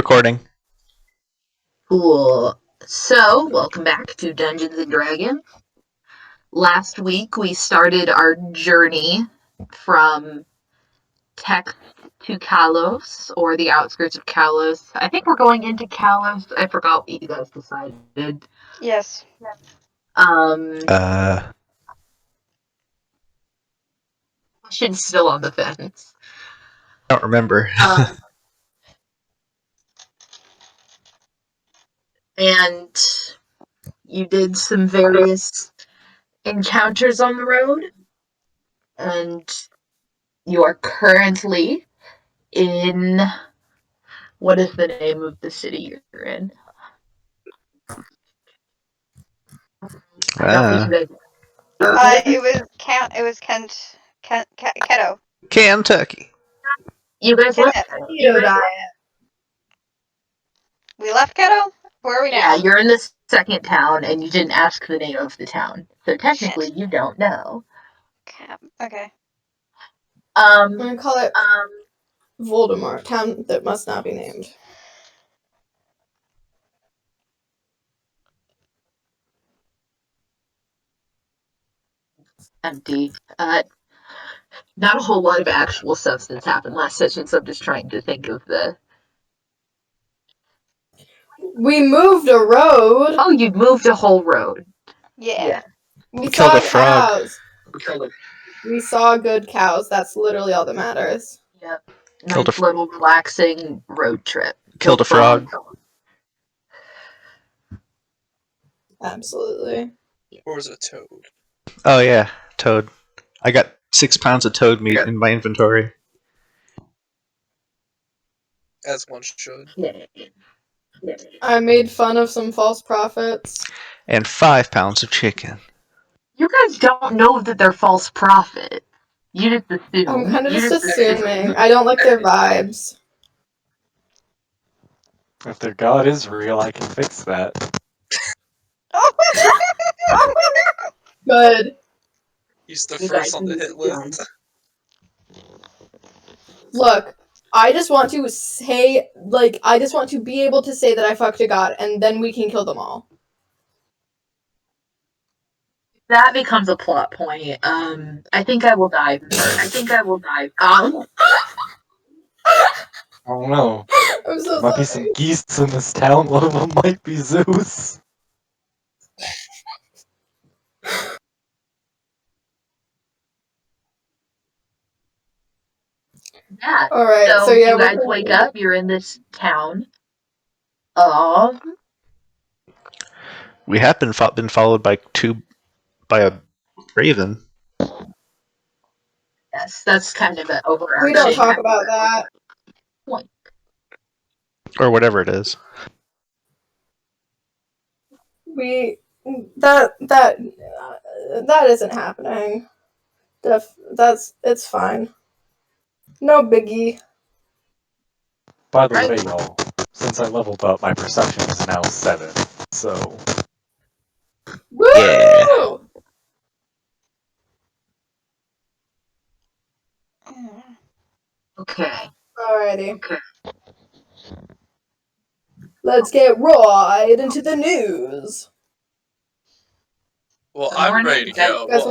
recording. Cool. So, welcome back to Dungeons & Dragons. Last week, we started our journey from Tex to Kalos, or the outskirts of Kalos. I think we're going into Kalos. I forgot what you guys decided. Yes. Question's still on the fence. I don't remember. And you did some various encounters on the road, and you are currently in... What is the name of the city you're in? It was Keto. Kentucky. You guys left Keto. We left Keto? Where are we now? Yeah, you're in the second town, and you didn't ask the name of the town. So technically, you don't know. Okay. I'm gonna call it Voldemort, town that must not be named. Empty. Not a whole lot of actual substance happened last session, so I'm just trying to think of the... We moved a road! Oh, you moved a whole road. Yeah. We killed saw a frog. cows. We saw good cows. That's literally all that matters. Yep. Killed Nice little relaxing road trip. Killed a frog. Absolutely. Or was it a toad? Oh yeah, toad. I got 6 pounds of toad meat in my inventory. As one should. Yeah. I made fun of some false prophets. And 5 pounds of chicken. You guys don't know that they're false prophets. You just assume. I'm kind of just assuming. I don't like their vibes. If their god is real, I can fix that. Good. He's the first on the hit list. Look, I just want to say, I just want to be able to say that I fucked a god, and then we can kill them all. That becomes a plot point. I think I will die first. Oh no. I'm so There might be sorry. some geese in this town. One of them might be Zeus. Yeah. Alright, so yeah, you guys wake up, you're in this town. We have been followed by a raven. Yes, that's kind of an overarching... We don't talk about that. point. Or whatever it is. That isn't happening. It's fine. No biggie. By the way, y'all, since I leveled up, my perception is now 7. So, Woo! Yeah. Okay. Alrighty. Let's get right into the news. Well, I'm ready to go. Guys,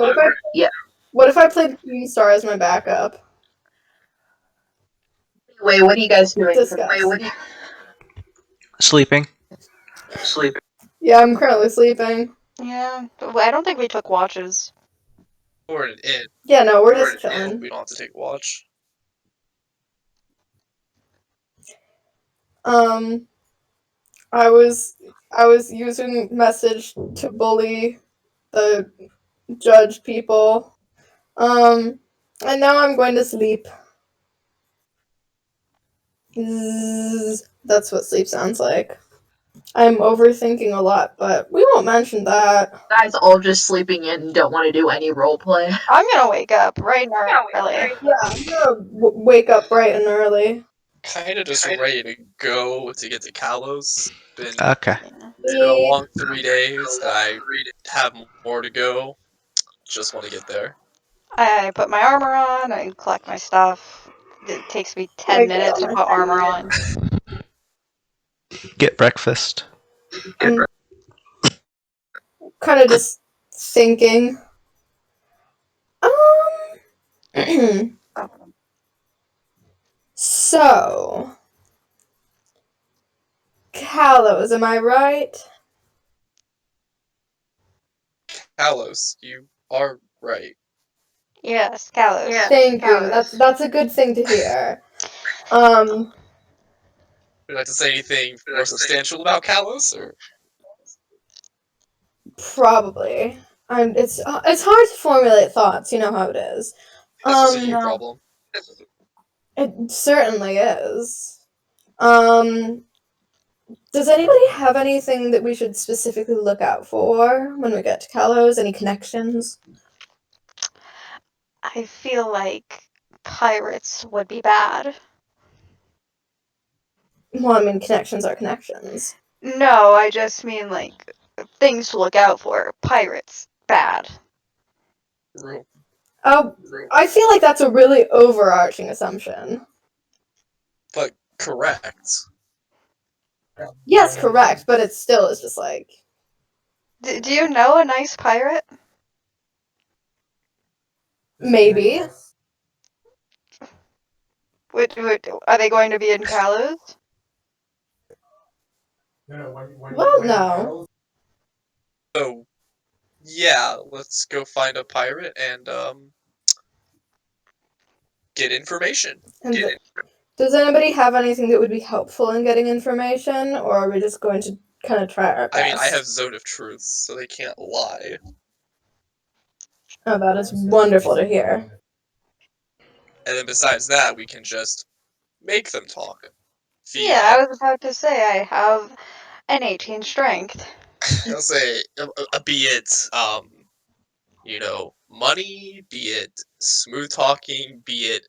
Yeah. What if I played Queen Star as my backup? Wait, what are you guys doing? Discuss. Sleeping. Yeah, I'm currently sleeping. Yeah. But I don't think we took watches. Or an inn. Yeah, no, we're just chilling. We don't have to take watch. I was using message to bully the judge people. And now I'm going to sleep. Zzz. That's what sleep sounds like. I'm overthinking a lot, but we won't mention that. You guys all just sleeping in and don't want to do any roleplay. I'm gonna wake up right now, early. Yeah, I'm gonna wake up bright and early. Kinda just ready to go to get to Kalos. Okay. It's been a long 3 days. I have more to go. Just want to get there. I put my armor on, I collect my stuff. It takes me 10 minutes to put armor on. Get breakfast. I'm kind of just thinking. So, Kalos, am I right? Kalos, you are right. Yes, Kalos. Yeah. Thank you. Kalos. That's a good thing to hear. Would you like to say anything more substantial about Kalos, or Probably. It's hard to formulate thoughts. You know how it is. that's just a you problem? It certainly is. Does anybody have anything that we should specifically look out for when we get to Kalos? Any connections? I feel like pirates would be bad. Well, I mean, connections are connections. No, I just mean like things to look out for. Pirates, bad. Real. Oh, I feel like that's a really overarching assumption. But correct. Yes, correct, but it still is just like... Do you know a nice pirate? Maybe. Are they going to be in Kalos? Well, no. So, yeah, let's go find a pirate and get information. Does anybody have anything that would be helpful in getting information, or are we just going to kind of try our best? I mean, I have Zone of Truth, so they can't lie. Oh, that is wonderful to hear. And then besides that, we can just make them talk. Yeah, I was about to say I have an 18 strength. I'll say, be it, you know, money, be it smooth talking, be it,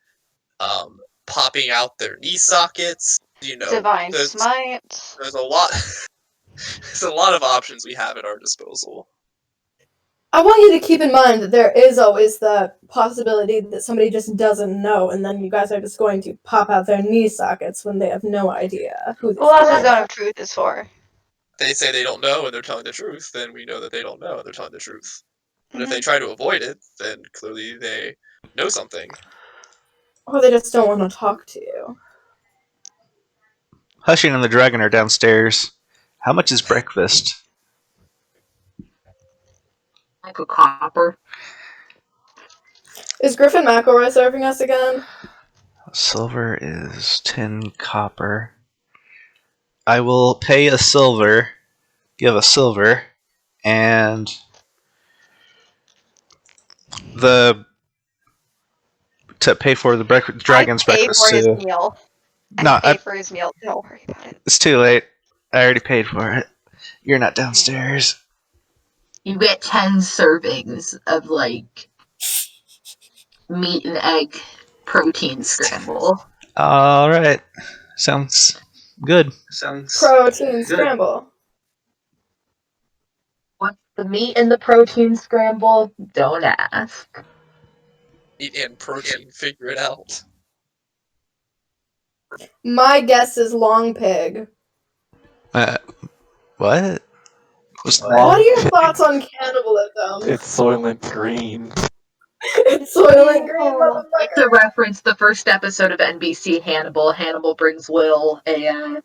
popping out their knee sockets, you know. Divine Smite. There's a lot, there's a lot of options we have at our disposal. I want you to keep in mind that there is always the possibility that somebody just doesn't know, and then you guys are just going to pop out their knee sockets when they have no idea who this Well, that's what is. Zone of Truth is for. They say they don't know and they're telling the truth, then we know that they don't know and they're telling the truth. But if they Mhm. try to avoid it, then clearly they know something. Or they just don't want to talk to you. Hussain and the dragon are downstairs. How much is breakfast? Like a copper. Is Griffin McElroy serving us again? Silver is 10 copper. I will pay a silver, give a silver, and to pay for the dragon's breakfast I pay for his too. meal. No, I pay for his meal. Don't worry about it. it's too late. I already paid for it. You're not downstairs. You get 10 servings of, like, meat and egg protein scramble. Alright. Sounds good. Protein scramble. What's the meat in the protein scramble? Don't ask. Meat and protein, figure it out. My guess is long pig. What? What are your thoughts on cannibalism? It's Soylent Green. It's Soylent Green, To motherfucker. reference the first episode of NBC Hannibal, Hannibal brings Will a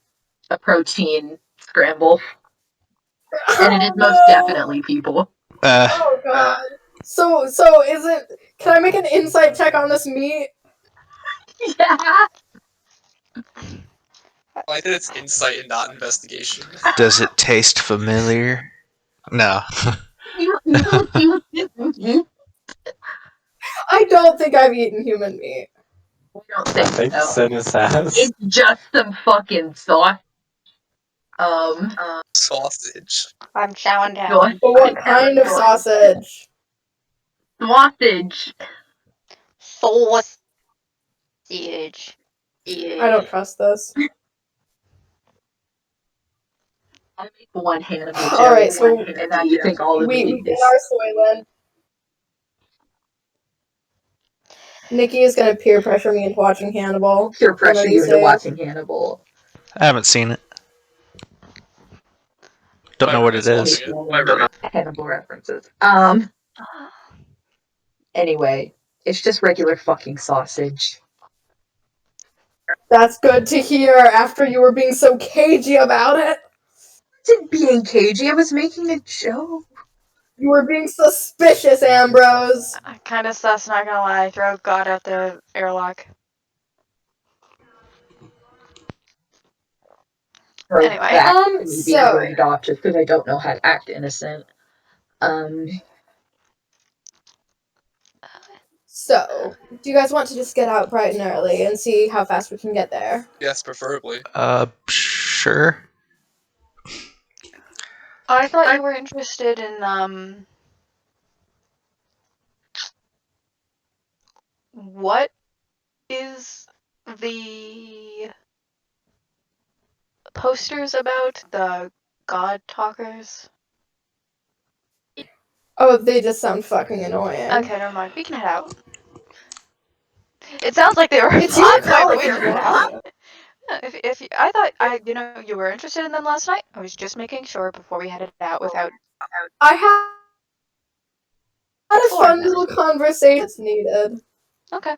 protein scramble. And it is most definitely people. Oh god. So is it... Can I make an insight check on this meat? Yeah. I like that it's insight and not investigation. Does it taste familiar? No. I don't think I've eaten human meat. I don't I think think so. Cinis has. It's just some fucking sauce. Sausage. I'm chowing down. Sausage. But what kind of sausage? Sausage. Sausage. I don't trust this. I make one Hannibal joke, Alright, so and now you think all of we me get is... our Soylent. Nikki is gonna peer pressure me into watching Hannibal. peer pressure one of you these into days. watching Hannibal. I haven't seen it. Don't know what it is. Terrible references. Anyway, it's just regular fucking sausage. That's good to hear after you were being so cagey about it. I wasn't being cagey, I was making a joke. You were being suspicious, Ambrose. Kinda sus, not gonna lie. Throw God out the airlock. Anyway. So off just because I don't know how to act innocent. So, do you guys want to just get out bright and early and see how fast we can get there? Yes, preferably. Sure. I thought you were interested in, what is the posters about? The God Talkers? Oh, they just sound fucking annoying. Okay, never mind. We can head out. It sounds like they were It's your fun, call but if we you can head want. out. If I thought you were interested in them last night. I was just making sure before we headed out without. I had a fun Flynn. little conversation that's needed. Okay.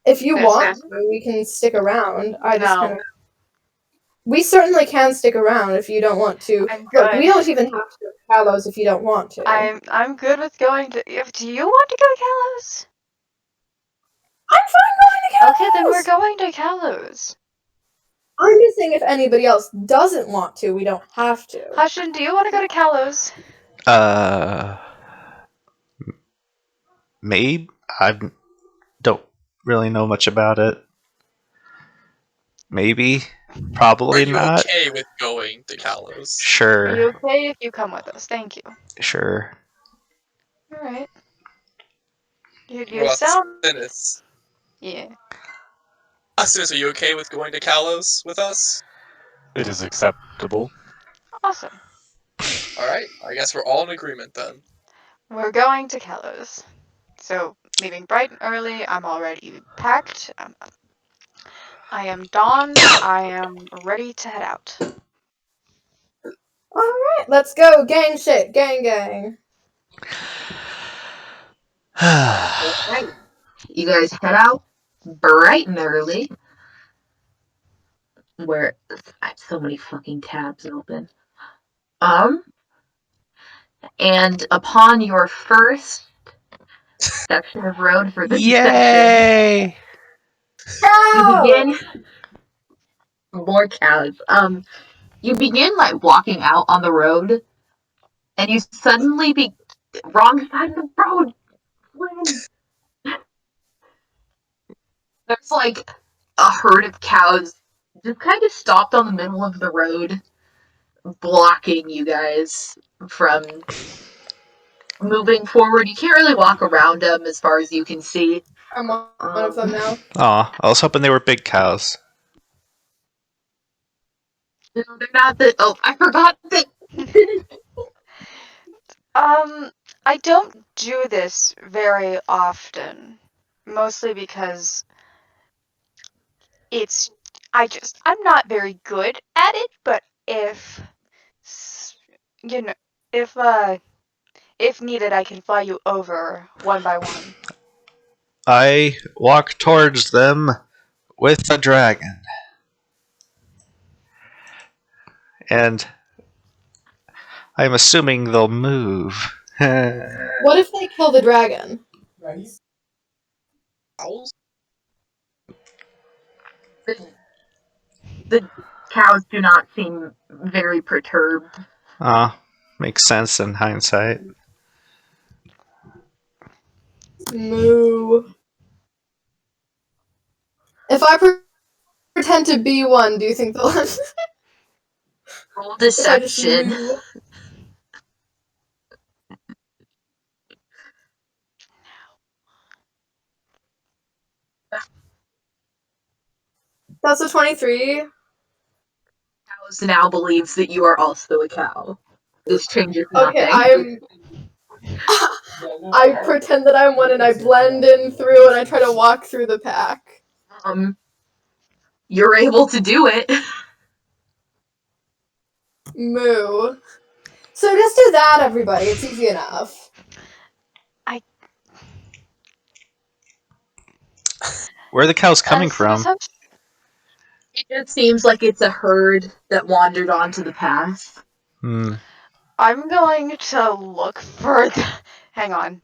If you Yes, want, yes. we can stick around. No. We certainly can stick around if you don't want to. I'm Look, good. we don't even have to go to Kalos if you don't want to. I'm good with going to. Do you want to go to Kalos? I'm fine going to Kalos! Okay, then we're going to Kalos. I'm just saying if anybody else doesn't want to, we don't have to. Hussain, do you want to go to Kalos? Maybe I don't really know much about it. Maybe, probably Are you not. okay with going to Kalos? Are you Sure, okay if you come with us? Thank you. sure. Alright. You Well, sound. Cinis. Yeah. Cinis, are you okay with going to Kalos with us? It is acceptable. Awesome. Alright, I guess we're all in agreement then. We're going to Kalos. So, leaving bright and early, I'm already packed. I am donned. I am ready to head out. Alright, let's go. Gang shit. Gang. Alright. You guys head out bright and early. Where I have so many fucking tabs open. And upon your first section of road for this section, Yay! you begin more cows. You begin like walking out on the road, and you suddenly be wrong side of the road. There's like a herd of cows just kind of stopped on the middle of the road, blocking you guys from moving forward. You can't really walk around them as far as you can see. I'm one of them now. Aw, I was hoping they were big cows. No, they're not the. Oh, I forgot that. I don't do this very often. Mostly because I'm not very good at it, but if needed, I can fly you over one by one. I walk towards them with a dragon. And I'm assuming they'll move. What if they kill the dragon? Owls? The cows do not seem very perturbed. Makes sense in hindsight. Moo. If I pretend to be one, do you think they'll Roll if I just deception. moo? That's a 23. Cows now believes that you are also a cow. This changes nothing. Okay, I pretend that I'm one and I blend in through and I try to walk through the pack. You're able to do it. Moo. So just do that, everybody. It's easy enough. Where are the cows coming from? It just seems like it's a herd that wandered onto the path. I'm going to look for hang on.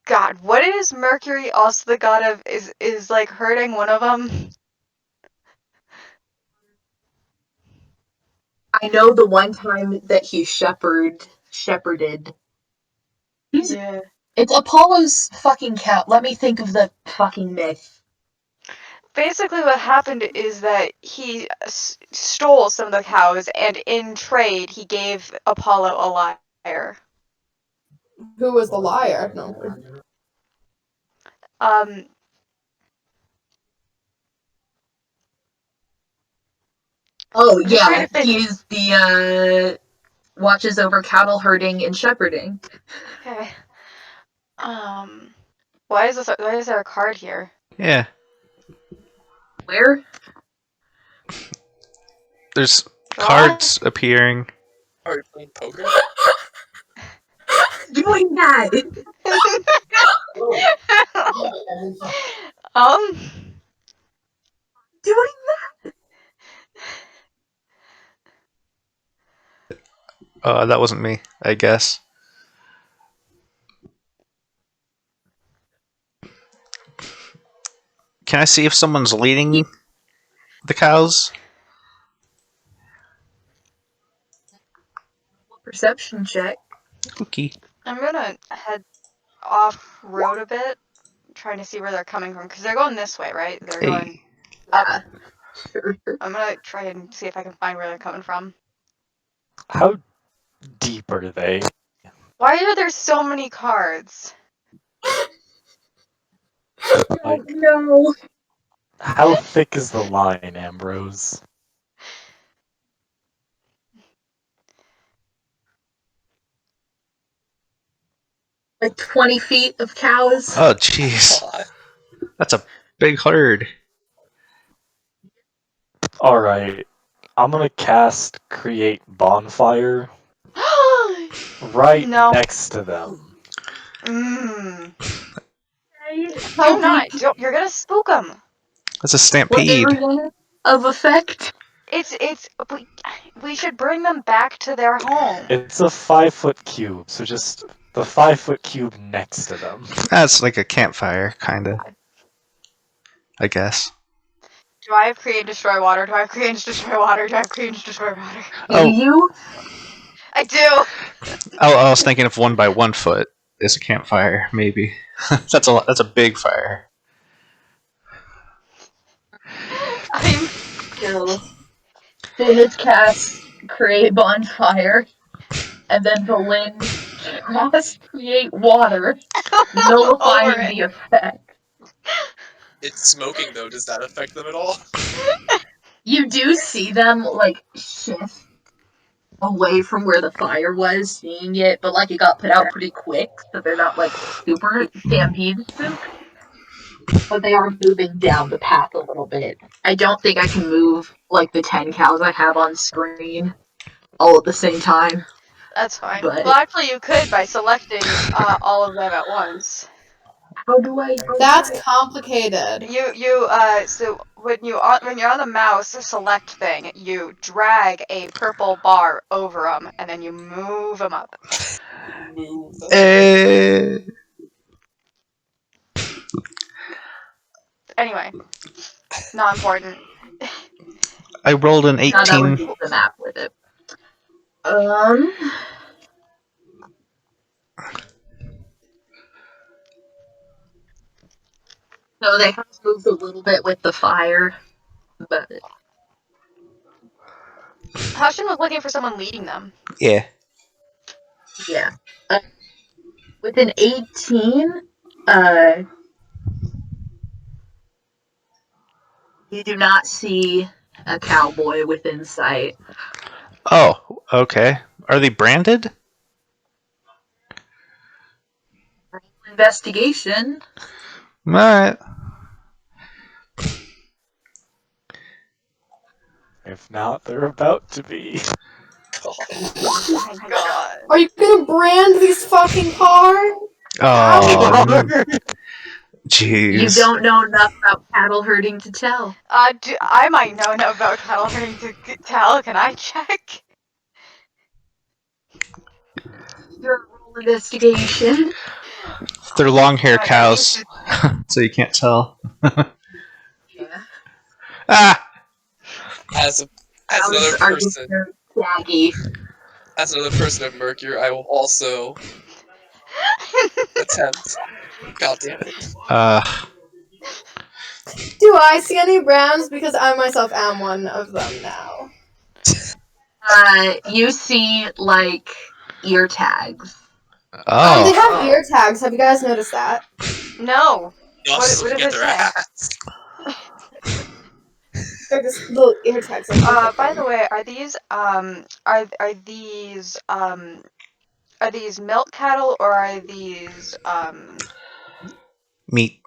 God, what is Mercury also the god of? Is like hurting one of them? I know the one time that he shepherded. Yeah. It's Apollo's fucking cow. Let me think of the fucking myth. Basically, what happened is that he stole some of the cows, and in trade, he gave Apollo a lyre. Who was the liar? No. Oh I'm just trying yeah, to think. he's the watches over cattle herding and shepherding. Okay. Why is there a card here? Yeah. Where? There's Draw? cards appearing. Are you playing poker? Doing that. Doing That wasn't me, I guess. Can I see if someone's leading the cows? perception check. Okay. I'm gonna head off road a bit, trying to see where they're coming from, because they're going this way, right? They're going up. Sure. I'm gonna try and see if I can find where they're coming from. How deep are they? Why are there so many cards? Like, No. how thick is the line, Ambrose? Like 20 feet of cows. Oh, jeez. That's a big herd. Alright, I'm gonna cast Create Bonfire right No. next to them. How Do not. You're gonna spook them. That's a What stampede. area of effect? We should bring them back to their home. It's a 5-foot cube, so just the 5-foot cube next to them. That's like a campfire, kinda. I guess. Do I have create destroy water? Do I have create destroy water? Do I have create destroy water? Do you? I do. I was thinking if 1 by 1 foot is a campfire, maybe. That's a big fire. I'm. No. Cinis casts create bonfire, and then Volin casts create water, nullifying the effect. It's smoking though. Does that affect them at all? You do see them like shift away from where the fire was, seeing it, but like it got put out pretty quick, so they're not like super stampede spooked. But they are moving down the path a little bit. I don't think I can move like the 10 cows I have on screen all at the same time. That's fine. But Well, actually, you could by selecting all of them at once. how do I? That's complicated. So when you're on the mouse select thing, you drag a purple bar over them, and then you move them up. Move. Anyway, not important. I rolled an Now that would 18. be the map with it. So they have moved a little bit with the fire, but Hussain was looking for someone leading them. Yeah. yeah. With an 18, you do not see a cowboy within sight. Oh, okay. Are they branded? Investigation. Alright. If not, they're about to be. Oh my god. Are you gonna brand these fucking cars? Oh, No. jeez. You don't know enough about cattle herding to tell. I might know enough about cattle herding to tell. Can I check? Your roll investigation. They're long hair I cows, need so you can't tell. Yeah. Ah! As another Cows are just person, very saggy. as another person of Mercury, I will also attempt. God damn it! Do I see any brands? Because I myself am one of them now. You see, like, ear tags. They Oh. have ear tags. Have you guys noticed that? No. Y'all What still does get it their say? ass. They're just little ear tags. Like By the way, are these are these milk cattle or are these Meat.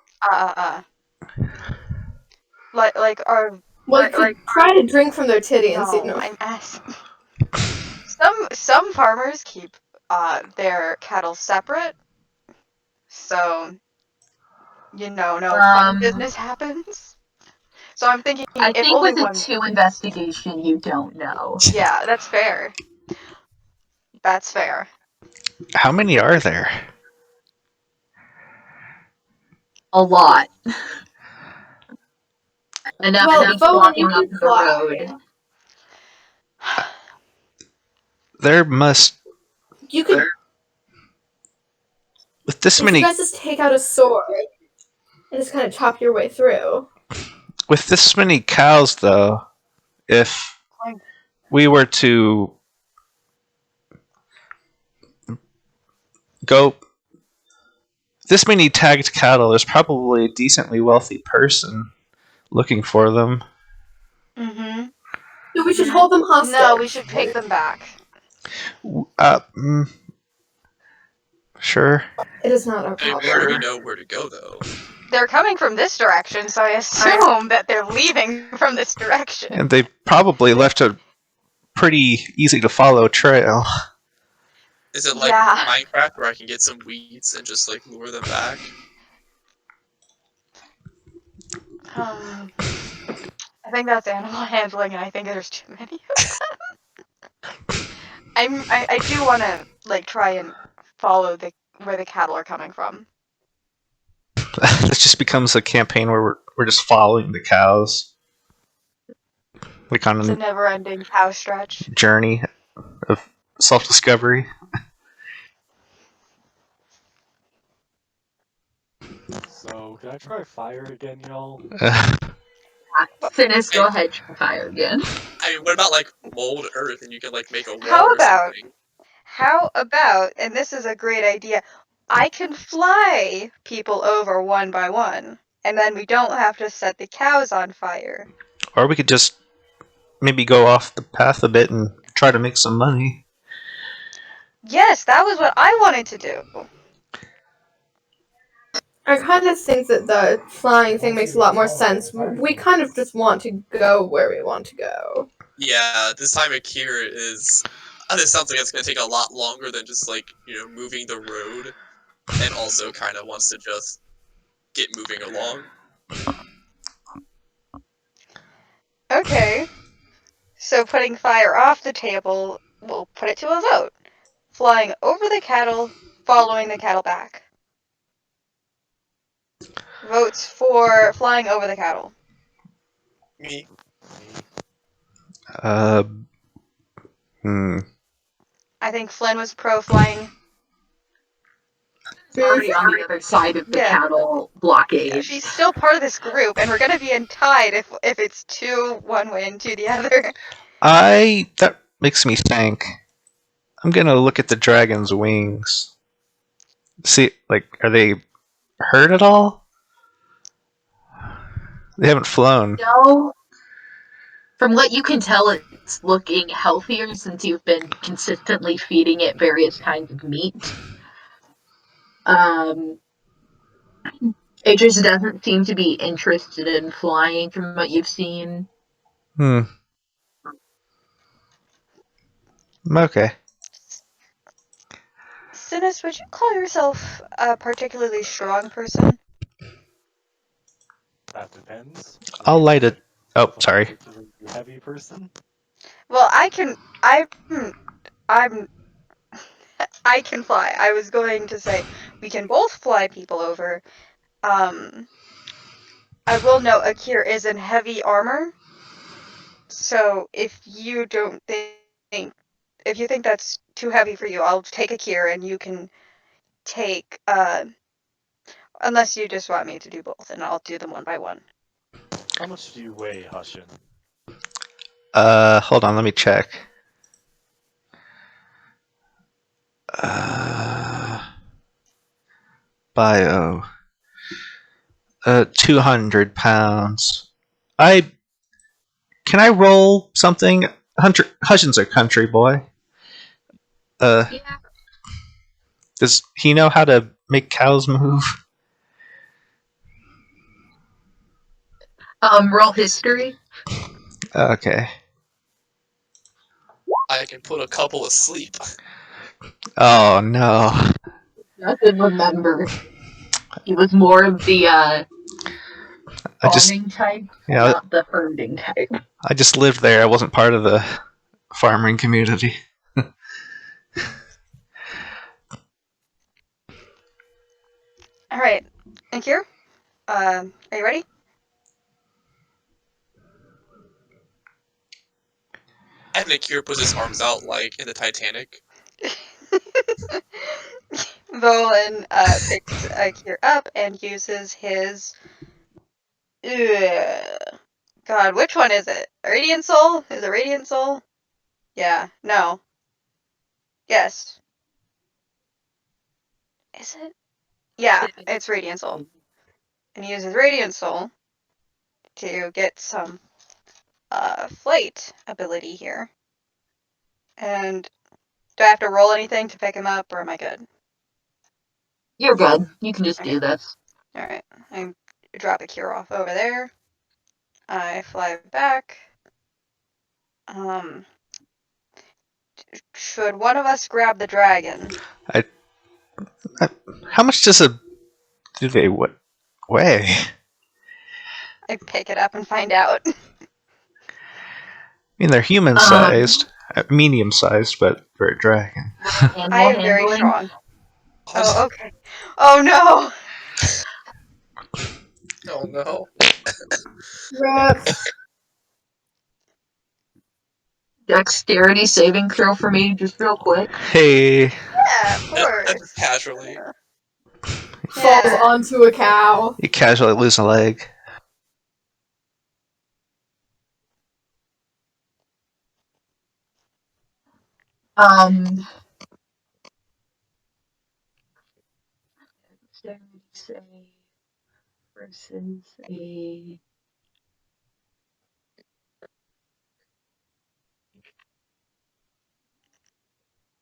like are well, you could try to drink from their titty and see. no, No. I'm asking. Some farmers keep their cattle separate, so no fun business happens. So I'm thinking I if think only with a one. 2 investigation, you don't know. Yeah, that's fair. That's fair. How many are there? A lot. Enough Well, to be Beau, blocking you up can the fly. road. There must. You could. With this If many. you guys just take out a sword and just kind of chop your way through. With this many cows, though, if we were to go. This many tagged cattle, there's probably a decently wealthy person looking for them. Mm-hmm. So we should hold them hostage. No, we should take them back. Sure. It is not our I mean, problem. we already know where to go, though. They're coming from this direction, so I assume that they're leaving from this direction. And they probably left a pretty easy to follow trail. Is it like Yeah. Minecraft where I can get some weeds and just like lure them back? I think that's animal handling, and I think there's too many of them. I do want to like try and follow where the cattle are coming from. This just becomes a campaign where we're just following the cows. Like on It's a a never-ending cow stretch. journey of self-discovery. So, can I try fire again, y'all? Cinis, go ahead, try fire again. I mean, what about like mold earth and you can like make a wall How or about, something? and this is a great idea, I can fly people over one by one, and then we don't have to set the cows on fire. Or we could just maybe go off the path a bit and try to make some money. Yes, that was what I wanted to do. I kind of think that the flying thing makes a lot more sense. We kind of just want to go where we want to go. Yeah, this time Akir is. This sounds like it's going to take a lot longer than just like, moving the road. And also kind of wants to just get moving along. Okay. So putting fire off the table, we'll put it to a vote. Flying over the cattle, following the cattle back. Votes for flying over the cattle. Me. I think Flynn was pro flying. Already on the other side of the cattle blockade. Yeah, she's still part of this group, and we're gonna be in tied if it's 2 one way and 2 the other. That makes me think. I'm gonna look at the dragon's wings. See, like, are they hurt at all? They haven't flown. No. From what you can tell, it's looking healthier since you've been consistently feeding it various kinds of meat. It just doesn't seem to be interested in flying from what you've seen. Okay. Cinis, would you call yourself a particularly strong person? That depends. I'll light it. Oh, A sorry. particularly heavy person. Well, I can fly. I was going to say we can both fly people over. I will note Akir is in heavy armor. So if you don't think that's too heavy for you, I'll take Akir and you can take unless you just want me to do both, and I'll do them one by one. How much do you weigh, Hussain? Hold on, let me check. Bio. 200 pounds. Can I roll something? Hussain's a country boy. Yeah. Does he know how to make cows move? Roll history. Okay. I can put a couple asleep. Oh no. Doesn't remember. He was more of the farming type, yeah. not the herding type. I just lived there. I wasn't part of the farming community. All right, Akir, are you ready? And Akir puts his arms out like in the Titanic. Volin picks Akir up and uses his. God, which one is it? Radiant Soul? Is it Radiant Soul? Yeah. No. Yes. Is it? Yeah, it's Radiant Soul. And he uses Radiant Soul to get some flight ability here. And do I have to roll anything to pick him up, or am I good? You're good. You can just do this. Alright. I drop Akir off over there. I fly back. Should one of us grab the dragon? How much do they weigh? I pick it up and find out. I mean, they're human-sized, medium-sized, but for a dragon. I am very strong. Oh, okay. Oh no! Oh no. Rats. Dexterity saving throw for me, just real quick. Hey. Yeah, of course. Just casually. Falls onto a cow. You casually lose a leg. Dexterity save versus a.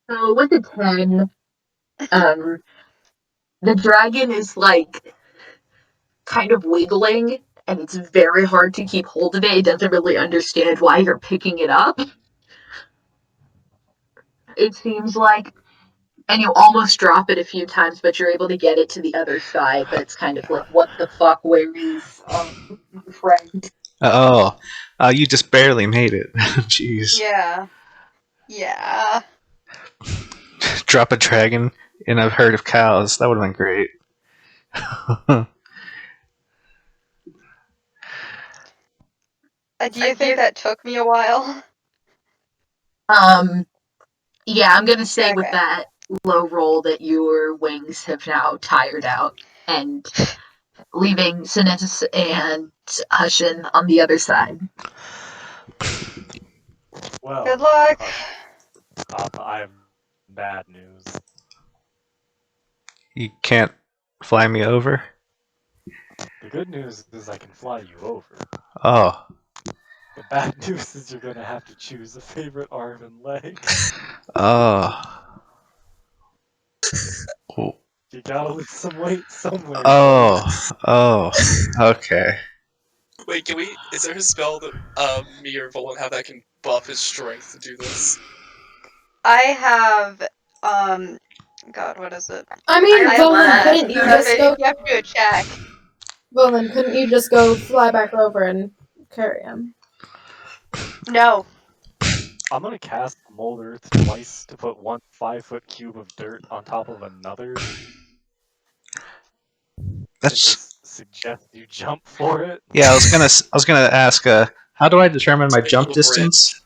So with a 10, the dragon is like kind of wiggling, and it's very hard to keep hold of it. It doesn't really understand why you're picking it up. It seems like, and you almost drop it a few times, but you're able to get it to the other side. But it's kind of like, what the fuck? Where is your friend? Oh, you just barely made it. Jeez. Yeah. Yeah. Drop a dragon in a herd of cows. That would have been great. Do you think that took me a while? Yeah, I'm gonna say with Okay. that low roll that your wings have now tired out, and leaving Cinis and Hussain on the other side. Well, Good luck. I have bad news. You can't fly me over? The good news is I can fly you over. Oh. The bad news is you're gonna have to choose a favorite arm and leg. Oh. You gotta lose some weight somewhere. Oh. Okay. Wait, is there a spell that me or Volin have that can buff his strength to do this? I have God, what is it? I mean, I have Volin, that. couldn't you just go? You have to do a check. Volin, couldn't you just go fly back over and carry him? No. I'm gonna cast Mold Earth twice to put one 5-foot cube of dirt on top of another. And That's just suggest you jump for it. yeah. I was gonna ask. How do I determine my It's a jump little distance?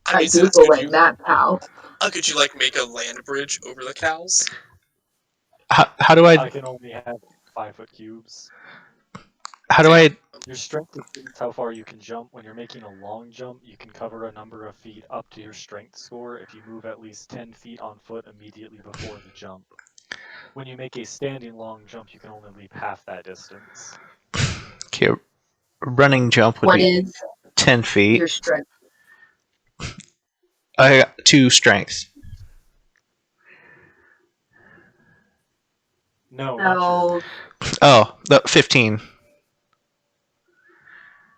I By mean, since could Googling you that, pal. could you like make a land bridge over the cows? How do I can only have 5-foot cubes. how do I Your strength dictates how far you can jump. When you're making a long jump, you can cover a number of feet up to your strength score if you move at least 10 feet on foot immediately before the jump. When you make a standing long jump, you can only leap half that distance. okay, running jump would What be is 10 feet. your strength? I got 2 strength. No, not your. So Oh, 15.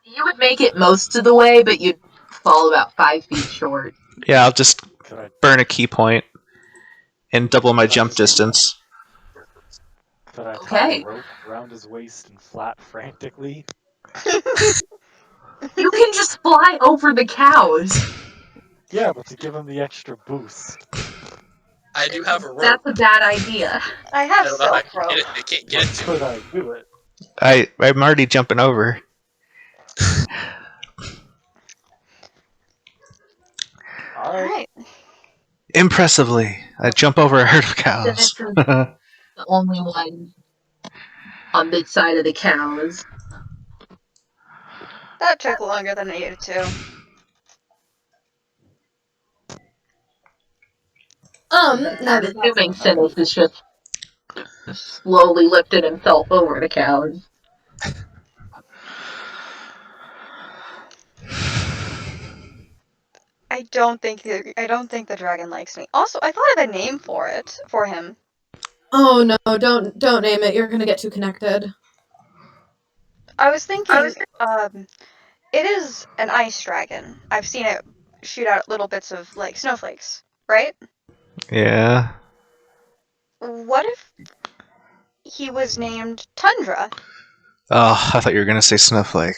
you would make it most of the way, but you'd fall about 5 feet short. Yeah, I'll just Could I, burn a key point and double my could I jump just distance. Could I tie a Okay. rope around his waist and flap frantically? You can just fly over the cows. Yeah, but to give him the extra boost. I do have a rope. That's a bad idea. I I have don't know how I silk can rope. get it. They can't get it But to could me. I do it? I'm already jumping over. Alright. Alright. Impressively, I jump over a herd of cows. The only one on this side of the cows. That took longer than it needed to. Now I'm that assuming that's all Cinis is just slowly lifted himself over the cows. I don't think the dragon likes me. Also, I thought of a name for him. Oh no! Don't name it. You're gonna get too connected. I was thinking, it is an ice dragon. I've seen it shoot out little bits of like snowflakes, right? Yeah. What if he was named Tundra? Oh, I thought you were gonna say snowflake.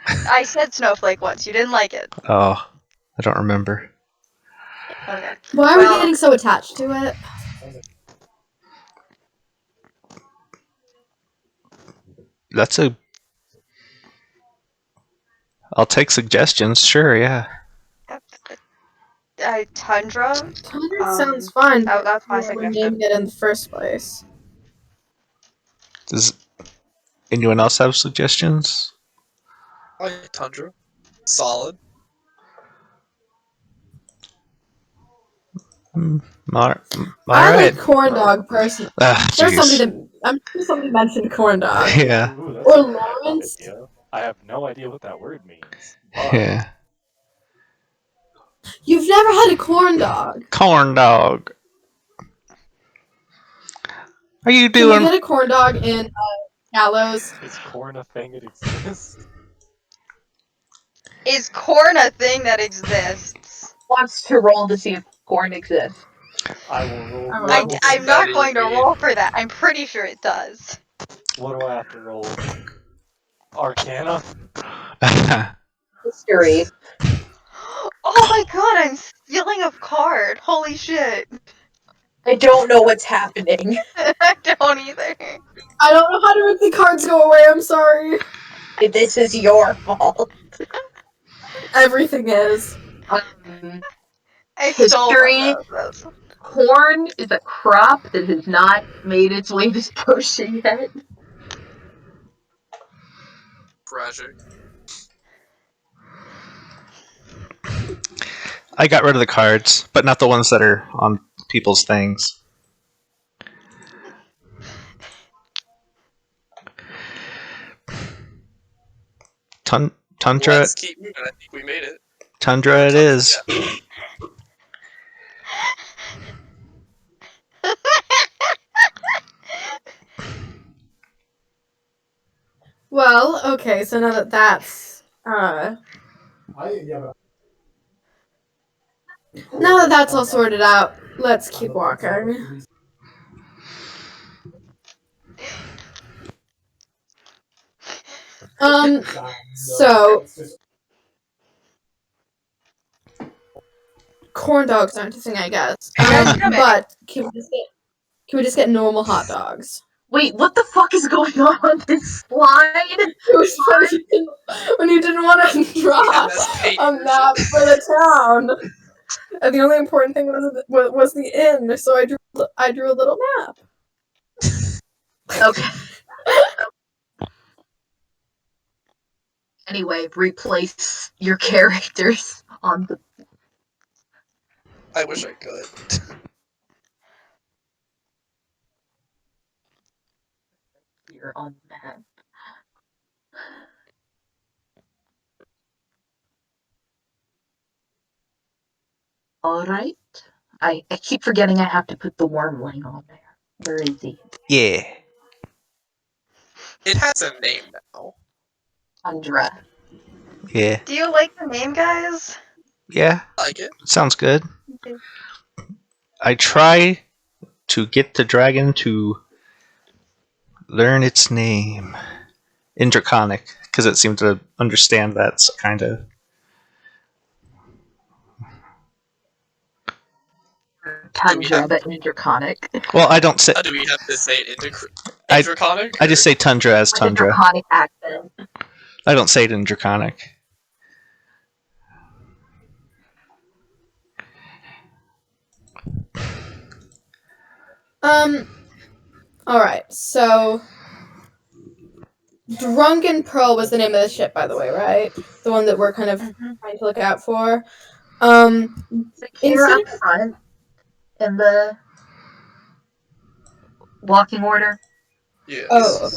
I said snowflake once. You didn't like it. Oh, I don't remember. Okay. Why are we Well- getting so attached to it? That's a. I'll take suggestions. Sure, yeah. Tundra. Tundra sounds fun. Oh, that's my Whoever suggestion. named it in the first place. Does anyone else have suggestions? I like Tundra. Solid. All I right. like corn dog personally. Ah, There's somebody jeez. that I'm sure somebody mentioned corn dog. Yeah. Ooh, that's Or a good Lawrence. idea. I have no idea what that word means. But Yeah. You've never had a corn dog. Corn dog. Are you Can we doing? get a corn dog in Gallows? is corn a thing that exists? Is corn a thing that exists? Wants to roll to see if corn exists. I will roll. I will. What I'm does not that going to even mean? roll for that. I'm pretty sure it does. What do I have to roll? Arcana? History. Oh my god, I'm stealing a card. Holy shit. I don't know what's happening. I don't either. I don't know how to make the cards go away. I'm sorry. This is your fault. Everything is. I stole History. one of those. Corn is a crop that has not made its way to Scotia yet. Tragic. I got rid of the cards, but not the ones that are on people's things. Tundra. Let's keep moving. I think we made it. Tundra it is. Yeah. Well, okay, so now that that's now that that's all sorted out, let's keep walking. So corn dogs aren't a thing, I guess. guys coming? But can we just get normal hot dogs? Wait, what the fuck is going on this slide? It was when you didn't want to draw MS Paint a map for the town. And the only important thing was the inn, so I drew a little map. Okay. Anyway, replace your characters on the. I wish I could. You're on the map. Alright. I keep forgetting I have to put the wormling on there. Where is he? Yeah. It has a name now. Andra. Yeah. Do you like the name, guys? Yeah. I like it. Sounds good. Okay. I try to get the dragon to learn its name in Draconic, because it seemed to understand that kind of. Tundra, but in Draconic. Well, I don't say. How do we have to say it in I- Draconic? I just say Tundra as With a Tundra. Draconic accent. I don't say it in Draconic. Alright, so Drunken Pearl was the name of the ship, by the way, right? The one that we're kind of trying to look out for. Here up front in the walking order. Yes. Oh,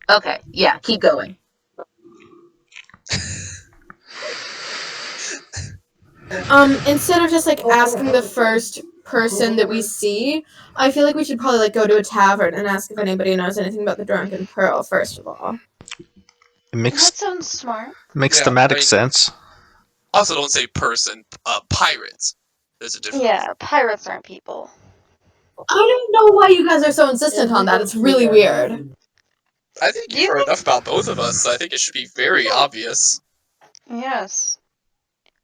Okay, yeah, keep going. instead of just like asking the first person that we see, I feel like we should probably like go to a tavern and ask if anybody knows anything about the Drunken Pearl first of all. It makes That sounds smart. Yeah, thematic right. sense. Also, don't say person. Pirates. There's a difference. Yeah, pirates aren't people. I don't know why you guys are so insistent on that. It's really weird. I think you've heard enough about both of us, so I think it should be very obvious. Yes.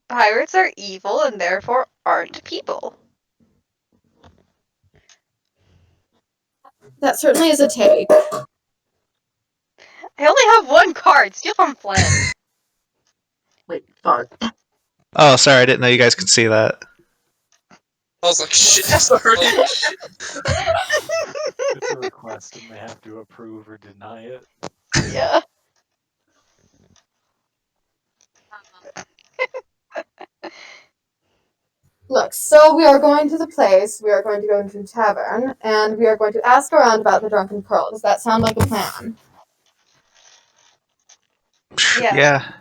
Pirates are evil and therefore aren't people. That certainly is a take. I only have one card. Steal from Flynn. Wait, fuck. Oh, sorry, I didn't know you guys could see that. I was like, shit, holy shit. It's a request and they have to approve or deny it. Yeah. Look, so we are going to the place, we are going to go into the tavern, and we are going to ask around about the Drunken Pearl. Does that sound like a plan? Yeah. Yeah.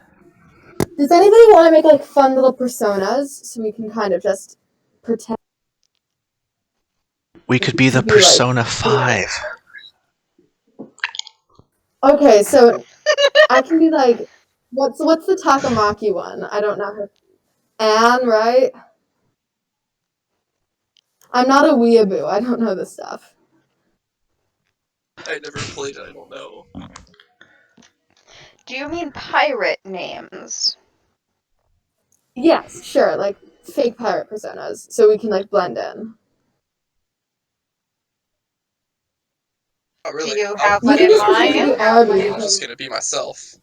Does anybody want to make like fun little personas so we can kind of just pretend? We could be the Be like- Persona 5. Okay, so I can be like, what's the Takamaki one? I don't know her. Anne, right? I'm not a weeaboo. I don't know this stuff. I never played it, I don't know. Do you mean pirate names? Yes, sure, like fake pirate personas, so we can like blend in. Oh, really? Do you have You one can in just pretend to be mind? Arabic. I'm just gonna be myself.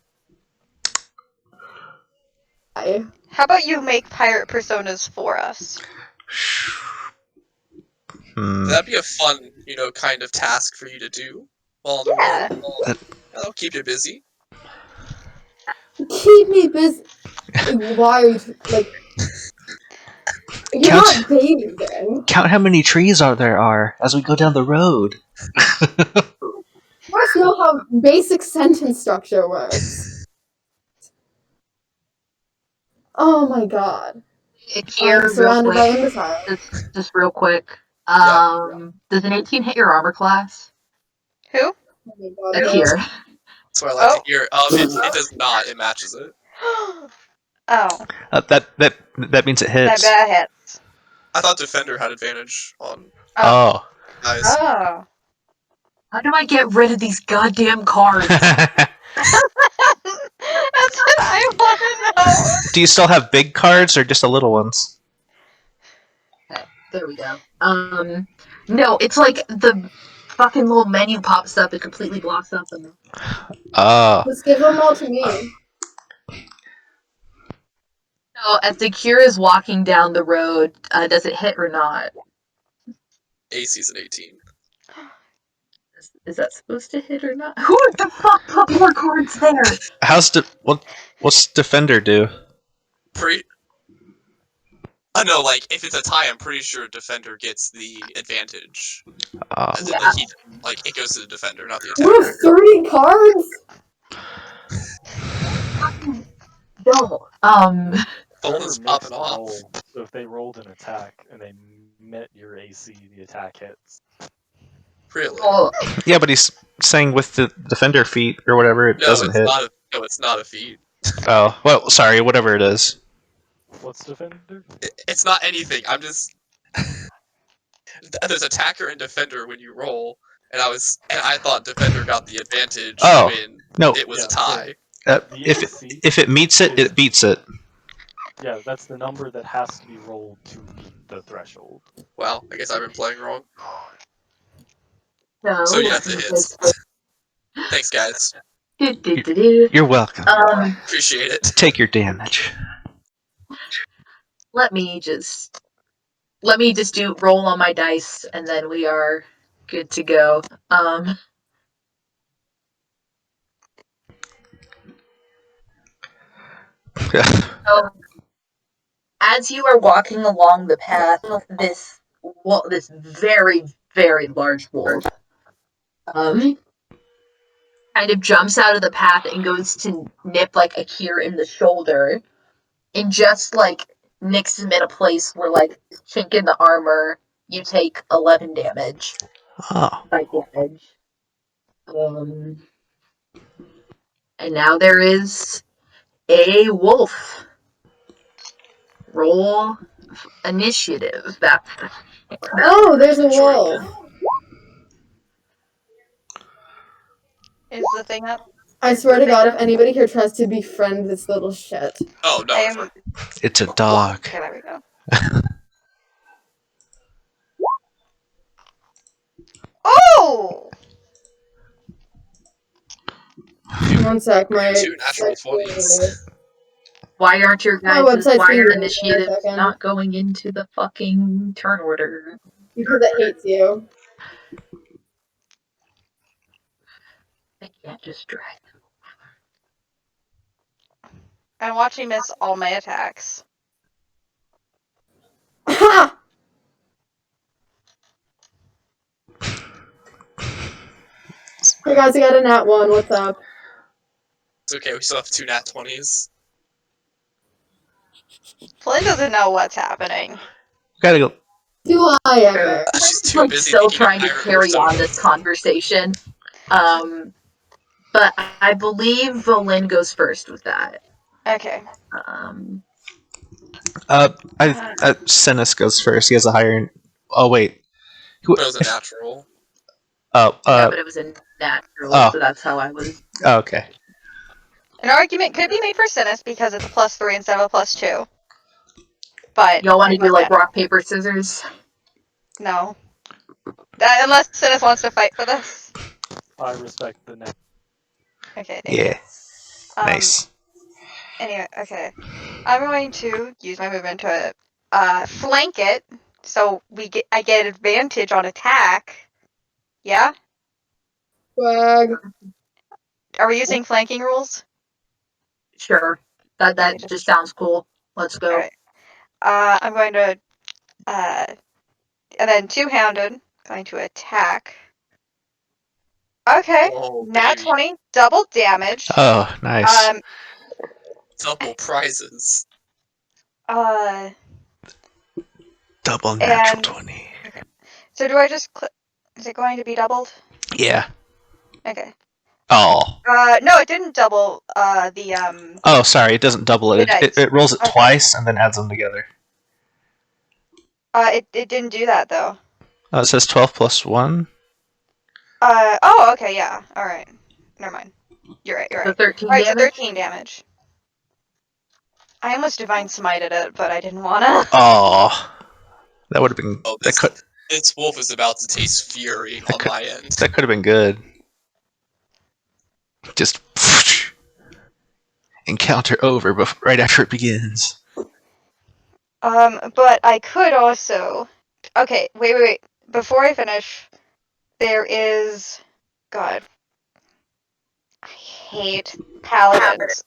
How about you make pirate personas for us? That'd be a fun, kind of task for you to do while on the Yeah. road. That'll keep you busy. Keep me busy. Why are you like? You're Count- not babysitting. Count how many trees there are as we go down the road. You must know how basic sentence structure works. Oh my god. Akir, I'm real surrounded by quick. imbeciles. Just real quick. Does an 18 hit your armor class? Who? Oh my god. Akir. That's what I like to hear. It does not. It matches it. Oh, That means it hits. that hits. I thought defender had advantage on Oh. guys. Oh. How do I get rid of these goddamn cards? That's what I want to know. Do you still have big cards or just the little ones? Okay, there we go. No, it's like the fucking little menu pops up. It completely blocks up them. Oh. Let's give them all to me. So, as Akir is walking down the road, does it hit or not? AC's an 18. Is that supposed to hit or not? Who the fuck put more cards there? What's defender do? No, like if it's a tie, I'm pretty sure defender gets the advantage. Oh. Yeah. Like it goes to the defender, not the You attacker. have 30 cards? No. Volin's Whoever popping missed off. roll, so if they rolled an attack and they met your AC, the attack hits. Really? Oh, Yeah, but he's saying with the defender feat or whatever, it doesn't hit. It's not a feat. Oh, well, sorry, whatever it is. What's defender? It's not anything. I'm just. There's attacker and defender when you roll, and I thought defender got the advantage when it was a tie. If it meets it, it beats it. Yeah, that's the number that has to be rolled to beat the threshold. Well, I guess I've been playing wrong. no. So yes, it hits. Thanks, guys. You're welcome. Appreciate it. Take your damage. Let me just roll on my dice, and then we are good to go. So, as you are walking along the path, this very, very large wolf kind of jumps out of the path and goes to nip like Akir in the shoulder, and just like nicks him in a place where like chink in the armor, you take 11 damage. Oh. By damage. And now there is a wolf. Roll initiative. Oh, there's a wolf. Is the thing up? I swear to God, if anybody here tries to befriend this little shit. Oh no. It's a dog. Okay, there we go. Oh! One sec, my 2 natural 20s. Why aren't your My guys' website's why being are weird for a initiatives second. not going into the fucking turn order? Because it hates you. I can't just drag them. I'm watching miss all my attacks. Ha! Hey guys, I got a nat 1. What's up? It's okay, we still have 2 nat 20s. Flynn doesn't know what's happening. Gotta go. Do I ever? She's too Like busy still thinking trying of to Aarakocra carry on social. this conversation. But I believe Volin goes first with that. Okay. Cinis goes first. He has a higher. Oh wait. But it was a natural. Yeah, but it was a natural, so that's how I was. Oh, okay. An argument could be made for Cinis because it's a +3 instead of a +2. But y'all want to do like rock, paper, scissors? No. Unless Cinis wants to fight for this. I respect the net. Okay, thank you. Nice. Anyway, okay. I'm going to use my movement to flank it, so I get advantage on attack. Yeah? Swag. Are we using flanking rules? Sure. That just sounds cool. Let's go. Alright. I'm going to and then two-handed, going to attack. Okay. Oh, Nat baby. 20, double damage. Oh, nice. Double prizes. Double natural and- 20. So do I just is it going to be doubled? Yeah. Okay. Oh. No, it didn't double the Oh, sorry, it doesn't double it. The dice. It rolls it Okay. twice and then adds them together. It didn't do that though. Oh, it says 12 plus 1. Oh, okay, yeah. Alright. Never mind. You're right, you're The right. 13 Alright, so damage. 13 damage. I almost Divine Smited it, but I didn't wanna. Oh. That would have been. Oh, That could. this wolf is about to taste fury on my end. That could have been good. Just. Encounter over right after it begins. But I could also... Okay, wait. Before I finish, there is... God. I hate paladins.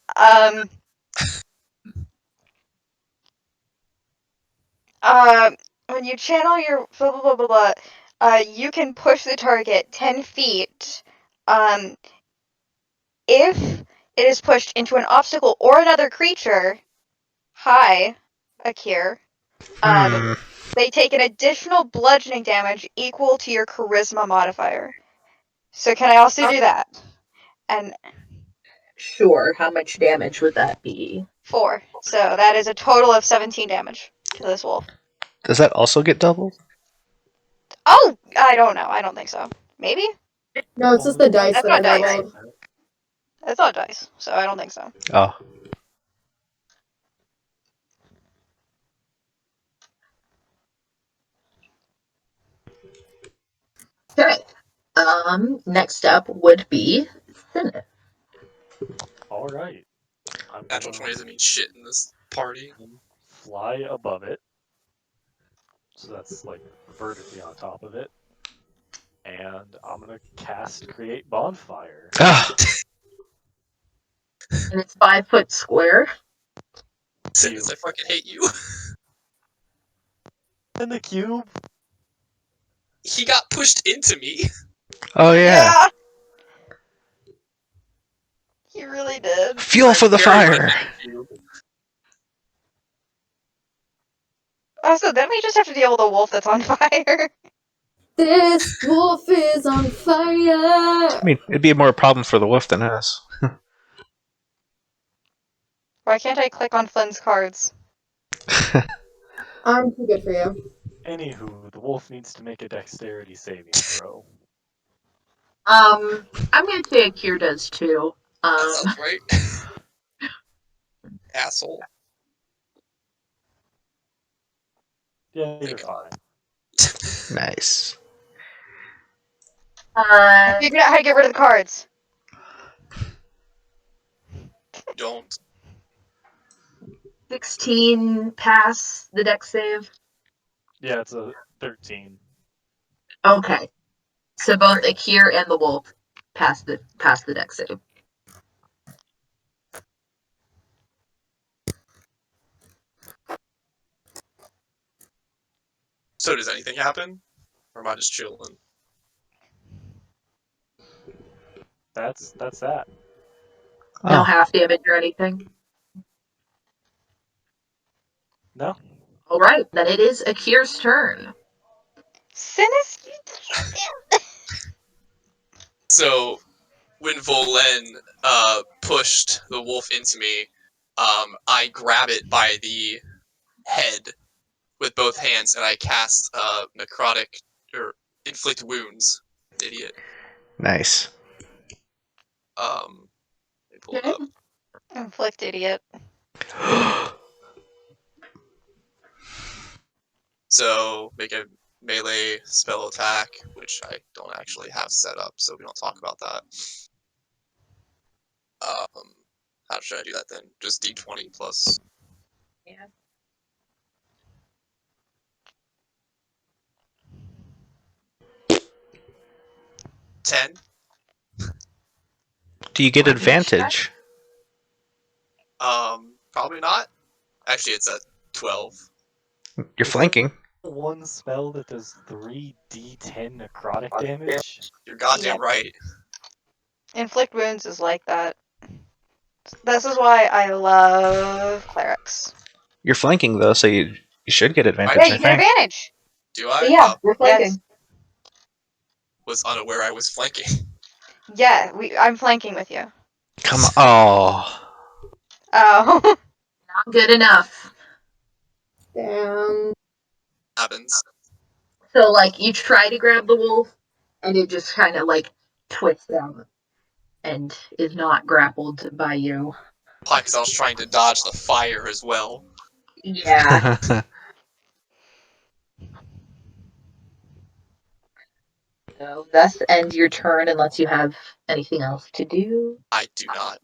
When you channel your blah blah blah blah blah, you can push the target 10 feet, if it is pushed into an obstacle or another creature. Hi, Akir. They take an additional bludgeoning damage equal to your charisma modifier. So can I also do that? And Sure. How much damage would that be? 4. So that is a total of 17 damage to this wolf. Does that also get doubled? Oh, I don't know. I don't think so. Maybe? No, it's just the dice That's that not are dice. doubled. It's not dice, so I don't think so. Oh. Okay. Next up would be Cinis. Alright. I'm Natural 20 doesn't mean shit in this party. fly above it. So that's like vertically on top of it. And I'm gonna cast Create Bonfire. Ah. And it's 5 foot square. Cinis, I fucking hate you. And the cube. He got pushed into me. Oh yeah. He really did. Fuel for the Very much fire. into you. Oh, so then we just have to deal with a wolf that's on fire. This wolf is on fire. I mean, it'd be more a problem for the wolf than us. Why can't I click on Flynn's cards? I'm too good for you. Anywho, the wolf needs to make a dexterity saving throw. I'm gonna say Akir does too. That sounds right. Asshole. Yeah, you're fine. Nice. I figured out how to get rid of the cards. Don't. 16 pass the dex save. Yeah, it's a 13. Okay. So both Akir and the wolf pass the dex save. So does anything happen? Or am I just chilling? That's that. No Oh. half damage or anything. No? Alright, then it is Akir's turn. Cinis. So, when Volin pushed the wolf into me, I grab it by the head with both hands, and I cast necrotic or inflict wounds. Idiot. Nice. Let me pull it up. Inflict idiot. So make a melee spell attack, which I don't actually have set up, so we don't talk about that. How should I do that then? Just d20 plus. Yeah. $10. Do you get For each advantage? Probably not. Actually, it's at 12. You're flanking. One spell that does 3d10 necrotic damage? You're goddamn Yep. right. Inflict wounds is like that. This is why I love clerics. You're flanking though, so you should get advantage. Yeah, I you get think. advantage. Do I? But yeah, we're flanking. Yes. Was unaware I was flanking. Yeah, I'm flanking with you. Come on. Oh. Oh. Not good enough. Damn. Happens. So, like, you try to grab the wolf, and it just kind of, like, twists out and is not grappled by you. Probably because I was trying to dodge the fire as well. Yeah. So, thus ends your turn unless you have anything else to do. I do not.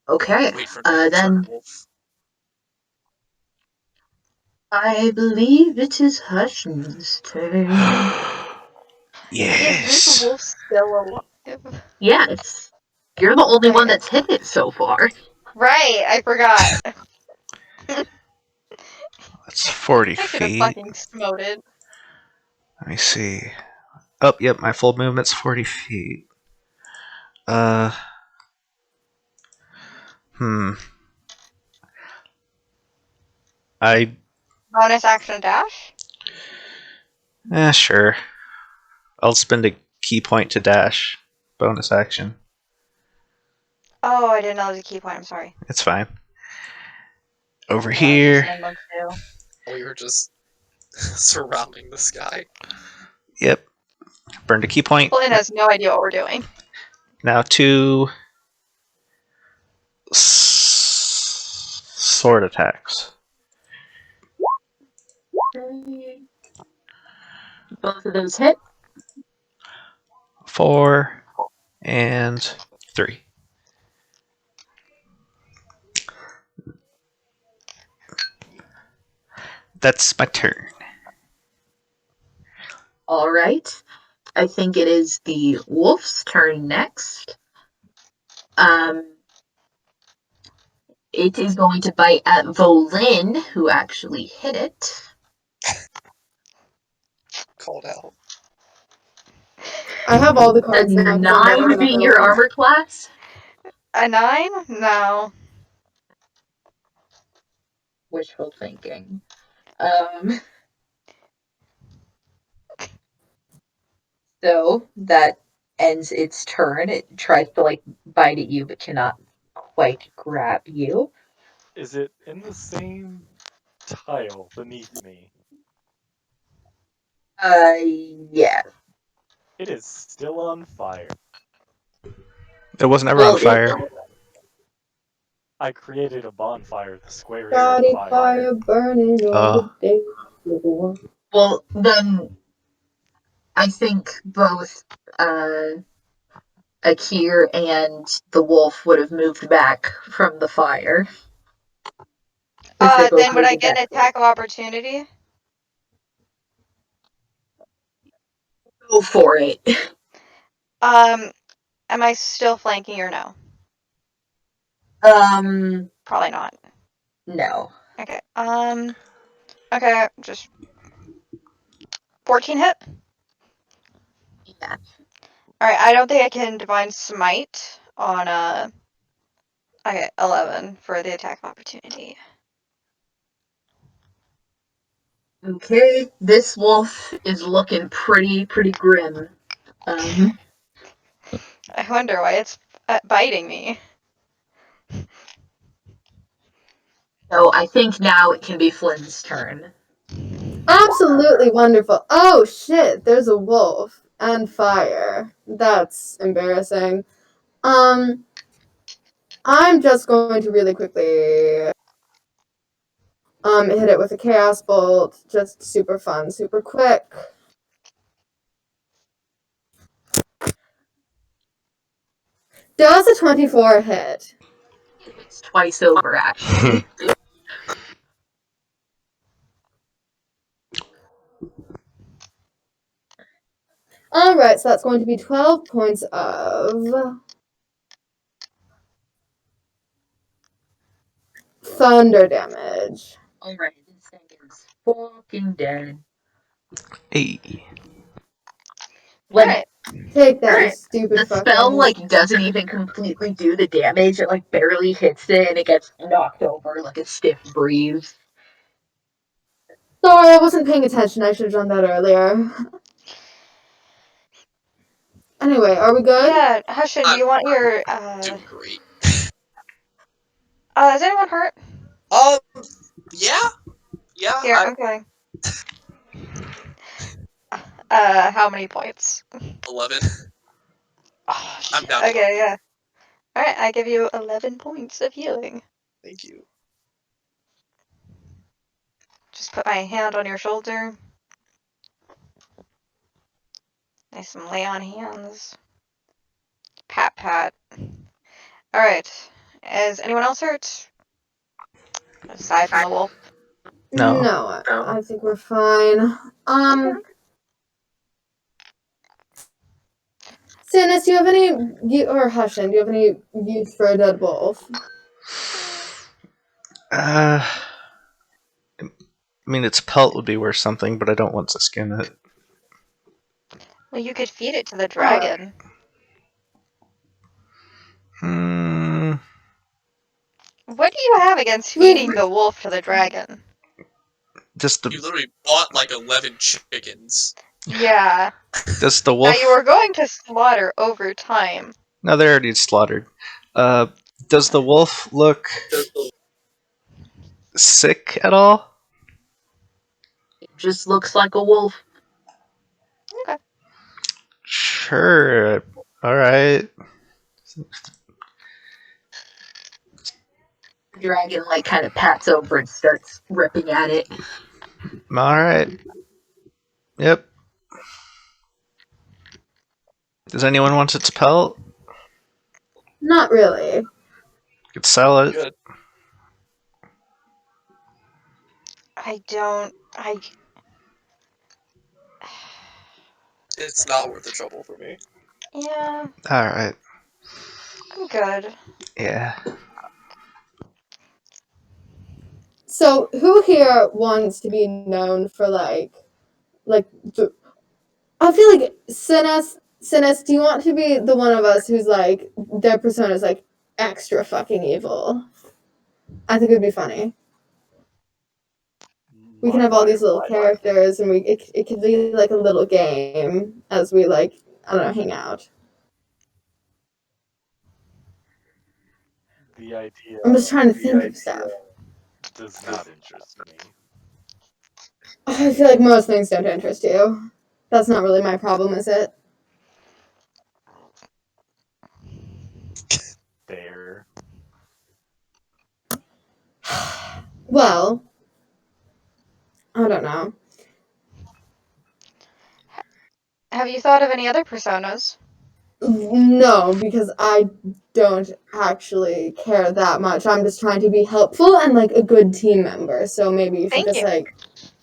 Okay. Wait for the Then wolf. I believe it is Hussain's turn. Is this Yes. wolf still alive? Yes. You're the only one that's hit it so far. Right, I forgot. That's 40 I should have feet. fucking smoted. Let me see. Oh, yep, my full movement's 40 feet. Hmm. Bonus action dash? Sure. I'll spend a key point to dash. Bonus action. Oh, I didn't know it was a key point, I'm sorry. It's fine. Over Yeah, here. just one too. We were just surrounding this guy. Yep. Burned a key point. Flynn has no idea what we're doing. Now 2 sword attacks. Both of those hit. 4 and 3. That's my turn. All right. I think it is the wolf's turn next. It is going to bite at Volin, who actually hit it. Called out. I have all the Does cards now. 'cause I'm never 9 gonna beat your roll. armor class? A 9? No. Wishful thinking. So that ends its turn. It tries to like bite at you, but cannot quite grab you. Is it in the same tile beneath me? Yeah. It is still on fire. It wasn't ever Well, on fire. I created a bonfire. The square is on Body fire. fire burning on the day before. Well, then I think both Akir and the wolf would have moved back from the fire. Then would I get an attack of opportunity? Go for it. Am I still flanking or no? Probably not. No. Okay. Okay, just 14 hit? Yeah. Alright, I don't think I can Divine Smite on, okay, 11 for the attack of opportunity. Okay, this wolf is looking pretty grim. I wonder why it's biting me. So I think now it can be Flynn's turn. Absolutely wonderful. Oh shit, there's a wolf and fire. That's embarrassing. I'm just going to really quickly hit it with a chaos bolt. Just super fun, super quick. Does a 24 hit? It's twice over, actually. Alright, so that's going to be 12 points of thunder damage. Alright, this thing is fucking dead. Hey. When Alright. Take that, you the stupid spell fuckers. doesn't even completely do the damage. It barely hits it and it gets knocked over like a stiff breeze. Sorry, I wasn't paying attention. I should have done that earlier. Anyway, are we good? Yeah, Hussain, do you want your Doing great. is anyone hurt? Yeah. Here, I'm going. How many points? 11. Oh, I'm shit. down to Okay, yeah. Alright, I give you 11 points of healing. Thank you. Just put my hand on your shoulder. Nice and lay on hands. Pat, pat. Alright. Is anyone else hurt? Aside from the wolf? No. No, I think we're fine. Cinis, do you have any, or Hussain, do you have any use for a dead wolf? I mean, its pelt would be worth something, but I don't want to skin it. Well, you could feed it to the dragon. Hmm. What do you have against feeding the wolf to the dragon? Just You literally bought like 11 chickens. Yeah. does the Now wolf? you were going to slaughter over time. No, they're already slaughtered. Does the wolf look sick at all? It just looks like a wolf. Okay. Sure. All right. The dragon like kind of pats over and starts ripping at it. All right. Yep. Does anyone want its pelt? Not really. Could sell it. Good. It's not worth the trouble for me. Yeah, All right. I'm good. Yeah. So, who here wants to be known for I feel like Cinis, do you want to be the one of us who's like, their persona is like extra fucking evil? I think it would be funny. We can have all these little characters, and it could be like a little game as we I don't know, hang out. The idea. I'm just trying to think of stuff. Does not interest me. I feel like most things don't interest you. That's not really my problem, is it? There. Well, I don't know. Have you thought of any other personas? No, because I don't actually care that much. I'm just trying to be helpful and like a good team member. So maybe if you Thank just you. like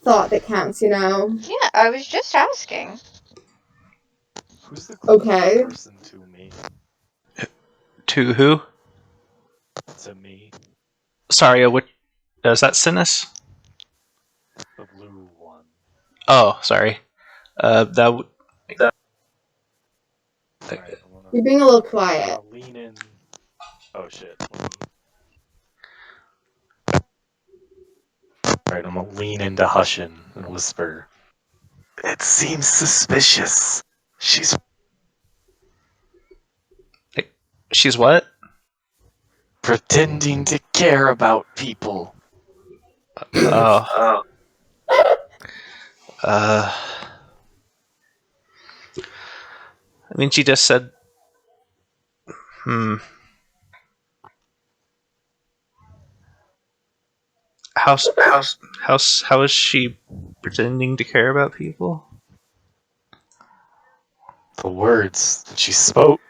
thought that counts, you know? Yeah, I was just asking. Who's the closest Okay. person to me? To who? To me, Sorry, what? Is that Cinis? the blue one. Oh, sorry. That would. Alright, I'm gonna You're being a little quiet. lean in. Oh shit. Alright, I'm gonna lean into Hussain and whisper. It seems suspicious. She's She's what? pretending to care about people. Oh. I mean, she just said. How is she pretending to care about people? The words that she spoke.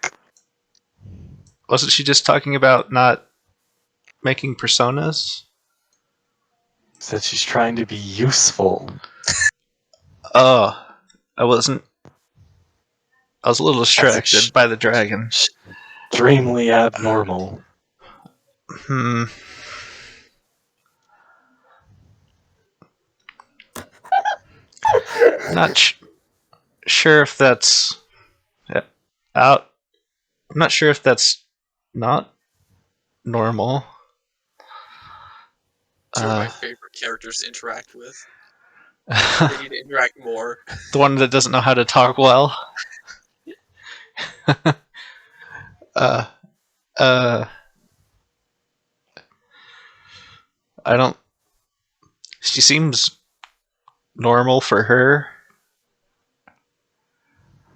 Wasn't she just talking about not making personas? Said she's trying to be useful. Oh, I wasn't. I was a little distracted by the dragon. Extremely abnormal. Not sure if that's out. I'm not sure if that's not normal. Two of my favorite characters to interact with. They need to interact more. The one that doesn't know how to talk well. uh, uh, I don't. She seems normal for her.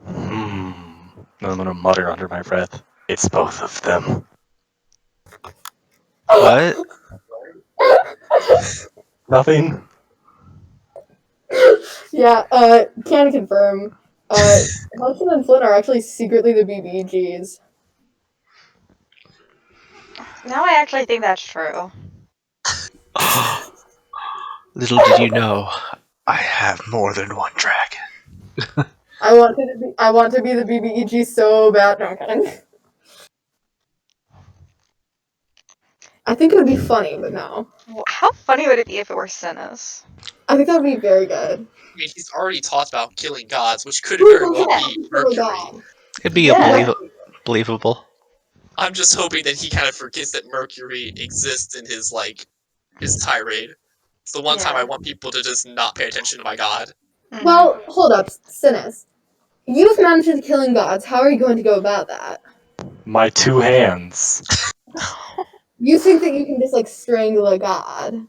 I'm gonna mutter under my breath. It's both of them. What? Nothing. Yeah, can confirm. Hussain and Flynn are actually secretly the BBGs. Now I actually think that's true. Little did you know, I have more than one dragon. I want to be the BBEG so bad. No, I'm kidding. I think it would be funny, but no. How funny would it be if it were Cinis? I think that would be very good. I mean, he's already talked about killing gods, which could very well be Mercury. It'd be Yeah. believable. I'm just hoping that he kind of forgets that Mercury exists in his tirade. It's the one time I want people to just not pay attention to my god. Well, hold up, Cinis. You've mentioned killing gods. How are you going to go about that? My 2 hands. You think that you can just, like, strangle a god?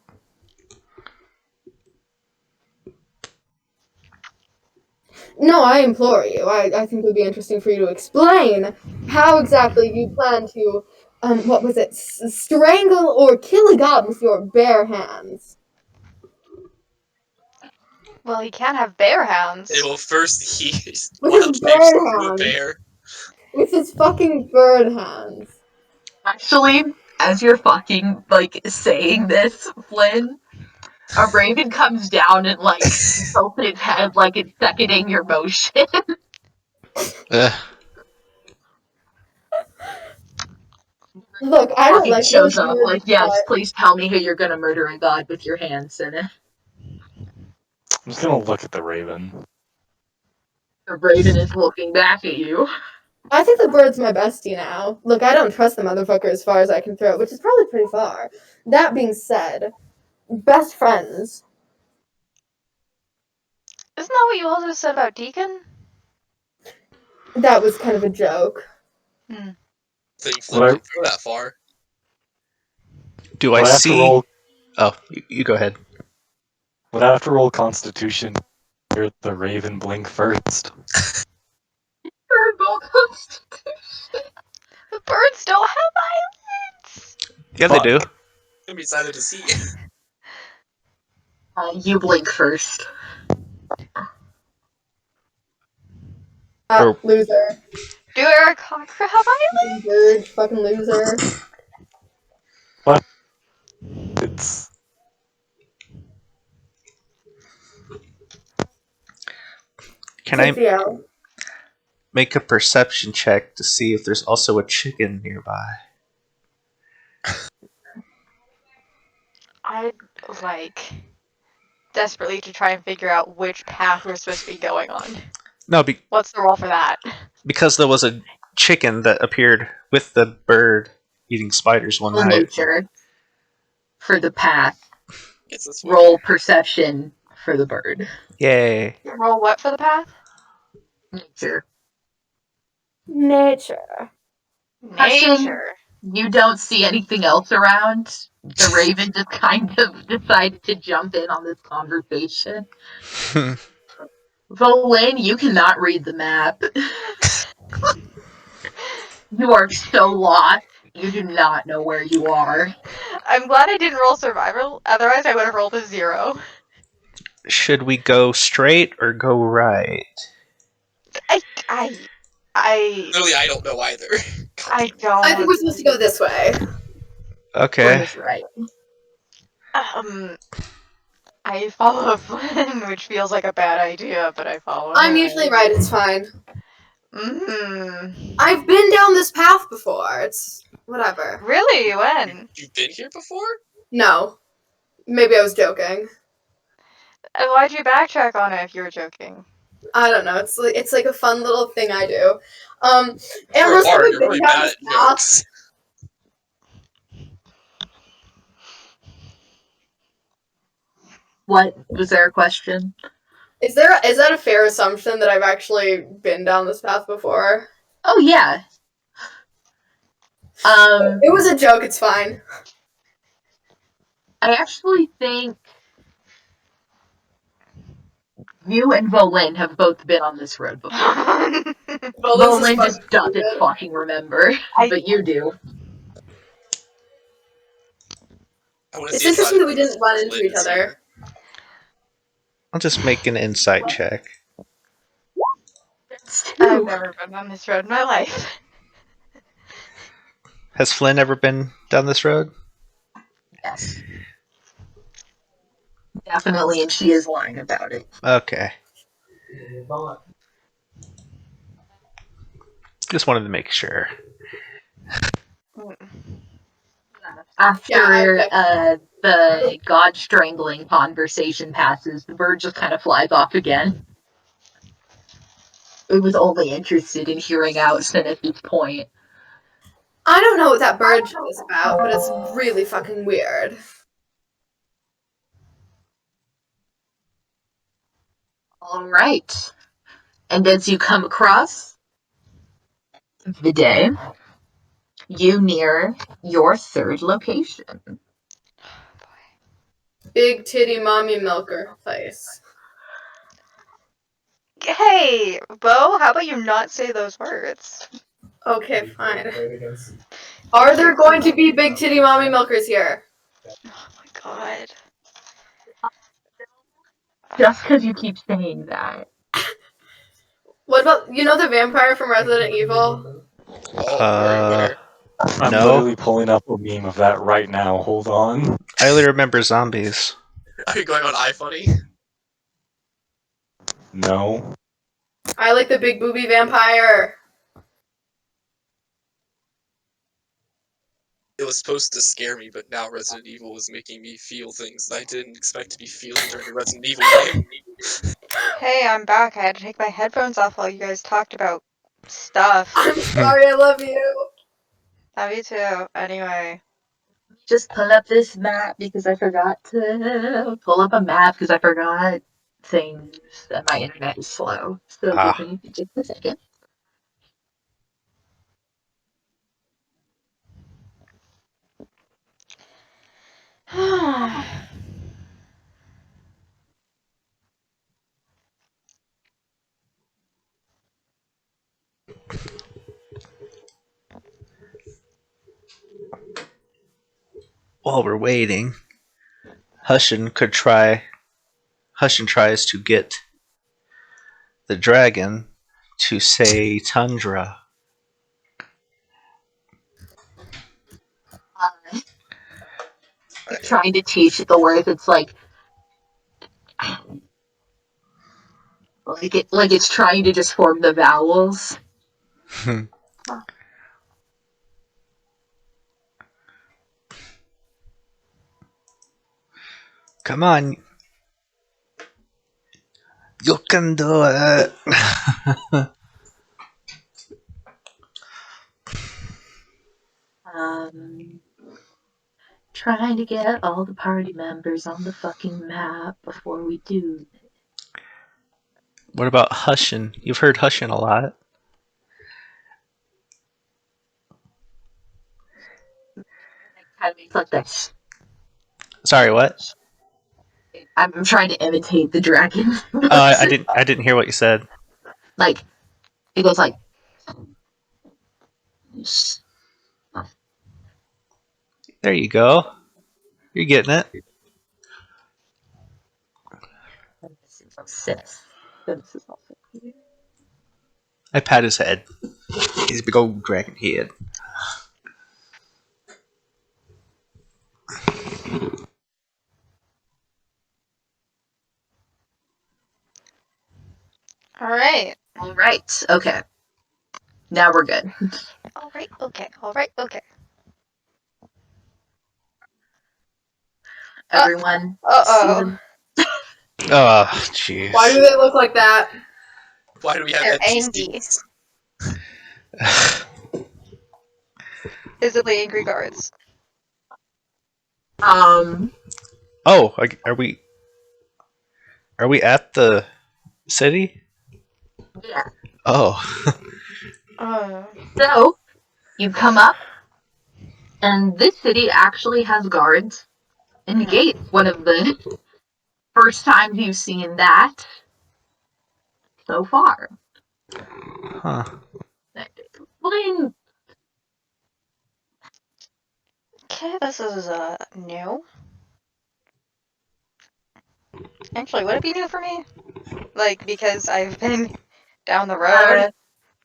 No, I implore you. I think it would be interesting for you to explain how exactly you plan to, what was it? Strangle or kill a god with your bare hands. Well, he can't have bare hands. Well, first he With wild his bare shapes into a hands. bear. With his fucking bird hands. Actually, as you're fucking, saying this, Flynn, a raven comes down and, tilts its head like it's seconding your motion. Look, I don't like shows those up, words, yes, but please tell me who you're gonna murder a god with your hands in it. I'm just gonna look at the raven. The raven is looking back at you. I think the bird's my bestie now. Look, I don't trust the motherfucker as far as I can throw, which is probably pretty far. That being said, best friends. Isn't that what you also said about Deacon? That was kind of a joke. So you didn't throw that far. Do I see? Oh, you go ahead. Would I have to roll Constitution to hear the raven blink first? The birds don't have eyelids! Yeah, they do. I'm excited to see. You blink first. Loser. Do Aarakocra have eyelids? Bird, fucking loser. What? It's... Can I make a perception check to see if there's also a chicken nearby? I'd desperately to try and figure out which path we're supposed to be going on. No, what's the roll for that? Because there was a chicken that appeared with the bird eating spiders one night. Nature for the path. Roll perception for the bird. Yay. Roll what for the path? Nature. Nature. You don't see anything else around. The raven just kind of decided to jump in on this conversation. Volin, you cannot read the map. You are so lost. You do not know where you are. I'm glad I didn't roll survival, otherwise I would have rolled a 0. Should we go straight or go right? Really, I don't know either. I don't. I think we're supposed to go this way. Okay. Right. I follow Flynn, which feels like a bad idea, but I follow I'm him. usually right, it's fine. Mm-hmm. I've been down this path before. It's whatever. Really? When? You've been here before? No. Maybe I was joking. Why'd you backtrack on it if you were joking? I don't know. It's like a fun little thing I do. Ambrose, you're really bad at jokes. What was there a question? Is that a fair assumption that I've actually been down this path before? Oh yeah. It was a joke. It's fine. I actually think you and Volin have both been on this road before. Volin just doesn't fucking remember, but you do. It's interesting that we didn't run into each other. I'll just make an insight check. I've never been on this road in my life. Has Flynn ever been down this road? Yes. Definitely, and she is lying about it. Okay. Just wanted to make sure. After the god strangling conversation passes, the bird just kind of flies off again. It was only interested in hearing out Cinis' point. I don't know what that bird shit is about, but it's really fucking weird. Alright. And as you come across the day, you near your third location. Big titty mommy milker place. Hey, Beau, how about you not say those words? Okay, fine. Are there going to be big titty mommy milkers here? Oh my god. Just because you keep saying that. What about, the vampire from Resident Evil? I'm No. literally pulling up a meme of that right now. Hold on. I only remember zombies. Are you going on iFunny? No. I like the big booby vampire. It was supposed to scare me, but now Resident Evil is making me feel things that I didn't expect to be feeling during a Resident Evil game. Hey, I'm back. I had to take my headphones off while you guys talked about stuff. I'm sorry, I love you. Love you too. Anyway. Just pull up this map because I forgot to pull up a map because I forgot things and my internet is slow. So give me just a second. While we're waiting, Hussain tries to get the dragon to say tundra. Trying to teach it the words. It's like it's trying to just form the vowels. Come on. You can do it. Trying to get all the party members on the fucking map before we do. What about Hussain? You've heard Hussain a lot. Kind of makes like this. Sorry, what? I'm trying to imitate the dragon. I didn't hear what you said. Like it goes like. There you go. You're getting it. I pat his head. He's a big old dragon head. Alright. Alright, okay. Now we're good. Alright, okay. Everyone. Uh-oh. Oh, jeez. Why do they look like that? Why do we have They're NPCs? Visibly angry guards. Oh, are we at the city? Yeah. Oh. So, you come up, and this city actually has guards and gates. One of the first times you've seen that so far. Huh. Flynn, Okay, this is new. Actually, would it be new for me? Like, because I've been down the road?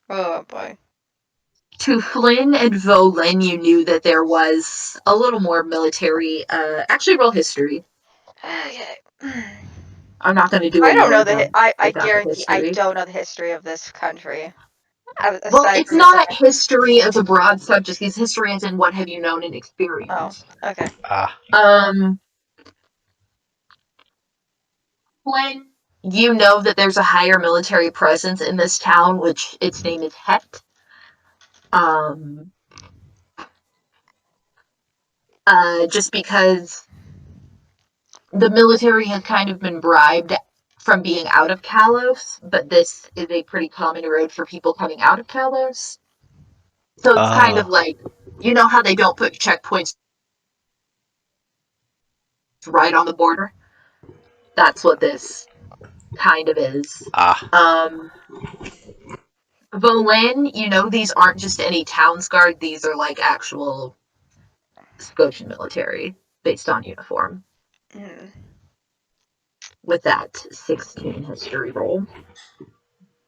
Oh boy. to Flynn and Volin, you knew that there was a little more military. Actually, roll history. Okay. I'm not going to do I it. don't know the. I without the guarantee I history. don't know the history of this country. Well, Aside it's from not history as a broad subject. It's history as in what have you known and Oh, experienced. okay. Flynn, you know that there's a higher military presence in this town, which its name is Het. Just because the military has kind of been bribed from being out of Kalos, but this is a pretty common road for people coming out of Kalos. So it's kind of like, you know how they don't put checkpoints right on the border? That's what this kind of is. Volin, you know these aren't just any town's guard, these are like actual Skocian military based on uniform. With that 16 history roll.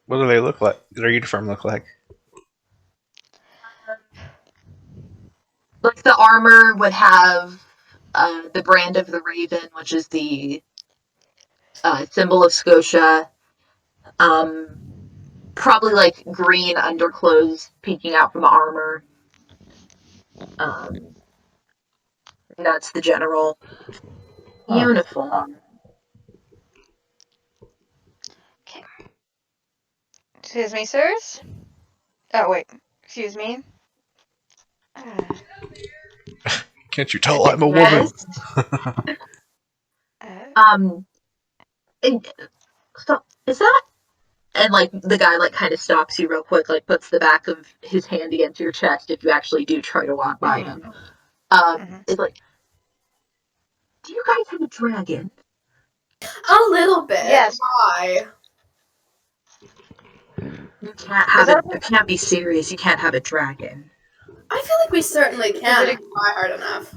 What do they look like? Their uniform look like? Like the armor would have the brand of the raven, which is the symbol of Skocia. Probably like green underclothes peeking out from the armor. That's the general uniform. Okay. Excuse me, sirs? Oh, wait. Excuse me? Can't you tell I'm a woman? So is that? And like the guy like kind of stops you real quick, like puts the back of his hand against your chest if you actually do try to walk by him. It's like, do you guys have a dragon? A little bit. Yes. Why? You can't have it. You can't be serious. You can't have a dragon. I feel like we certainly can if we try hard enough.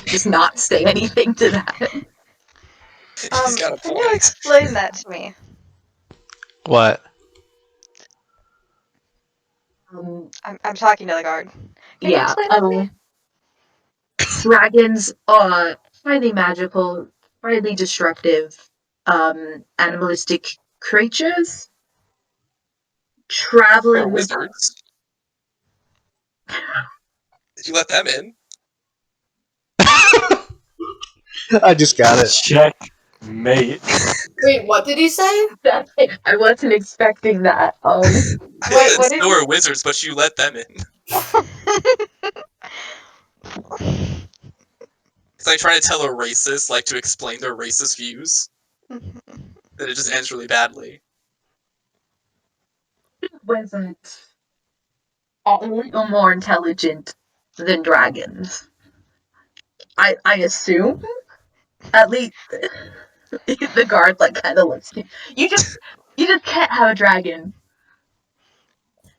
Just not say anything to that. She's got a Can you point. explain that to me? What? I'm talking to the guard. Can you explain that to me? Dragons are highly magical, highly destructive, animalistic creatures. Traveling They're with wizards. Did you let them in? I just got it. Checkmate. Wait, what did he say? I wasn't expecting that. What They did were wizards, but you let them in. It's like trying to tell a racist, like to explain their racist views. That it just ends really badly. Wizards are a little more intelligent than dragons. I assume. At least the guard like kind of looks. You just can't have a dragon.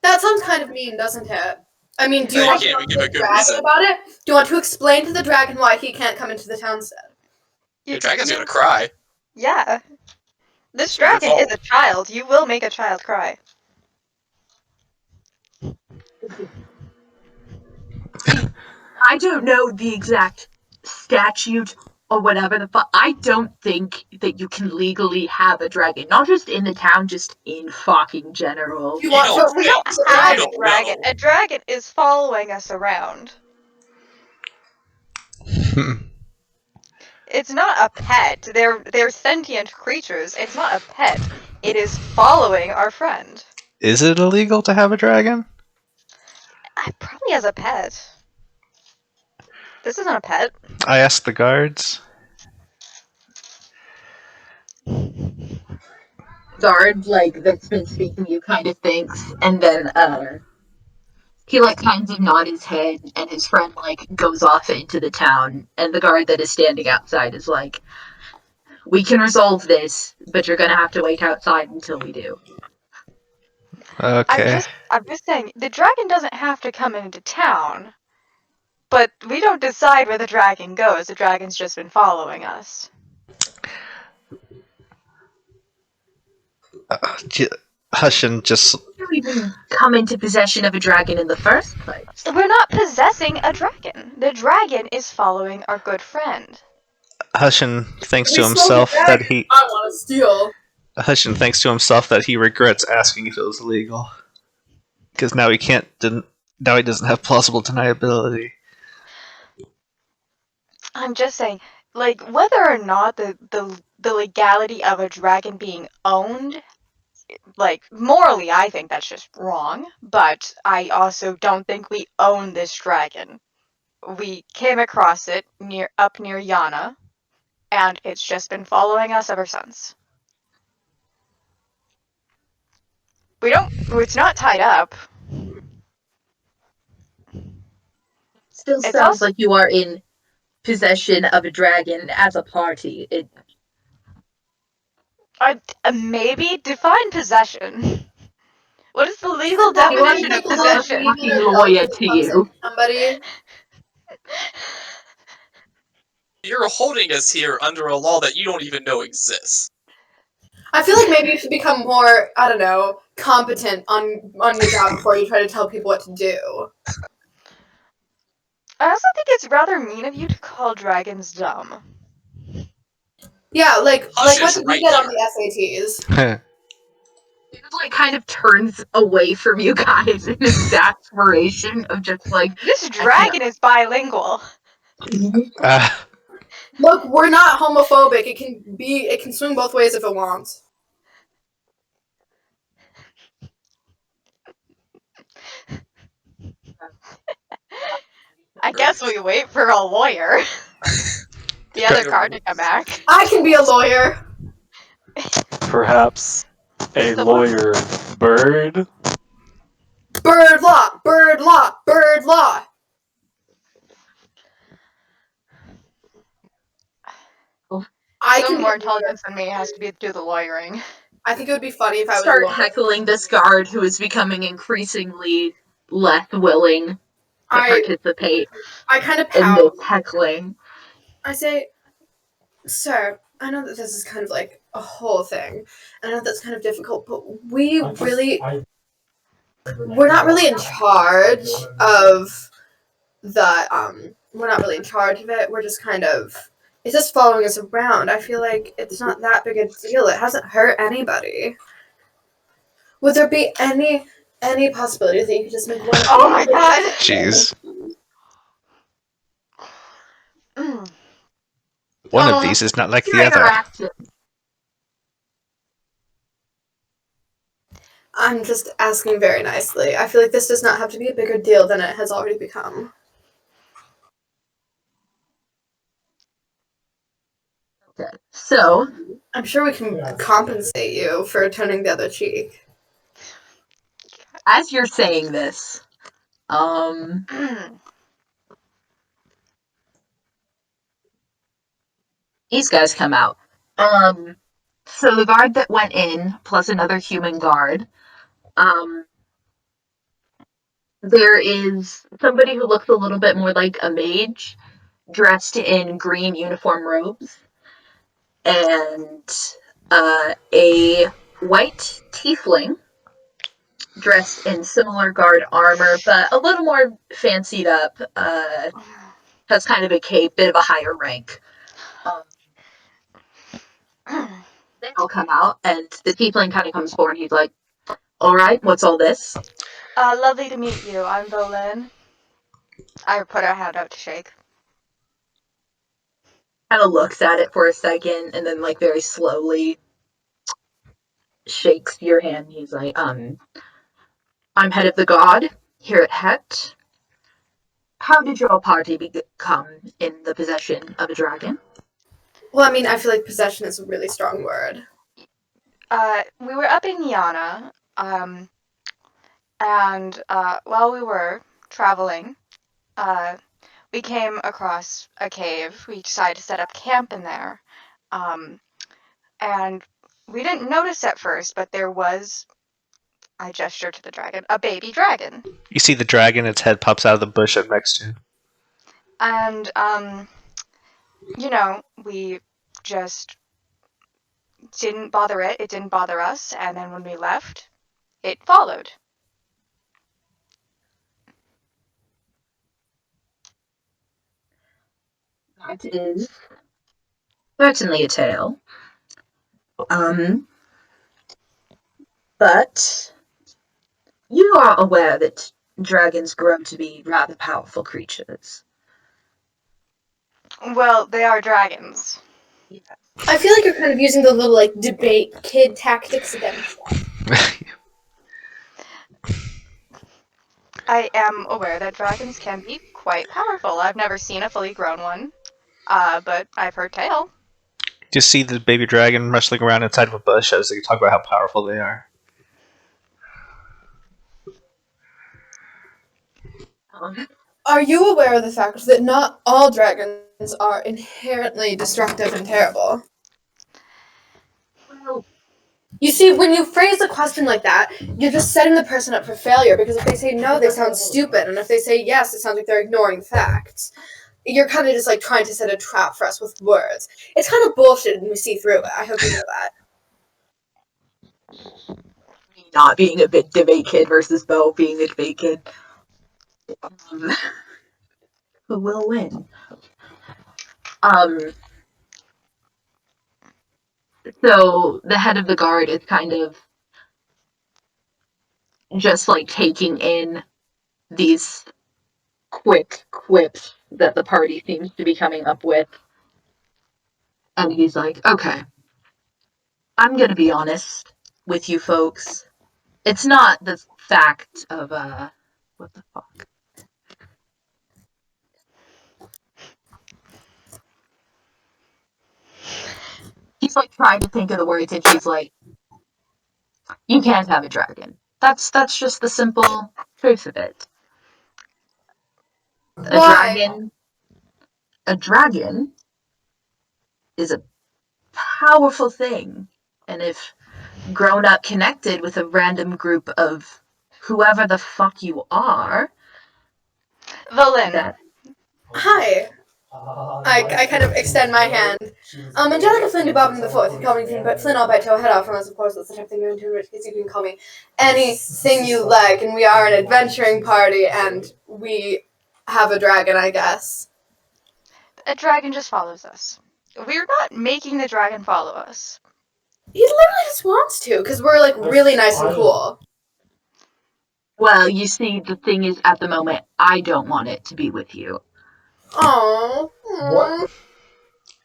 That sounds kind of mean, doesn't it? I mean, do you Hey, want to can't talk we to give a the good dragon reason? about it? Do you want to explain to the dragon why he can't come into the town instead? Your dragon's gonna cry. Yeah. This It's your dragon fault. is a child. You will make a child cry. I don't know the exact statute or whatever the fuck. I don't think that you can legally have a dragon. Not just in the town, just in fucking general. Do you want don't to We know. don't the have You a don't dragon. know. A dragon is following us around. It's not a pet. They're sentient creatures. It's not a pet. It is following our friend. Is it illegal to have a dragon? Probably as a pet. This isn't a pet. I asked the guards. guard, like, that's been speaking to you kind of thinks, and then, he, like, kind of nods his head, and his friend, like, goes off into the town, and the guard that is standing outside is like, we can resolve this, but you're gonna have to wait outside until we do. Okay. I'm just saying, the dragon doesn't have to come into town, but we don't decide where the dragon goes. The dragon's just been following us. Hussain just. You even come into possession of a dragon in the first place. We're not possessing a dragon. The dragon is following our good friend. Hussain thinks We to sold himself the that dragon. I want to steal. Hussain thinks to himself that he regrets asking if it was legal, because now he can't. Now he doesn't have plausible deniability. I'm just saying, like, whether or not the legality of a dragon being owned, like, morally, I think that's just wrong, but I also don't think we own this dragon. We came across it up near Yana, and it's just been following us ever since. It's not tied up. Still It's sounds also- like you are in possession of a dragon as a party. Maybe define possession. What is the legal Do you want to definition of take a look? possession? Fucking lawyer to you. Somebody. You're holding us here under a law that you don't even know exists. I feel like maybe you should become more, I don't know, competent on your job before you try to tell people what to do. I also think it's rather mean of you to call dragons dumb. Yeah, like Hush what is did right you get on here. the SATs? It like kind of turns away from you guys in exasperation of just like This dragon is bilingual. Look, we're not homophobic. It can swing both ways if it wants. I guess we wait for a lawyer. The other card to come back. I can be a lawyer. Perhaps a lawyer bird? Bird law, bird law, bird law. I Someone can more intelligent than me has to do the lawyering. I think it would be funny if I was a start lawyer. heckling this guard who is becoming increasingly less willing to participate I kind of in pout. this heckling. I say, sir, I know that this is kind of like a whole thing. I know that's kind of difficult, but we're not really in charge of we're not really in charge of it. We're just kind of, it's just following us around. I feel like it's not that big a deal. It hasn't hurt anybody. Would there be any possibility that you could just make one? Oh my god! Jeez. Mm. One of these is not like Your the other. interaction. I'm just asking very nicely. I feel like this does not have to be a bigger deal than it has already become. Okay. So, I'm sure we can compensate you for turning the other cheek. as you're saying this, these guys come out. So the guard that went in, plus another human guard, there is somebody who looks a little bit more like a mage, dressed in green uniform robes, and a white tiefling, dressed in similar guard armor, but a little more fancied up, has kind of a cape, bit of a higher rank. They all come out, and the tiefling kind of comes forward, and he's like, alright, what's all this? Lovely to meet you. I'm Volin. I put a hand out to shake. Kind of looks at it for a second, and then, like, very slowly shakes your hand. He's like, I'm head of the god here at Het. How did your party become in the possession of a dragon? Well, I mean, I feel like possession is a really strong word. We were up in Yana, and while we were traveling, we came across a cave. We decided to set up camp in there, and we didn't notice at first, but there was, I gestured to the dragon, a baby dragon. You see the dragon, its head pops out of the bush it next to. And, we just didn't bother it. It didn't bother us. And then when we left, it followed. That is certainly a tale. But you are aware that dragons grow to be rather powerful creatures. Well, they are dragons. I feel like you're kind of using the little like debate kid tactics against them. I am aware that dragons can be quite powerful. I've never seen a fully grown one, but I've heard tale. Just see the baby dragon wrestling around inside of a bush as they talk about how powerful they are. Are you aware of the fact that not all dragons are inherently destructive and terrible? Well, You see, when you phrase a question like that, you're just setting the person up for failure, because if they say no, they sound stupid, and if they say yes, it sounds like they're ignoring facts. You're kind of just like trying to set a trap for us with words. It's kind of bullshit, and we see through it. I hope you know that. not being a bit debate kid versus Beau being a debate kid. Who will win? So the head of the guard is kind of just like taking in these quick quips that the party seems to be coming up with. And he's like, okay, I'm gonna be honest with you folks. It's not the fact of, what the fuck? He's like trying to think of the words, and she's like, you can't have a dragon. That's just the simple truth of it. Why? A dragon is a powerful thing. And if grown up connected with a random group of whoever the fuck you are, Volin. that Hi. I kind of extend my hand. Angelica Flynn do Bob in the fourth. You call me anything but Flynn, I'll bite your head off, unless of course that's the type of thing you're into, in which case you can call me anything you like, and we are an adventuring party, and we have a dragon, I guess. A dragon just follows us. We're not making the dragon follow us. He literally just wants to, because we're like really nice and cool. well, you see, the thing is, at the moment, I don't want it to be with you. Aww. What?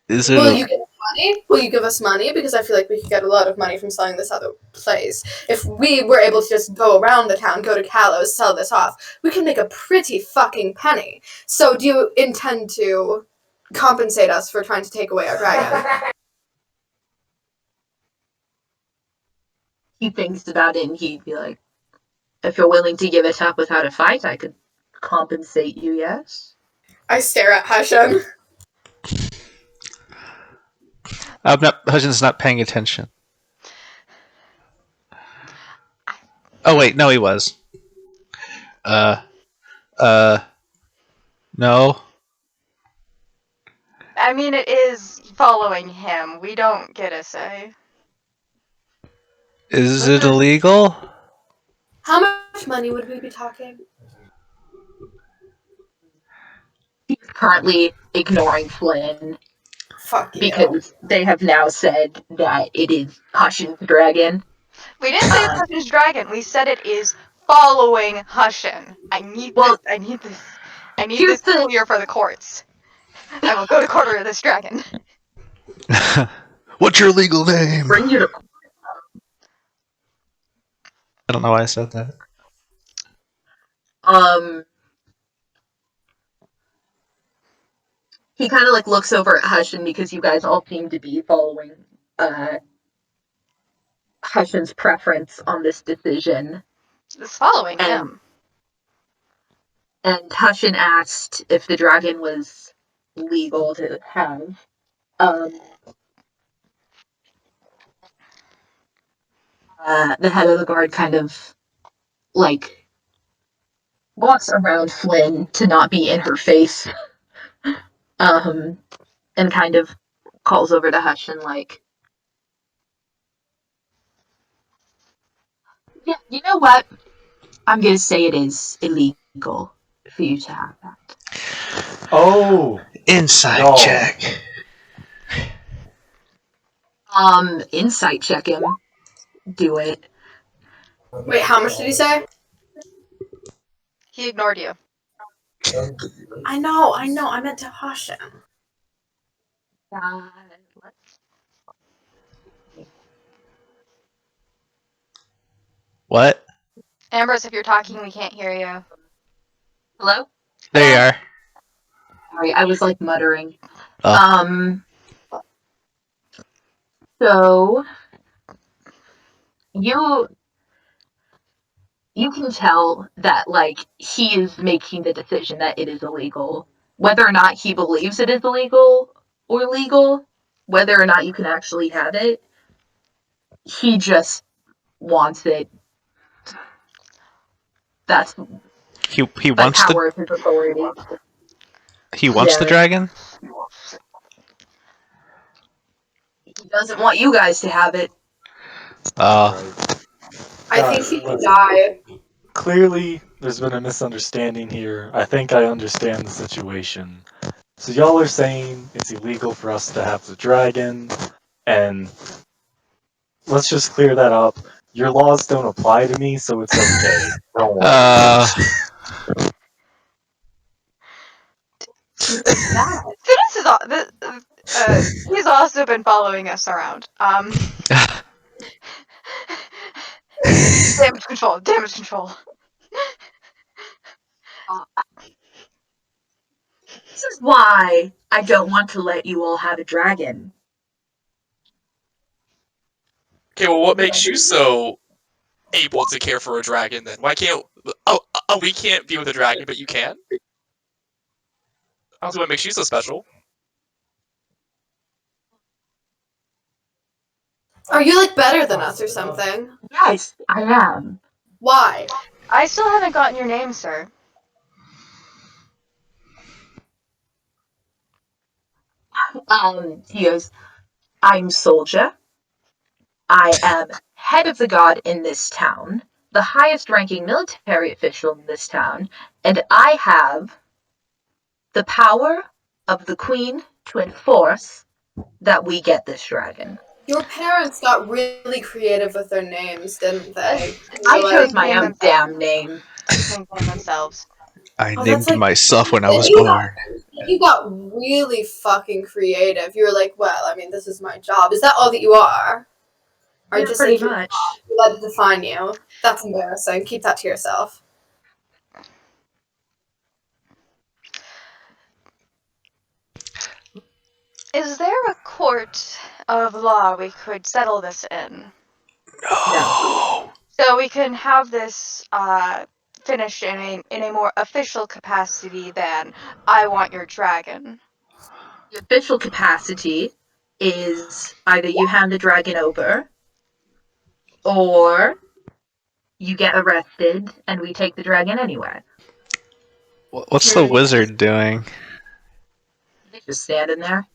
Is it? Will you give us money? Will you give us money? Because I feel like we could get a lot of money from selling this other place. If we were able to just go around the town, go to Kalos, sell this off, we can make a pretty fucking penny. So do you intend to compensate us for trying to take away our dragon? He thinks about it, and he'd be like, if you're willing to give it up without a fight, I could compensate you, yes? I stare at Hussain. Hussain's not paying attention. Oh wait, no, he was. No. I mean, it is following him. We don't get a say. Is it illegal? How much money would we be talking? He's currently ignoring Flynn. Fuck you. Because they have now said that it is Hussain's dragon. We didn't say it's Hussain's dragon. We said it is following Hussain. I need this clear for the courts. I will go to court with this dragon. What's your legal name? Bring you to I don't know why I said that. He kind of like looks over at Hussain because you guys all seem to be following Hussain's preference on this decision. It's following And- him. And Hussain asked if the dragon was legal to have. The head of the guard kind of like walks around Flynn to not be in her face, and kind of calls over to Hussain like, "Yeah, you know what? I'm gonna say it is illegal for you to have that." Oh, Inside No. check. Insight check him. Do it. Wait, how much did he say? He ignored you. I know. I meant to hush him. What? Ambrose, if you're talking, we can't hear you. Hello? There you are. Sorry, I was like muttering. Oh. So you can tell that like he is making the decision that it is illegal. Whether or not he believes it is illegal or legal, whether or not you can actually have it, he just wants it. That's He by wants power of his authority. the Yeah. dragon? He doesn't want you guys to have it. Oh. right. I Guys, think he could listen. die. Clearly, there's been a misunderstanding here. I think I understand the situation. So y'all are saying it's illegal for us to have the dragon, and let's just clear that up. Your laws don't apply to me, so it's okay. Don't worry. He's also been following us around. Damage control. This is why I don't want to let you all have a dragon. Okay, well, what makes you so able to care for a dragon then? Why can't... we can't be with a dragon, but you can? I don't see what makes you so special. Are you like better than us or something? Yes, I am. Why? I still haven't gotten your name, sir. He goes, I'm Soldier. I am head of the guard in this town, the highest ranking military official in this town, and I have the power of the queen to enforce that we get this dragon. Your parents got really creative with their names, didn't they? I You're chose like, my own damn name. Think for themselves. I Oh, named that's like- myself when I was You born. You got really fucking creative. You're like, well, I mean, this is my job. Is that all that you are? Or Yeah, just pretty like much. you let it define you? That's embarrassing. Keep that to yourself. Is there a court of law we could settle this in? No. So we can have this finished in a more official capacity than I want your dragon. The official capacity is either you hand the dragon over, or you get arrested and we take the dragon anyway. What's the wizard doing? He's just standing there,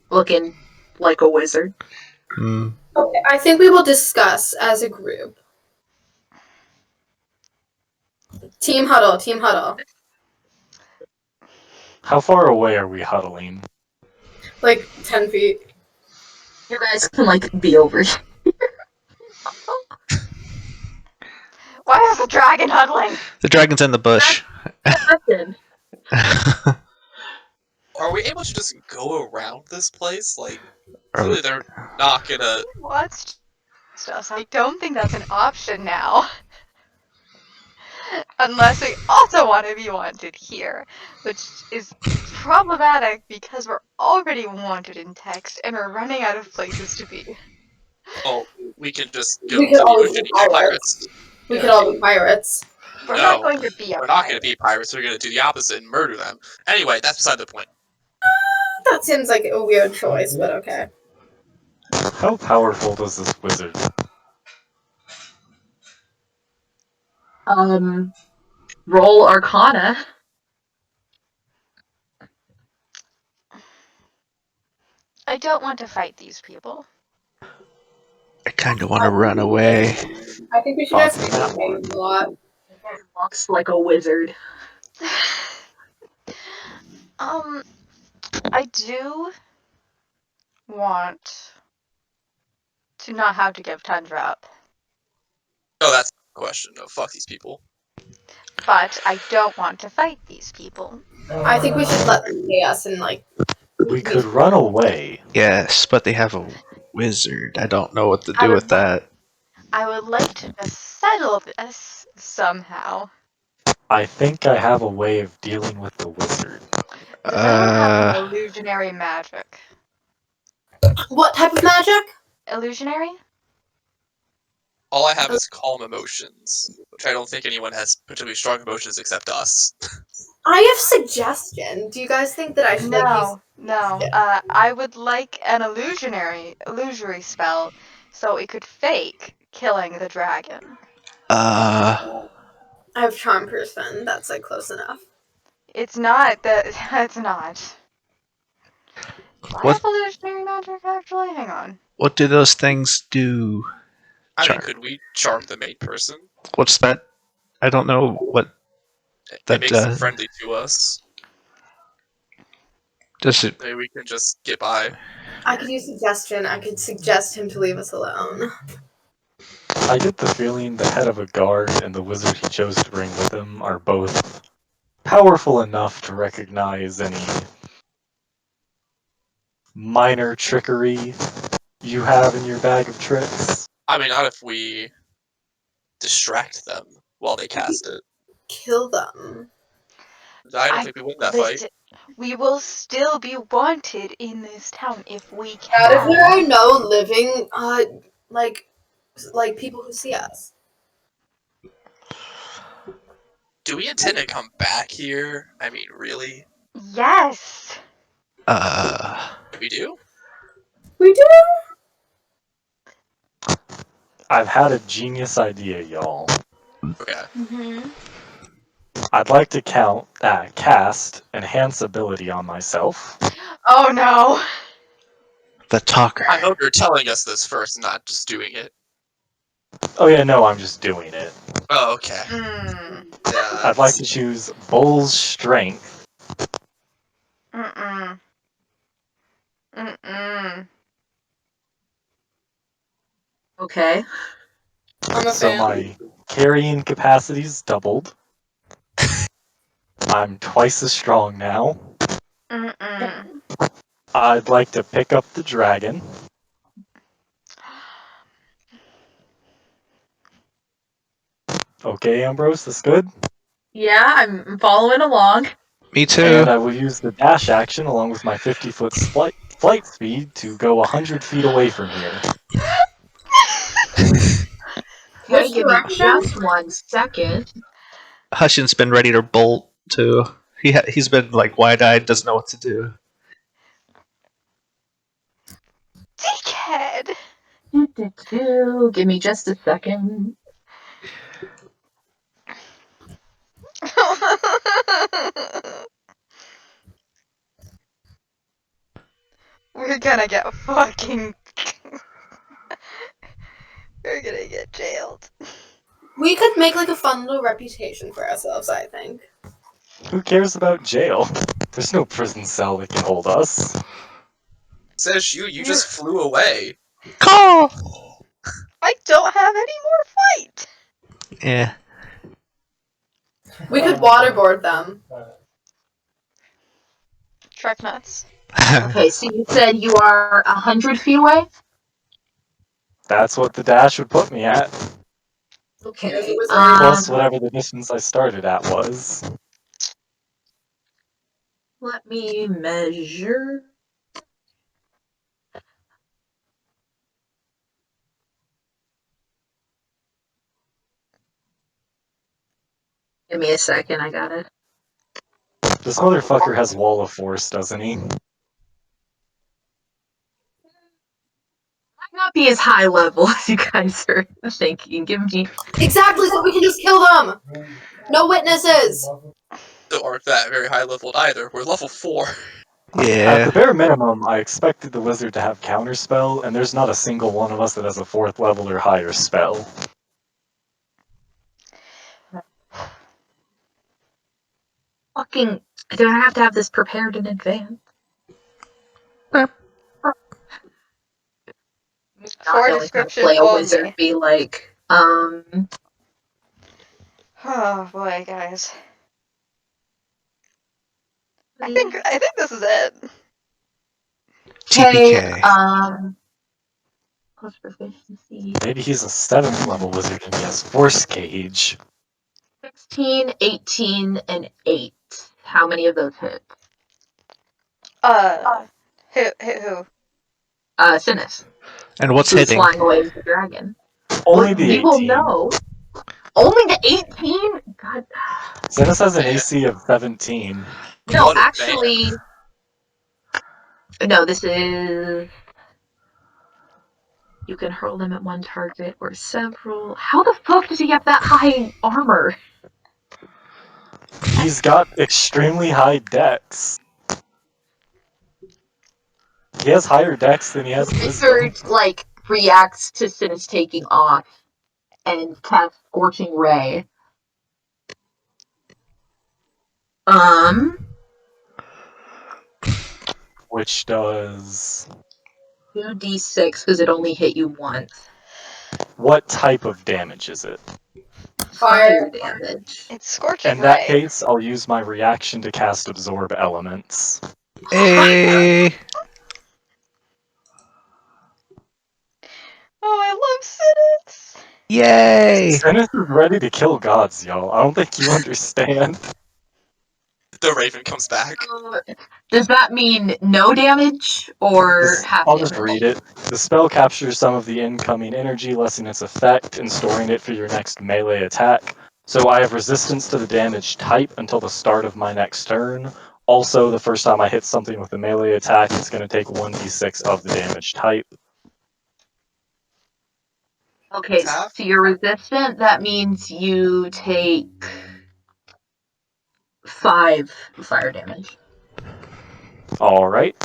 looking like a wizard. Hmm. Okay, I think we will discuss as a group. Team huddle, team huddle. How far away are we huddling? Like 10 feet. You guys can like be over here. Why is the dragon huddling? The dragon's in the bush. Listen, Are we able to just go around this place? Like, clearly they're not gonna... What's just? I don't think that's an option now. Unless we also want to be wanted here, which is problematic because we're already wanted in text and we're running out of places to be. Oh, we can just go We to could the always ocean be and get pirates. pirates. We Yeah. could all be pirates. We're No, not going to be a We're not pirate. going to be pirates. We're going to do the opposite and murder them. Anyway, that's beside the point. That seems like a weird choice, but okay. How powerful does this wizard? Roll Arcana. I don't want to fight these people. I kind of want to run away. I think we should Thoughts just on that one? a lot. Looks like a wizard. I do want to not have to give Tundra up, No, that's the question. No, fuck these people. but I don't want to fight these people. I think we should let them pay us and like. We could run away. Yes, but they have a wizard. I don't know what to I do would with that. I would like to just settle this somehow. I think I have a way of dealing with the wizard. Does anyone have an illusionary magic? What type of magic? Illusionary? All I have is calm emotions, which I don't think anyone has particularly strong emotions except us. I have suggestion. Do you guys think that I should like use? No. Yeah. I would like an illusory spell, so it could fake killing the dragon. Uh, I have charm person. That's like close enough. It's not that. It's not. Do I What- have illusionary magic actually? Hang on. what do those things do? I mean, Charm. could we charm the main person? What's that? I don't know what It that makes them does. friendly to us. Does it? Maybe we can just get by. I could use suggestion. I could suggest him to leave us alone. I get the feeling the head of a guard and the wizard he chose to bring with him are both powerful enough to recognize any minor trickery you have in your bag of tricks. I mean, not if we distract them while they cast it. Kill them. I don't think we win that fight. We will still be wanted in this town if we Not if there can. are no living, like people who see us. Do we intend to come back here? I mean, really? Yes. We do? We do. I've had a genius idea, y'all. Okay. Mm-hmm. I'd like to cast Enhance Ability on myself. Oh no. The talker. I hope you're telling us this first, not just doing it. Oh yeah, no, I'm just doing it. Oh, okay. Mm. Yeah, I'd like to choose Bull's Strength. Mm-mm. Mm-mm. Okay. I'm a So fan. my carrying capacity's doubled. I'm twice as strong now. Mm-mm. I'd like to pick up the dragon. Okay, Ambrose, that's good. Yeah, I'm following along. Me too. And I will use the dash action along with my 50-foot flight speed to go 100 feet away from here. Okay, Which give me direction? just 1 second. Hussain's been ready to bolt too. He's been like wide-eyed, doesn't know what to do. Dickhead. Give me just a second. We're gonna get fucking. We're gonna get jailed. We could make like a fun little reputation for ourselves. I think. Who cares about jail? There's no prison cell that can hold us. says you just flew away. Call. I don't have any more fight. Yeah. We could waterboard them. Truck nuts. Okay, so you said you are 100 feet away? That's what the dash would put me at. Okay. Plus whatever the distance I started at was. Let me measure. Give me a second, I got it. This motherfucker has Wall of Force, doesn't he? Might not be as high level as you guys are thinking. Give me. Exactly, so we can just kill them. No witnesses. They aren't that very high leveled either. We're level 4. At the Yeah. bare minimum, I expected the wizard to have counterspell, and there's not a single one of us that has a 4th level or higher spell. Fucking. Do I have to have this prepared in advance? Burp. Not For knowing how to description play a only. wizard be like, Oh boy, guys. I think this is it. TPK. Plus proficiency. Maybe he's a 7th level wizard and he has Force Cage. 16, 18, and 8. How many of those hit? Who? Cinis. And what's Who's hitting? flying away with the dragon? Only the You will 18. know. Only the 18? God. Cinis has an AC of 17. No, What a actually. No, this is. You can hurl them at one target or several. How the fuck does he have that high armor? He's got extremely high dex. He has higher dex than he has wisdom. Wizard, like, reacts to Cinis taking off and casts Scorching Ray. Which does... 2d6 because it only hit you once. What type of damage is it? Fire damage. It's Scorching In that Ray. case, I'll use my reaction to cast Absorb Elements. Hey. Oh, I love Cinis. Yay. Cinis is ready to kill gods, y'all. I don't think you understand. The Raven comes back. Does that mean no damage or half I'll damage? just read it. The spell captures some of the incoming energy, lessening its effect, and storing it for your next melee attack. So I have resistance to the damage type until the start of my next turn. Also, the first time I hit something with a melee attack, it's going to take 1d6 of the damage type. Okay, so you're resistant. That means you take 5 fire damage. Alright.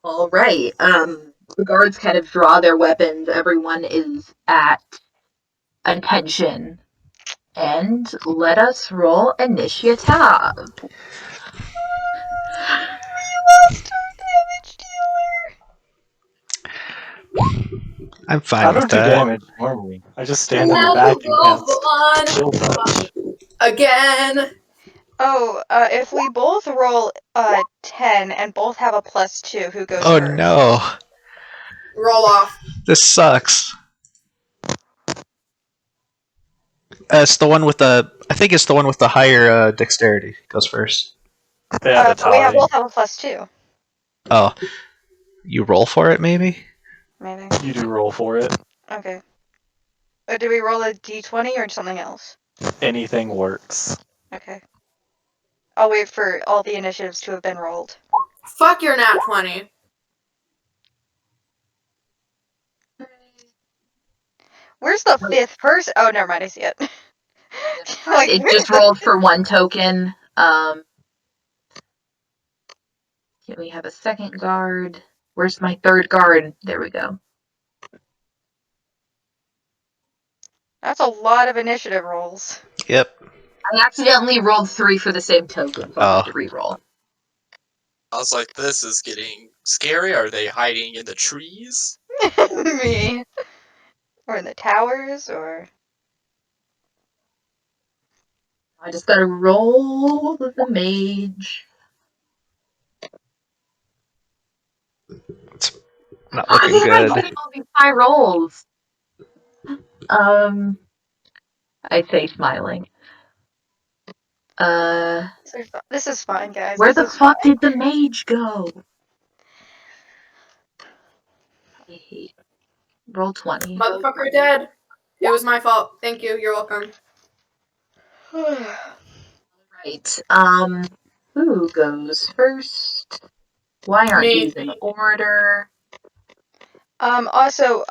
All right. The guards kind of draw their weapons. Everyone is at attention. And let us roll initiative. We lost our damage dealer. I'm I fine don't with do that. damage normally. I just stand in the Now back and go on cast Chill Touch. again. Oh, if we both roll 10 and both have a +2, who goes Oh first? no. Roll off. This sucks. It's the one with the. I think it's the one with the higher dexterity goes first. They have a But we tie. both have a +2. Oh, you roll for it maybe. Maybe. You do roll for it. Okay. Do we roll a d20 or something else? Anything works. Okay. I'll wait for all the initiatives to have been rolled. Fuck your nat 20. Where's the 5th person? Oh, never mind, I see it. Like, It just rolled for 1 token. Can we have a second guard? Where's my 3rd guard? There we go. That's a lot of initiative rolls. Yep. I accidentally rolled 3 for the same token, so I have to Oh. reroll. I was like, this is getting scary. Are they hiding in the trees? Me. Or in the towers, or... I just gotta roll with the mage. It's not looking Why am I good. getting all these high rolls? I say smiling. This is fine, guys. Where This the is fuck fine. did the mage go? I hate. Roll 20. Motherfucker dead. It was my fault. Thank you. You're welcome. Right. Who goes first? Why aren't Me. these in order? Also,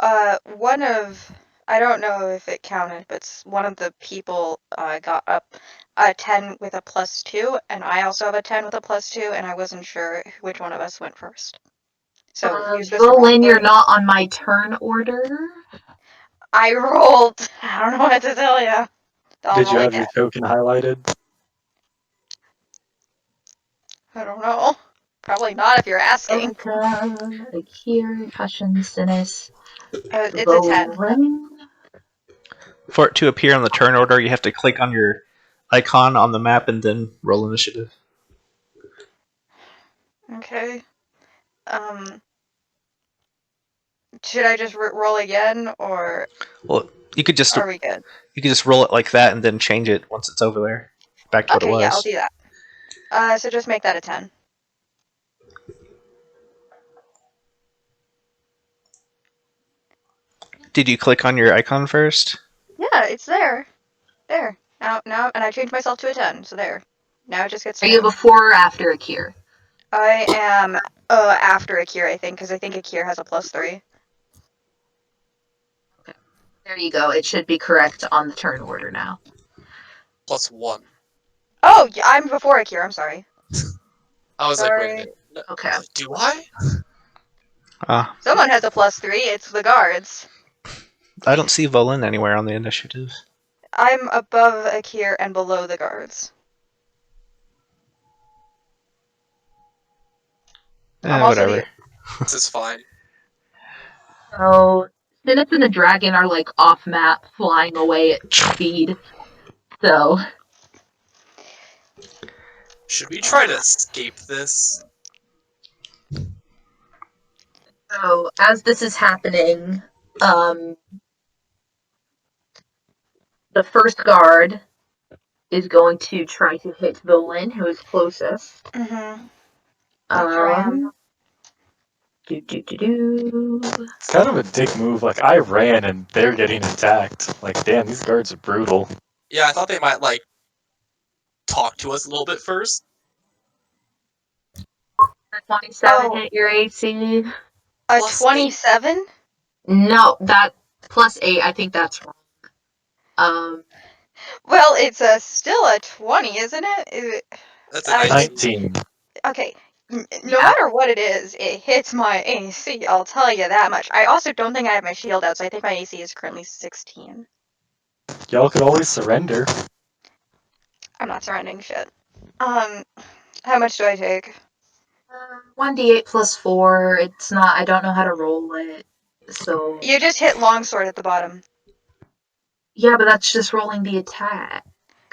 one of, I don't know if it counted, but one of the people got up a 10 with a +2, and I also have a 10 with a +2, and I wasn't sure which one of us went first. So you're supposed to roll Volin, you're first. not on my turn order. I rolled. I don't know what to tell you. Did you have your token highlighted? I don't know. Probably not if you're asking. Akir, Hussain, Cinis, It's a 10. Volin. For it to appear on the turn order, you have to click on your icon on the map and then roll initiative. Okay. Should I just roll again, or Well, you could just are we good? roll it like that and then change it once it's over there, back to what it Okay, was. yeah, I'll do that. So just make that a 10. Did you click on your icon first? Yeah, it's there. There. Now, and I changed myself to a 10, so there. Now it just gets. Are you before or after Akir? I am after Akir, I think, because I think Akir has a +3. Okay. There you go. It should be correct on the turn order now. +1. Oh, yeah, I'm before Akir. I'm sorry. I was like, wait a Sorry. minute. Okay. Do I? Someone has a +3. It's the guards. I don't see Volin anywhere on the initiative. I'm above Akir and below the guards. I'm also Whatever. This is fine. So, Cinis and the dragon are like off map, flying away at speed. So, Should we try to escape this? as this is happening, the first guard is going to try to hit Volin, who is closest. Mm-hmm. It's kind of a dick move. Like, I ran and they're getting attacked. Like, damn, these guards are brutal. Yeah, I thought they might, like, talk to us a little bit first. 27 hit your AC. A Plus 27? No, that +8. I think that's wrong. Well, it's still a 20, isn't it? That's a 19. Okay. No matter what it is, it hits my AC, I'll tell you that much. I also don't think I have my shield out, so I think my AC is currently 16. Y'all could always surrender. I'm not surrendering shit. How much do I take? 1d8 plus 4. It's not. I don't know how to roll it. So. You just hit longsword at the bottom. Yeah, but that's just rolling the attack.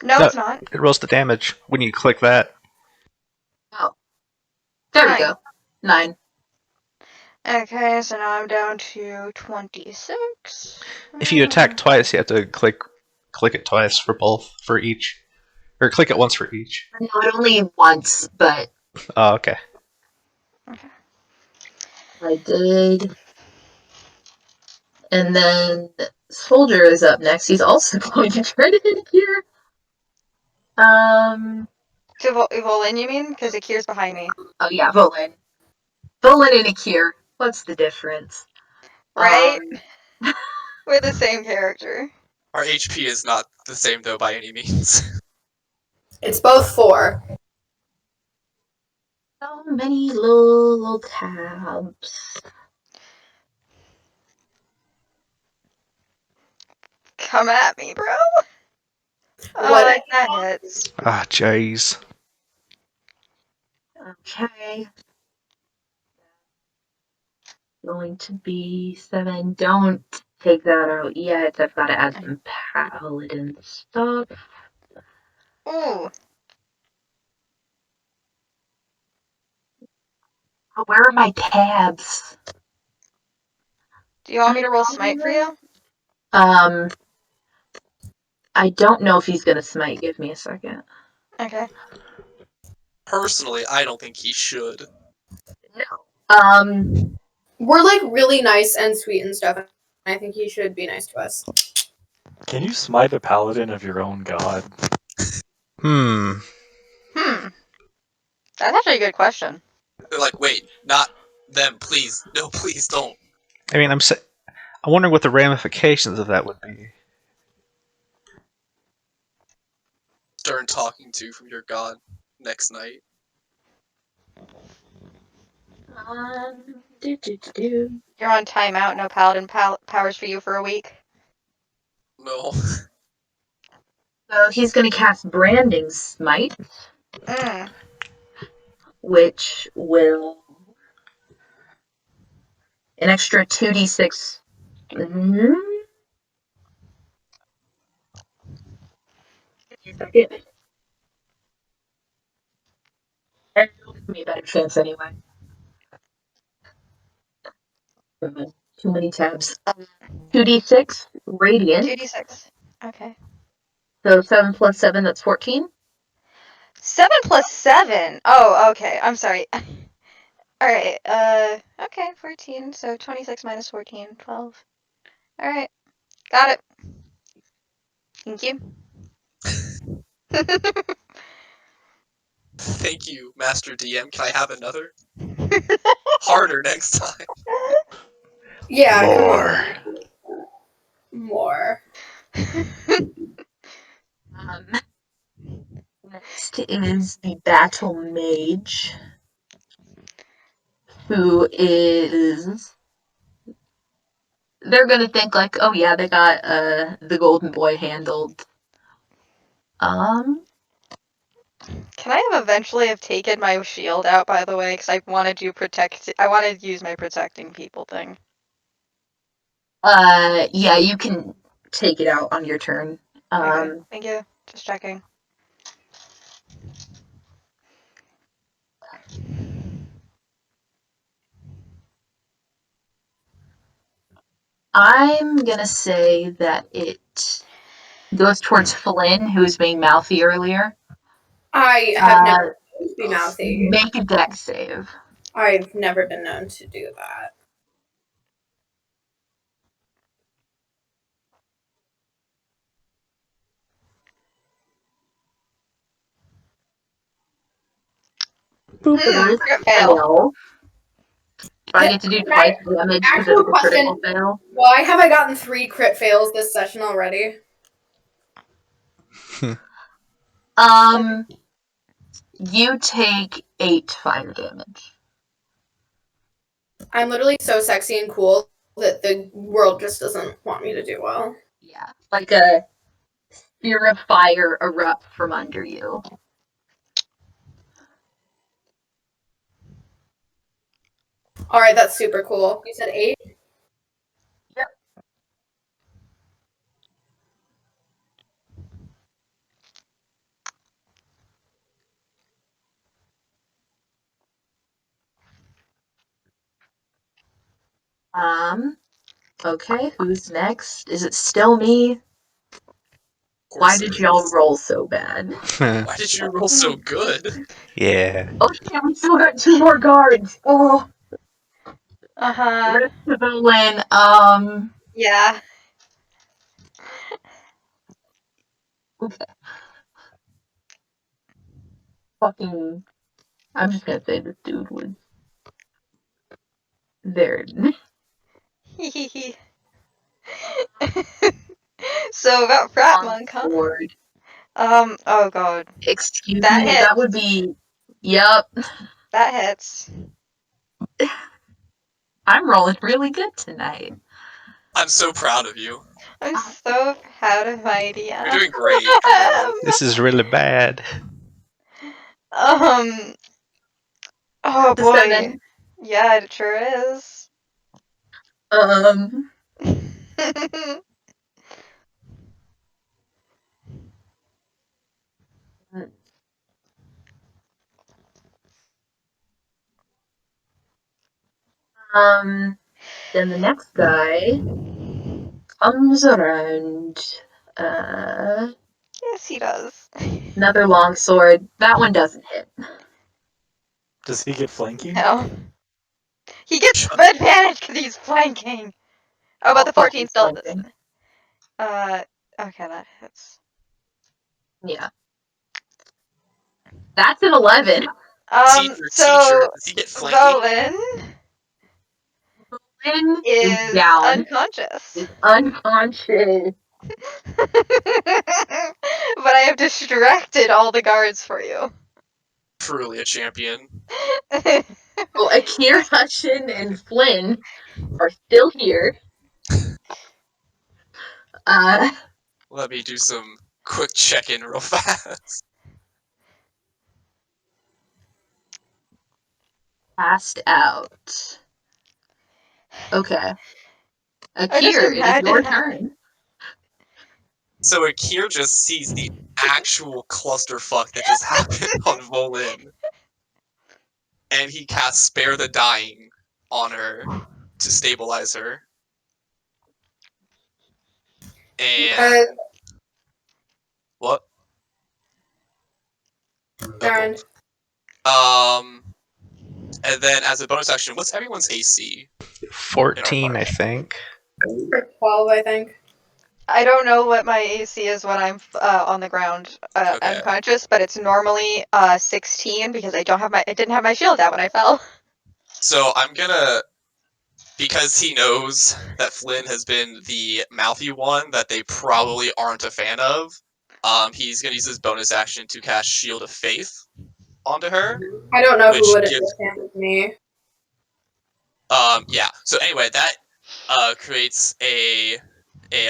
No, it's not. It rolls the damage when you click that. Oh. There 9. we go. 9. Okay, so now I'm down to 26. If you attack twice, you have to click it twice for both, for each. Or click it once for each. Not only once, but. Oh, okay. Okay. I did. And then Soldier is up next. He's also going to try to hit here. To Volin, you mean? Because Akir's behind me. Oh yeah, Volin. Volin and Akir. What's the difference? Right? We're the same character. Our HP is not the same, though, by any means. It's both 4. So many little tabs. Come at me, bro. What? That hits. Ah, jeez. Okay. Going to be 7. Don't take that out yet. I've got to add some paladin stuff. Ooh. Oh, where are my tabs? Do you want me to roll smite for you? I don't know if he's gonna smite. Give me a second. Okay. Personally, I don't think he should. No. We're like really nice and sweet and stuff. And I think he should be nice to us. Can you smite a paladin of your own god? Hmm. That's actually a good question. They're like, wait, not them, please. No, please don't. I mean, I'm wondering what the ramifications of that would be. Stern talking to from your god next night. You're on timeout. No paladin powers for you for a week. No. So he's going to cast Branding Smite, Mm. which will an extra 2d6. Give me a second. And it'll give me a better chance anyway. Too many tabs. 2d6 radiant. 2d6. Okay. So 7 plus 7, that's 14. 7 plus 7. Oh, okay. I'm sorry. Alright, okay, 14. So 26 minus 14, 12. Alright, got it. Thank you. Thank you, Master DM. Can I have another? Harder next time. Yeah, More. come on. More. Next is the Battle Mage, who is. They're gonna think like, oh yeah, they got the Golden Boy handled. Can I have eventually have taken my shield out, by the way? Because I wanted to I wanted to use my protecting people thing. Yeah, you can take it out on your turn. Okay, thank you. Just checking. I'm gonna say that it goes towards Flynn, who was being mouthy earlier. I have never known to be mouthy. Make a dex save. I've never been known to do that. So that is a fail. But I get to do twice damage because it's a critical fail. Why have I gotten 3 crit fails this session already? You take 8 fire damage. I'm literally so sexy and cool that the world just doesn't want me to do well. Yeah, like a sphere of fire erupts from under you. Alright, that's super cool. You said 8? Yep. Okay, who's next? Is it still me? Why did y'all roll so bad? Why did you roll so good? Yeah. Oh shit, we still got 2 more guards. Oh. Uh-huh. Volin, Yeah. okay. Fucking, I'm just gonna say this dude was there. So about Frat Monk, huh? Board. Oh god. Excuse That me, hits. that would be. Yep. That hits. I'm rolling really good tonight. I'm so proud of you. I'm so proud of my DM. You're doing great. Really. This is really bad. Oh The boy. 7. Yeah, it sure is. Then the next guy comes around. Yes, he does. Another long sword. That one doesn't hit. Does he get flanking? No. He gets advantage because he's flanking. Oh, but the 14 still hits. Flanking. Okay, that hits. Yeah. That's an 11. Teacher, So does he get flanking? Volin Flynn is down. unconscious. Is unconscious. But I have distracted all the guards for you. Truly a champion. Well, Akir, Hussain, and Flynn are still here. Let me do some quick check-in real fast. Passed out. Okay. I just Akir, it is imagine your that. turn. So Akir just sees the actual clusterfuck that just happened on Volin. And he casts Spare the Dying on her to stabilize her. And what? Darn. And then as a bonus action, what's everyone's AC? 14, I think. 12, I think. I don't know what my AC is when I'm on the ground Okay. unconscious, but it's normally 16 because I didn't have my shield out when I fell. So I'm gonna, because he knows that Flynn has been the mouthy one that they probably aren't a fan of, he's gonna use his bonus action to cast Shield of Faith onto her. I don't know Which who would gives- understand with me. Yeah. So anyway, that creates a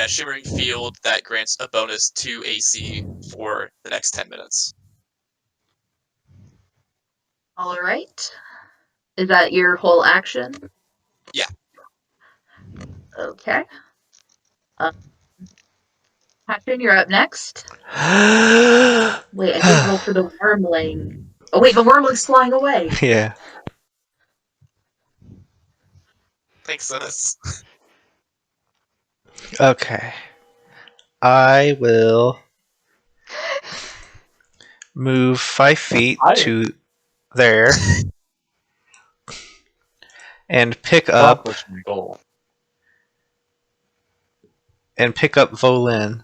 shimmering field that grants a bonus to AC for the next 10 minutes. All right. Is that your whole action? Yeah. Okay. Captain, you're up next. Wait, I didn't roll for the wormling. Oh wait, the wormling's flying away. Yeah. Thanks, Cinis. Okay. I will move 5 feet to there and pick up Accomplish my goal. Volin.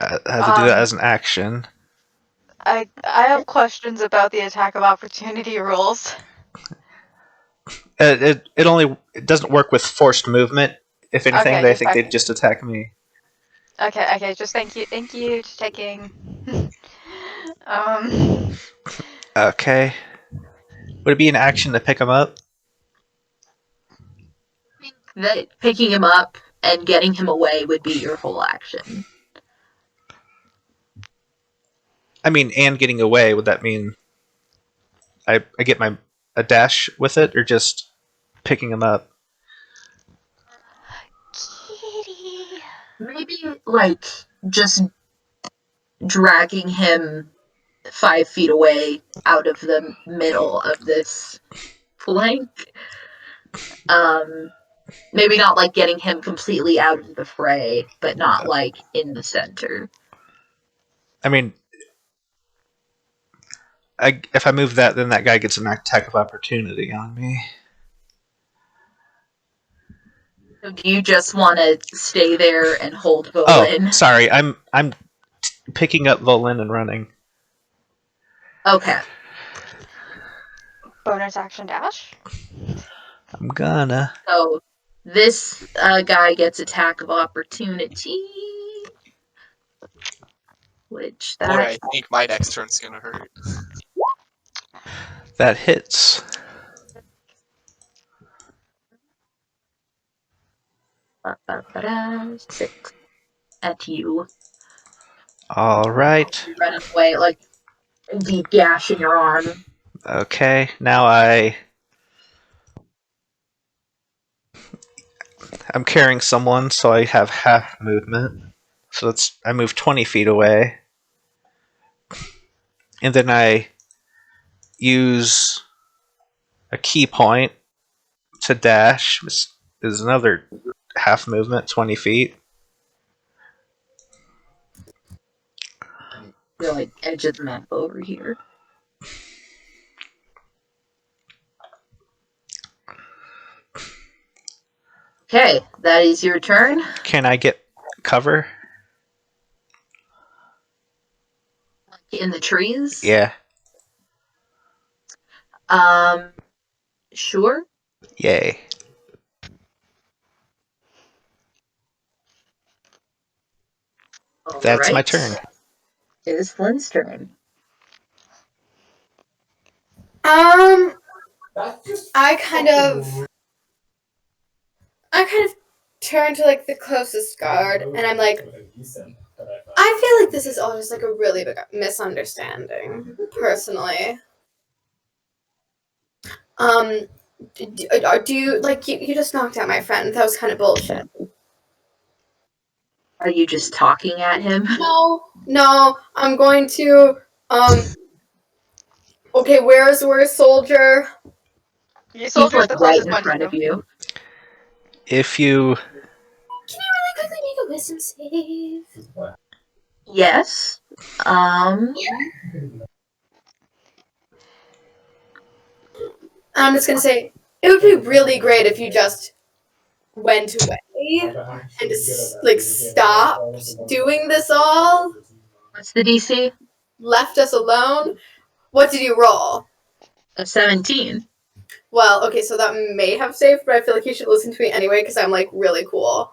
I have to do that as an action. I have questions about the attack of opportunity rules. It doesn't work with forced movement. If anything, Okay, I think they'd just attack me. Okay, just thank you for taking. Okay. Would it be an action to pick him up? I think that picking him up and getting him away would be your whole action. I mean, and getting away, would that mean I get a dash with it, or just picking him up? Kitty. Maybe like just dragging him 5 feet away out of the middle of this flank. Maybe not like getting him completely out of the fray, but not like in the center. I mean, if I move that, then that guy gets an attack of opportunity on me. So do you just want to stay there and hold Oh, Volin? sorry. I'm picking up Volin and running. Okay. Bonus action dash. I'm gonna. So this guy gets attack of opportunity, which Boy, I think my next turn's gonna hurt. That hits. Six at you. All right. You run away like a deep gash in your arm. Okay. Now I'm carrying someone, so I have half movement. So I move 20 feet away. And then I use a key point to dash. Which is another half movement, 20 feet. The like edge of the map over here. Okay, that is your turn. Can I get cover? In the trees? Yeah. Sure. Yay. That's my Alright. turn. It is Flynn's turn. I kind of turn to like the closest guard, and I'm like, I feel like this is all just like a really big misunderstanding, personally. Do you like you just knocked out my friend? That was kind of bullshit. Are you just talking at him? No, I'm going to okay, where's soldier? Your He's soldier's like the right closest in one front to of you. you. If you Can you really quickly make a wisdom save? Yes. I'm just gonna say it would be really great if you just went away and just like stopped doing this all, What's the DC? left us alone. What did you roll? A 17. Well, okay, so that may have saved, but I feel like you should listen to me anyway because I'm like really cool.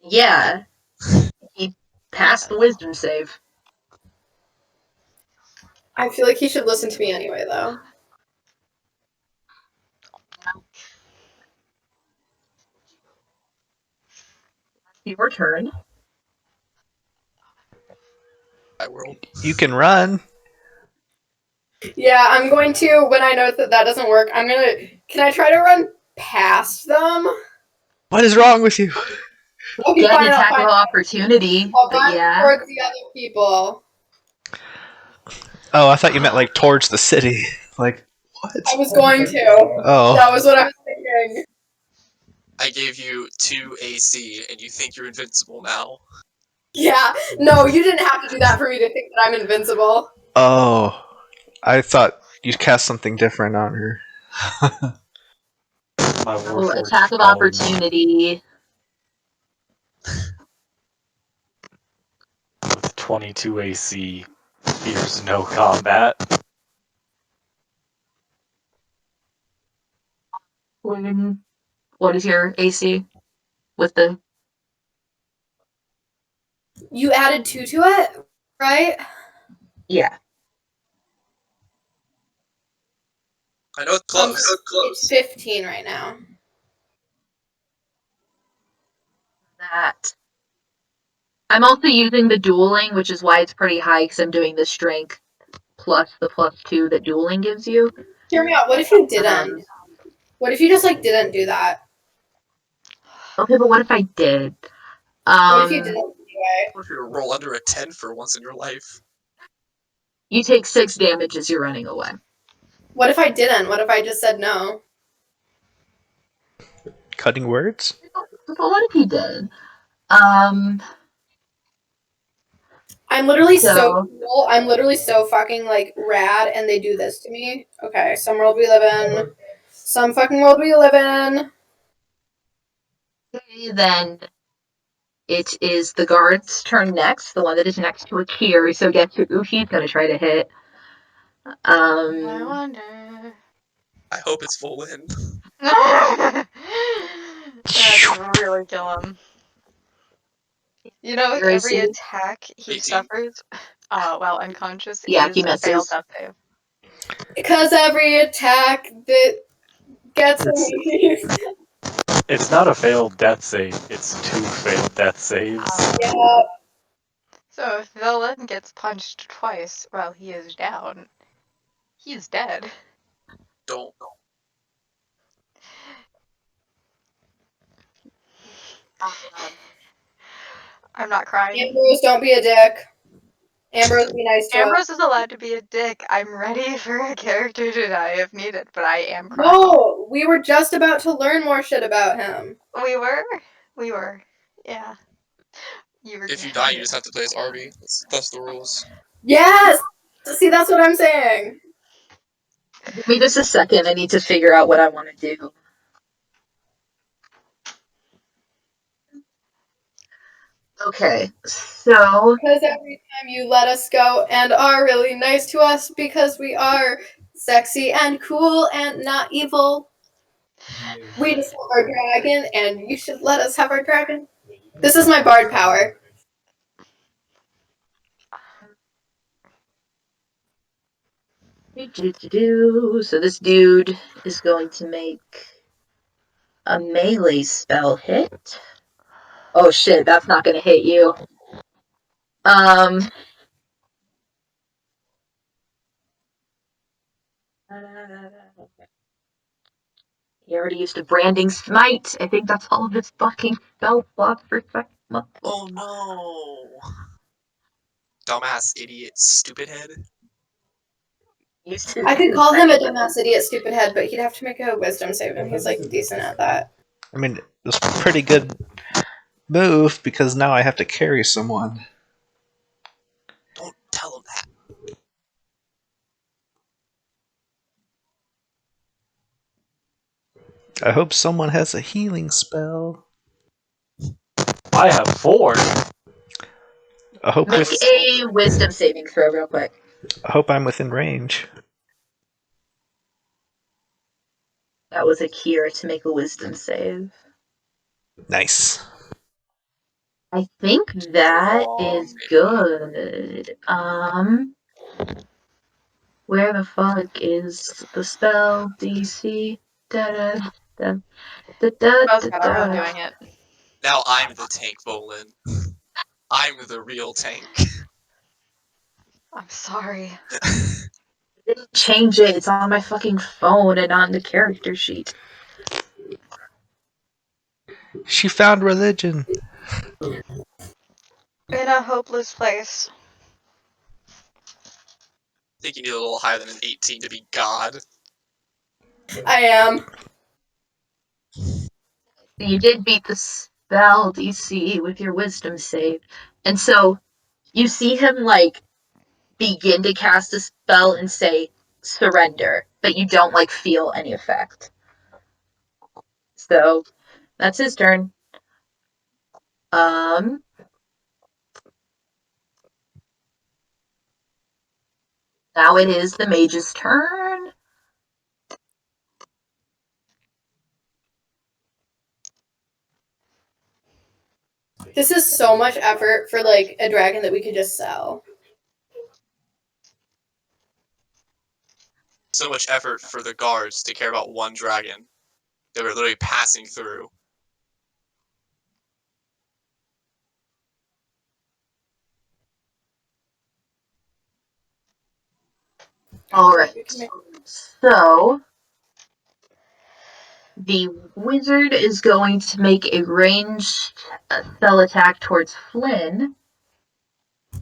Yeah. He passed the wisdom save. I feel like he should listen to me anyway, though. Your turn. I will. you can run. Yeah, I'm going to, when I know that doesn't work, can I try to run past them? What is wrong with you? Okay, Get fine, an attack of fine. opportunity, I'll but run yeah. towards the other people. Oh, I thought you meant like towards the city. Like, what? I was going to. Oh. That was what I was thinking. I gave you 2 AC, and you think you're invincible now. Yeah, no, you didn't have to do that for me to think that I'm invincible. Oh. I thought you cast something different on her. My Oh, Warforged attack of Paladin. opportunity. With 22 AC, fears no combat. What is your AC? With the You added 2 to it, right? yeah. I know it's close. It's 15 right now. That. I'm also using the dueling, which is why it's pretty high because I'm doing the strength plus the +2 that dueling gives you. Hear me out. What if you didn't? What if you just like didn't do that? Okay, but what if I did? What if you didn't anyway? What if you roll under a 10 for once in your life? You take 6 damage as you're running away. What if I didn't? What if I just said no? Cutting words? But what if you did? I'm literally so cool. I'm literally so fucking like rad, and they do this to me. Okay, some world we live in. Some fucking world we live in. Okay, then it is the guard's turn next, the one that is next to Akir. So guess who he's gonna try to hit? I wonder. I hope it's Volin. That'd really kill him. You know, Your every AC? attack he 18. suffers while unconscious Yeah, is he a failed misses. death save. Because every attack that gets me. It's not a failed death save, it's 2 failed death saves. Yeah. So if Volin gets punched twice while he is down, he's dead. Don't. I'm not crying. Ambrose, don't be a dick. Ambrose, be nice to us. Ambrose is allowed to be a dick. I'm ready for a character to die if needed, but I am crying. No, we were just about to learn more shit about him. We were. Yeah. If you die, you just have to play as Arby. That's the rules. Yes! See, that's what I'm saying. Give me just a second. I need to figure out what I want to do. Okay, so Because every time you let us go and are really nice to us because we are sexy and cool and not evil, we just want our dragon and you should let us have our dragon. This is my bard power. so this dude is going to make a melee spell hit. Oh shit, that's not gonna hit you. He already used a branding smite. I think that's all of his fucking spell slots for second. Oh no! Dumbass idiot, stupid head. I could call him a dumbass idiot stupid head, but he'd have to make a wisdom save and he's like decent at that. I mean, it's a pretty good move because now I have to carry someone. Don't tell him that. I hope someone has a healing spell. I have 4. I hope Make a wisdom saving throw real quick. I hope I'm within range. That was Akir to make a wisdom save. Nice. I think that is good. Where the fuck is the spell DC? I was doing it. Now I'm the tank, Volin. I'm the real tank. I'm sorry. Didn't change it. It's on my fucking phone and on the character sheet. She found religion. In a hopeless place. I think you need a little higher than an 18 to be God. I am. You did beat the spell DC with your wisdom save. And so you see him like begin to cast a spell and say surrender, but you don't like feel any effect. So that's his turn. Now it is the mage's turn. This is so much effort for like a dragon that we could just sell. So much effort for the guards to care about one dragon. They were literally passing through. Alright. So the wizard is going to make a ranged spell attack towards Flynn.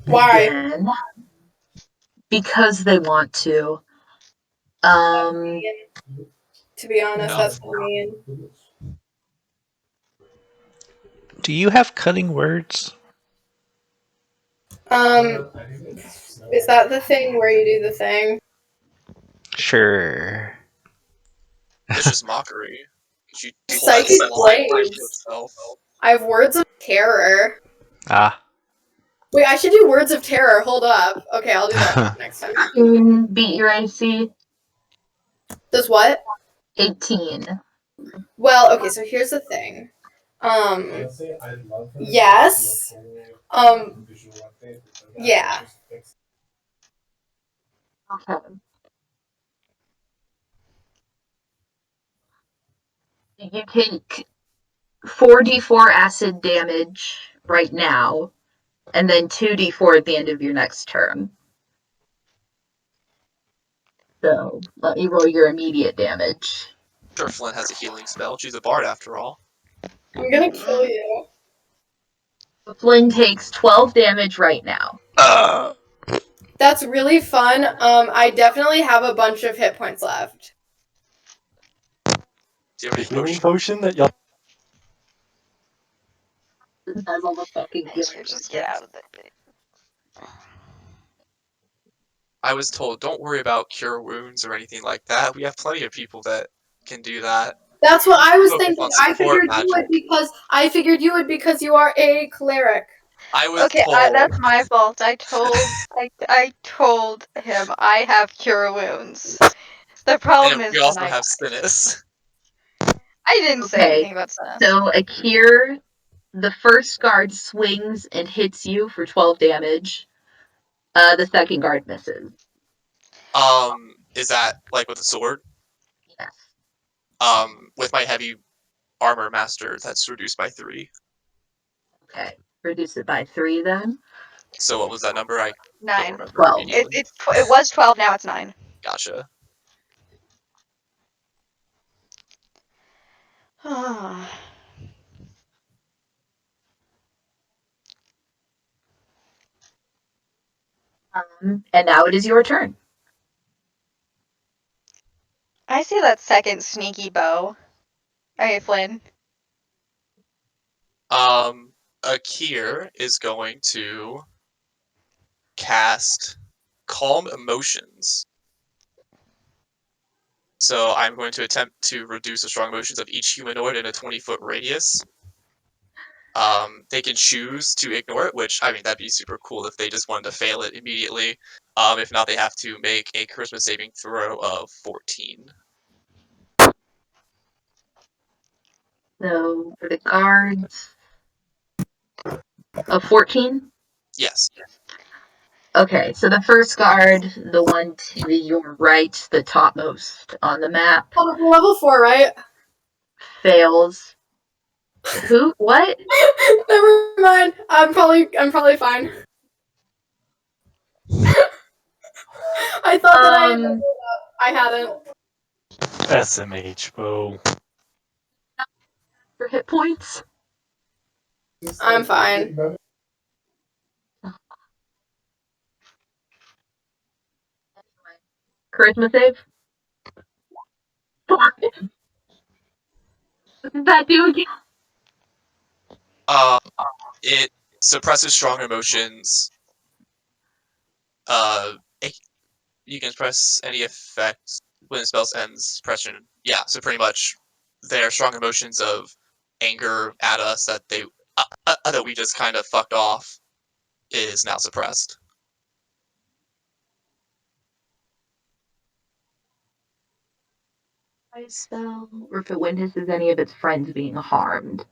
Why? Again, because they want to. To be honest, No. that's mean. Do you have cutting words? Is that the thing where you do the thing? Sure. It's just mockery. You Psychic blades. yourself. I have words of terror. Ah. Wait, I should do words of terror. Hold up. Okay, I'll do that next time. Beat your AC. Does what? 18. Well, okay, so here's the thing. Yes. Yeah. Okay. You take 4d4 acid damage right now, and then 2d4 at the end of your next turn. So, let me roll your immediate damage. Sure, Flynn has a healing spell. She's a bard after all. I'm gonna kill you. Flynn takes 12 damage right now. That's really fun. I definitely have a bunch of hit points left. Do you have The any healing potions? potion that y'all. That's all the fucking Akir, just get out of the. I was told, don't worry about cure wounds or anything like that. We have plenty of people that can do that. That's what I was Focus thinking. on I support figured you would because you are a cleric. I was Okay, told. that's my fault. I told him I have cure wounds. The problem And is we when also I have Cinis. didn't say Okay, anything about Senna. So Akir, the first guard swings and hits you for 12 damage. The second guard misses. Is that like with a sword? Yes. With my heavy armor master, that's reduced by 3. Okay. Reduce it by 3 then. So what was that number? I don't 9. remember 12. immediately. It was 12. Now it's 9. Gotcha. And now it is your turn. I see that second sneaky Beau. Okay, Flynn. Akir is going to cast Calm Emotions. So I'm going to attempt to reduce the strong emotions of each humanoid in a 20-foot radius. They can choose to ignore it, which, I mean, that'd be super cool if they just wanted to fail it immediately. If not, they have to make a charisma saving throw of 14. So for the guards, a 14? Yes. Okay, so the first guard, the one to your right, the topmost on the map, Level 4, right? fails. Who? What? Never mind. I'm probably fine. I thought that I hadn't. SMH, Beau. For hit points? I'm fine. Charisma save? What does that do again? It suppresses strong emotions. You can press any effect when the spell ends. Suppression. Yeah, so pretty much their strong emotions of anger at us that that we just kind of fucked off is now suppressed. Spell, or if it witnesses any of its friends being harmed.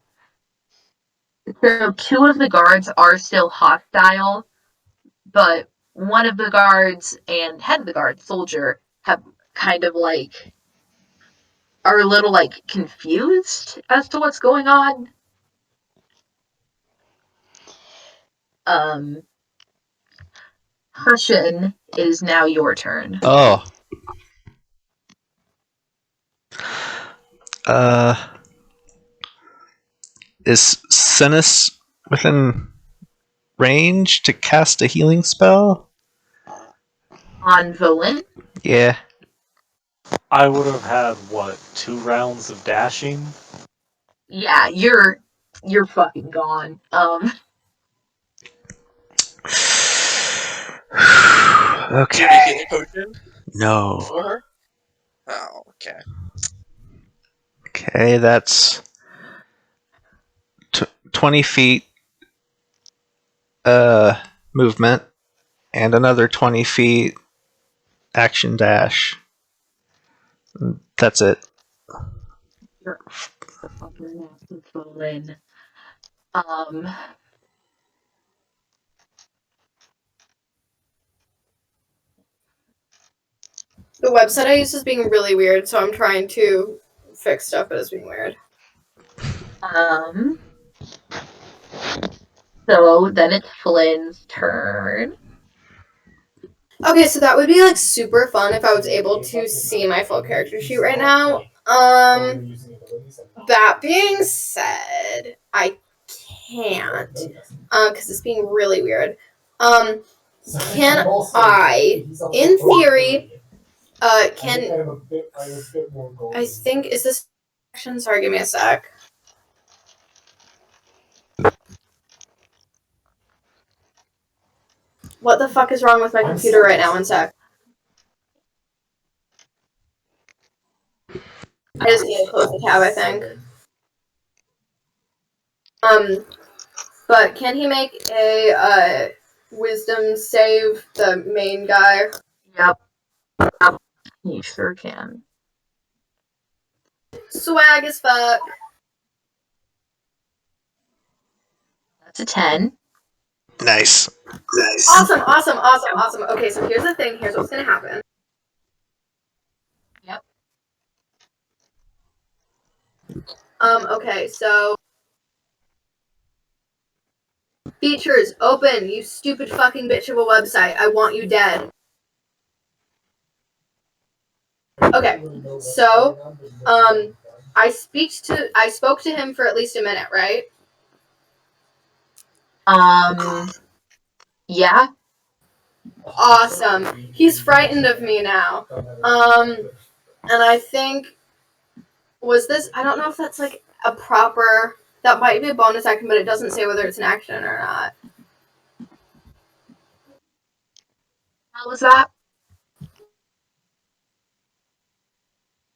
So 2 of the guards are still hostile, but one of the guards and head of the guard, soldier, have kind of are a little confused as to what's going on. Hussain, it is now your turn. Oh. Is Cinis within range to cast a healing spell? On Volin? Yeah. I would have had, what, 2 rounds of dashing? Yeah, you're fucking gone. Do you Okay. make it a potion No. for her? Oh, okay. Okay, that's 20 feet movement and another 20 feet action dash. That's it. You're the fucking nasty Volin. The website I use is being really weird, so I'm trying to fix stuff, but it's being weird. So then it's Flynn's turn. Okay, so that would be super fun if I was able to see my full character sheet right now. That being said, I can't because it's being really weird. Can I, in theory, can I think is this action? Sorry, give me a sec. What the fuck is wrong with my computer right now? One sec. I just need to close the tab, I think. But can he make a wisdom save, the main guy? Yep. He sure can. Swag as fuck. That's a 10. Nice. Awesome. Okay, so here's the thing. Here's what's gonna happen. Yep. Okay, so features open, you stupid fucking bitch of a website. I want you dead. Okay, so I spoke to him for at least a minute, right? Yeah. Awesome. He's frightened of me now. And I think I don't know if that's like a proper, that might be a bonus action, but it doesn't say whether it's an action or not. How was that?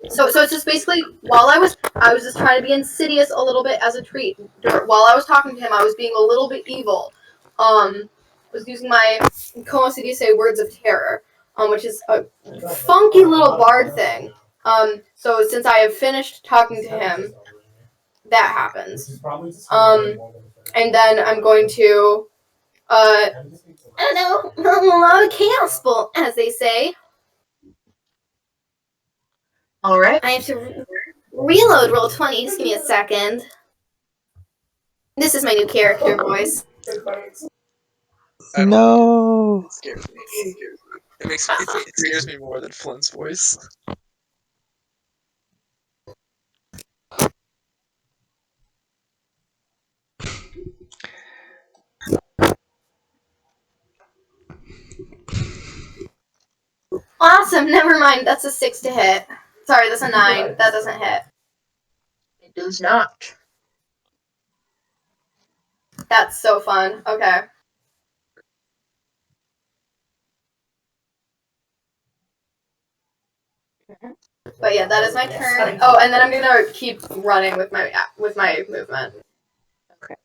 So it's just basically, while I was just trying to be insidious a little bit as a treat. While I was talking to him, I was being a little bit evil. Was using my, como se dice, words of terror, which is a funky little bard thing. So since I have finished talking to him, that happens. And then I'm going to, I don't know, a lot of chaos bolt, as they say. All right. I have to reload roll 20. Just give me a second. This is my new character voice. No. It scares me. It scares me more than Flynn's voice. Awesome, never mind. That's a 6 to hit. Sorry, that's a 9. That doesn't hit. It does not. That's so fun. Okay. But yeah, that is my turn. Oh, and then I'm gonna keep running with my movement. Okay.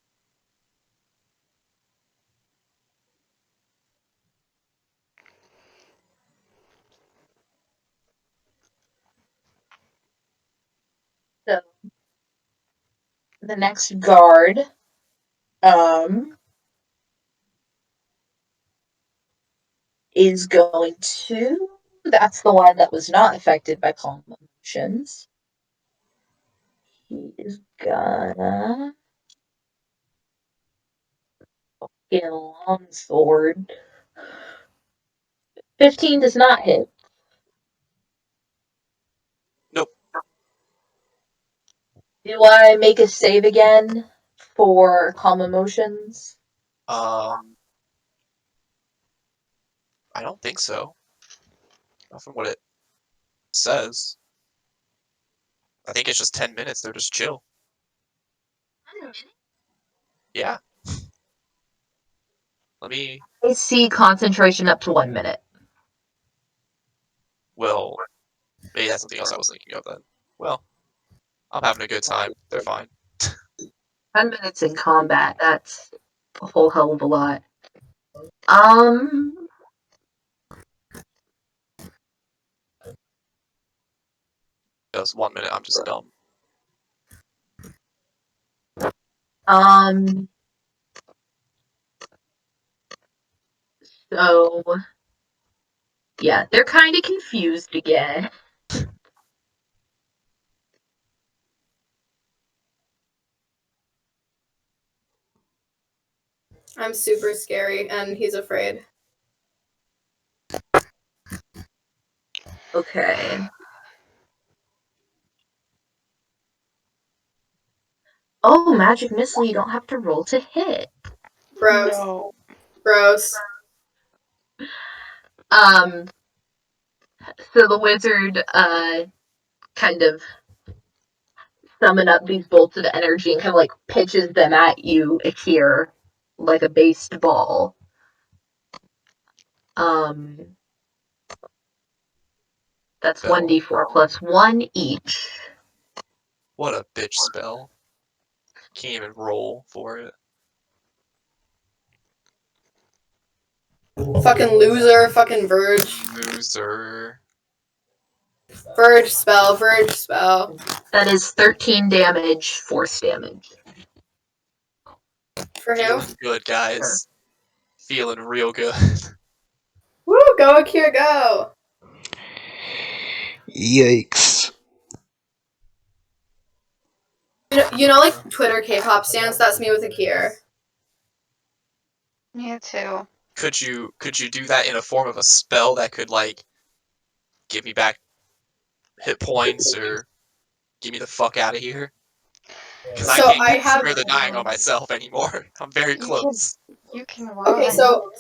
So the next guard, is going to. That's the one that was not affected by calm emotions. He is gonna get a long sword. 15 does not hit. Nope. Do I make a save again for calm emotions? I don't think so. Not from what it says. I think it's just 10 minutes. They're just chill. Yeah. Let me. I see concentration up to 1 minute. Well, maybe that's something else I was thinking of then. Well, I'm having a good time. They're fine. 10 minutes in combat, that's a whole hell of a lot. Just 1 minute. I'm just dumb. So, yeah, they're kind of confused again. I'm super scary, and he's afraid. Okay. Oh, magic missile, you don't have to roll to hit. Gross. No. Gross. So the wizard, kind of summon up these bolts of energy and kind of like pitches them at you, Akir, like a based ball. That's Spell. 1d4 plus 1 each. What a bitch spell. Can't even roll for it. Fucking loser, fucking Verge. Loser. Verge spell, Verge spell. That is 13 damage, force damage. For who? Feeling good, guys. Feeling real good. Woo, go Akir, go! Yikes. You know, like Twitter K-pop stance? That's me with Akir. Me too. Could you do that in a form of a spell that could, like, give me back hit points or get me the fuck out of here? Because So I can't I have- consider the dying on myself anymore. I'm very close. You can run. Okay, so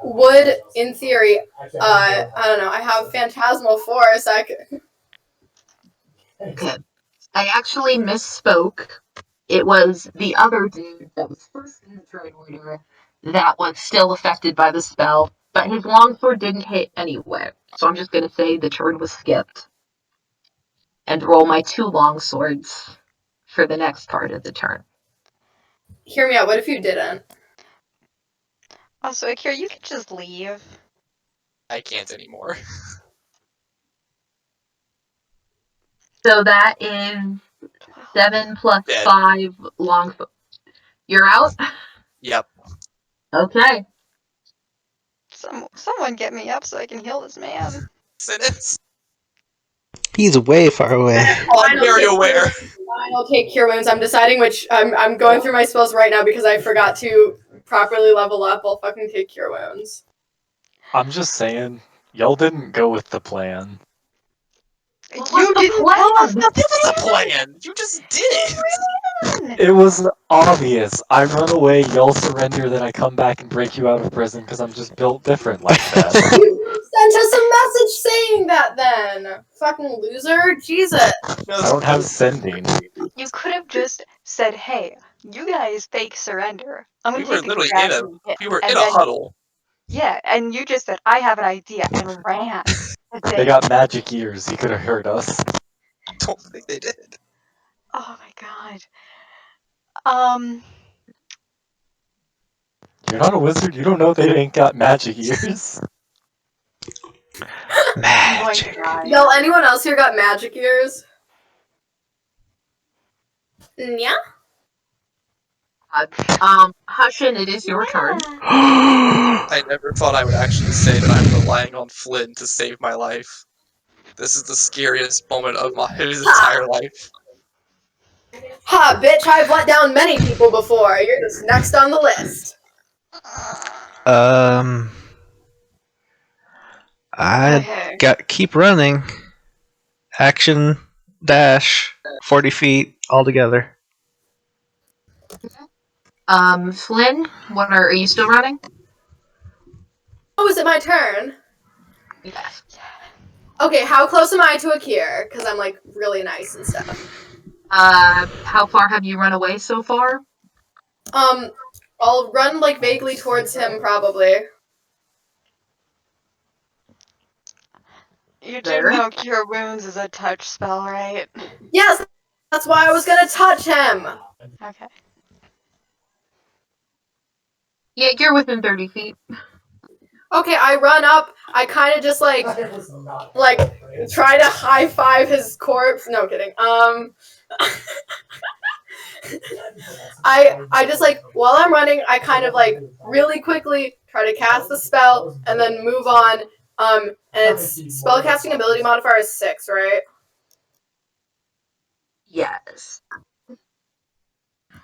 would, in theory, I don't know, I have Phantasmal Force, I could... Okay. I actually misspoke. It was the other dude that was first in the turn order that was still affected by the spell, but his longsword didn't hit anyway. So I'm just going to say the turn was skipped. And roll my 2 longswords for the next part of the turn. Hear me out, what if you didn't? Also, Akira, you could just leave. I can't anymore. So that is 7 plus Dead. 5 longswords. You're out? Yep. Okay. Someone get me up so I can heal this man. Cinis. He's way far away. I'm very aware. I'll take Cure Wounds. I'm deciding which... I'm going through my spells right now because I forgot to properly level up. I'll fucking take Cure Wounds. I'm just saying, y'all didn't go with the plan. What You was the didn't tell us plan? the What's the plan? You just did it. plan! It was obvious. I run away, y'all surrender, then I come back and break you out of prison because I'm just built different like that. You sent us a message saying that then! Fucking loser. Jesus. I don't have sending. You could have just said, "Hey, you guys fake surrender. I'm We gonna were take literally grab in a and hit." we were And in a then, huddle. yeah, and you just said, "I have an idea," and ran. That's They it. got magic ears. He could have heard us. I don't think they did. Oh my god. You're not a wizard. You don't know they ain't got magic ears. I'm going to Magic. die. Yo, anyone else here got magic ears? Yeah? Hussain, it is your turn. I never thought I would actually say that I'm relying on Flynn to save my life. This is the scariest moment of his entire life. Ha, bitch, I've let down many people before. You're just next on the list. I Okay. got keep running. Action dash 40 feet altogether. Flynn, are you still running? Oh, is it my turn? Yes. Okay, how close am I to Akir? Because I'm, like, really nice and stuff. How far have you run away so far? I'll run, like, vaguely towards him, probably. You do There. know Cure Wounds is a touch spell, right? Yes, that's why I was gonna touch him! Okay. Yeah, you're within 30 feet. Okay, I run up, I kind of just, like, try to high-five his corpse. No, kidding. I just, like, while I'm running, I kind of, like, really quickly try to cast the spell, and then move on, and its spellcasting ability modifier is 6, right? Yes.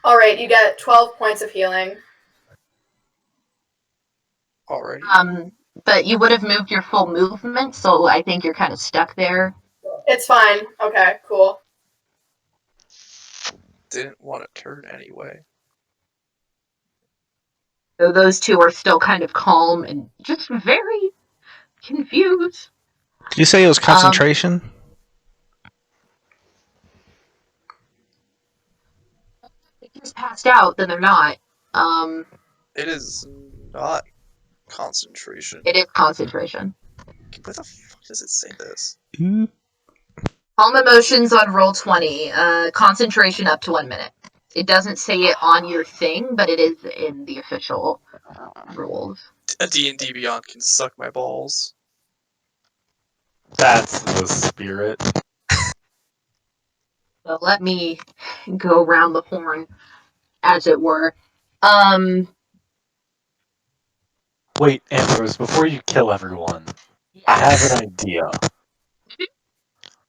Alright, you get 12 points of healing. Already. But you would have moved your full movement, so I think you're kind of stuck there. It's fine. Okay, cool. Didn't want to turn anyway. So those two are still kind of calm and just very confused. Did you say it was concentration? If just passed out, then they're not. It is not concentration? It is concentration. Where the fuck does it say this? Calm emotions on roll 20. Concentration up to 1 minute. It doesn't say it on your thing, but it is in the official rules. A D&D Beyond can suck my balls. That's the spirit. So let me go around the horn, as it were. Wait, Ambrose, before you kill everyone, I have an idea.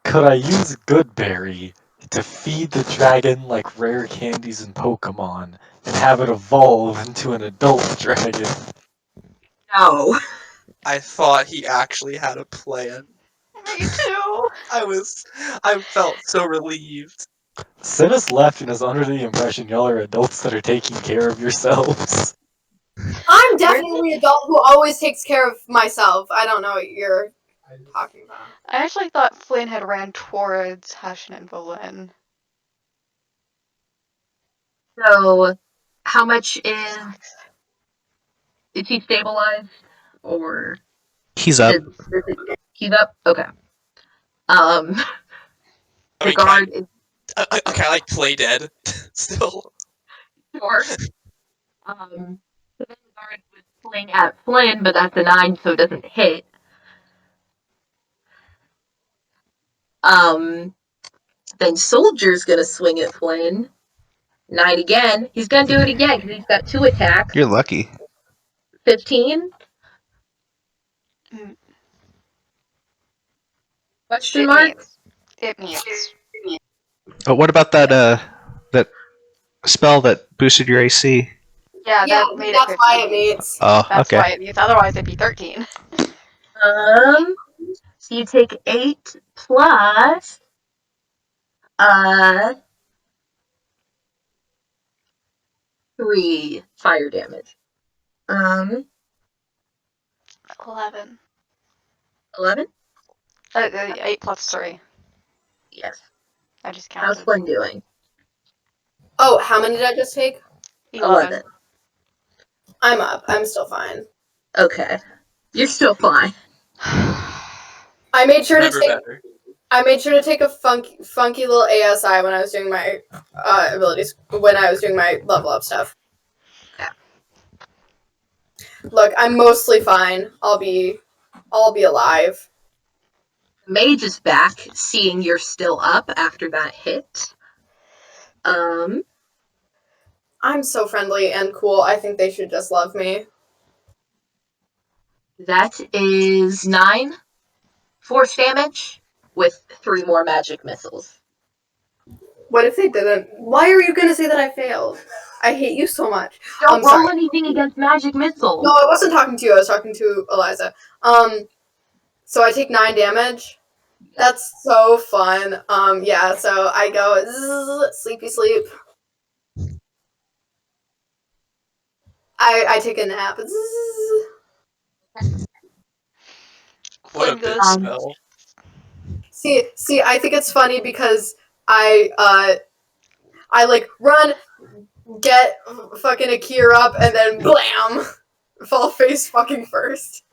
Could I use Goodberry to feed the dragon like rare candies in Pokemon and have it evolve into an adult dragon? No. I thought he actually had a plan. Me too. I felt so relieved. Cinis left and is under the impression y'all are adults that are taking care of yourselves. I'm definitely an adult who always takes care of myself. I don't know what you're talking about. I actually thought Flynn had ran towards Hussain and Volin. So, how much is he stabilized? Or He's up. he's up? Okay. I The mean, guard is can I like play dead still? sure. The guard was swing at Flynn, but that's a 9, so it doesn't hit. Then Soldier's gonna swing at Flynn. 9 again. He's gonna do it again because he's got 2 attacks. You're lucky. 15? Question mark? It meets. But what about that that spell that boosted your AC? Yeah, Yeah, that made that's it 15. why it meets. Oh, That's okay. why it meets. Otherwise, it'd be 13. So you take 8 plus 3 fire damage. 11. 11? 8 plus 3. Yes. I just How's counted. Flynn doing? Oh, how many did I just take? 11. I'm up. I'm still fine. Okay. You're still fine. I made sure Never to take. better. I made sure to take a funky little ASI when I was doing my abilities. When I was doing my level up stuff. Yeah. Look, I'm mostly fine. I'll be alive. Mage is back, seeing you're still up after that hit. I'm so friendly and cool. I think they should just love me. That is 9 force damage with 3 more magic missiles. What if they didn't? Why are you gonna say that I failed? I hate you so much. Don't roll sorry. anything against magic missiles. No, I wasn't talking to you. I was talking to Eliza. So I take 9 damage. That's so fun. Yeah. So I go zzz, sleepy sleep. I take a nap. Zzz. What a Flynn bitch goes. spell. See, I think it's funny because I like run, get fucking Akir up, and then blam, fall face fucking first.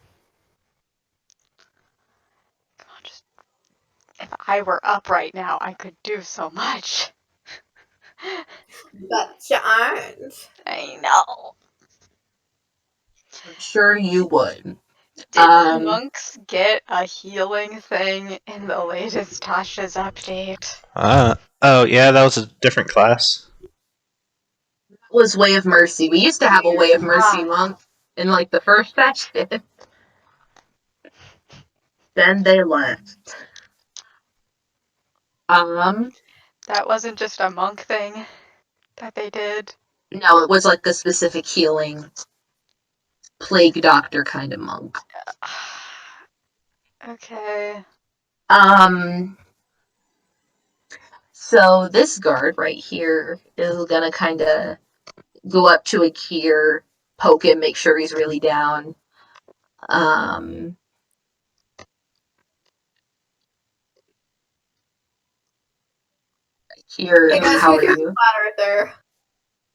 If I were up right now, I could do so much. But you aren't. I know. I'm sure you would. Did monks get a healing thing in the latest Tasha's update? Oh yeah, that was a different class. Was Way of Mercy. We used to have a Way of Mercy monk in like the first section. Then they left. That wasn't just a monk thing that they did. No, it was like a specific healing plague doctor kind of monk. Okay. So this guard right here is gonna kind of go up to Akir, poke him, make sure he's really down. Akir, Hey guys, how we are can you? flat right there.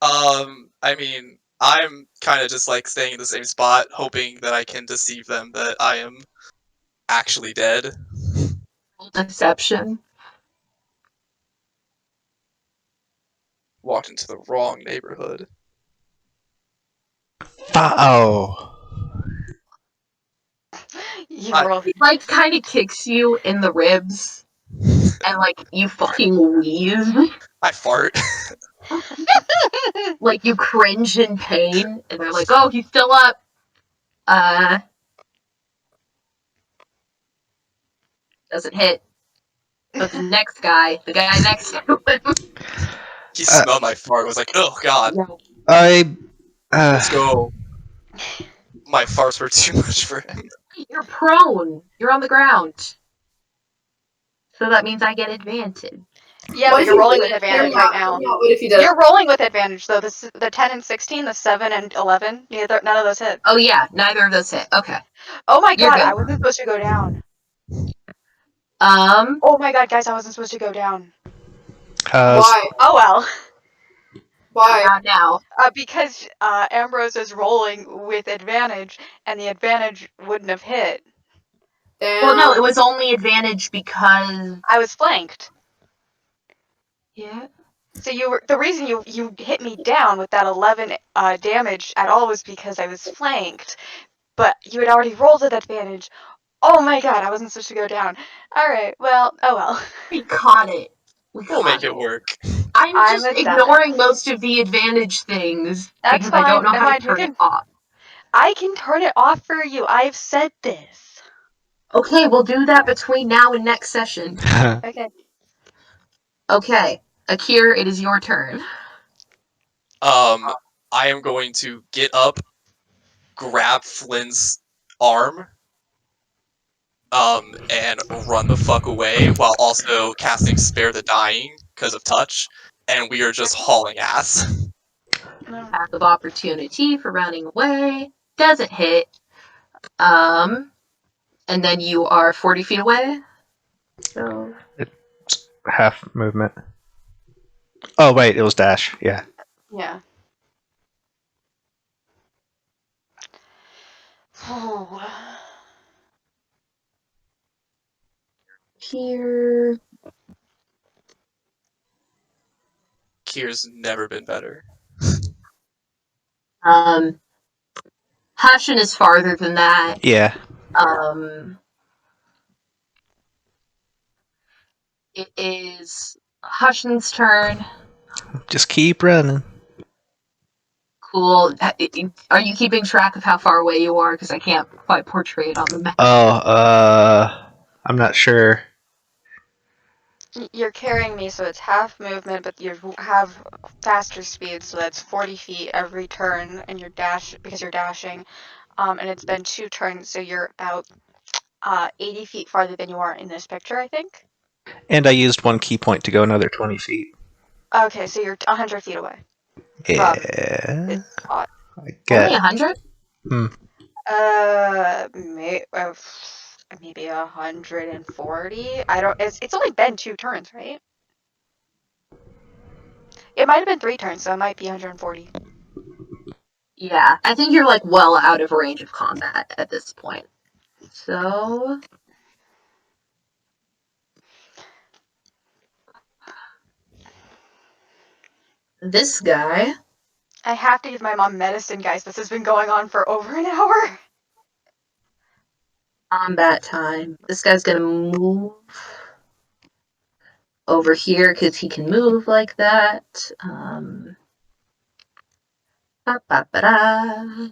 I mean, I'm kind of just like staying in the same spot, hoping that I can deceive them that I am actually dead. Deception. Walked into the wrong neighborhood. Oh. You I- roll. He like kind of kicks you in the ribs, and like you fucking wheeze, I fart. like you cringe in pain, and they're like, "Oh, he's still up." Doesn't hit. But the next guy, the guy next to him, He smelled my fart. Was like, oh god, I. let's go. My farts were too much for him. you're prone. You're on the ground. So that means I get advantage. Yeah, What but if you're you rolling did with it? Hear advantage me right out, now. hear me out. What if you did You're it? rolling with advantage though. The 10 and 16, the 7 and 11, none of those hit. Oh yeah, neither of those hit. Okay. Oh my You're god, good. I wasn't supposed to go down. Um, Oh my god, guys, I wasn't supposed to go down. Why? Oh well. Why? not now. Because Ambrose is rolling with advantage, and the advantage wouldn't have hit. Damn. Well, no, it was only advantage because I was flanked. yeah. So the reason you hit me down with that 11 damage at all was because I was flanked. But you had already rolled with advantage. Oh my god, I wasn't supposed to go down. Alright, well, oh well. We caught it. We'll make it work. I'm I'm just a 7. ignoring most of the advantage things That's because I don't fine. know Never how to mind, you turn it can- off. I can turn it off for you. I've said this. Okay, we'll do that between now and next session. Okay. Okay, Akir, it is your turn. I am going to get up, grab Flynn's arm, and run the fuck away while also casting Spare the Dying because of touch, and we are just hauling ass. Path of opportunity for running away. Doesn't hit. And then you are 40 feet away. So Half movement. Oh, wait, it was dash. Yeah. Yeah. Oh. here. Kier's never been better. Hushain is farther than that. Yeah. It is Hushain's turn. Just keep running. Cool. Are you keeping track of how far away you are? Because I can't quite portray it on the map. Oh, I'm not sure. You're carrying me, so it's half movement, but you have faster speed, so that's 40 feet every turn, and you're because you're dashing. And it's been 2 turns, so you're about 80 feet farther than you are in this picture, I think. And I used one key point to go another 20 feet. Okay, so you're 100 feet away. Yeah. This spot. I Only get. 100? Maybe 140. I don't. It's only been 2 turns, right? It might have been 3 turns, so it might be 140. Yeah, I think you're like well out of range of combat at this point. So this guy, I have to give my mom medicine, guys. This has been going on for over an hour. combat time. This guy's gonna move over here because he can move like that. Ba-ba-ba-da.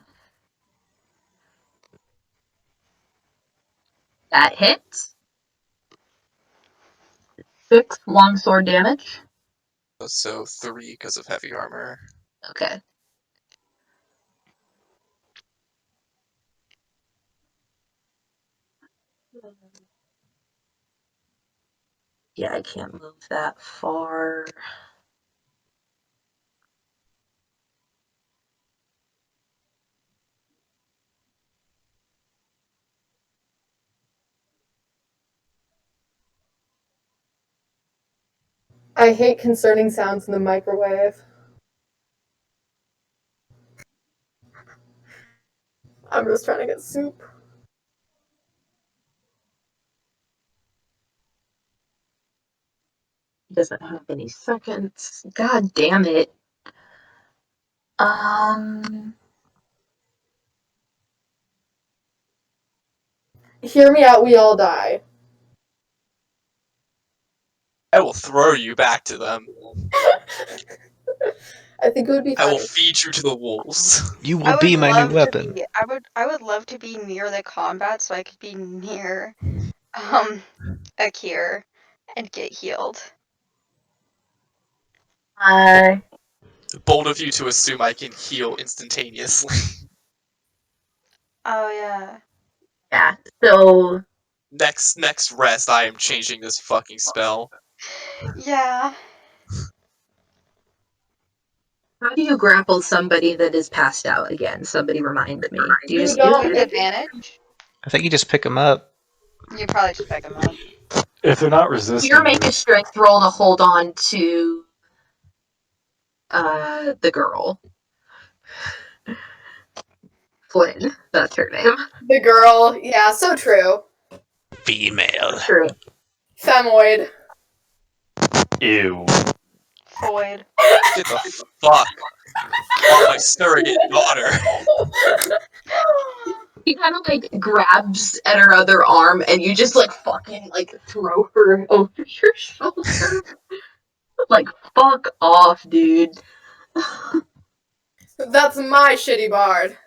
That hits. 6 longsword damage. So 3 because of heavy armor. Okay. Yeah, I can't move that far. I hate concerning sounds in the microwave. I'm just trying to get soup. Doesn't have any seconds. God damn it. Hear me out, we all die. I will throw you back to them. I think it would be I will funny. feed you to the wolves. You I will would be my new love to weapon. be. I would love to be near the combat so I could be near Akir and get healed. Bold of you to assume I can heal instantaneously. Oh yeah. Yeah, so Next rest, I am changing this fucking spell. Yeah. how do you grapple somebody that is passed out again? Somebody remind me. Do you You just don't- do it? Advantage? I think you just pick them up. You probably just pick them up. If they're not resisting, You make a strength roll to hold on to the girl. Flynn, that's her name. The girl, yeah, so true. Female. True. Femoid. ew. Void. Get the fuck off my surrogate daughter. He kind of like grabs at her other arm, and you just like fucking like throw her over your shoulder. Like fuck off, dude. That's my shitty bard.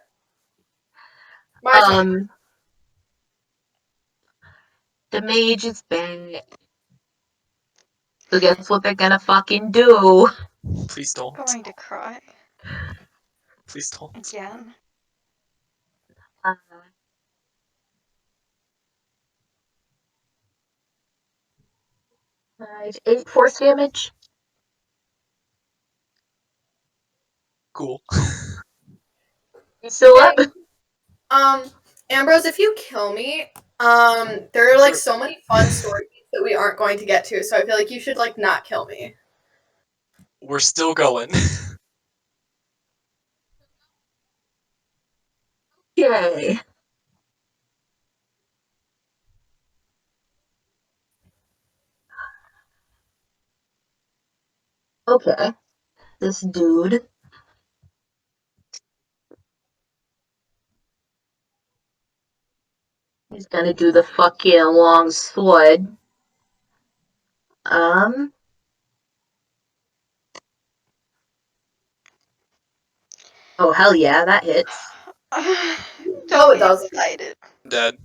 My turn. The mage is back. So guess what they're gonna fucking do? Please don't. Going to cry Please don't. again. Uh, 8 force damage. Cool. You still up? Ambrose, if you kill me, there are like so many fun stories that we aren't going to get to, so I feel like you should like not kill me. We're still going. Yay. Okay. This dude. He's gonna do the fucking long sword. Oh hell yeah, that hits. No, it Don't be doesn't. excited. Dead.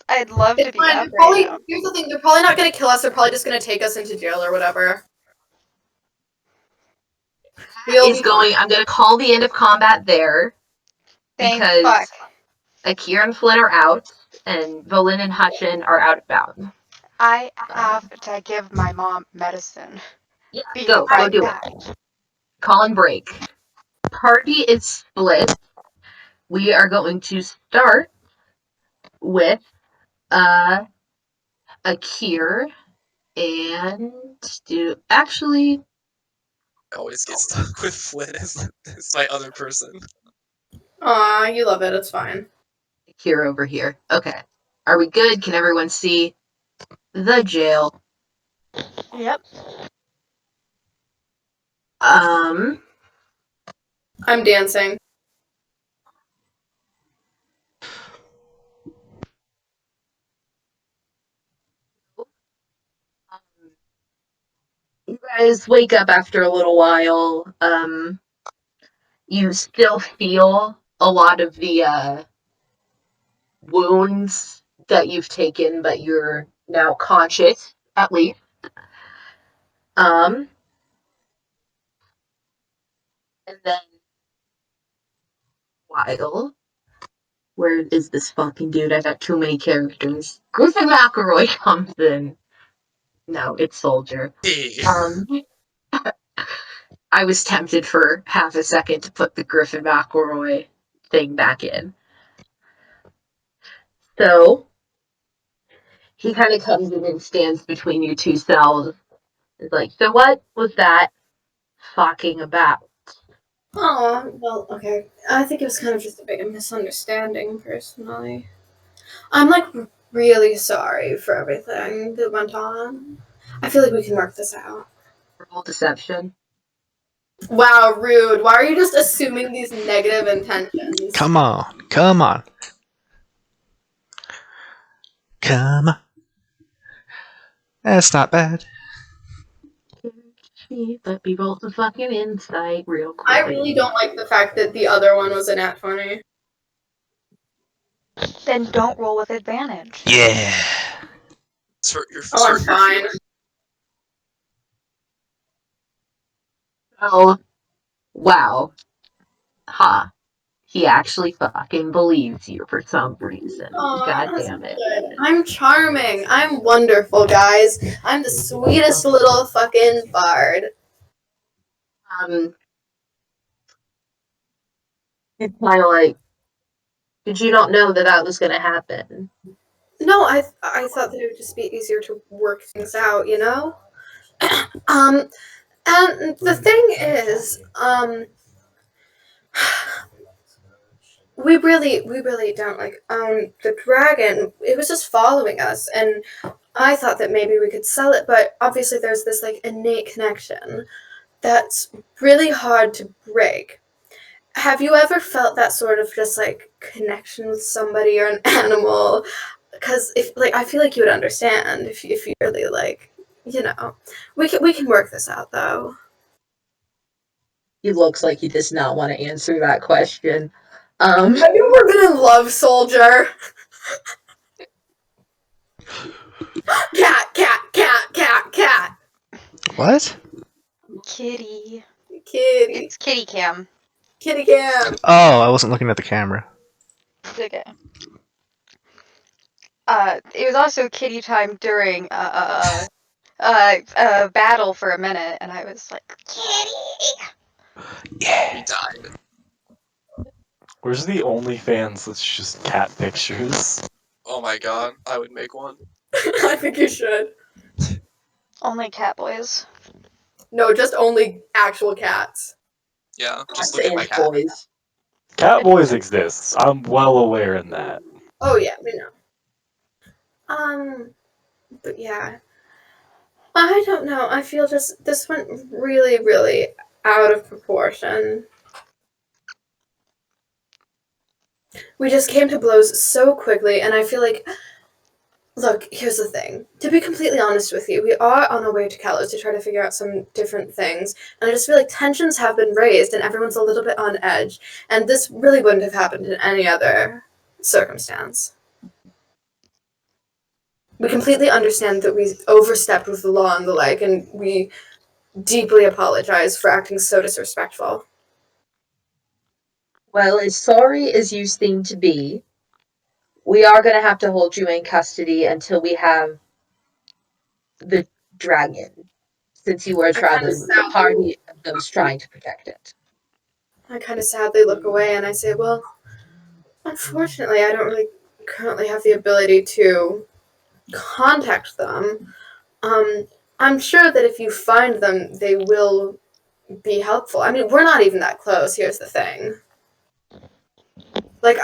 I'd love to It's be fine. up They're probably, right now. here's the thing, they're probably not gonna kill us, they're probably just gonna take us into jail or whatever. Is going. I'm gonna call the end of combat there Thank because fuck. Akir and Flynn are out, and Volin and Hussain are out of bounds. I have to give my mom medicine. Yeah, Be go right do back. it. Call and break. Party is split. We are going to start with Akir and do actually I always get stuck with Flynn as my other person. Aw, you love it, it's fine. Akir over here. Okay. Are we good? Can everyone see the jail? Yep. I'm dancing. You guys wake up after a little while. You still feel a lot of the wounds that you've taken, but you're now conscious, at least. And then while where is this fucking dude? I got too many characters. Griffin McElroy comes in. No, it's Soldier. Hey. I was tempted for half a second to put the Griffin McElroy thing back in. So he kind of comes in and stands between you two cells. It's like, so what was that fucking about? Oh, well, okay. I think it was kind of just a big misunderstanding, personally. I'm, like, really sorry for everything that went on. I feel like we can work this out. Roll deception. Wow, rude. Why are you just assuming these negative intentions? Come on. Come on. Come on. That's not bad. Let me roll some fucking insight real quick. I really don't like the fact that the other one was a nat 20. Then don't roll with advantage. Yeah. Oh, I'm fine. Oh, wow. Ha. He actually fucking believes you for some reason. God damn it. Good. I'm charming. I'm wonderful, guys. I'm the sweetest little fucking bard. It's kind of like, did you not know that that was going to happen? No, I thought that it would just be easier to work things out, you know? And the thing is, we really don't like own the dragon. It was just following us, and I thought that maybe we could sell it, but obviously there's this like innate connection that's really hard to break. Have you ever felt that sort of just like connection with somebody or an animal? Because if like I feel like you would understand if you really like, you know, we can work this out though. He looks like he does not want to answer that question. Have you ever been in love, soldier? Cat. What? Kitty. Kitty. It's kitty cam. Kitty cam. Oh, I wasn't looking at the camera. Okay. It was also kitty time during battle for a minute, and I was like, kitty. Yeah. He died. Where's the OnlyFans that's just cat pictures? Oh my god, I would make one. I think you should. Only cat boys. No, just only actual cats. Yeah, just Cats look at my and cat. boys. Catboys exists. I'm well aware in that. Oh yeah, we know. But yeah. I don't know. I feel just this went really, really out of proportion. We just came to blows so quickly, and I feel like look, here's the thing. To be completely honest with you, we are on our way to Kalos to try to figure out some different things, and I just feel like tensions have been raised and everyone's a little bit on edge, and this really wouldn't have happened in any other circumstance. We completely understand that we overstepped with the law and the like, and we deeply apologize for acting so disrespectful. Well, as sorry as you seem to be, we are going to have to hold you in custody until we have the dragon, since you were traveling with a party of those trying to protect it. I kind of sadly look away and I say, well, unfortunately, I don't really currently have the ability to contact them. I'm sure that if you find them, they will be helpful. I mean, we're not even that close. Here's the thing. Like,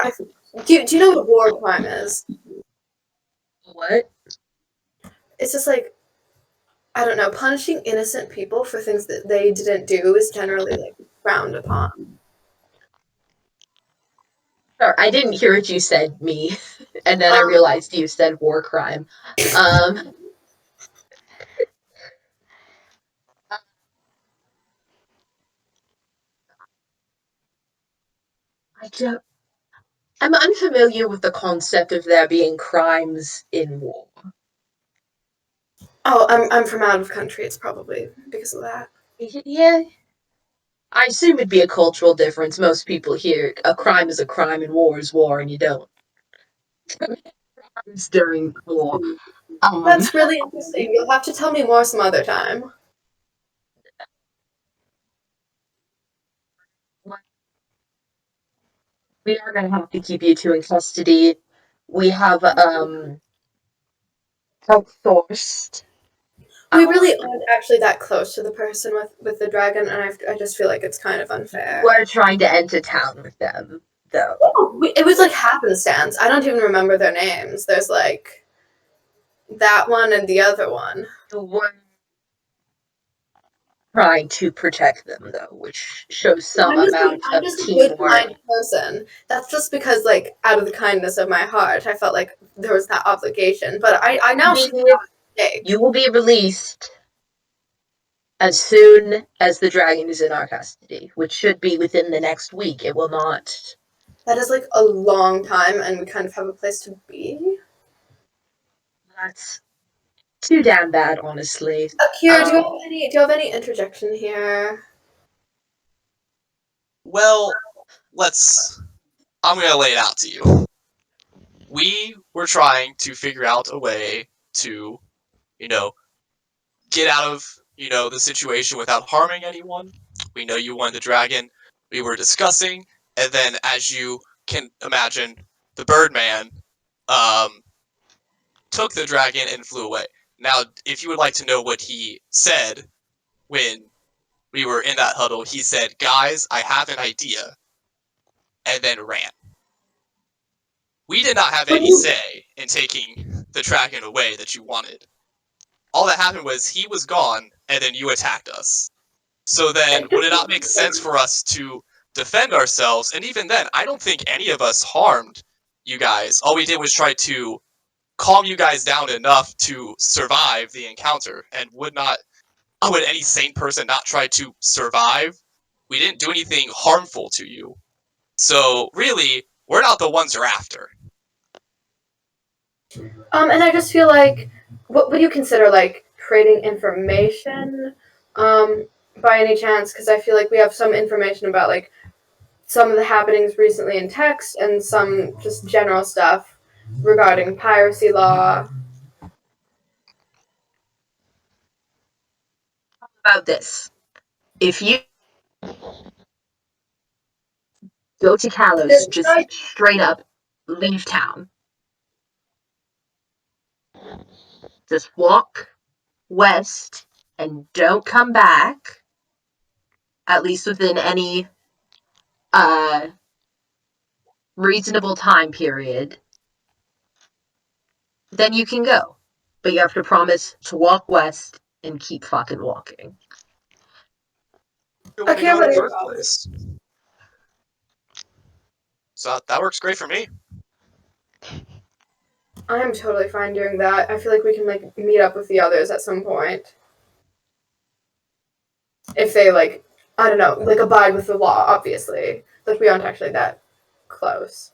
do you know what war crime is? What? It's just like, I don't know, punishing innocent people for things that they didn't do is generally like frowned upon. Sorry, I didn't hear what you said, me, and then I realized you said war crime. I'm unfamiliar with the concept of there being crimes in war. Oh, I'm from out of country. It's probably because of that. Yeah. I assume it'd be a cultural difference. Most people here, a crime is a crime and war is war, and you don't. Crimes during war. That's really interesting. You'll have to tell me more some other time. We are going to have to keep you two in custody. We have outsourced We really aren't actually that close to the person with the dragon, and I just feel like it's kind of unfair. We're trying to enter town with them, though. It was like happenstance. I don't even remember their names. There's like that one and the other one. The one trying to protect them, though, which shows some amount I'm of just a good, teamwork. kind person. That's just because, like, out of the kindness of my heart, I felt like there was that obligation. But I now see that mistake. You will be released as soon as the dragon is in our custody, which should be within the next week. It will not. That is like a long time, and we kind of have a place to be. That's too damn bad, honestly. Akir, do you have any interjection here? Well, I'm gonna lay it out to you. We were trying to figure out a way to, get out of, the situation without harming anyone. We know you wanted the dragon. We were discussing, and then as you can imagine, the Birdman took the dragon and flew away. Now, if you would like to know what he said when we were in that huddle, he said, "Guys, I have an idea," and then ran. We did not have any say in taking the dragon away that you wanted. All that happened was he was gone, and then you attacked us. So then, would it not make sense for us to defend ourselves? And even then, I don't think any of us harmed you guys. All we did was try to calm you guys down enough to survive the encounter. And would any sane person not try to survive? We didn't do anything harmful to you. So really, we're not the ones you're after. And I just feel like, what would you consider like trading information, by any chance? Because I feel like we have some information about like some of the happenings recently in text and some just general stuff regarding piracy law. About this. If you go to Kalos, just straight up leave town. Just walk west and don't come back, at least within any reasonable time period, then you can go. But you have to promise to walk west and keep fucking walking. You want to go in the first place. So that works great for me. I'm totally fine doing that. I feel like we can like meet up with the others at some point. If they like, I don't know, like abide with the law, obviously. Like we aren't actually that close.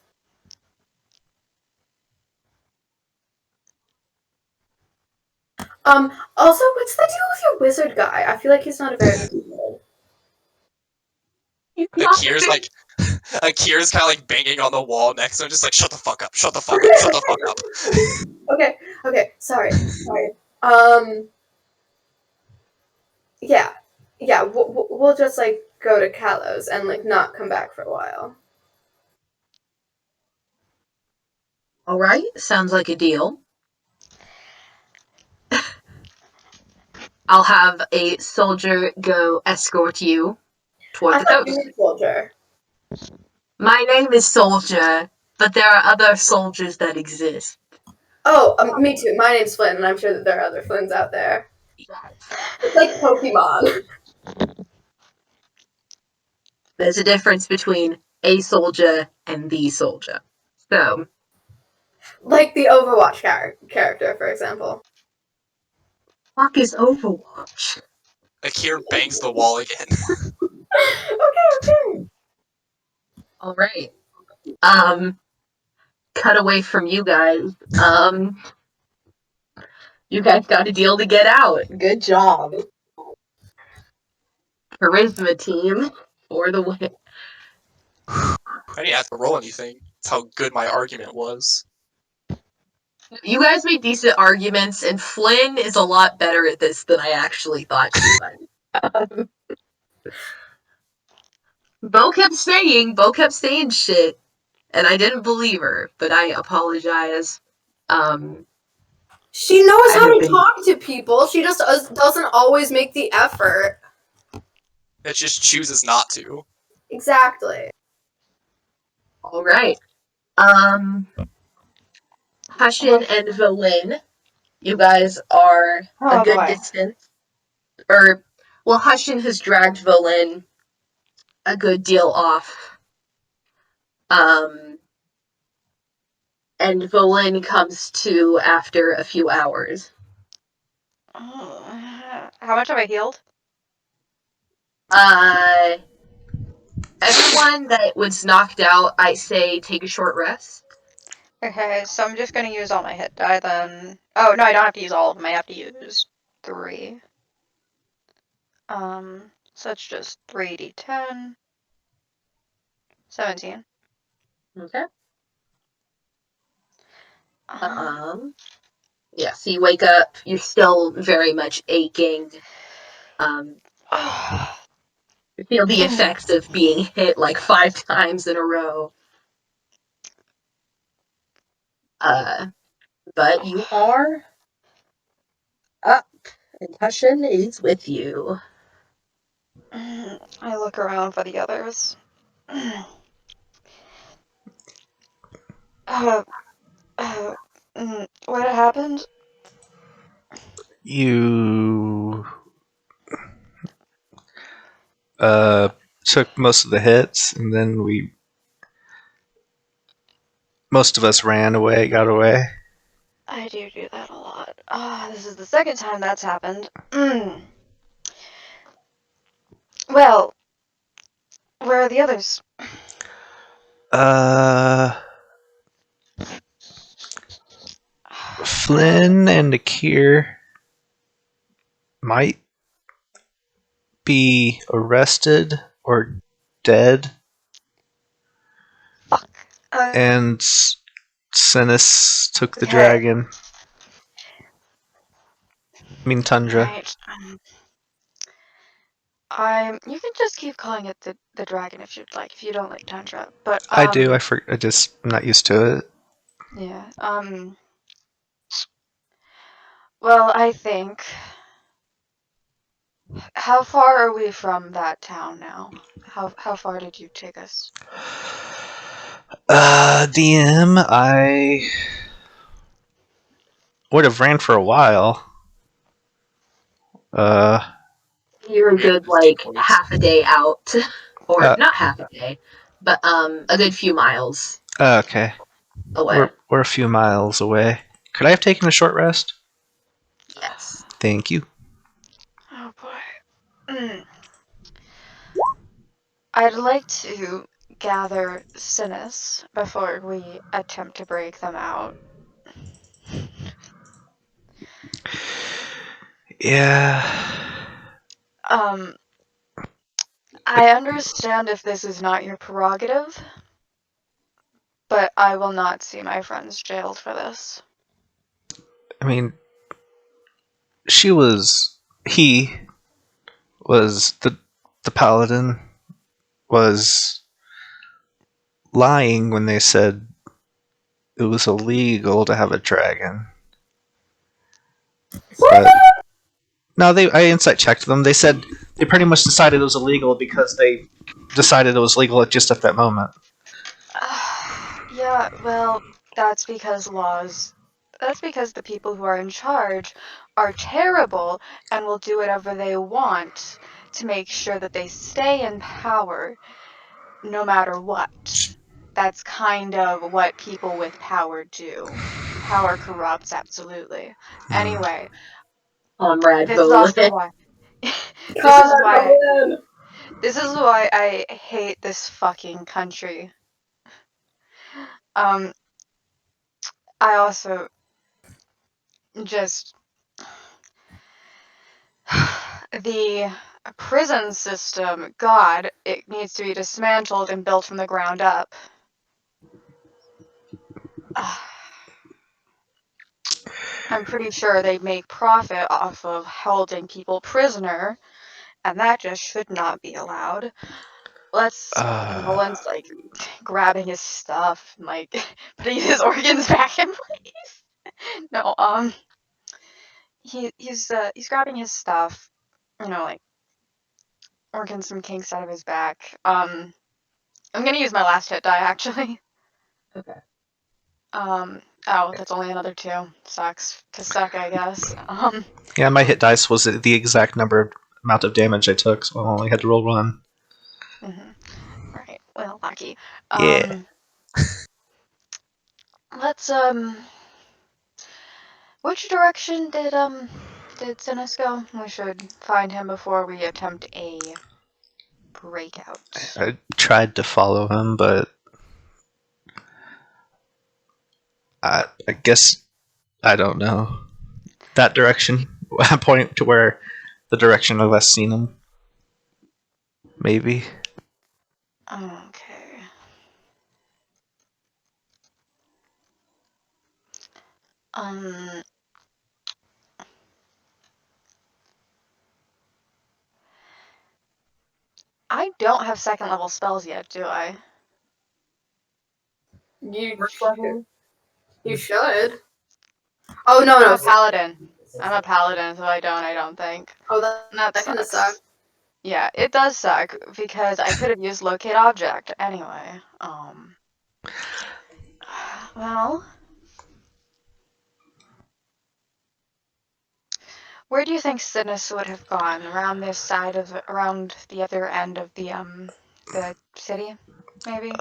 Also, what's the deal with your wizard guy? I feel like he's not a very good Akir's kind of like banging on the wall next to him, just like, shut the fuck up, shut the fuck up, shut the fuck up. Okay, sorry. Yeah, we'll just like go to Kalos and like not come back for a while. Alright, sounds like a deal. I'll have a soldier go escort you toward the coast. Soldier. My name is Soldier, but there are other soldiers that exist. Oh, me too. My name's Flynn, and I'm sure that there are other Flynns out there. It's like Pokemon. There's a difference between a soldier and the soldier. So, like the Overwatch character, for example. fuck is Overwatch? Akir bangs the wall again. Okay. Alright. Cut away from you guys. You guys got a deal to get out. Good job. Charisma team for the win. I didn't have to roll anything. That's how good my argument was. You guys made decent arguments, and Flynn is a lot better at this than I actually thought he was. Beau kept saying shit, and I didn't believe her, but I apologize. She knows how I've to been- talk to people. She just doesn't always make the effort. It just chooses not to. Exactly. All right. Hussain and Volin, you guys are a good distance. Hussain has dragged Volin a good deal off. And Volin comes to after a few hours. How much have I healed? Everyone that was knocked out, I say take a short rest. Okay, so I'm just gonna use all my hit die then. Oh, no, I don't have to use all of them. I have to use 3. So it's just 3d10. 17. Okay. Yeah, so you wake up, you're still very much aching. You feel the effects of being hit like 5 times in a row. But you are up, and Hussain is with you. I look around for the others. What happened? You took most of the hits, and then most of us ran away, got away. I do that a lot. This is the second time that's happened. Well, where are the others? Flynn and Akir might be arrested or dead, Fuck. and Cinis took the Okay. dragon. I mean Tundra. Right. You can just keep calling it the dragon if you'd like, if you don't like Tundra. But I do. I'm not used to it. yeah. Well, I think. How far are we from that town now? How far did you take us? DM, I would have ran for a while. You're a We have good, 15 like, points. half a day out. Or, Uh, not half a day, but, a good few miles okay. away. We're a few miles away. Could I have taken a short rest? Yes. Thank you. Oh boy. I'd like to gather Cinis before we attempt to break them out. Yeah. I understand if this is not your prerogative, but I will not see my friends jailed for this. I mean, he was the paladin was lying when they said it was illegal to have a dragon. But no, I insight checked them. They said they pretty much decided it was illegal because they decided it was legal just at that moment. Yeah, well, that's because the people who are in charge are terrible and will do whatever they want to make sure that they stay in power no matter what. That's kind of what people with power do. Power corrupts, absolutely. Anyway, Comrade this is also Volin. why this is why I hate this fucking country. I also just the prison system, God, it needs to be dismantled and built from the ground up. I'm pretty sure they make profit off of holding people prisoner, and that just should not be allowed. Nolan's like grabbing his stuff and like putting his organs back in place. No, he's grabbing his stuff, like working some kinks out of his back. I'm gonna use my last hit die actually. Okay. Oh, that's only another 2. Sucks to suck, I guess. Yeah, my hit dice was the exact amount of damage I took, so I only had to roll 1. Right. Well, lucky. Yeah. Let's which direction did Cinis go? We should find him before we attempt a breakout. I tried to follow him, but I guess I don't know. That direction. I point to where the direction of us seen him. Maybe. Okay. I don't have 2nd level spells yet, do I? First level. You should. Oh no, I'm no. a paladin. I'm a paladin, so I don't think. Oh, that kind of sucks. sucks. Yeah, it does suck because I could have used locate object anyway. Well, where do you think Cinis would have gone? Around this side around the other end of the city, maybe?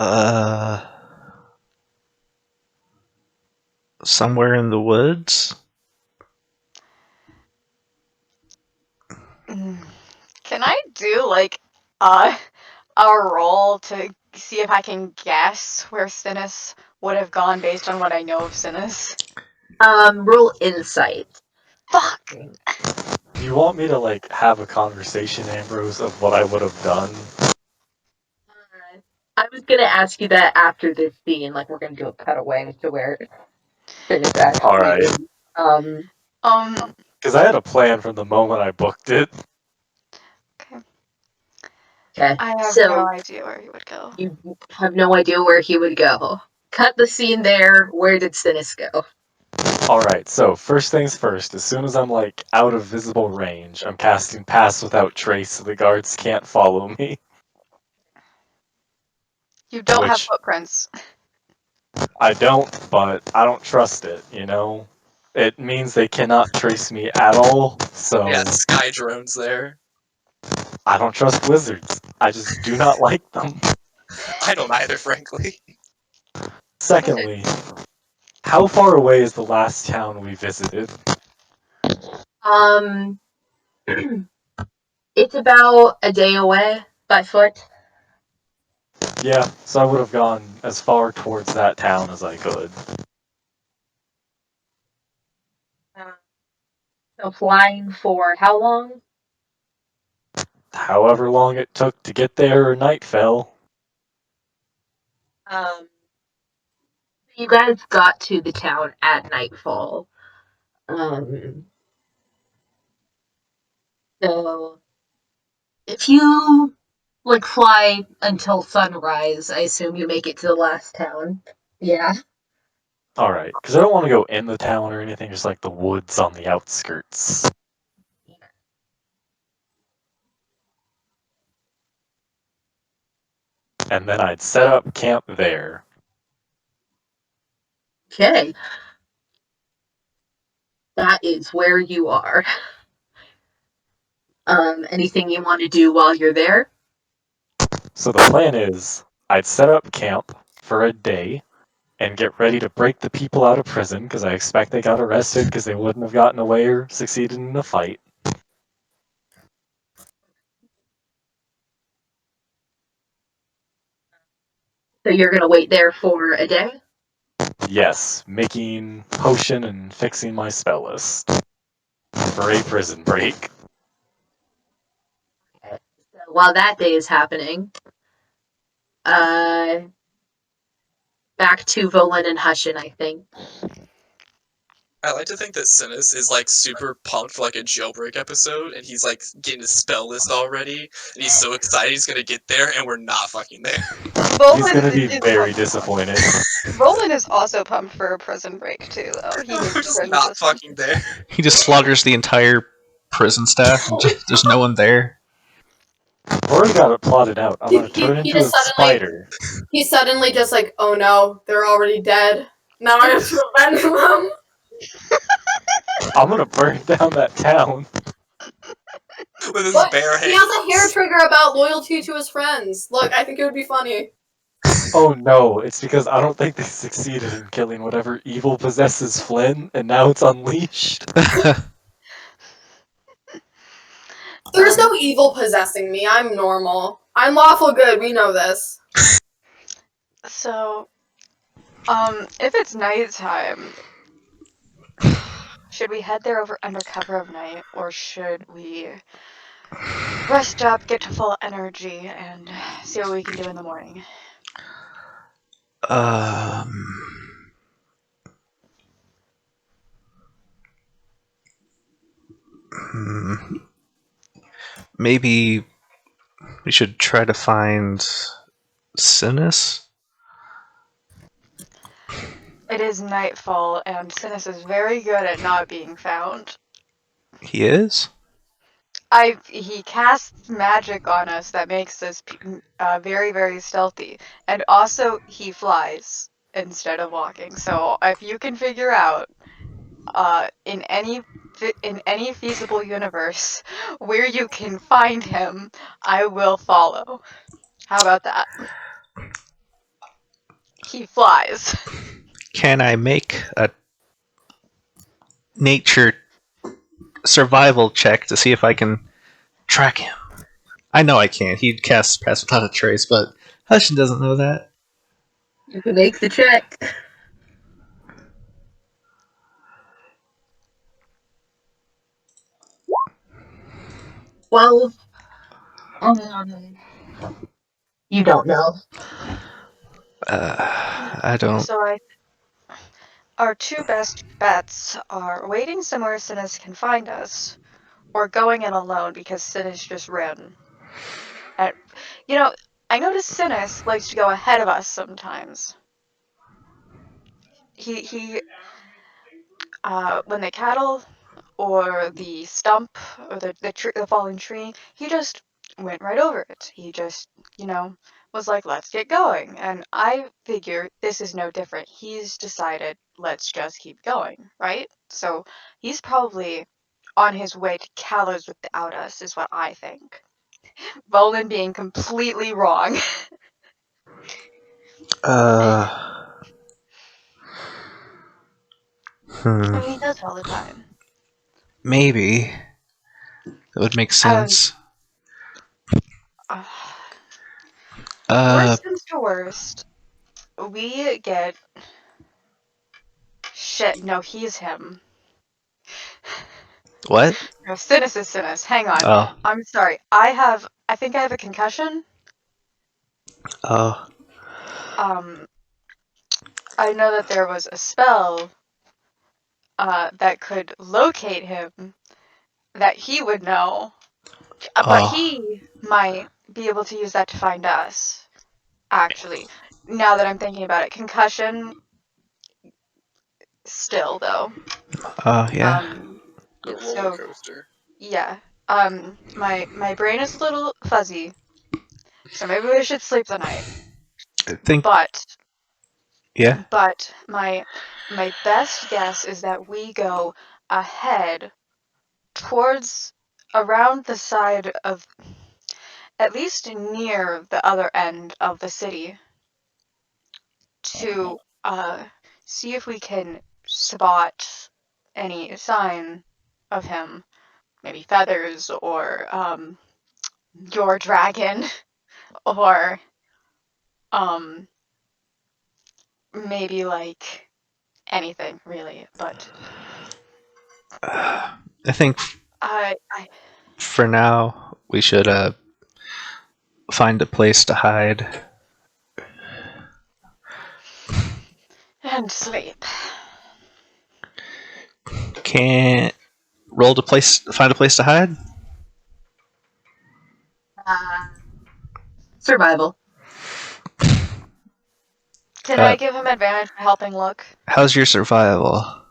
Somewhere in the woods? Can I do like a roll to see if I can guess where Cinis would have gone based on what I know of Cinis? Roll insight. Fuck! Do you want me to like have a conversation, Ambrose, of what I would have done? I was gonna ask you that after this scene, like we're gonna do a cutaway to where Cinis actually. All right. Because I had a plan from the moment I booked it. Okay. I have so no idea where he would go. You have no idea where he would go. Cut the scene there. Where did Cinis go? Alright, so first things first, as soon as I'm like out of visible range, I'm casting Pass Without Trace so the guards can't follow me. You don't have Which- footprints. I don't, but I don't trust it, you know? It means they cannot trace me at all, so Yeah, sky drones there. I don't trust wizards. I just do not like them. I don't either, frankly. Secondly, how far away is the last town we visited? It's about a day away by foot. Yeah, so I would have gone as far towards that town as I could. So flying for how long? However long it took to get there, night fell. You guys got to the town at nightfall. So if you like fly until sunrise, I assume you make it to the last town. Yeah. Alright, because I don't want to go in the town or anything, just like the woods on the outskirts. And then I'd set up camp there. Okay. That is where you are. Anything you want to do while you're there? So the plan is, I'd set up camp for a day and get ready to break the people out of prison, because I expect they got arrested because they wouldn't have gotten away or succeeded in a fight. So you're gonna wait there for a day? Yes, making potion and fixing my spell list for a prison break. Okay. So while that day is happening, back to Volin and Hussain, I think. I like to think that Cinis is like super pumped for like a jailbreak episode, and he's like getting his spell list already, and he's so excited he's gonna get there, and we're not fucking there. He's gonna be very disappointed. Volin is also pumped for a prison break too, though. He We're hates the just prison not system. fucking there. He just slaughters the entire prison staff. And there's no one there. I've already got it plotted out. I'm gonna turn He into a just suddenly- spider. He's suddenly just like, oh no, they're already dead. Now I have to avenge them. I'm gonna burn down that town. With his But bare he hands. has a hair trigger about loyalty to his friends. Look, I think it would be funny. Oh no, it's because I don't think they succeeded in killing whatever evil possesses Flynn, and now it's unleashed. There's no evil possessing me. I'm normal. I'm lawful good. We know this. So, if it's nighttime, should we head there under cover of night, or should we rest up, get to full energy, and see what we can do in the morning? Maybe we should try to find Cinis? It is nightfall, and Cinis is very good at not being found. He is? He casts magic on us that makes us very, very stealthy, and also he flies instead of walking. So if you can figure out, in any feasible universe where you can find him, I will follow. How about that? He flies. Can I make a nature survival check to see if I can track him? I know I can't. He casts Pass Without a Trace, but Hussain doesn't know that. You can make the check. Well, you don't know. I don't. So our two best bets are waiting somewhere Cinis can find us, or going in alone because Cinis just ran. And, I notice Cinis likes to go ahead of us sometimes. He when the cattle or the stump or the fallen tree, he just went right over it. He just, was like, let's get going. And I figure this is no different. He's decided, let's just keep going, right? So he's probably on his way to Kalos without us, is what I think. Volin being completely wrong. I mean, he does it all the time. Maybe. That would make sense. Worst comes to worst, we get... Shit, no, he's him. What? No, Cinis is Cinis. Hang on. Oh. I'm sorry. I think I have a concussion. Oh. I know that there was a spell that could locate him that he would know. But he might be able to use that to find us. Actually, now that I'm thinking about it, concussion still though. Oh, yeah. A roller coaster. Yeah. My brain is a little fuzzy, so maybe we should sleep the night. I think. Yeah. But my best guess is that we go ahead towards around the side of, at least near the other end of the city, to see if we can spot any sign of him. Maybe feathers, or your dragon, or maybe like anything really. But I think I for now we should find a place to hide. and sleep. Can't roll to find a place to hide. Survival. Can I give him advantage for helping look? How's your survival?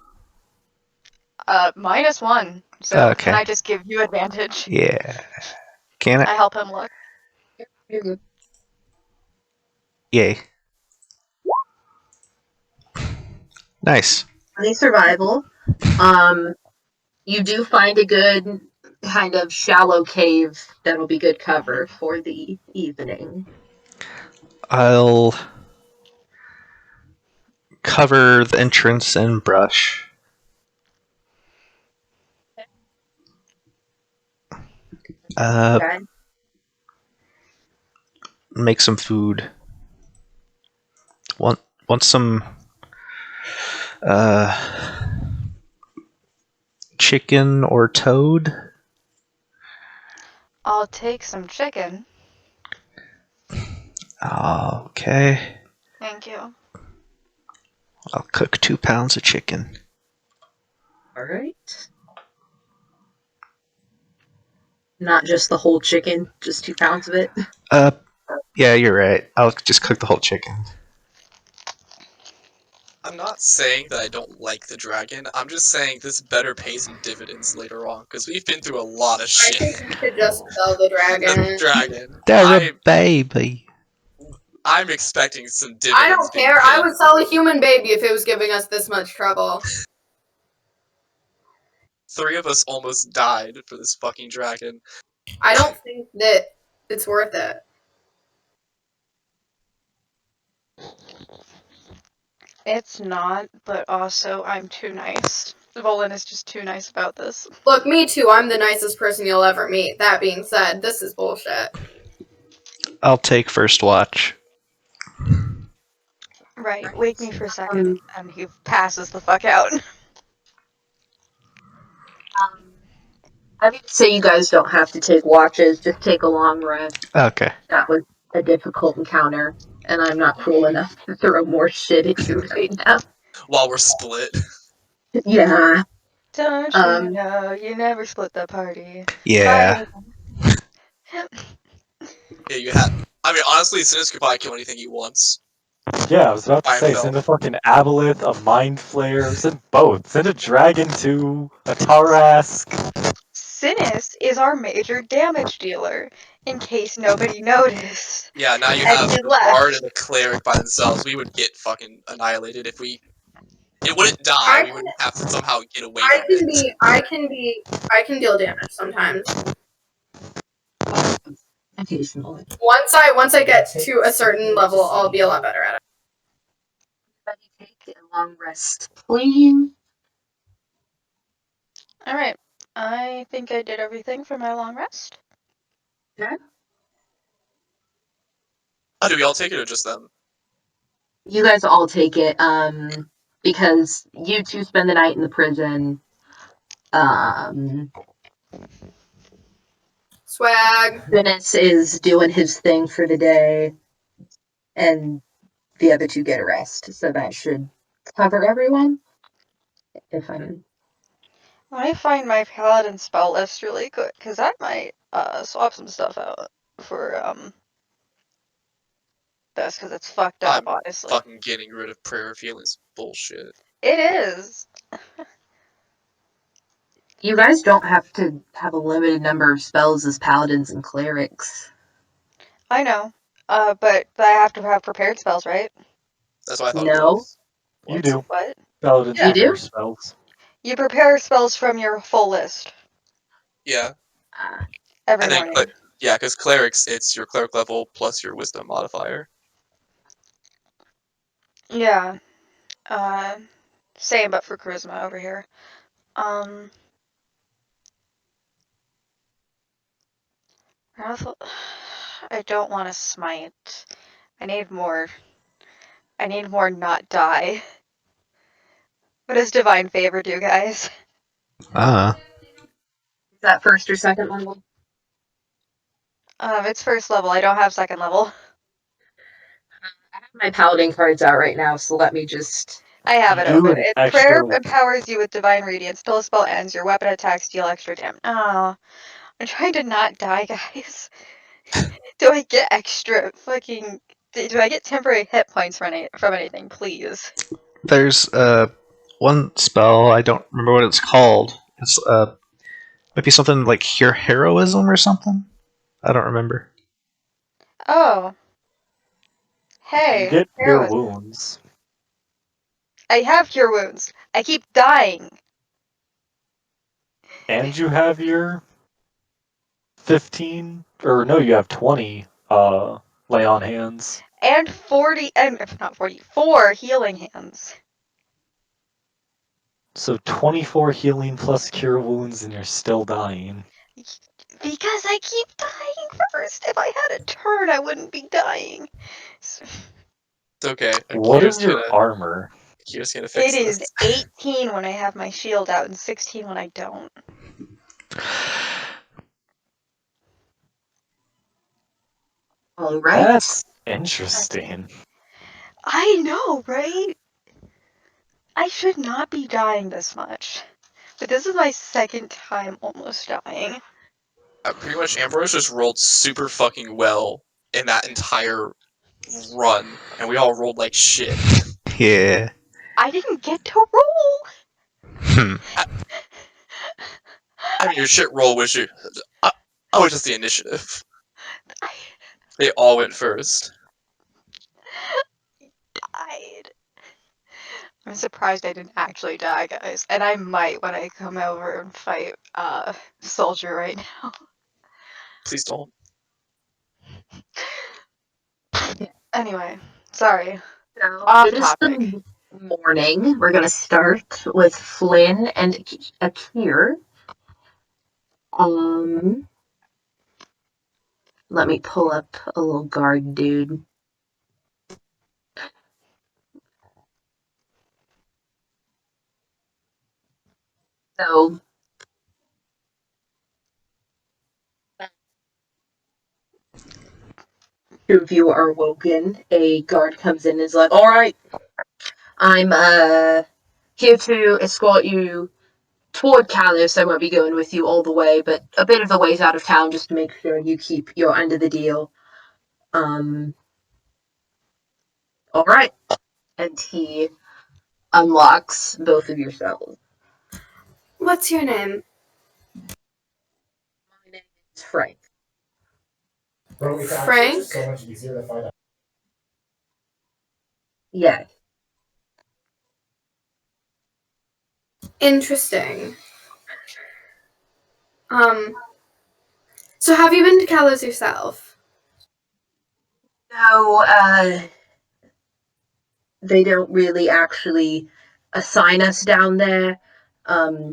-1. So Okay. can I just give you advantage? Yeah. Can I it? help him look. You're good. Yay. Nice. The survival. You do find a good kind of shallow cave that'll be good cover for the evening. I'll cover the entrance in brush. Okay. Make some food. Want some chicken or toad? I'll take some chicken. Okay. Thank you. I'll cook 2 pounds of chicken. All right. Not just the whole chicken, just 2 pounds of it. Yeah, you're right. I'll just cook the whole chicken. I'm not saying that I don't like the dragon. I'm just saying this better pay some dividends later on because we've been through a lot of I shit. think you should just sell the dragon. The dragon. They're a baby. I'm expecting some dividends. I don't being care. I paid. would sell a human baby if it was giving us this much trouble. 3 of us almost died for this fucking dragon. I don't think that it's worth it. It's not, but also I'm too nice. Volin is just too nice about this. Look, me too. I'm the nicest person you'll ever meet. That being said, this is bullshit. I'll take first watch. Right, wake me for a second, and he passes the fuck out. I would say you guys don't have to take watches, just take a long rest. Okay. That was a difficult encounter, and I'm not cruel enough to throw more shit at you right now. While we're split. Yeah. Don't you know, you never split the party. Yeah. Yeah, you have. I mean, honestly, Cinis could probably kill anything he wants. Yeah, I was about to By say, himself. send a fucking Aboleth, a Mind Flayer, send both. Send a Dragon too, a Tarask. Cinis is our major damage dealer, in case nobody noticed. Yeah, now you And have he the left. Bard and the Cleric by themselves. We would get fucking annihilated if we... It wouldn't die, we would have to somehow get away from it. I can deal damage sometimes. Occasionally. Once I get to a certain level, I'll be a lot better at it. Everybody take a long rest, please. Alright, I think I did everything for my long rest. Oh, do we all take it or just them? You guys all take it, because you two spend the night in the prison. Swag. Cinis is doing his thing for the day, and the other two get a rest, so that should cover everyone. If I'm... Let me find my paladin spell list really quick, because I might swap some stuff out for this, because it's fucked up, I'm honestly. fucking getting rid of prayer feelings. Bullshit. It is. You guys don't have to have a limited number of spells as paladins and clerics. I know. But I have to have prepared spells, right? That's what I thought No. it was. You do. What? Paladins You prepare do? spells. You prepare spells from your full list Yeah. every And then, morning. yeah, because clerics, it's your cleric level plus your wisdom modifier. Yeah. Same, but for charisma over here. I don't want to smite. I need more not die. What does divine favor do, guys? Is that first or second level? It's first level. I don't have second level. I have my paladin cards out right now, so let me just... I have it Do open. an Prayer extra- empowers you with divine radiance. Till a spell ends, your weapon attacks deal extra damage. Oh, I'm trying to not die, guys. Do I get extra fucking? Do I get temporary hit points from anything, please? There's one spell, I don't remember what it's called. It's might be something like Cure Heroism or something. I don't remember. Oh, hey, You get Cure heroism. Wounds. I have cure wounds. I keep dying. And you have your 15, or no, you have 20 lay on hands. And 40, and not 44 healing hands. So 24 healing plus Cure Wounds, and you're still dying. Because I keep dying first. If I had a turn, I wouldn't be dying. So, It's okay. What is your armor? Akir's gonna fix it is this. 18 when I have my shield out and 16 when I don't. All right. That's interesting. I know, right? I should not be dying this much. But this is my second time almost dying. Pretty much Ambrose just rolled super fucking well in that entire run, and we all rolled like shit. Yeah. I didn't get to roll. Hmm. I mean, your shit roll was your. I was just the initiative. I They all went first. died. I'm surprised I didn't actually die, guys. And I might when I come over and fight Soldier right now. Please don't. Anyway, sorry. So Off it is topic. the morning. We're gonna start with Flynn and Akir. Let me pull up a little guard dude. So two of you are woken. A guard comes in and is like, "All right, I'm here to escort you toward Kalos. I won't be going with you all the way, but a bit of the ways out of town just to make sure you keep your end of the deal. All right." And he unlocks both of your cells. What's your name? My name is Frank. Frank? Yes. Interesting. So have you been to Kalos yourself? No, they don't really actually assign us down there.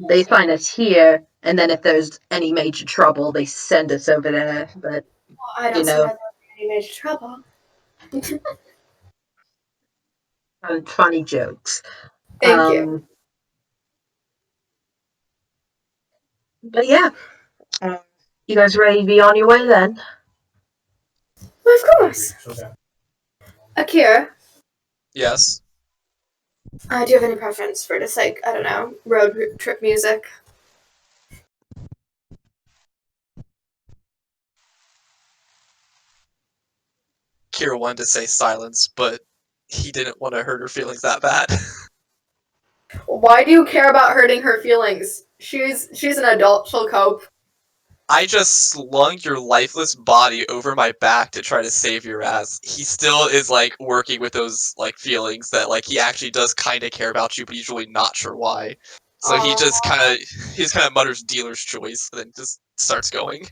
They assign us here, and then if there's any major trouble, they send us over there. But Well, I don't You see know. why there would be any major trouble. funny jokes. Thank you. But yeah, you guys ready to be on your way then? Well, of course. Akir, Yes. do you have any preference for just like, I don't know, road trip music? Kira wanted to say silence, but he didn't want to hurt her feelings that bad. Why do you care about hurting her feelings? She's an adult, she'll cope. I just slung your lifeless body over my back to try to save your ass. He still is like working with those like feelings that like he actually does kind of care about you, but he's really not sure why. So he just kind of mutters dealer's choice, and then just starts going.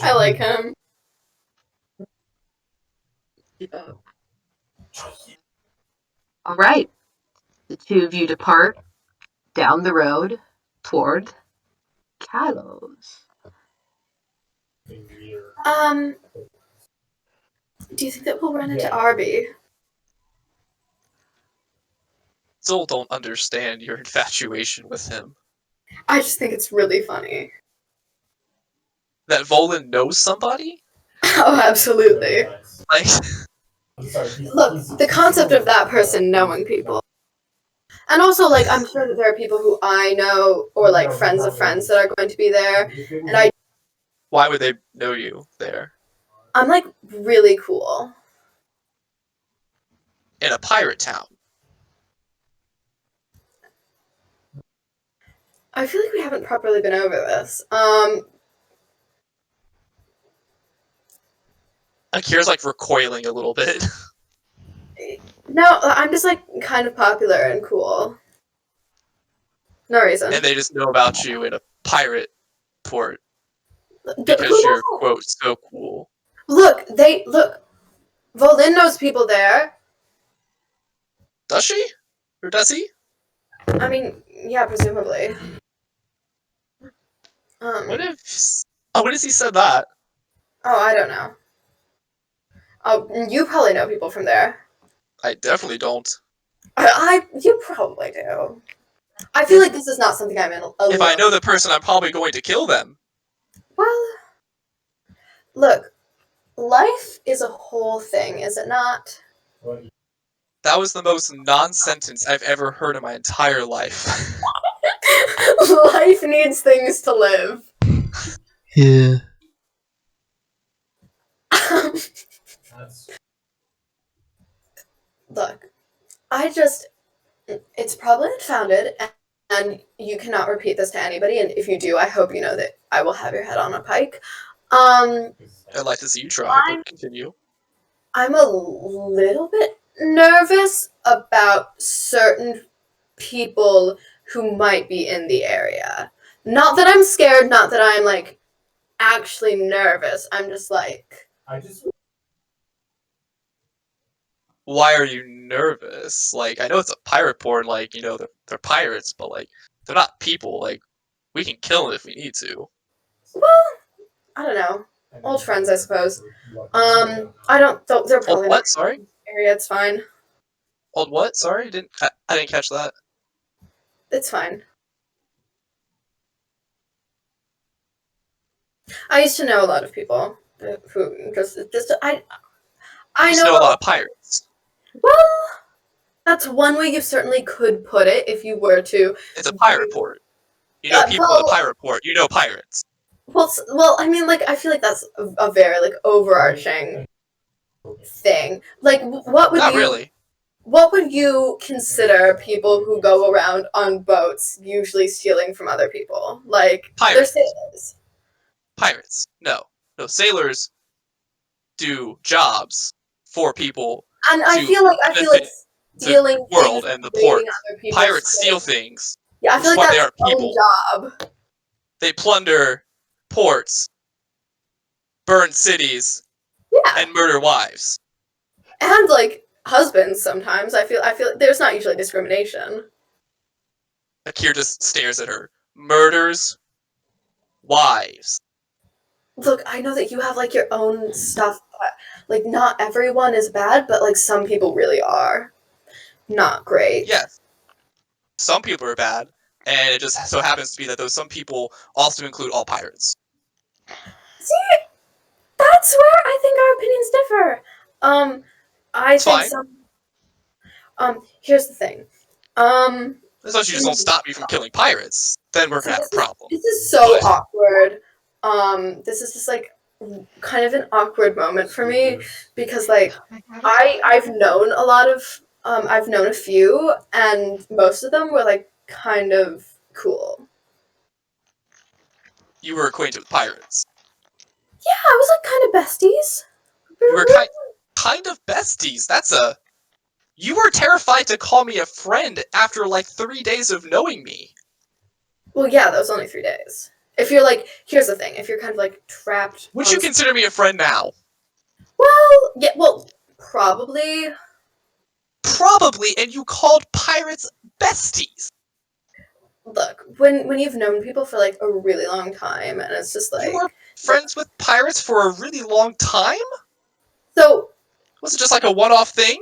I like him. All right. The two of you depart down the road toward Kalos. Do you think that we'll run into Arby? Still don't understand your infatuation with him. I just think it's really funny. That Volin knows somebody? Oh, absolutely. Like, Look, the concept of that person knowing people. And also, like, I'm sure that there are people who I know, or like friends of friends that are going to be there, and Why would they know you there? I'm like really cool. In a pirate town. I feel like we haven't properly been over this. Akira's like recoiling a little bit. No, I'm just like kind of popular and cool. No reason. And they just know about you in a pirate port Who because you're, doesn't? quote, so cool. Look. Volin knows people there. Does she? Or does he? I mean, yeah, presumably. What if... Oh, what if he said that? Oh, I don't know. Oh, you probably know people from there. I definitely don't. You probably do. I feel like this is not something I'm in alone. If I know the person, I'm probably going to kill them. Well, look, life is a whole thing, is it not? That was the most non-sentence I've ever heard in my entire life. Life needs things to live. Yeah. Look, it's probably unfounded, and you cannot repeat this to anybody, and if you do, I hope you know that I will have your head on a pike. I'd like to see you try, but continue. I'm a little bit nervous about certain people who might be in the area. Not that I'm scared, not that I'm, like, actually nervous. I'm just like... Why are you nervous? Like, I know it's a pirate port, like, you know, they're pirates, but, like, they're not people. Like, we can kill them if we need to. Well, I don't know. Old friends, I suppose. I don't... They're probably Old what? Sorry? area. It's fine. Old what? Sorry? I didn't catch that. It's fine. I used to know a lot of people who just I know a lot of pirates. Well, that's one way you certainly could put it if you were to. It's a pirate port. You know people in a pirate port. You know pirates. Well, I mean, like, I feel like that's a very, like, overarching thing. Like, what would Not you... really. What would you consider people who go around on boats usually stealing from other people? Like, Pirates. They're sailors. Pirates. No, sailors do jobs for people. And I feel like stealing the world things and the port. Pirates stuff. Steal things. Yeah, I feel like why that's they are people. their job. They plunder ports, burn cities, and murder wives. And, like, husbands sometimes. I feel there's not usually discrimination. Akir just stares at her. Murders wives. Look, I know that you have, like, your own stuff, but, like, not everyone is bad, but, like, some people really are not great. Yes. Some people are bad, and it just so happens to be that those some people also include all pirates. See, that's where I think our opinions differ. I think some... here's the thing. As long as you just don't stop me from killing pirates, then we're gonna have a problem. This is so awkward. This is just, like, kind of an awkward moment for me, because, like, I've known a lot of... I've known a few, and most of them were, like, kind of cool. You were acquainted with pirates. Yeah, I was, like, kind of besties. You were kind of besties. You were terrified to call me a friend after, like, 3 days of knowing me. Well, yeah, that was only 3 days. If you're, like... Here's the thing. If you're kind of, like, trapped... Would you consider me a friend now? Well, yeah, probably. Probably, and you called pirates besties. Look, when you've known people for, like, a really long time, and it's just, like... You were friends with pirates for a really long time? So... Was it just, like, a one-off thing?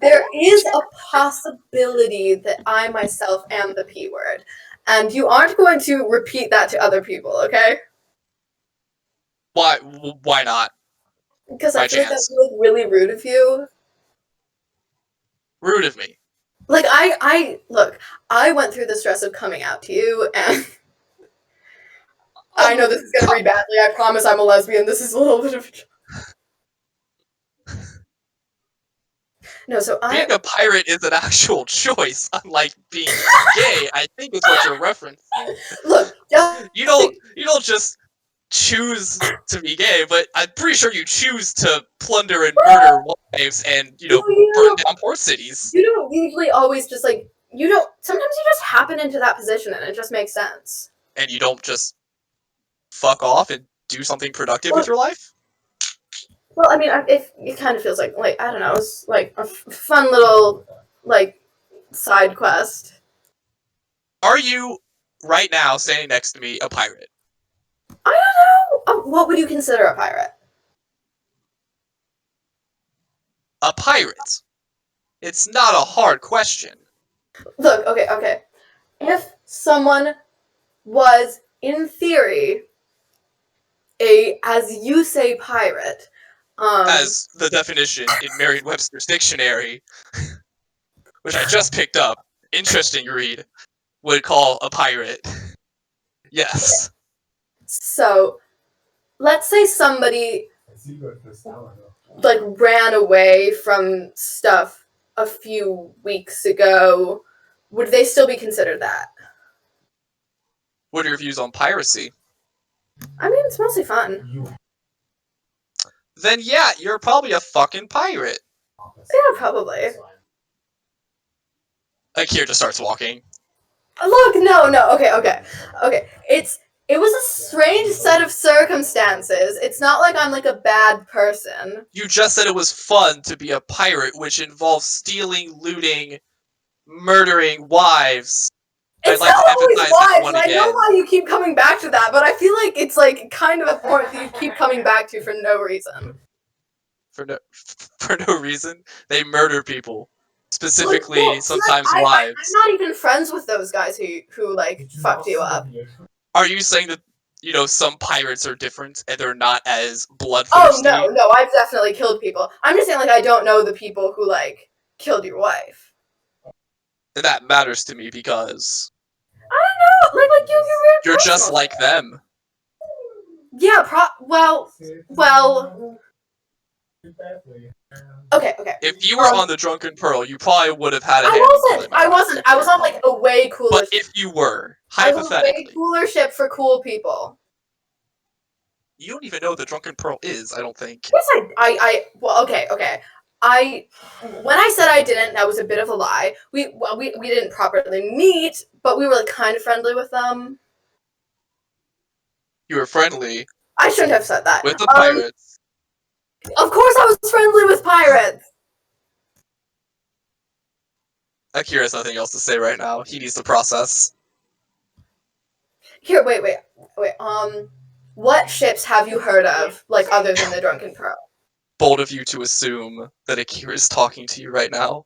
There is a possibility that I myself am the P word, and you aren't going to repeat that to other people, okay? Why not? Because By I feel like chance. that's like really rude of you. Rude of me. Like look, I went through the stress of coming out to you, and I know this is gonna read badly. I promise I'm a lesbian. This is a little bit of a joke. No, so Being a pirate is an actual choice, unlike being gay. I think is what you're referencing. Look, You don't just choose to be gay, but I'm pretty sure you choose to plunder and murder wives and burn down port cities. You don't usually always just like you don't. Sometimes you just happen into that position, and it just makes sense. And you don't just fuck off and do something productive with your life. Well, I mean, it kind of feels like I don't know, it's like a fun little like side quest. Are you right now standing next to me a pirate? I don't know. What would you consider a pirate? A pirate. It's not a hard question. Look, okay. If someone was, in theory, as you say, pirate, as the definition in Merriam-Webster's dictionary, which I just picked up, interesting read, would call a pirate. Yes. So, let's say somebody like ran away from stuff a few weeks ago. Would they still be considered that? What are your views on piracy? I mean, it's mostly fun. Then yeah, you're probably a fucking pirate. Yeah, probably. Akir just starts walking. Look, no, okay. It was a strange set of circumstances. It's not like I'm like a bad person. You just said it was fun to be a pirate, which involves stealing, looting, murdering wives. It's not always wives, and I know why you keep coming back to that, but I feel like it's like kind of a point that you keep coming back to for no reason. For no reason? They murder people. Specifically, sometimes wives. I'm not even friends with those guys who like fucked you up. Are you saying that some pirates are different and they're not as bloodthirsty? Oh no, I've definitely killed people. I'm just saying, like, I don't know the people who like killed your wife. And that matters to me because I don't know, like you're just like them. Yeah, well. Okay. If you were on the Drunken Pearl, you probably would have had a hand. I wasn't. I was on like a way cooler. But if you were, hypothetically, I was on a way cooler ship for cool people. You don't even know what the Drunken Pearl is, I don't think. Yes, well, okay. When I said I didn't, that was a bit of a lie. We didn't properly meet, but we were like kind of friendly with them. You were friendly. I shouldn't have said that. With the pirates. Of course I was friendly with pirates! Akir has nothing else to say right now. He needs to process. Here, wait. What ships have you heard of, like, other than the Drunken Pearl? Bold of you to assume that Akir is talking to you right now.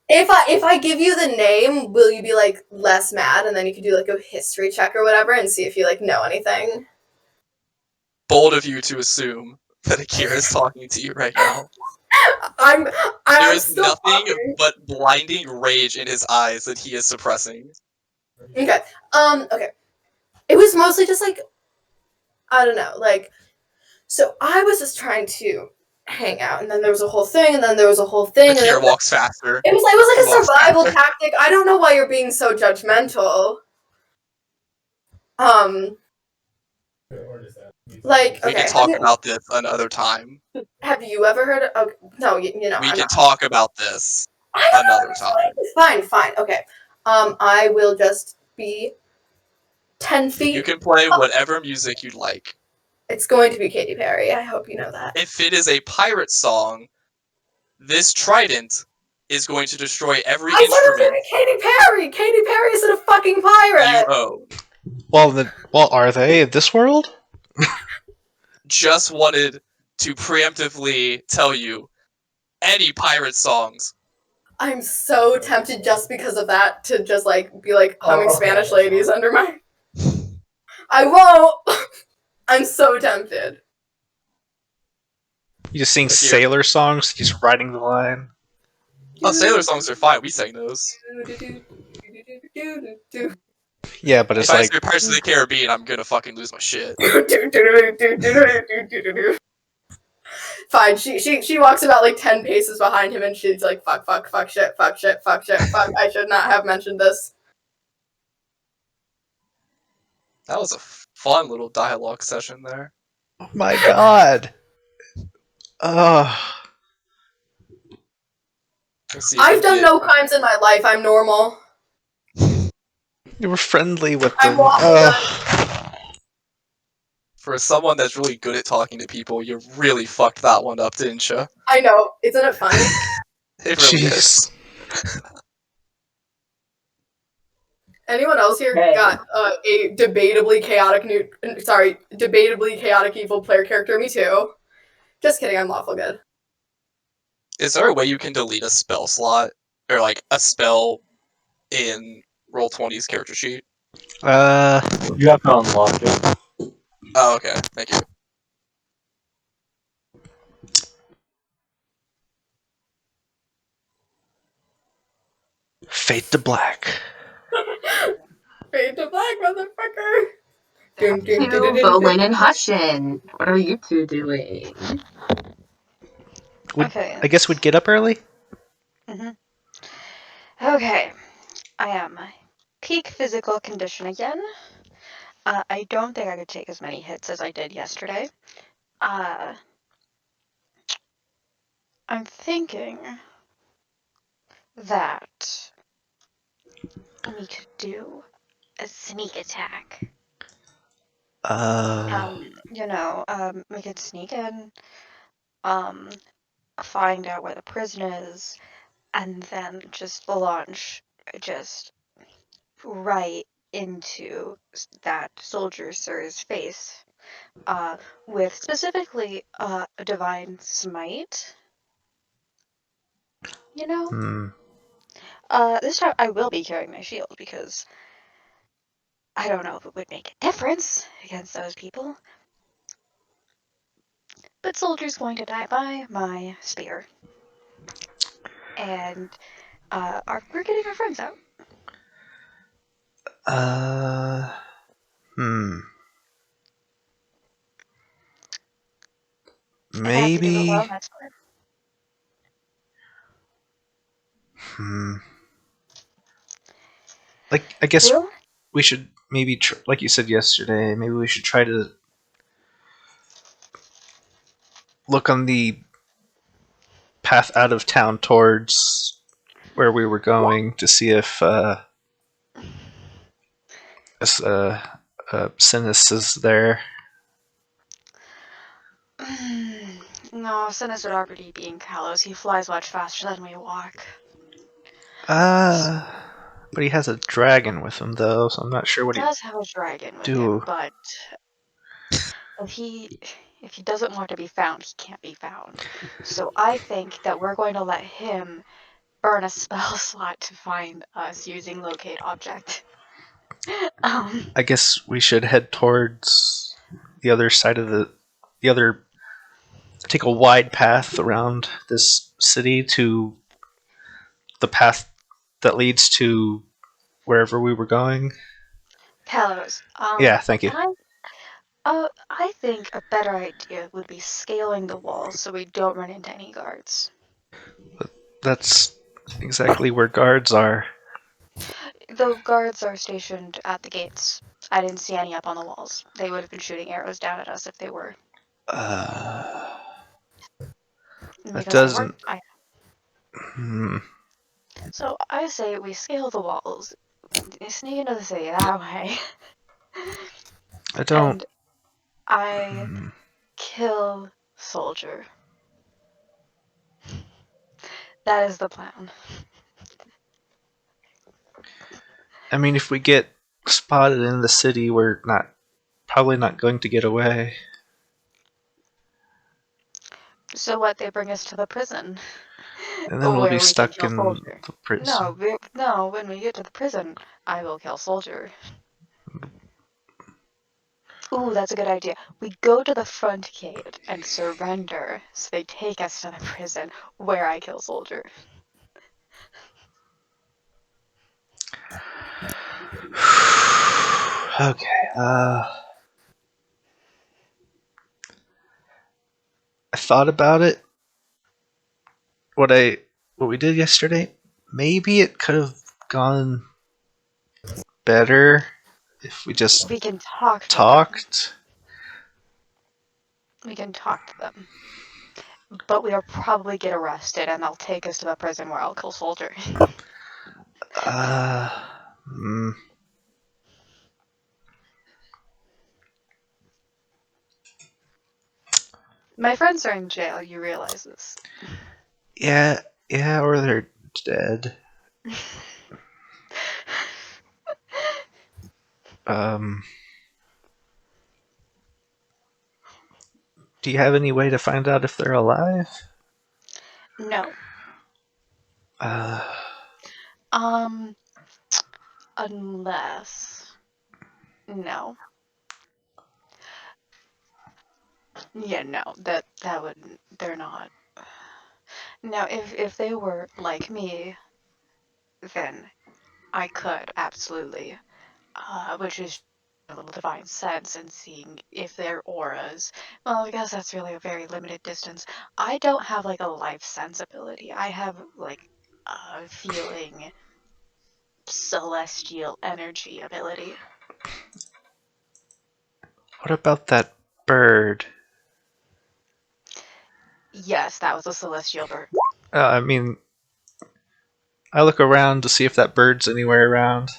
If I give you the name, will you be, like, less mad, and then you can do, like, a history check or whatever and see if you, like, know anything? Bold of you to assume that Akir is talking to you right now. There is nothing but blinding rage in his eyes that he is suppressing. Okay. Okay. It was mostly just like, I don't know, like, so I was just trying to hang out, and then there was a whole thing, and then there was a whole thing. Akir walks faster. It was like a survival tactic. I don't know why you're being so judgmental. Like, we can talk about this another time. Have you ever heard of? Okay, no, you know. We can talk about this another time. Fine. Okay. I will just be 10 feet. You can play whatever music you'd like. It's going to be Katy Perry. I hope you know that. If it is a pirate song, this trident is going to destroy every instrument. I said it was going to be Katy Perry. Katy Perry isn't a fucking pirate. You own. Well, are they in this world? Just wanted to preemptively tell you any pirate songs. I'm so tempted just because of that to just like be like humming Spanish ladies under my. I won't. I'm so tempted. You just sing Akir. sailor songs, just riding the line. Oh, sailor songs are fine. We sang those. Yeah, but it's If I like say Pirates of the Caribbean, I'm gonna fucking lose my shit. Fine. She walks about like 10 paces behind him and she's like, fuck, fuck, fuck, shit, fuck, shit, fuck, shit, fuck. I should not have mentioned this. That was a fun little dialogue session there. oh my god. Oh, Let's see if I've we done get- no crimes in my life. I'm normal. you were friendly with I'm them. waffle For someone that's really good at talking to people, you really fucked that one up, didn't you? I know. Isn't it funny? It really Jeez. is. Anyone else here Hey. got a debatably chaotic evil player character? Me too. Just kidding. I'm lawful good. Is there a way you can delete a spell slot or like a spell in Roll20's character sheet? You have to unlock it. Oh, okay. Thank you. Fade to black. Fade to black, motherfucker. To Volin and Hussain. What are you two doing? Okay. I guess we'd get up early. Okay. I am peak physical condition again. I don't think I could take as many hits as I did yesterday. I'm thinking that we could do a sneak attack. We could sneak in, find out where the prison is, and then just launch just right into that soldier sir's face, with specifically a divine smite. You know, Hmm. this time I will be carrying my shield because I don't know if it would make a difference against those people. But soldier's going to die by my spear. And we're getting our friends out. Hmm. If I have to do it Maybe. alone, that's fine. Like, I guess Bill? we should maybe, like you said yesterday, maybe we should try to look on the path out of town towards where we were going to see if Cinis is there. No, Cinis would already be in Kalos. He flies much faster than we walk. But he has a dragon with him though, so I'm not sure what He he does have a dragon with do. him, but if he doesn't want to be found, he can't be found. So I think that we're going to let him burn a spell slot to find us using locate object. I guess we should head towards the other side of the other. Take a wide path around this city to the path that leads to wherever we were going. Kalos. Yeah, thank you. I think a better idea would be scaling the walls so we don't run into any guards. That's exactly where guards are. The guards are stationed at the gates. I didn't see any up on the walls. They would have been shooting arrows down at us if they were. That doesn't. So I say we scale the walls, sneak into the city that way. I don't. And I kill soldier. That is the plan. I mean, if we get spotted in the city, we're probably not going to get away. So what? They bring us to the prison. And then we'll Where be we can stuck kill in soldier. the prison. No, when we get to the prison, I will kill soldier. Ooh, that's a good idea. We go to the front gate and surrender, so they take us to the prison where I kill soldier. Okay. I thought about it. What we did yesterday. Maybe it could have gone better if we just We can talk to them. talked. We can talk to them. But we'll probably get arrested and they'll take us to the prison where I'll kill soldier. Hmm. My friends are in jail, you realize this. Yeah, or they're dead. Do you have any way to find out if they're alive? No. Uh, Unless... No. Yeah, no, that wouldn't... They're not. Now, if they were like me, then I could, absolutely. Which is a little divine sense and seeing if their auras. Well, I guess that's really a very limited distance. I don't have like a life sense ability. I have like a feeling celestial energy ability. what about that bird? Yes, that was a celestial bird. I mean, I look around to see if that bird's anywhere around.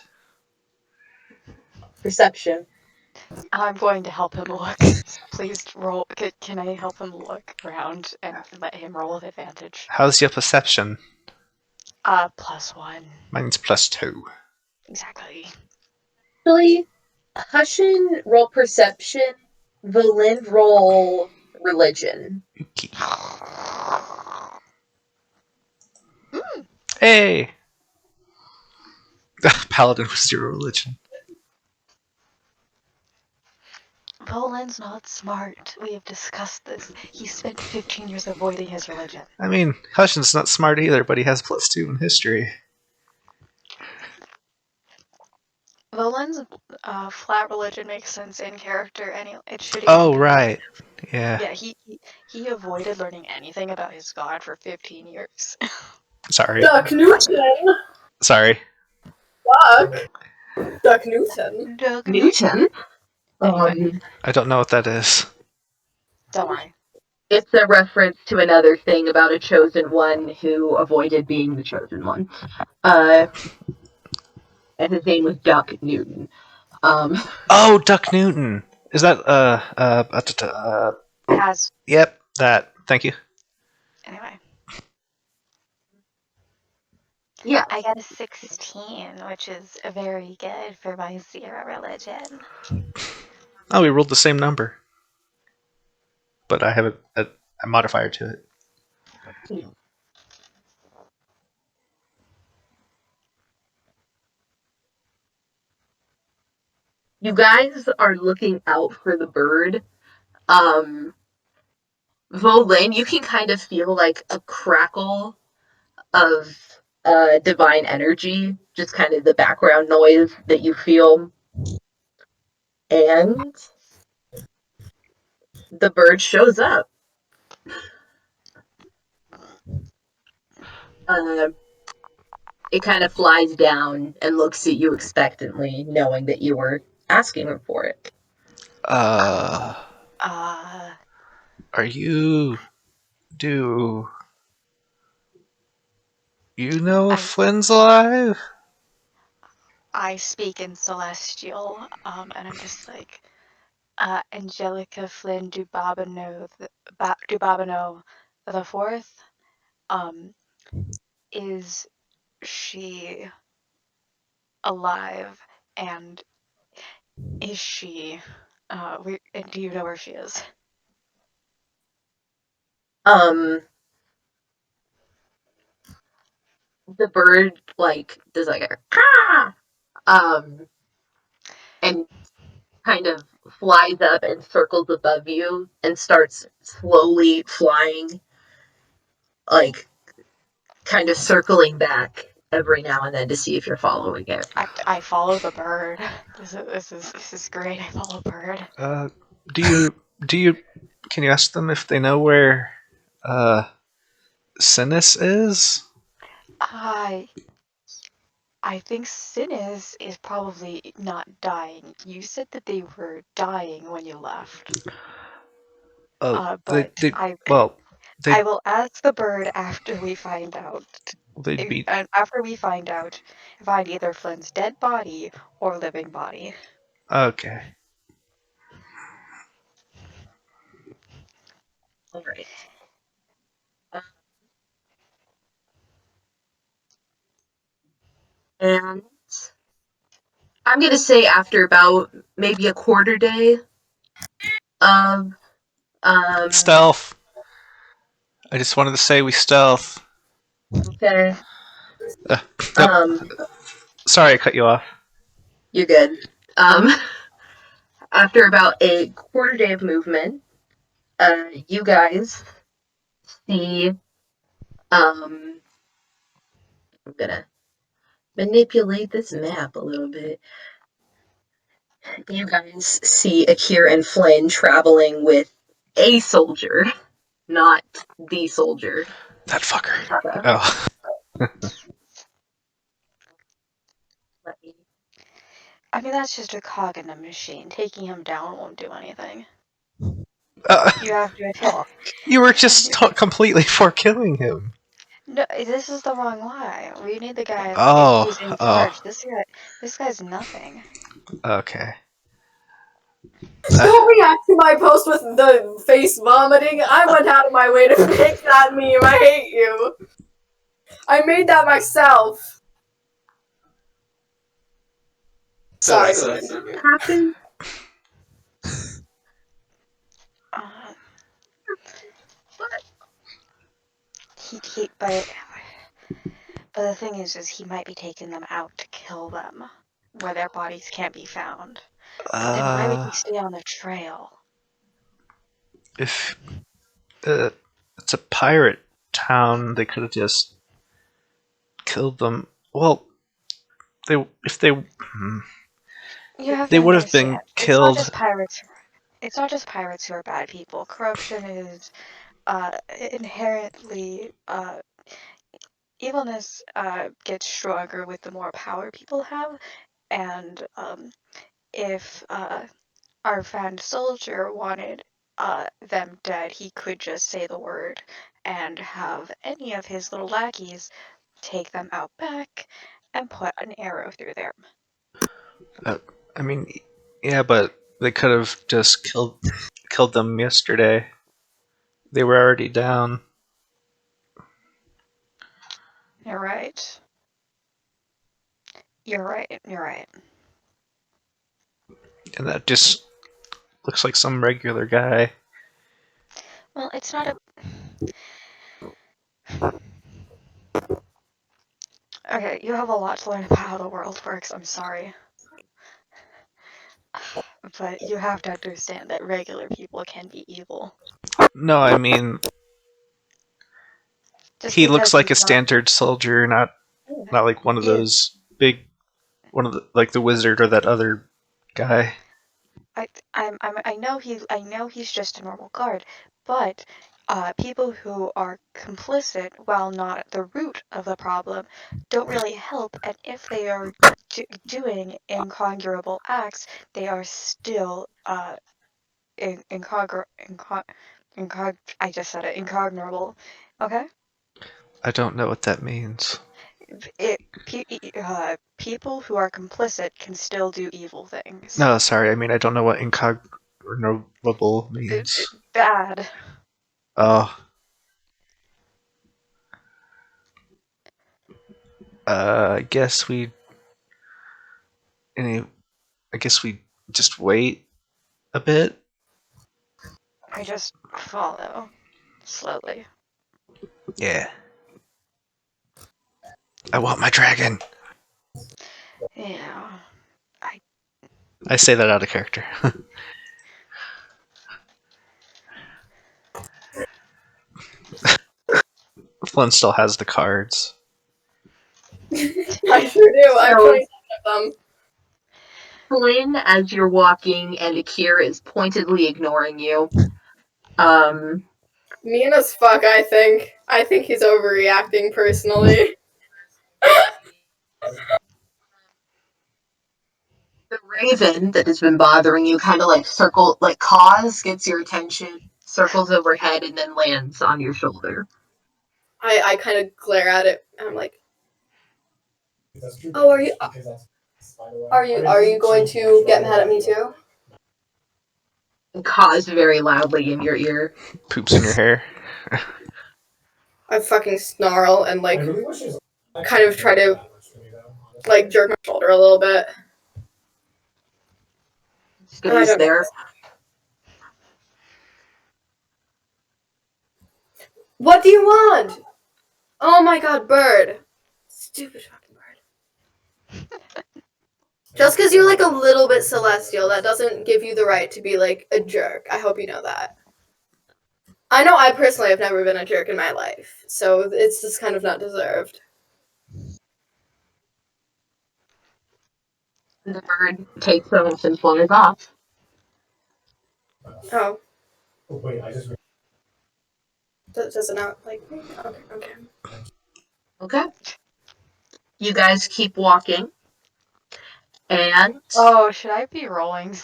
Perception. I'm going to help him look. Please roll. Can I help him look around and let him roll with advantage? How's your perception? +1. Mine's +2. Exactly. Actually, Hussain roll perception, Volin roll religion. Okay. Hey! Paladin was your religion. Volin's not smart. We have discussed this. He spent 15 years avoiding his religion. I mean, Hushin's not smart either, but he has +2 in history. Volin's flat religion makes sense in character. It should even Oh, be. right. Yeah. Yeah, he avoided learning anything about his god for 15 years. Sorry. Duck Newton. Sorry. Duck Newton. Newton? Anyway. I don't know what that is. Don't worry. It's a reference to another thing about a chosen one who avoided being the chosen one. And his name was Duck Newton. Oh, Duck Newton. Is that Has Yep, that. Thank you. anyway. Yeah. I got a 16, which is very good for my 0 religion. Oh, we rolled the same number, but I have a modifier to it. You guys are looking out for the bird. Volin, you can kind of feel like a crackle of divine energy, just kind of the background noise that you feel. And the bird shows up. It kind of flies down and looks at you expectantly, knowing that you were asking for it. Are you... Do you know if Flynn's alive? I speak in Celestial, and I'm just like, Angelica Flynn Dubabano the fourth. Is she alive? And is she? And do you know where she is? The bird does like a caw, and kind of flies up and circles above you and starts slowly flying, like kind of circling back every now and then to see if you're following it. I follow the bird. This is great. I follow bird. Do you can you ask them if they know where Cinis is? I think Cinis is probably not dying. You said that they were dying when you left. Oh, But they I will ask the bird after we find out. they'd be And after we find either Flynn's dead body or living body. okay. All right. And I'm gonna say after about maybe a quarter day of Stealth. I just wanted to say we stealth. okay. Nope. Um Sorry, I cut you off. you're good. After about a quarter day of movement, you guys see I'm gonna manipulate this map a little bit. You guys see Akir and Flynn traveling with a soldier, not the soldier. That fucker. Okay. Oh. Let me. I mean, that's just a cog in a machine. Taking him down won't do anything. Uh, You have to attack. you were just completely for killing him. No, this is the wrong lie. We need the guy who's in Oh. charge. This guy's nothing. Okay. Don't react to my post with the face vomiting. I went out of my way to make that meme. I hate you. I made that myself. Sorry. What happened? Uh, but the thing is he might be taking them out to kill them, where their bodies can't be found. But then why would he stay on the trail? If it's a pirate town, they could have just killed them. Well, if they You have they to would have understand, been it's not killed. just pirates. It's not just pirates who are bad people. Corruption is inherently evilness gets stronger with the more power people have, and if our found soldier wanted them dead, he could just say the word and have any of his little lackeys take them out back and put an arrow through them. I mean, yeah, but they could have just killed them yesterday. They were already down. You're right. You're right. You're right. And that just looks like some regular guy. Well, it's not a. Okay, you have a lot to learn about how the world works. I'm sorry. But you have to understand that regular people can be evil. No, I mean, Just he looks because like a he's not. standard soldier, not like one of He is. those big, one of the like the wizard or that other guy. I know he's just a normal guard, but people who are complicit, while not the root of the problem, don't really help. And if they are doing incongruable acts, they are still I just said it, incognizable. Okay? I don't know what that means. People who are complicit can still do evil things. No, sorry. I mean, I don't know what incognizable means. Bad. Oh. I guess we. Any. I guess we just wait a bit. I just follow slowly. Yeah. I want my dragon. Yeah. I say that out of character. Flynn still has the cards. I sure do. I have So- 27 of them. Flynn, as you're walking, and Akir is pointedly ignoring you. Mean as fuck, I think. I think he's overreacting personally. The raven that has been bothering you kind of like caws, gets your attention, circles overhead, and then lands on your shoulder. I kind of glare at it and I'm like, oh, are you going to get mad at me too? It caws very loudly in your ear. Poops in your hair. I fucking snarl and like kind of try to like jerk my shoulder a little bit. Scooty's there. What do you want? Oh my god, bird. Stupid fucking bird. Just because you're like a little bit celestial, that doesn't give you the right to be like a jerk. I hope you know that. I know I personally have never been a jerk in my life, so it's just kind of not deserved. The bird takes off and flies off. Oh. Does it not like me? Okay. Okay. You guys keep walking. And Oh, should I be rolling?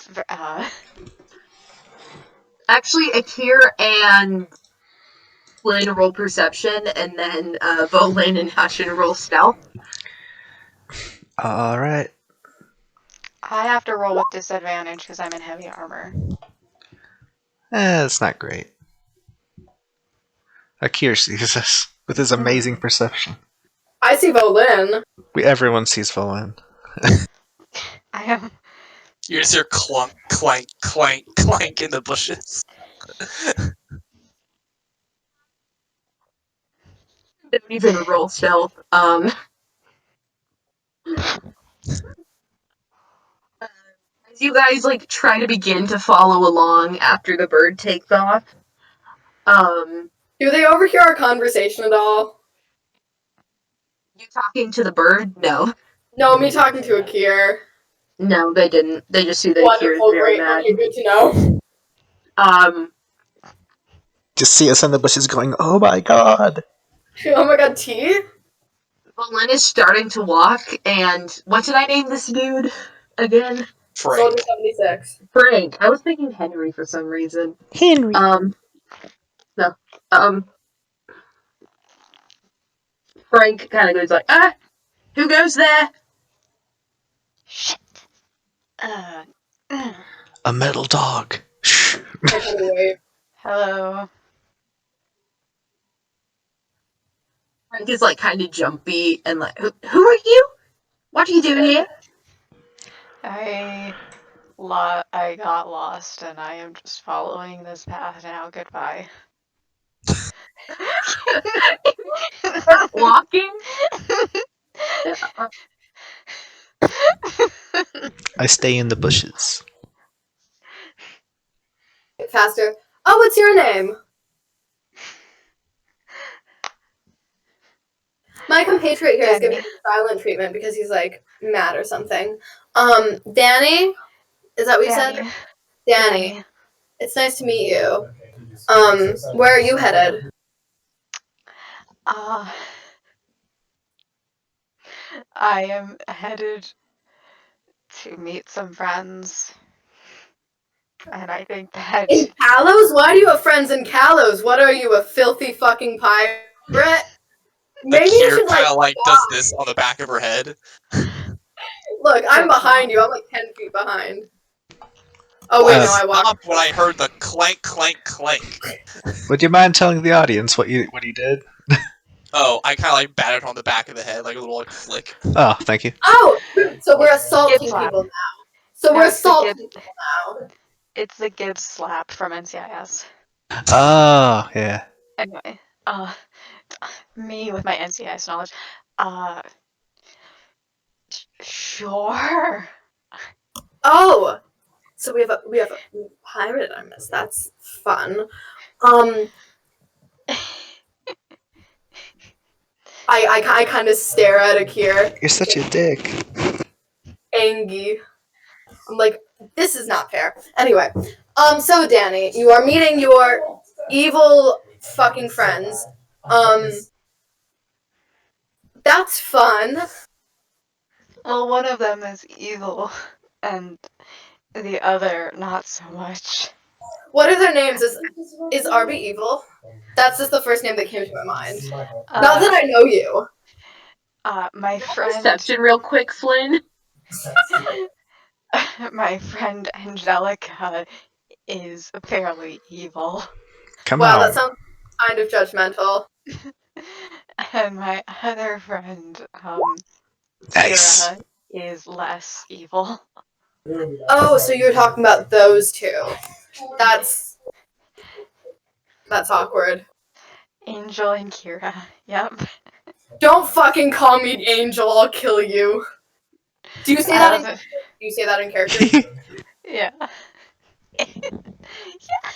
actually, Akir and Flynn roll perception, and then Volin and Hussain roll stealth. Alright. I have to roll with disadvantage because I'm in heavy armor. It's not great. Akir sees us with his amazing perception. I see Volin. Everyone sees Volin. I am. You just hear clunk, clank, clank, clank in the bushes. Don't even roll stealth. As you guys like try to begin to follow along after the bird takes off, Do they overhear our conversation at all? you talking to the bird? No. No, me talking to Akir. No, they didn't. They just see that Akir is Wonderful, very great, mad. okay, good to know. Just see us in the bushes going, oh my god! Oh my god, tea? Bolin is starting to walk, and what did I name this dude again? Frank. Soldier 76. Frank. I was thinking Henry for some reason. Henry! No. Frank kind of goes like, who goes there? Shit. A metal dog. Shh. I kind of wait. Hello. Frank is like kind of jumpy and like, who are you? What are you doing here? I got lost and I am just following this path now. Goodbye. Walking? I stay in the bushes. Faster. Oh, what's your name? My compatriot here is Danny. giving silent treatment because he's like mad or something. Danny? Is that what you said? Danny. It's nice to meet you. Where are you headed? I am headed to meet some friends. And I think that In Kalos? Why do you have friends in Kalos? What are you, a filthy fucking pirate? Maybe you Akir should kind of like does this on the back of her head. look, I'm behind you. I'm like 10 feet behind. Oh wait, no, I walked. Stopped when I heard the clank, clank, clank. Would you mind telling the audience what he did? Oh, I kind of like batted her on the back of the head, like a little like flick. Oh, thank you. Oh, so we're assaulting Gib slap. people now. So we're That's the assaulting Gib- people now. It's the Gibbs slap from NCIS. Oh, yeah. Anyway, me with my NCIS knowledge. Sure. Oh, so we have a pirate armist. That's fun. I kind of stare at Akir. You're such a dick. Angie. I'm like, this is not fair. Anyway, so Danny, you are meeting your evil fucking friends. That's fun. Well, one of them is evil, and the other not so much. What are their names? Is Arby evil? That's just the first name that came to my mind. Not that I know you. My friend. Perception, real quick, Flynn. My friend Angelica is fairly evil. Come Wow, on. that sounds kind of judgmental. And my other friend, Nice. Kira, is less evil. Oh, so you're talking about those two. That's awkward. Angel and Kira, yep. Don't fucking call me Angel, I'll kill you. Do you say that in character? Yeah. Yeah.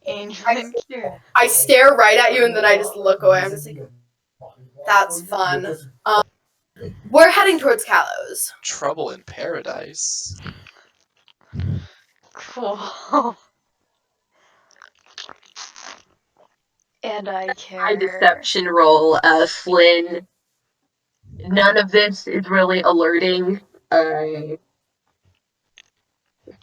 Angel and Kira. I stare right at you and then I just look away. I'm just like, that's fun. We're heading towards Kalos. Trouble in paradise. Cool. And I care. High deception roll, Flynn. None of this is really alerting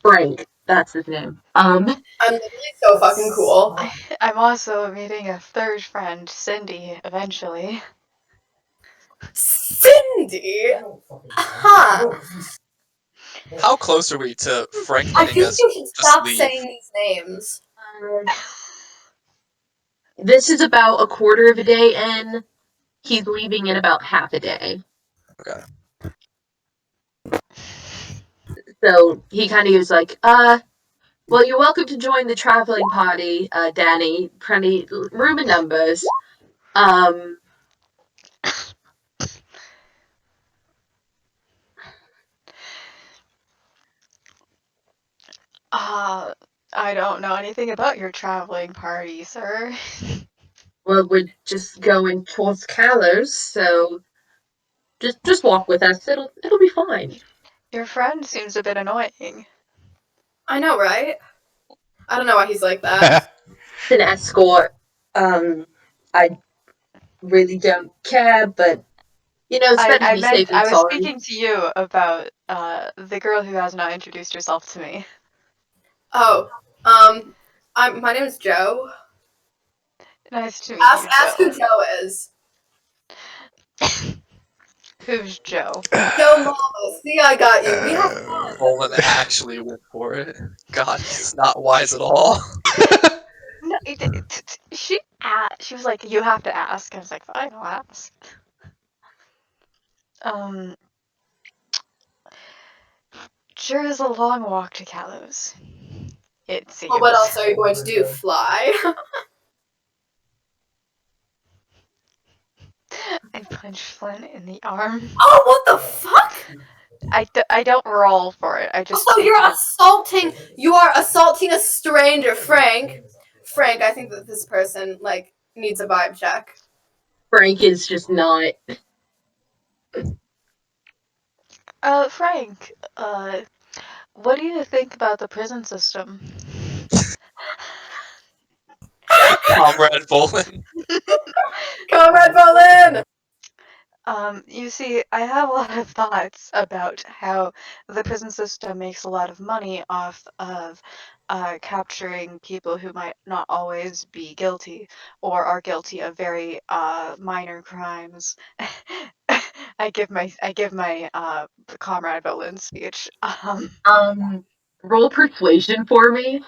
Frank. That's his name. I'm literally so fucking cool. I'm also meeting a third friend, Cindy, eventually. Cindy? Huh. How close are we to Frank I letting think us you should just stop leave? saying these names. This is about a quarter of a day in. He's leaving in about half a day. Okay. So he kind of is like, well, you're welcome to join the traveling party, Danny. Plenty room and numbers. I don't know anything about your traveling party, sir. Well, we're just going towards Kalos, so just walk with us. It'll be fine. Your friend seems a bit annoying. I know, right? I don't know why he's like that. It's an escort. I really don't care, but it's better to be safe than I was sorry. speaking to you about the girl who has not introduced herself to me. Oh, my name is Joe. Nice to meet you, Ask who Joe. Joe is. Who's Joe? Joe Mama. See, I got you. We have fun. Volin actually went for it. God, he's not wise at all. No, she was like, you have to ask. I was like, fine, I'll ask. Sure is a long walk to Kalos. It seems. Well, what else are you going to do? Fly? I punched Flynn in the arm. Oh, what the fuck? I don't roll for it. I just. So you are assaulting a stranger, Frank. Frank, I think that this person, needs a vibe check. Frank is just not. Frank, what do you think about the prison system? Comrade Volin. Comrade Volin! You see, I have a lot of thoughts about how the prison system makes a lot of money off of capturing people who might not always be guilty or are guilty of very minor crimes. I give my comrade Volin speech. Roll persuasion for me.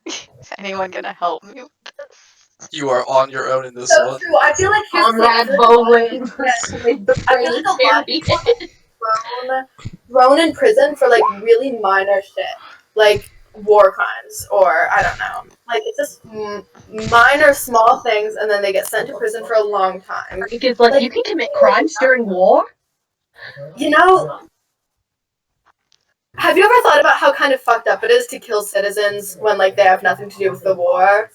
Is anyone gonna help me with this? You are on your own in this So one. true. I feel like Comrade Volin persuade the I feel like a lot of people proletariat. thrown in prison for really minor shit, like war crimes or I don't know, it's just minor small things, and then they get sent to prison for a long time. Because you can commit crimes during war. You know, have you ever thought about how kind of fucked up it is to kill citizens when, like, they have nothing to do with the war?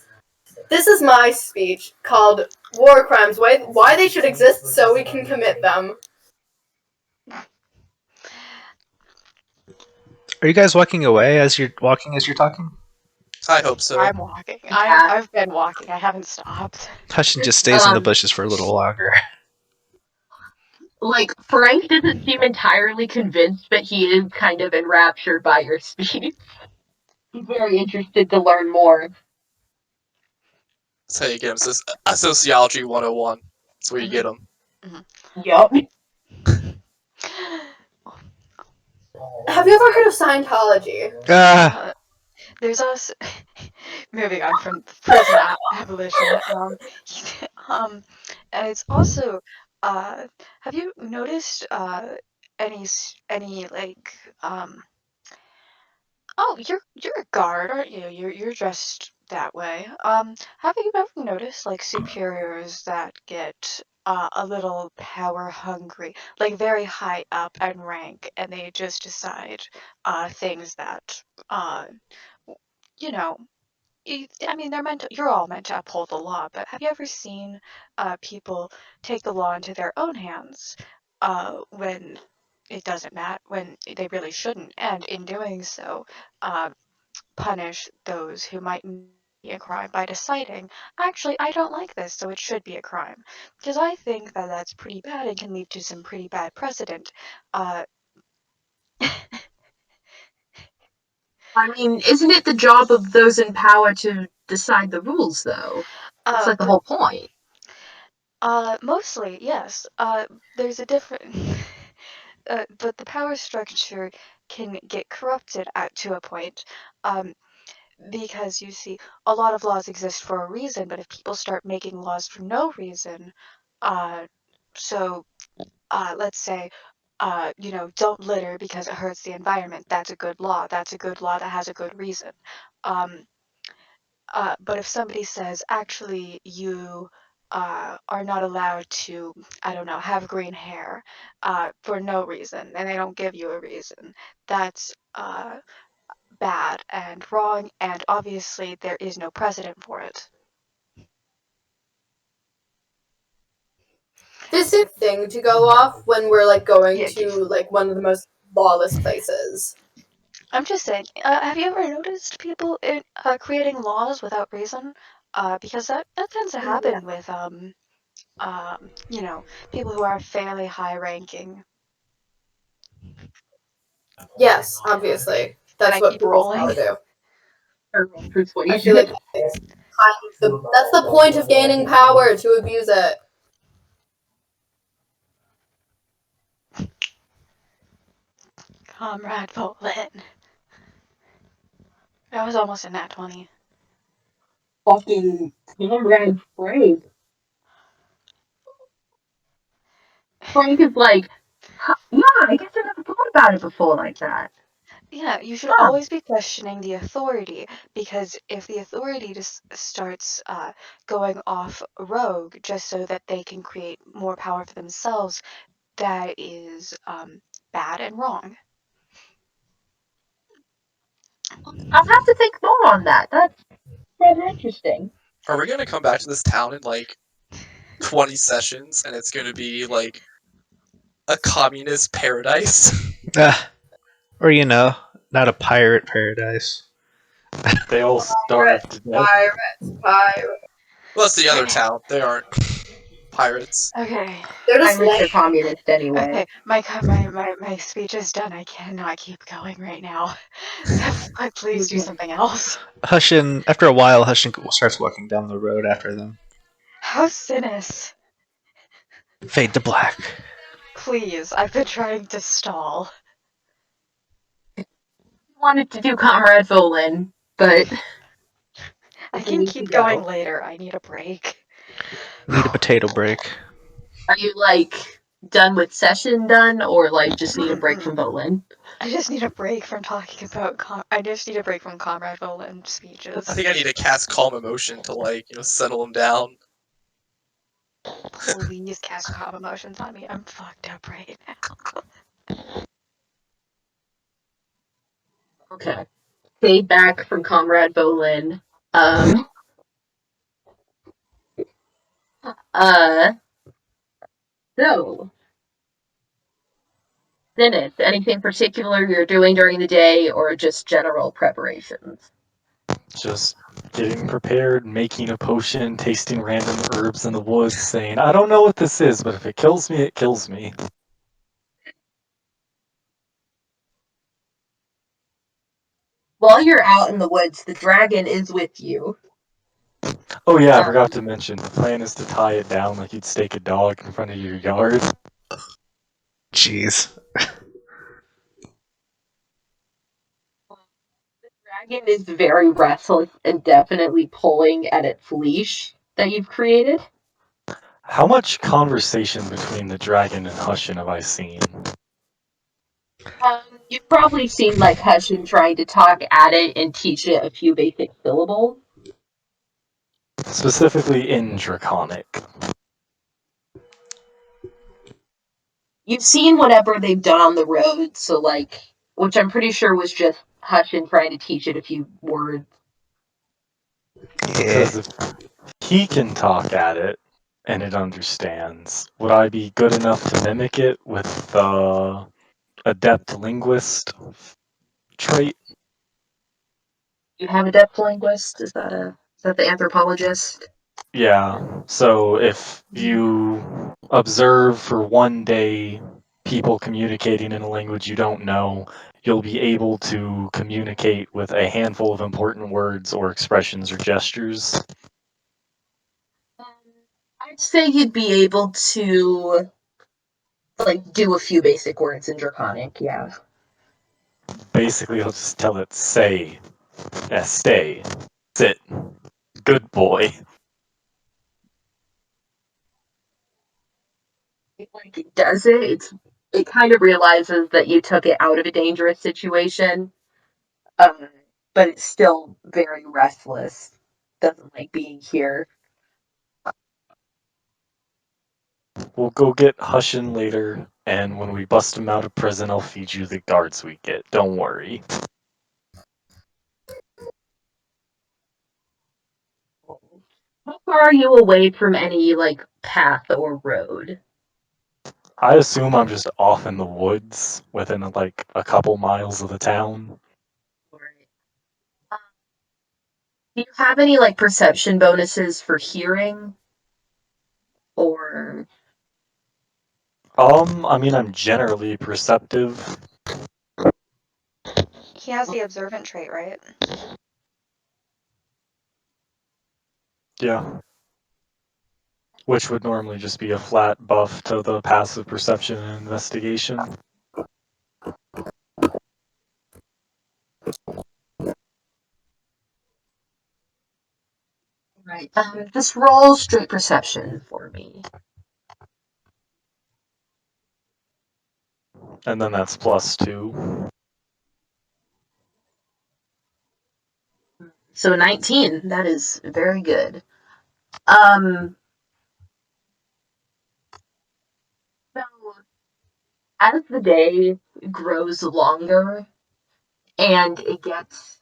This is my speech called War Crimes, why they should exist so we can commit them. Are you guys walking away as you're talking? I hope so. I'm walking. Yeah. I've been walking. I haven't stopped. Hushain just stays in the bushes for a little longer. Like, Frank doesn't seem entirely convinced, but he is kind of enraptured by your speech. He's very interested to learn more. That's how you get them. A sociology 101. That's where you get them. Yup. Have you ever heard of Scientology? There's also moving on from prison abolition. And it's also have you noticed any like oh, you're a guard, aren't you? You're dressed that way. Have you ever noticed like superiors that get a little power hungry, like very high up in rank, and they just decide things that you know. I mean, you're all meant to uphold the law, but have you ever seen people take the law into their own hands when it doesn't matter, when they really shouldn't, and in doing so, punish those who might be a crime by deciding, actually, I don't like this, so it should be a crime. Because I think that that's pretty bad and can lead to some pretty bad precedent. I mean, isn't it the job of those in power to decide the rules, though? That's like the whole point. Mostly, yes. There's a different, but the power structure can get corrupted to a point. Because you see, a lot of laws exist for a reason, but if people start making laws for no reason, uh, so let's say, don't litter because it hurts the environment. That's a good law. That's a good law that has a good reason. Um, but if somebody says, actually, you are not allowed to, I don't know, have green hair for no reason, and they don't give you a reason, that's bad and wrong, and obviously there is no precedent for it. This is a thing to go off when we're like going Yeah, to like one of the most lawless places. I'm just saying, have you ever noticed people creating laws without reason? Because that tends to happen with people who are fairly high ranking. Yes, obviously. Can That's I what keep people rolling? do. Or I persuasion. feel like that's the point of gaining power, to abuse it. Comrade Volin. That was almost a nat 20. Fucking comrade Frank. Frank is like, yeah, I guess I never thought about it before like that. Yeah, you should Huh. always be questioning the authority, because if the authority just starts going off rogue just so that they can create more power for themselves, that is bad and wrong. I'll have to think more on that. That's rather interesting. Are we gonna come back to this town in like 20 sessions and it's gonna be like a communist paradise? Or not a pirate paradise. They all starve to death. Pirates. Well, that's the other town. They aren't pirates. Okay. They're just Pirates are like communist anyway. Okay, my speech is done. I cannot keep going right now. Please do something else. Hushain, after a while, Hushain starts walking down the road after them. How's Cinis? Fade to black. Please, I've been trying to stall. Wanted to do Comrade Volin, but I can keep going later. I need a break. Need a potato break. are you like done with session done, or like just need a break from Volin? I just need a break from talking about. I just need a break from Comrade Volin speeches. I think I need to cast Calm Emotion to settle him down. Please cast calm emotions on me. I'm fucked up right now. Okay. Fade back from Comrade Volin. So, Cinis, anything particular you're doing during the day or just general preparations? Just getting prepared, making a potion, tasting random herbs in the woods, saying, I don't know what this is, but if it kills me, it kills me. While you're out in the woods, the dragon is with you. Oh yeah, I forgot to mention, the plan is to tie it down like you'd stake a dog in front of your yard. Jeez. The dragon is very restless and definitely pulling at its leash that you've created. How much conversation between the dragon and Hussain have I seen? You've probably seen like Hussain trying to talk at it and teach it a few basic syllables. Specifically in Draconic. You've seen whatever they've done on the road, so like, which I'm pretty sure was just Hussain trying to teach it a few words. Because if he can talk at it and it understands, would I be good enough to mimic it with the adept linguist trait? You have a depth linguist? Is that the anthropologist? Yeah, so if you observe for one day people communicating in a language you don't know, you'll be able to communicate with a handful of important words or expressions or gestures. I'd say you'd be able to like do a few basic words in Draconic, yeah. Basically, I'll just tell it, say, stay, sit, good boy. Like it does it kind of realizes that you took it out of a dangerous situation, but it's still very restless. Doesn't like being here. We'll go get Hushin later, and when we bust him out of prison, I'll feed you the guards we get. Don't worry. How far are you away from any like path or road? I assume I'm just off in the woods within like a couple miles of the town. Do you have any like perception bonuses for hearing? Or I mean, I'm generally perceptive. He has the observant trait, right? Yeah. Which would normally just be a flat buff to the passive perception and investigation. right. Just roll straight perception for me. And then that's +2. So 19. That is very good. So as the day grows longer and it gets,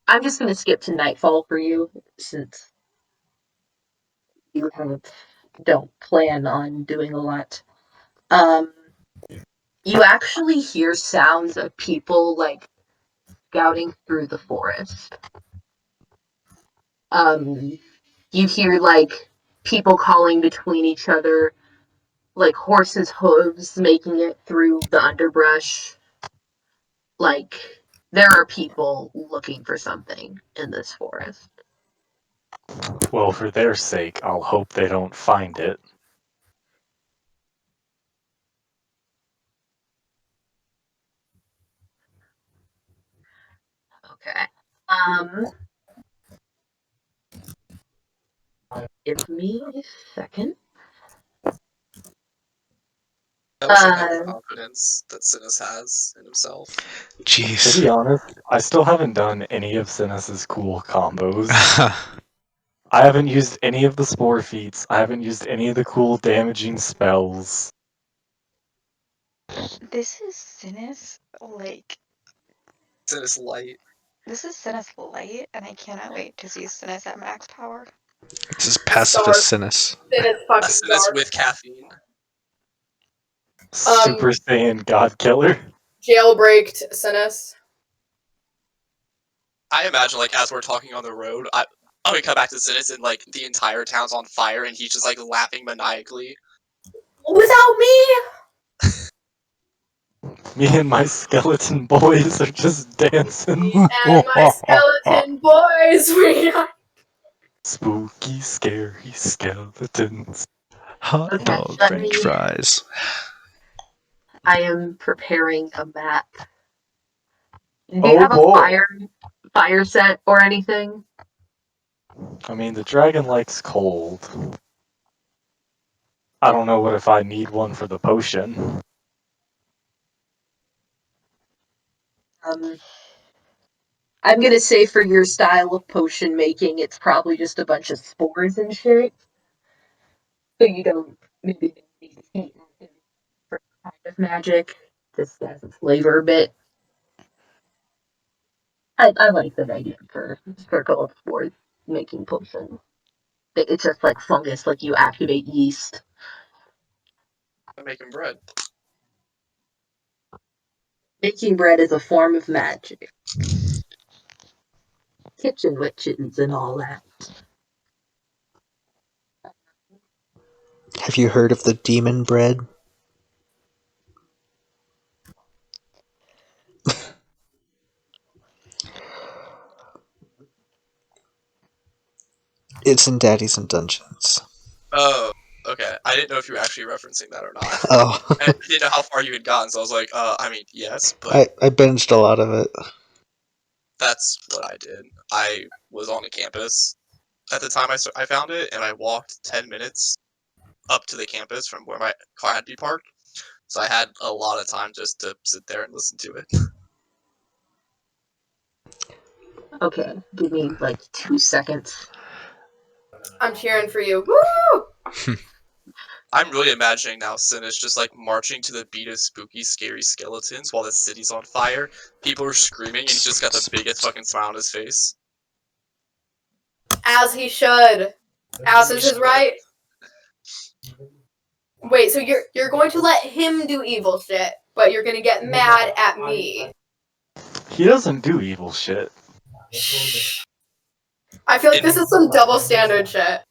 I'm just going to skip to nightfall for you since you don't plan on doing a lot. You actually hear sounds of people like scouting through the forest. You hear like people calling between each other, like horses' hooves making it through the underbrush. Like there are people looking for something in this forest. Well, for their sake, I'll hope they don't find it. Okay. Give me a second. I wish I had the confidence that Cinis has in himself. To Jeez. be honest, I still haven't done any of Cinis's cool combos. I haven't used any of the spore feats. I haven't used any of the cool damaging spells. This is Cinis, like, Cinis Light. this is Cinis Light, and I cannot wait to see Cinis at max power. This is pacifist Cinis. Then it's A fucking Cinis dark. with caffeine. Super Saiyan God Killer. Jailbreaked Cinis. I imagine, like, as we're talking on the road, I'm gonna come back to Cinis and, like, the entire town's on fire and he's just, like, laughing maniacally. Without me! Me and my skeleton boys are just dancing. Me and my skeleton boys, we are. Spooky, scary skeletons. Hot Okay, dog, let French me- fries. I am preparing a map. Do you Oh, have a boy. fire set or anything? I mean, the dragon likes cold. I don't know what if I need one for the potion. I'm gonna say for your style of potion making, it's probably just a bunch of spores and shit. So you don't maybe need heat for kind of magic. Just as a flavor bit. I like that idea for circle of spores making potion. It's just like fungus, like you activate yeast. I'm making bread. Making bread is a form of magic. Kitchen witches and all that. Have you heard of the demon bread? It's in Daddies and Dungeons. Oh, okay. I didn't know if you were actually referencing that or not. Oh, I didn't know how far you had gotten, so I was like, I mean, yes, but I binged a lot of it. that's what I did. I was on the campus at the time I found it, and I walked 10 minutes up to the campus from where my car had to be parked. So I had a lot of time just to sit there and listen to it. Okay, give me like 2 seconds. I'm cheering for you. Woo! I'm really imagining now Cinis just like marching to the beat of spooky, scary skeletons while the city's on fire. People are screaming, and he's just got the biggest fucking smile on his face. As he should. As is his right. Wait, so you're going to let him do evil shit, but you're gonna get mad at me. He doesn't do evil shit. Shh. I feel like this is some double standard shit.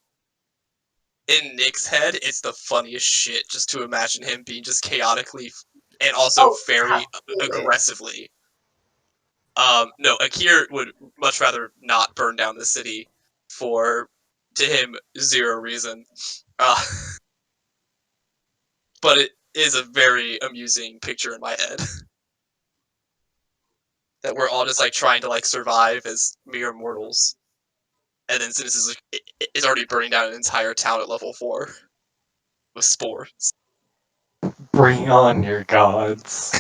In Nick's head, it's the funniest shit just to imagine him being just chaotically and also very aggressively. No, Akir would much rather not burn down the city for, to him, zero reason. But it is a very amusing picture in my head. That we're all just like trying to like survive as mere mortals. And then Cinis is like, is already burning down an entire town at level 4 with spores. Bring on your gods.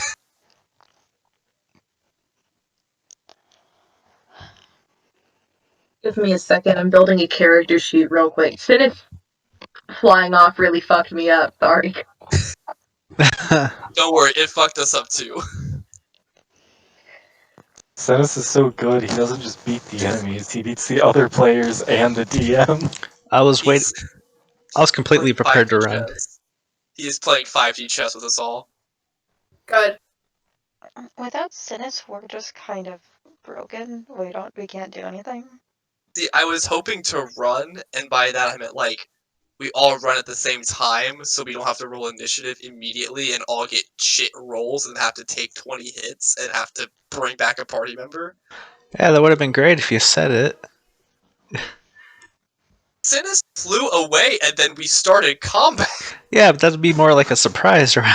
Give me a second, I'm building a character sheet real quick. Finish flying off really fucked me up, sorry. Don't worry, it fucked us up too. Cinis is so good, he doesn't just beat the enemies, he beats the other players and the DM. I was He's completely playing prepared to 5D run. chess. He is playing 5D chess with us all. Good. Without Cinis, we're just kind of broken. We can't do anything. See, I was hoping to run, and by that I meant like we all run at the same time, so we don't have to roll initiative immediately and all get shit rolls and have to take 20 hits and have to bring back a party member. Yeah, that would have been great if you said it. Cinis flew away, and then we started combat. Yeah, but that'd be more like a surprise round.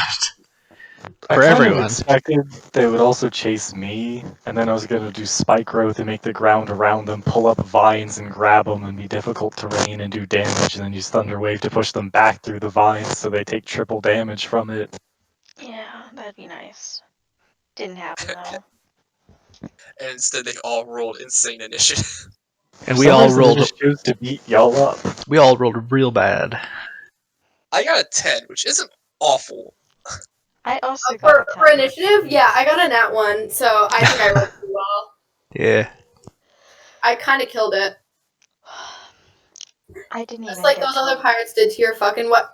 I For kind everyone. of expected they would also chase me, and then I was gonna do spike growth and make the ground around them pull up vines and grab them and be difficult terrain and do damage, and then use Thunder Wave to push them back through the vines so they take triple damage from it. Yeah, that'd be nice. Didn't happen though. And instead they all rolled insane initiative. And For we some all reason, I rolled. just choose to beat y'all up. We all rolled real bad. I got a 10, which isn't awful. I also got a 10. For initiative, yeah, I got a nat 1, so I think I rolled pretty well. Yeah. I kind of killed it. I didn't Just even like get those to other pirates did to your fucking what?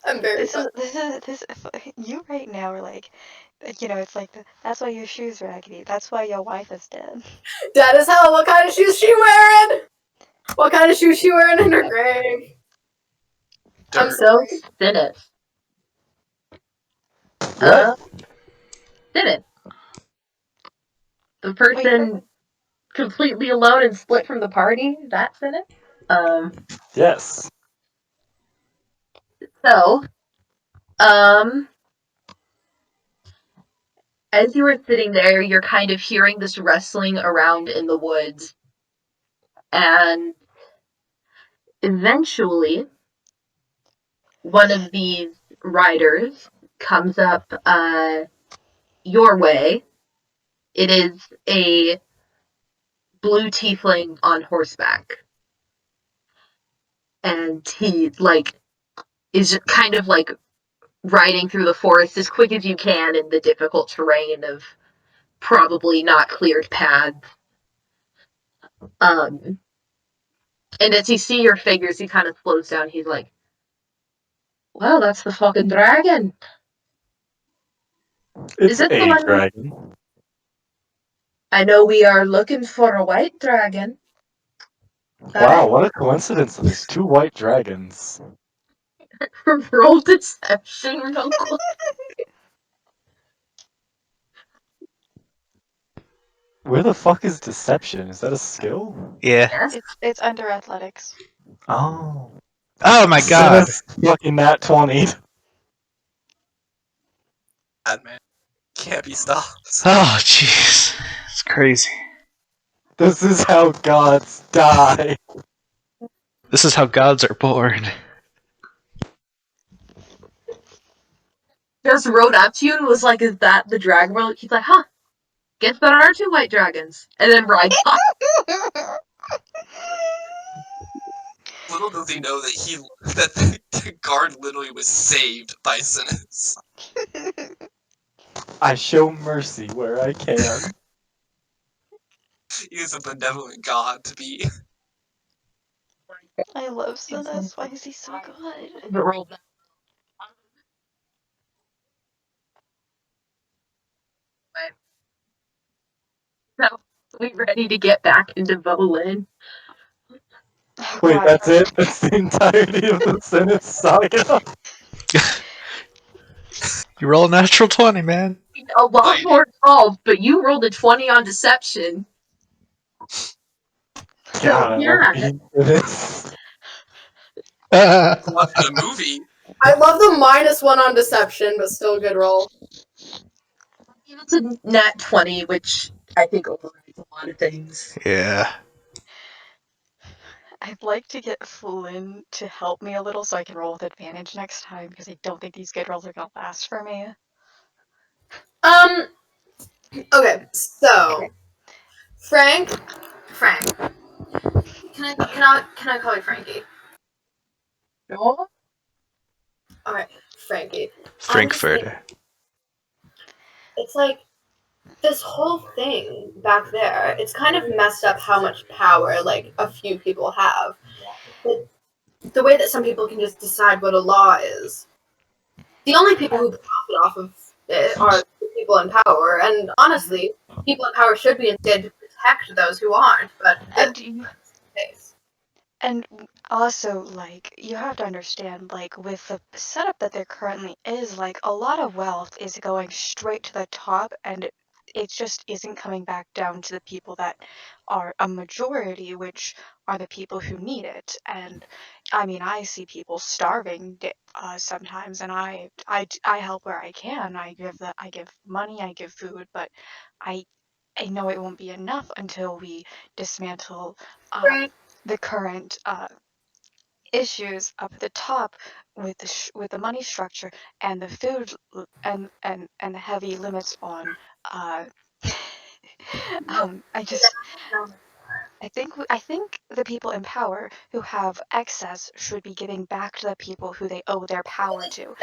I'm very this you right now are like, it's like that's why your shoes raggedy. That's why your wife is dead. dead as hell. What kind of shoes she wearing? What kind of shoes she wearing in her grave? I'm Dirt. So, Cinis. What? Cinis. The Wait, person completely alone and split from the party, that's Cinis. Yes. So, as you were sitting there, you're kind of hearing this rustling around in the woods. And eventually, one of these riders comes up your way. It is a blue tiefling on horseback. And he, is kind of riding through the forest as quick as you can in the difficult terrain of probably not cleared paths. And as he sees your figures, he kind of slows down. He's like, well, that's the fucking dragon. It's it the a one- dragon. I know we are looking for a white dragon. Wow, what a coincidence. There's 2 white dragons. Roll deception real quick. Where the fuck is deception? Is that a skill? Yeah. Yes. it's under athletics. Oh. Oh my god. Cinis fucking nat 20. Bad man. Can't be stopped. Oh jeez. It's crazy. This is how gods die. This is how gods are born. Just rode up to you and was like, is that the dragon? He's like, huh. Guess there are 2 white dragons. And then rides off. Little does he know that the guard literally was saved by Cinis. I show mercy where I can. He is a benevolent god to be. I love Cinis. Why is he so good? But rolled that. So, we ready to get back into Volin? Oh, Wait, God. that's it? That's the entirety of the Cinis saga? You roll a natural 20, man. A lot Fighting. more involved, but you rolled a 20 on deception. God, I yeah. love being Cinis. Not in a movie. I love the -1 on deception, but still a good roll. It's a nat 20, which I think overrides a lot of things. Yeah. I'd like to get Flynn to help me a little so I can roll with advantage next time, because I don't think these good rolls are gonna last for me. Okay, so Frank. Can I call you Frankie? No? Okay, Frankie. Frankfurter. It's like this whole thing back there. It's kind of messed up how much power like a few people have. But the way that some people can just decide what a law is. The only people who profit off of it are the people in power, and honestly, people in power should be instead to protect those who aren't. But that's And the case. And also, like, you have to understand, like, with the setup that there currently is, like, a lot of wealth is going straight to the top, and it just isn't coming back down to the people that are a majority, which are the people who need it. And I mean, I see people starving sometimes, and I help where I can. I give money, I give food, but I I know it won't be enough until we dismantle Frank, the current issues up at the top with the money structure and the food and the heavy limits on I think the people in power who have excess should be giving back to the people who they owe their power to.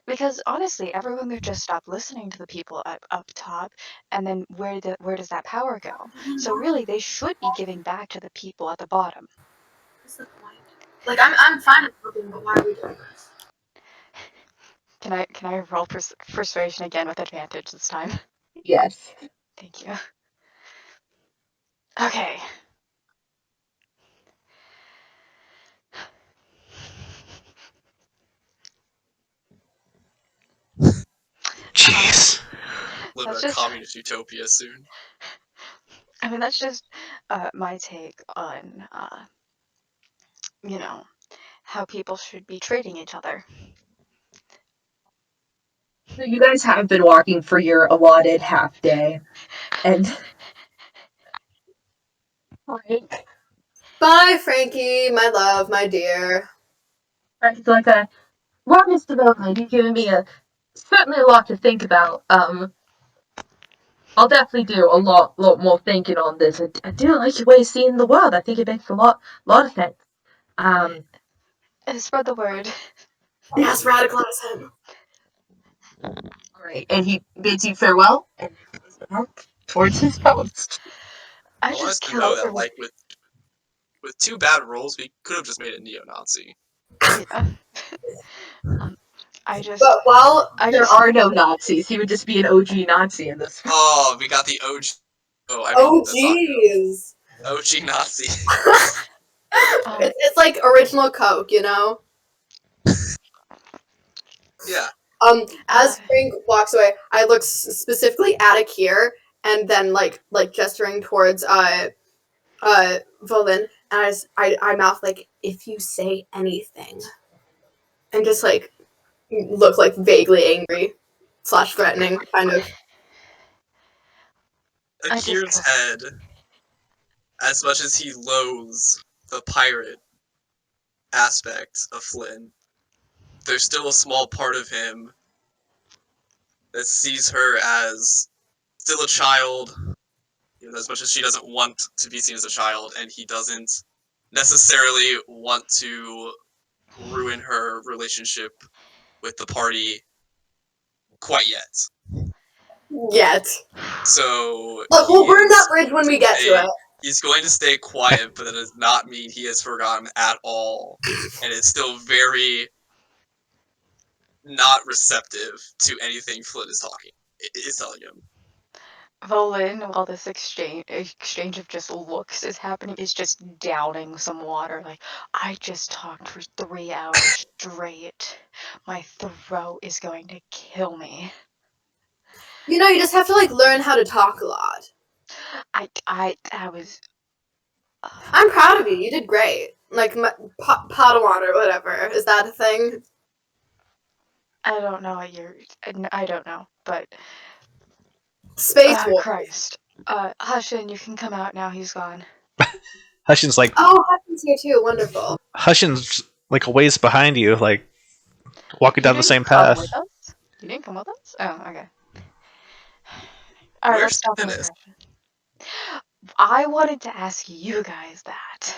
Because honestly, everyone could just stop listening to the people up top, and then where does that power go? So really, they should be giving back to the people at the bottom. What's the point? Like, I'm fine with helping, but why are we doing this? Can I roll persuasion again with advantage this time? Yes. Thank you. Okay. Jeez. Live in That's a just- communist utopia soon. I mean, that's just my take on how people should be treating each other. So you guys have been walking for your allotted half day, and Bye, Frankie, my love, my dear. it's like well, Mr. Volin, you've given me certainly a lot to think about. I'll definitely do a lot more thinking on this. I do like your way of seeing the world. I think it makes a lot of sense. Spread the word. Yes, radicalize him. Alright, and he bids you farewell and goes back towards his post. I want us just to kill know that, everyone. like, with 2 bad rolls, we could have just made a neo-Nazi. Yeah. But while I there just- are no Nazis, he would just be an OG Nazi in this. Oh, we got the OG. Oh, I mean, Oh, that's not jeez. OG Nazi. It's like original Coke, you know? Yeah. As Frank walks away, I look specifically at Akir and then like gesturing towards Volin, and I mouth like, if you say anything, and just like look like vaguely angry / threatening, kind of. Akir's head, as much as he loathes the pirate aspect of Flynn, there's still a small part of him that sees her as still a child, even as much as she doesn't want to be seen as a child, and he doesn't necessarily want to ruin her relationship with the party quite yet. Yet. So Look, we'll burn that bridge when we get to it. He's going to stay quiet, but that does not mean he has forgotten at all, and is still very not receptive to anything Flynn is telling him. Volin, while this exchange of just looks is happening, is just downing some water. Like, I just talked for 3 hours straight. My throat is going to kill me. You know, you just have to like learn how to talk a lot. I was. I'm proud of you. You did great. Like Padawan or whatever. Is that a thing? I don't know what you're. I don't know, but. Space War. Christ. Hussain, you can come out now. He's gone. Hushin's like, Oh, Hussain's here too. Wonderful. Hushin's like a ways behind you, like walking down the same Come path. with us? You didn't come with us? Oh, okay. Alright, let's stop the discussion. I wanted to ask you guys that.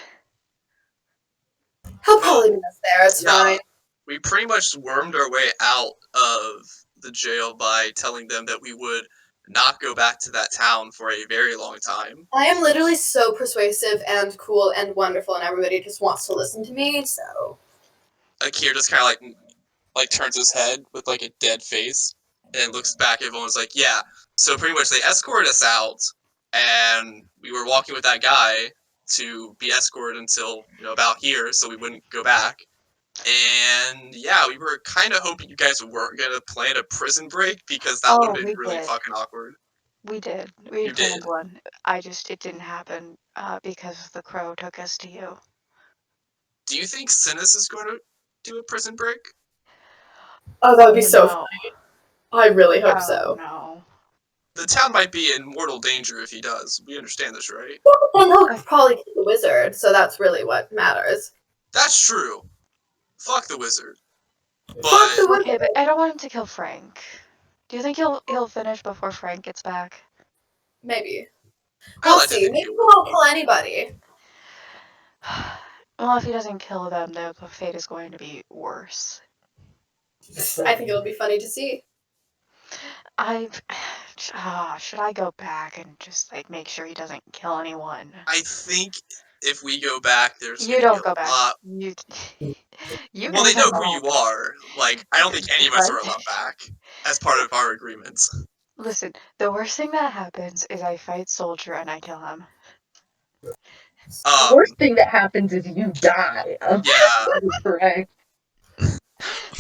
How Paladin is there, it's fine. We pretty much wormed our way out of the jail by telling them that we would not go back to that town for a very long time. I am literally so persuasive and cool and wonderful, and everybody just wants to listen to me, so. Akir just kind of like turns his head with like a dead face and looks back at everyone and is like, yeah. So pretty much they escorted us out, and we were walking with that guy to be escorted until, about here, so we wouldn't go back. And yeah, we were kind of hoping you guys weren't going to plan a prison break, because that would have been really fucking awkward. We did. We planned one. It didn't happen because the crow took us to you. Do you think Cinis is going to do a prison break? Oh, that would be so funny. I really hope so. No. the town might be in mortal danger if he does. We understand this, right? And he'll probably kill the wizard, so that's really what matters. That's true. Fuck the wizard. Fuck But the Okay, wizard. but I don't want him to kill Frank. Do you think he'll finish before Frank gets back? Maybe. I We'll like to see. think Maybe he he will. won't kill anybody. Well, if he doesn't kill them, the fate is going to be worse. I think it'll be funny to see. Should I go back and just like make sure he doesn't kill anyone? I think if we go back, there's You gonna be don't a go back. lot. You Well, they guys know are who you wrong. are. Like, I don't think any of us are Right. allowed back as part of our agreements. Listen, the worst thing that happens is I fight Soldier and I kill him. The worst thing that happens is you die. Yeah, Correct.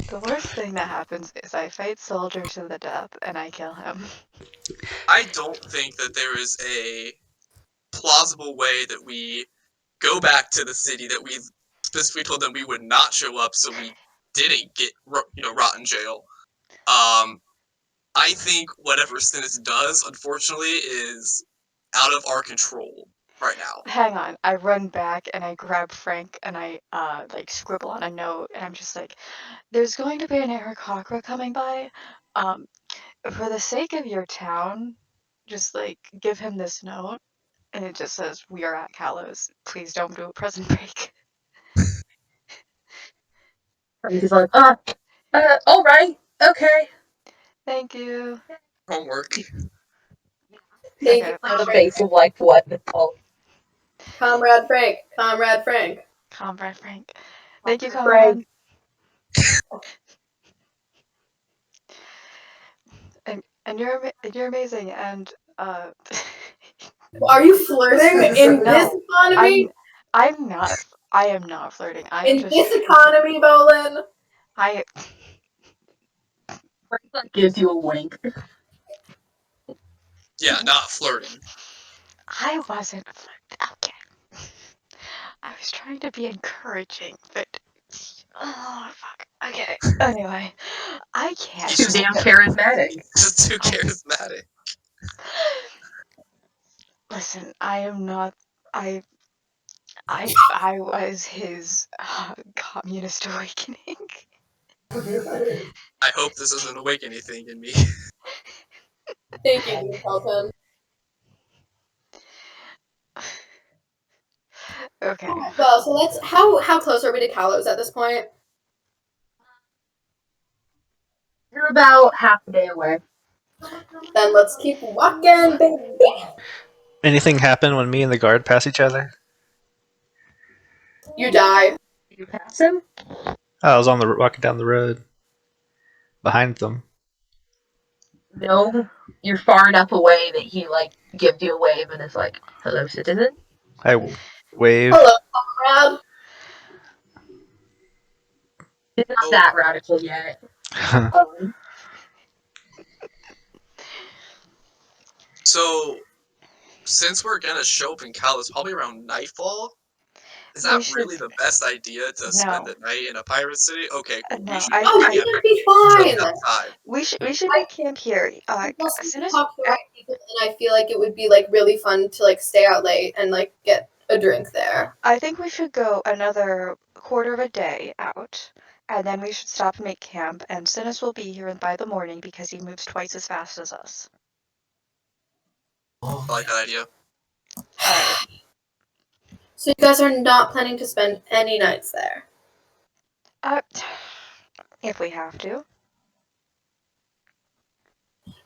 The worst thing that happens is I fight Soldier to the death and I kill him. I don't think that there is a plausible way that we go back to the city that we specifically told them we would not show up, so we didn't get rot in jail. I think whatever Cinis does, unfortunately, is out of our control right now. Hang on, I run back and I grab Frank and I like scribble on a note and I'm just like, there's going to be an Aarakocra coming by. For the sake of your town, just like give him this note. And it just says, we are at Kalos. Please don't do a prison break. He's like, all right, okay. Thank you. Homework. Thank Okay. you, On the Comrade. face of like what? Oh, Comrade Frank. Comrade Frank. Comrade Frank. Thank you, Frank. Comrade. And you're amazing. And Are you flirting in No, this economy? I'm not. I am not flirting. I'm In just. this economy, Volin? I. Frank gives you a wink. Yeah, not flirting. I wasn't. Okay. I was trying to be encouraging, but. Oh fuck. Okay. Anyway, I can't. Too damn charismatic. Just too charismatic. Listen, I am not. I was his communist awakening. I hope this doesn't awake anything in me. Thank you, Pelton. Okay. Well, so let's. How close are we to Kalos at this point? You're about half a day away. Then let's keep walking, baby. Anything happen when me and the guard pass each other? You die. You pass him? I was on the walking down the road behind them. No. You're far enough away that he like gives you a wave and is like, "Hello, citizen." I wave. Hello, comrade. It's not that radical yet. So, since we're gonna show up in Kalos probably around nightfall, is We that should- really the best idea to spend the night in a pirate city? Okay, cool. No, We should I- Oh, make you're camp gonna be fine. outside. We should make camp here. Plus, As we soon can as talk to the right people, and I feel like it would be like really fun to like stay out late and like get a drink there. I think we should go another quarter of a day out, and then we should stop and make camp. And Cinis will be here by the morning because he moves twice as fast as us. I like that idea. Alright. So you guys are not planning to spend any nights there. If we have to.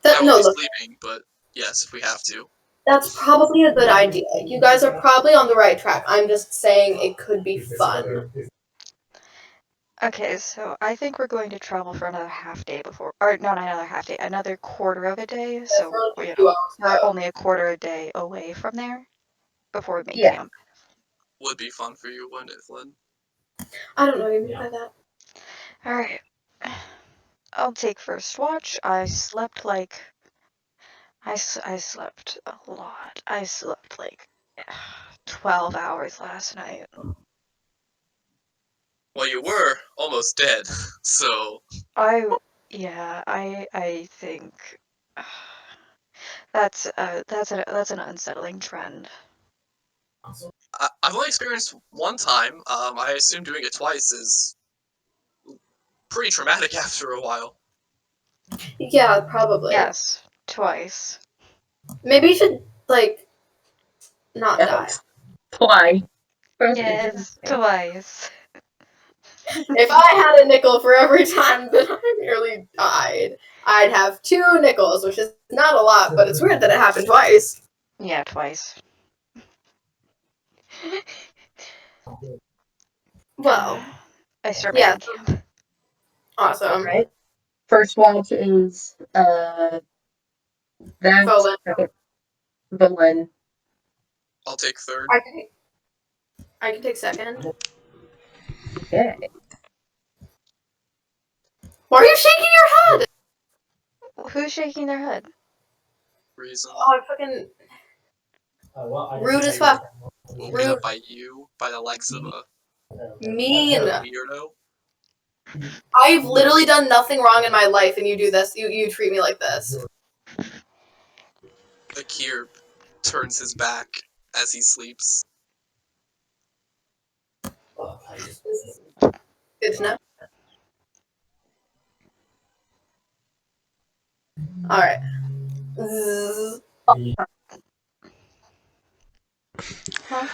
That I no, will be look, sleeping, but yes, if we have to. that's probably a good idea. You guys are probably on the right track. I'm just saying it could be fun. Okay, so I think we're going to travel for another half day before, or no, not another half day, another quarter of a day. So for you 2 know, hours, we're though. only a quarter a day away from there before we make Yeah. camp. Would be fun for you, wouldn't it, Flynn? I don't know what you mean by that. Alright. I'll take first watch. I slept like... I slept a lot. I slept like 12 hours last night. Well, you were almost dead, so I think... That's an unsettling trend. I've only experienced one time. I assume doing it twice is pretty traumatic after a while. Yeah, probably. Yes, twice. Maybe you should, like, not die. Why? Yes, twice. If I had a nickel for every time that I nearly died, I'd have 2 nickels, which is not a lot, but it's weird that it happened twice. Yeah, twice. Well, I start yeah. making camp. Awesome. Alright. First watch is that Volin. Volin. I'll take third. I can take second. Okay. Why are you shaking your head? Who's shaking their head? Reason. Oh, I fucking rude as fuck. Made Rude. up by you, by the likes of a Mean. weirdo. I've literally done nothing wrong in my life, and you do this. You treat me like this. Akir turns his back as he sleeps. Good to know. Alright. Huh?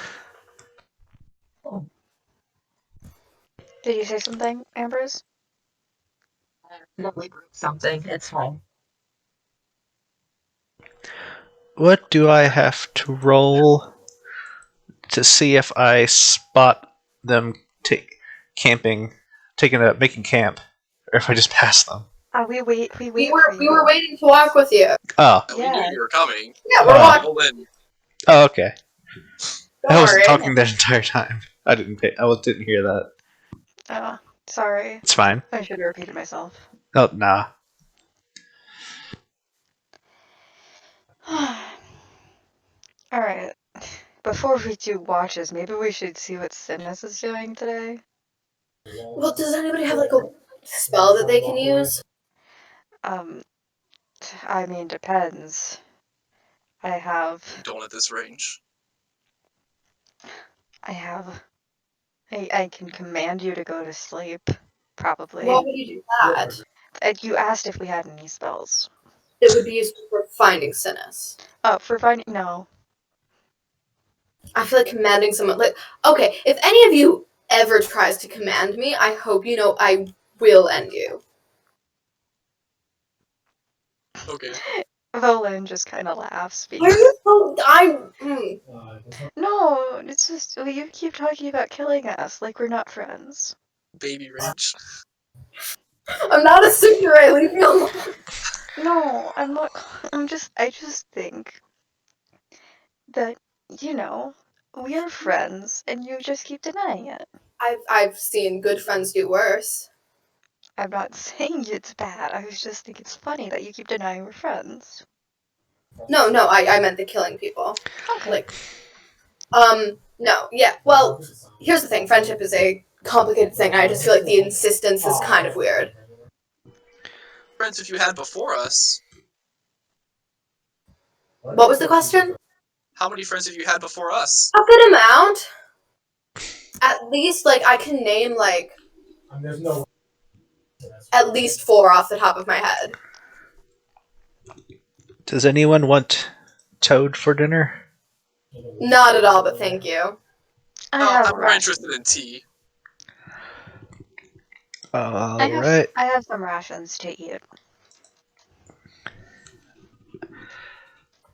Did you say something, Ambrose? Lovely broke something. It's fine. What do I have to roll to see if I spot them making camp, or if I just pass them? We wait for We you. were waiting to walk with you. Oh, We knew Yeah. you were coming. Yeah, we're Oh. walking. Volin, oh, okay. Don't I wasn't worry. talking that entire time. I didn't hear that. Oh, sorry. It's fine. I should have repeated myself. Oh, nah. Alright. Before we do watches, maybe we should see what Cinis is doing today. Well, does anybody have like a spell that they can use? I mean, depends. I don't at this range. I can command you to go to sleep. Probably. Why would you do that? And you asked if we had any spells. It would be useful for finding Cinis. Oh, for finding no. I feel like commanding someone like okay, if any of you ever tries to command me, I hope you know I will end you. Okay. Volin just kind of laughs. Why are you so No, it's just you keep talking about killing us like we're not friends. Baby rage. I'm not a super leave me alone. No, I'm not. I just think that we are friends, and you just keep denying it. I've seen good friends do worse. I'm not saying it's bad. I was just think it's funny that you keep denying we're friends. No, I meant the killing people. Okay. Like, no, yeah. Well, here's the thing. Friendship is a complicated thing. I just feel like the insistence is kind of weird. Friends if you had before us. What was the question? How many friends have you had before us? A good amount. At least, like, I can name, like, at least 4 off the top of my head. Does anyone want toad for dinner? Not at all, but thank you. I'm more interested in tea. Alright. I have some rations to eat.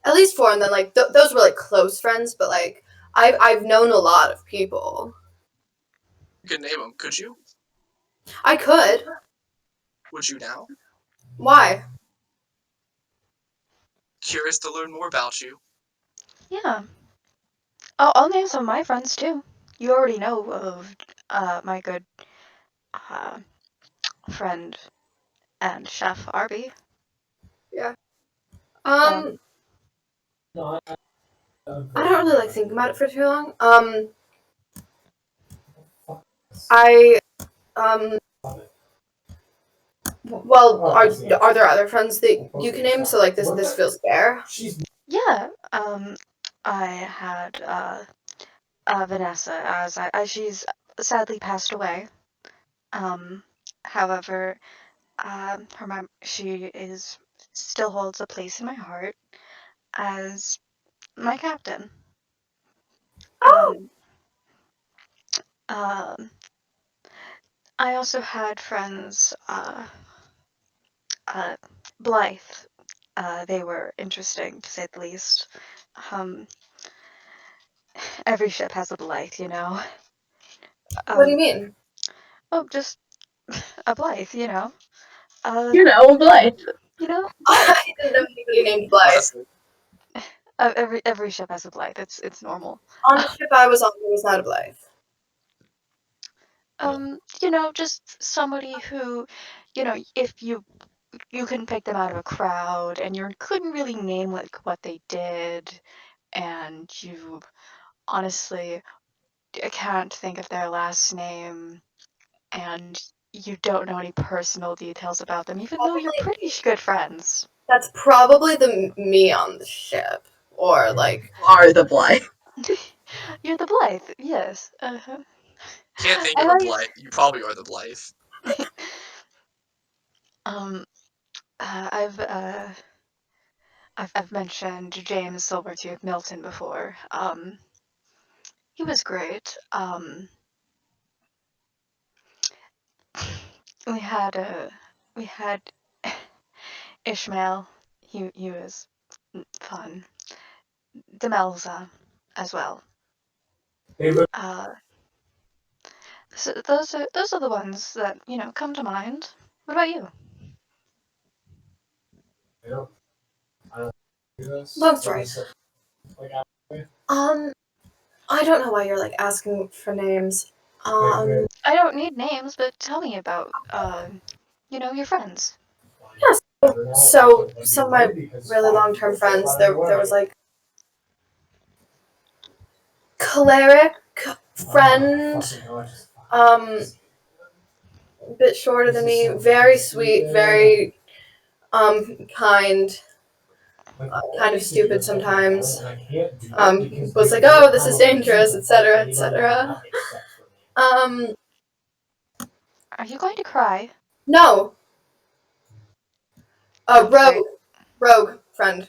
At least 4, and then, like, those were, like, close friends, but, like, I've known a lot of people. You could name them, could you? I could. Would you now? Why? Curious to learn more about you. Yeah. I'll name some of my friends too. You already know of my good friend and chef Arby. Yeah. I don't really like thinking about it for too long. Well, are there other friends that you can name? So like this feels fair. Yeah. I had Vanessa, as she's sadly passed away. However, she still holds a place in my heart as my captain. Oh. Um, I also had friends, Blythe. They were interesting, to say the least. Um, every ship has a Blythe, you know? What do you mean? Oh, just a Blythe, you know? Blythe. You know? I didn't know anybody named Blythe. Every ship has a Blythe. It's normal. On the ship I was on, there was not a Blythe. You know, just somebody who, you know, if you can pick them out of a crowd and you couldn't really name like what they did, and you honestly can't think of their last name, and you don't know any personal details about them, even though you're pretty good friends. That's probably the me on the ship, or like Are the Blythe. You're the Blythe, yes. Uh-huh. Can't think I of a like- Blythe. You probably are the Blythe. um, I've mentioned James Silvertooth Milton before. He was great. We had we had Ishmael. He was fun. Demelza as well. Uh, so those are the ones that come to mind. What about you? long story. I don't know why you're like asking for names. I don't need names, but tell me about your friends. Yes. So some of my really long-term friends, there was like Cleric friend, a bit shorter than me, very sweet, very kind, kind of stupid sometimes. Was like, oh, this is dangerous, etc., etc. Are you going to cry? No, Okay. rogue friend.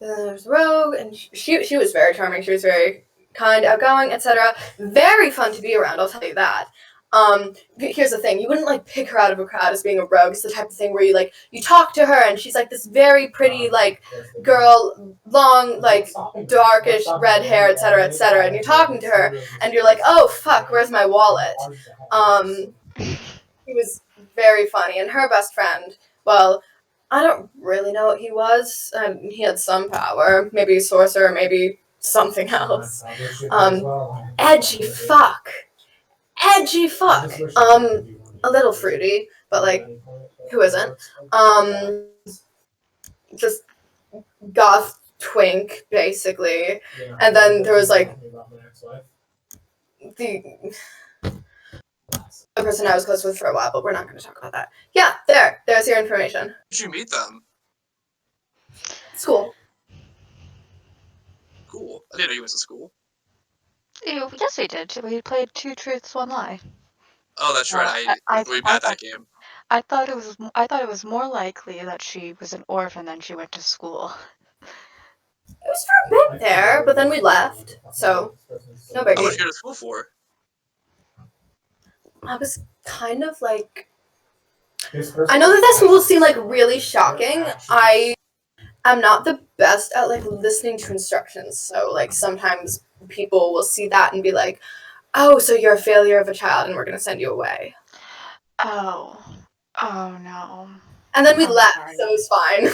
There's Rogue, and she was very charming. She was very kind, outgoing, etc. Very fun to be around. I'll tell you that. Here's the thing: you wouldn't like pick her out of a crowd as being a rogue. It's the type of thing where you talk to her, and she's like this very pretty like girl, long like darkish red hair, etc., etc. And you're talking to her, and you're like, oh fuck, where's my wallet? He was very funny, and her best friend. Well, I don't really know what he was. He had some power, maybe a sorcerer, maybe something else. Edgy fuck, edgy fuck. A little fruity, but like, who isn't? Just goth twink, basically. And then there was like the person I was close with for a while, but we're not going to talk about that. Yeah, there's your information. Did you meet them? School. Cool. I didn't know you went to school. Yes, we did. We played Two Truths, One Lie. Oh, that's right. I'm really bad at that game. I thought it was more likely that she was an orphan than she went to school. It was for a bit there, but then we left, so no How much biggie. you go to school for? I was kind of like, I know that this will seem like really shocking. I am not the best at like listening to instructions, so like sometimes people will see that and be like, oh, so you're a failure of a child and we're gonna send you away. Oh no. And then we I'm left, sorry. so it was fine.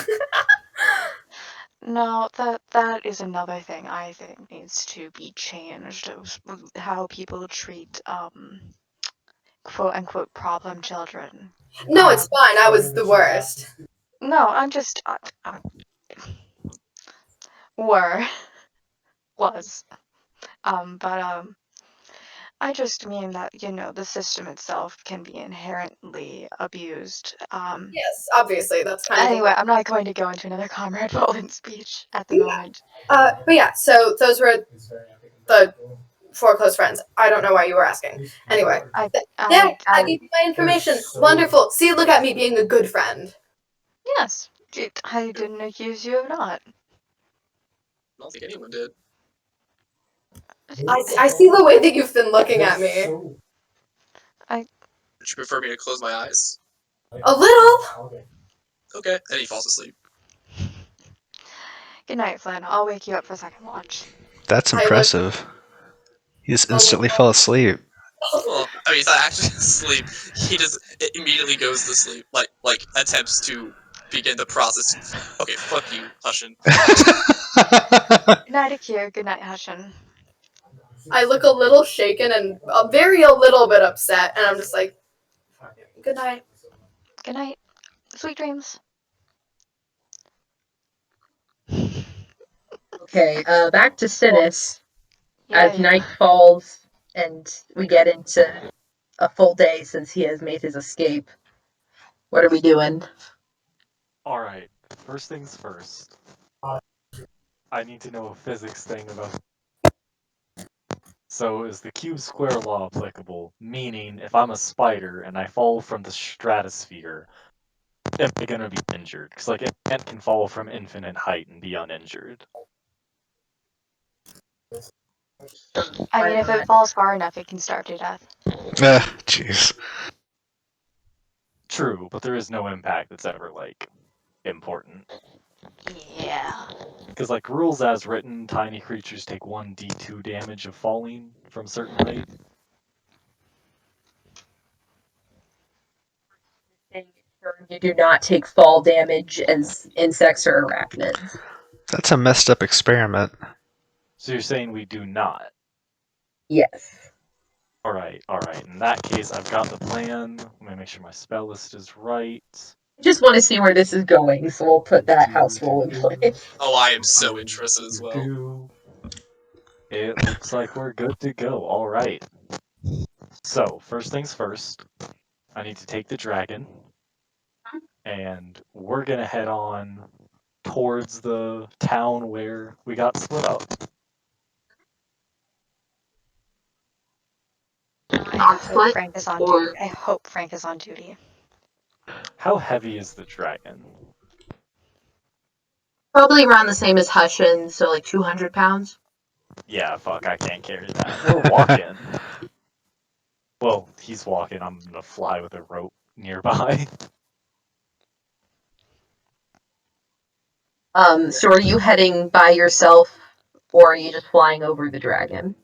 No, that is another thing I think needs to be changed. How people treat quote unquote problem children. No, it's fine. I was the worst. No, I'm just were was but I just mean that, the system itself can be inherently abused. Yes, obviously, that's kind of. Anyway, I'm not going to go into another Comrade Volin speech at the moment. But yeah, so those were the 4 close friends. I don't know why you were asking. Anyway, there, I gave you my information. Wonderful. See, look at me being a good friend. Yes, I didn't accuse you of not. I don't think anyone did. I see the way that you've been looking at me. Would you prefer me to close my eyes? A little. Okay. And he falls asleep. Good night, Flynn. I'll wake you up for second watch. That's impressive. He just instantly fell asleep. Well, I mean, he's not actually asleep. He just immediately goes to sleep. Like attempts to begin the process. Okay, fuck you, Hussain. Good night, Akir. Good night, Hussain. I look a little shaken and a little bit upset, and I'm just like, good night. Good night. Sweet dreams. Okay, back to Cinis. As Yay. night falls and we get into a full day since he has made his escape. What are we doing? Alright, first things first. I need to know a physics thing about. So, is the cube square law applicable? Meaning, if I'm a spider and I fall from the stratosphere, am I gonna be injured? Because, like, an ant can fall from infinite height and be uninjured. I mean, if it falls far enough, it can starve to death. Jeez. True, but there is no impact that's ever, like, important. Yeah. Because, like, rules as written, tiny creatures take 1d2 damage of falling from certain height. You do not take fall damage as insects or arachnids. That's a messed up experiment. So you're saying we do not? Yes. Alright. In that case, I've got the plan. Let me make sure my spell list is right. I just want to see where this is going, so we'll put that house rule in place. Oh, I am so interested as well. It looks like we're good to go. Alright. So, first things first, I need to take the dragon, and we're gonna head on towards the town where we got split up. I hope Frank is on duty. I hope Frank is on duty. How heavy is the dragon? Probably around the same as Hussain, so like 200 pounds. Yeah, fuck, I can't carry that. We're walking. Well, he's walking. I'm gonna fly with a rope nearby. So are you heading by yourself, or are you just flying over the dragon?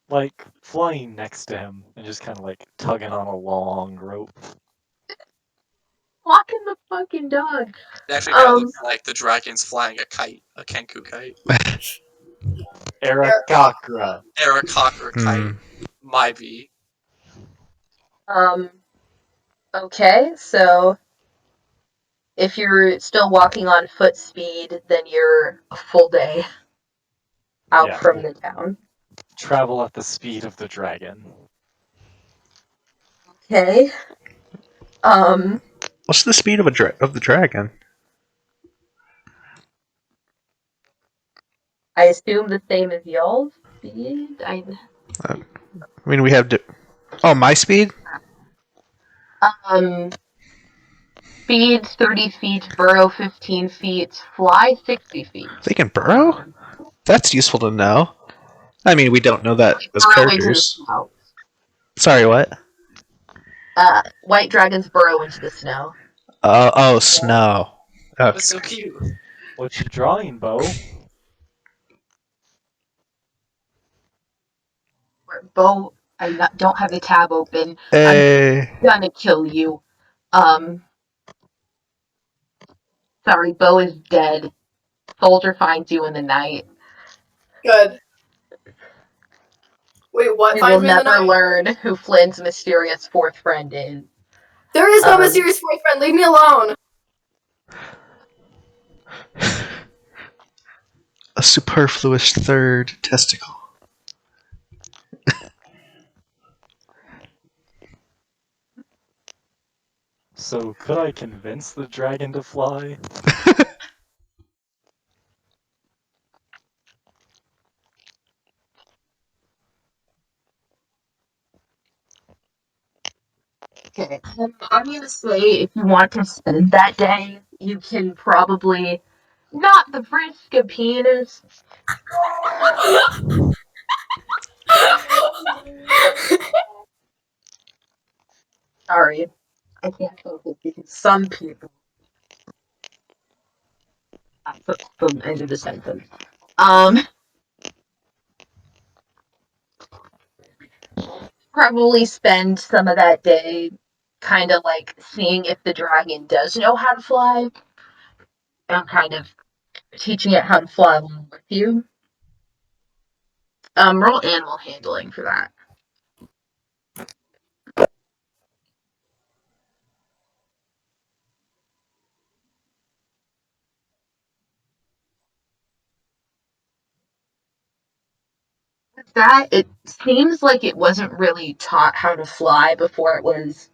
Like, flying next to him and just kind of like tugging on a long rope. Walking the fucking dog. It actually kind of looks like the dragon's flying a kite, a Kenku kite. Aarakocra. Aarakocra kite. Might be. Okay, so if you're still walking on foot speed, then you're a full day out from the town. Travel at the speed of the dragon. Okay. What's the speed of the dragon? I assume the same as y'all's speed. I mean, we have. Oh, my speed? Speed's 30 feet, burrow 15 feet, fly 60 feet. They can burrow? That's useful to know. I mean, we don't know that as characters. Sorry, what? White dragons burrow into the snow. Oh, snow. Okay. That's so cute. What you drawing, Beau? Beau, I don't have the tab open. Hey. I'm gonna kill you. Sorry, Beau is dead. Soldier finds you in the night. Good. Wait, what? We will never learn who Flynn's mysterious fourth friend is. There is no mysterious fourth friend. Leave me alone. A superfluous third testicle. So could I convince the dragon to fly? Okay. I'm gonna say if you want to spend that day, you can probably not the frisk of penis. Sorry, I can't focus because some people. That's the end of the sentence. Probably spend some of that day kind of like seeing if the dragon does know how to fly and kind of teaching it how to fly along with you. Roll animal handling for that. With that, it seems like it wasn't really taught how to fly before it was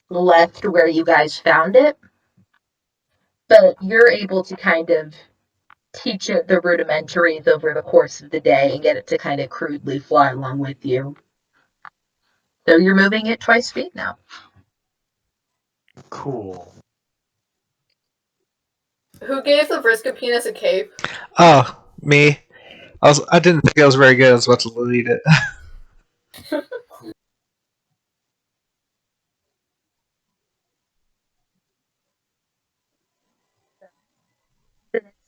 left where you guys found it. But you're able to kind of teach it the rudimentaries over the course of the day and get it to kind of crudely fly along with you. So you're moving it twice speed now. Cool. Who gave the brisket penis a cape? Oh, me. I didn't think I was very good. I was about to delete it.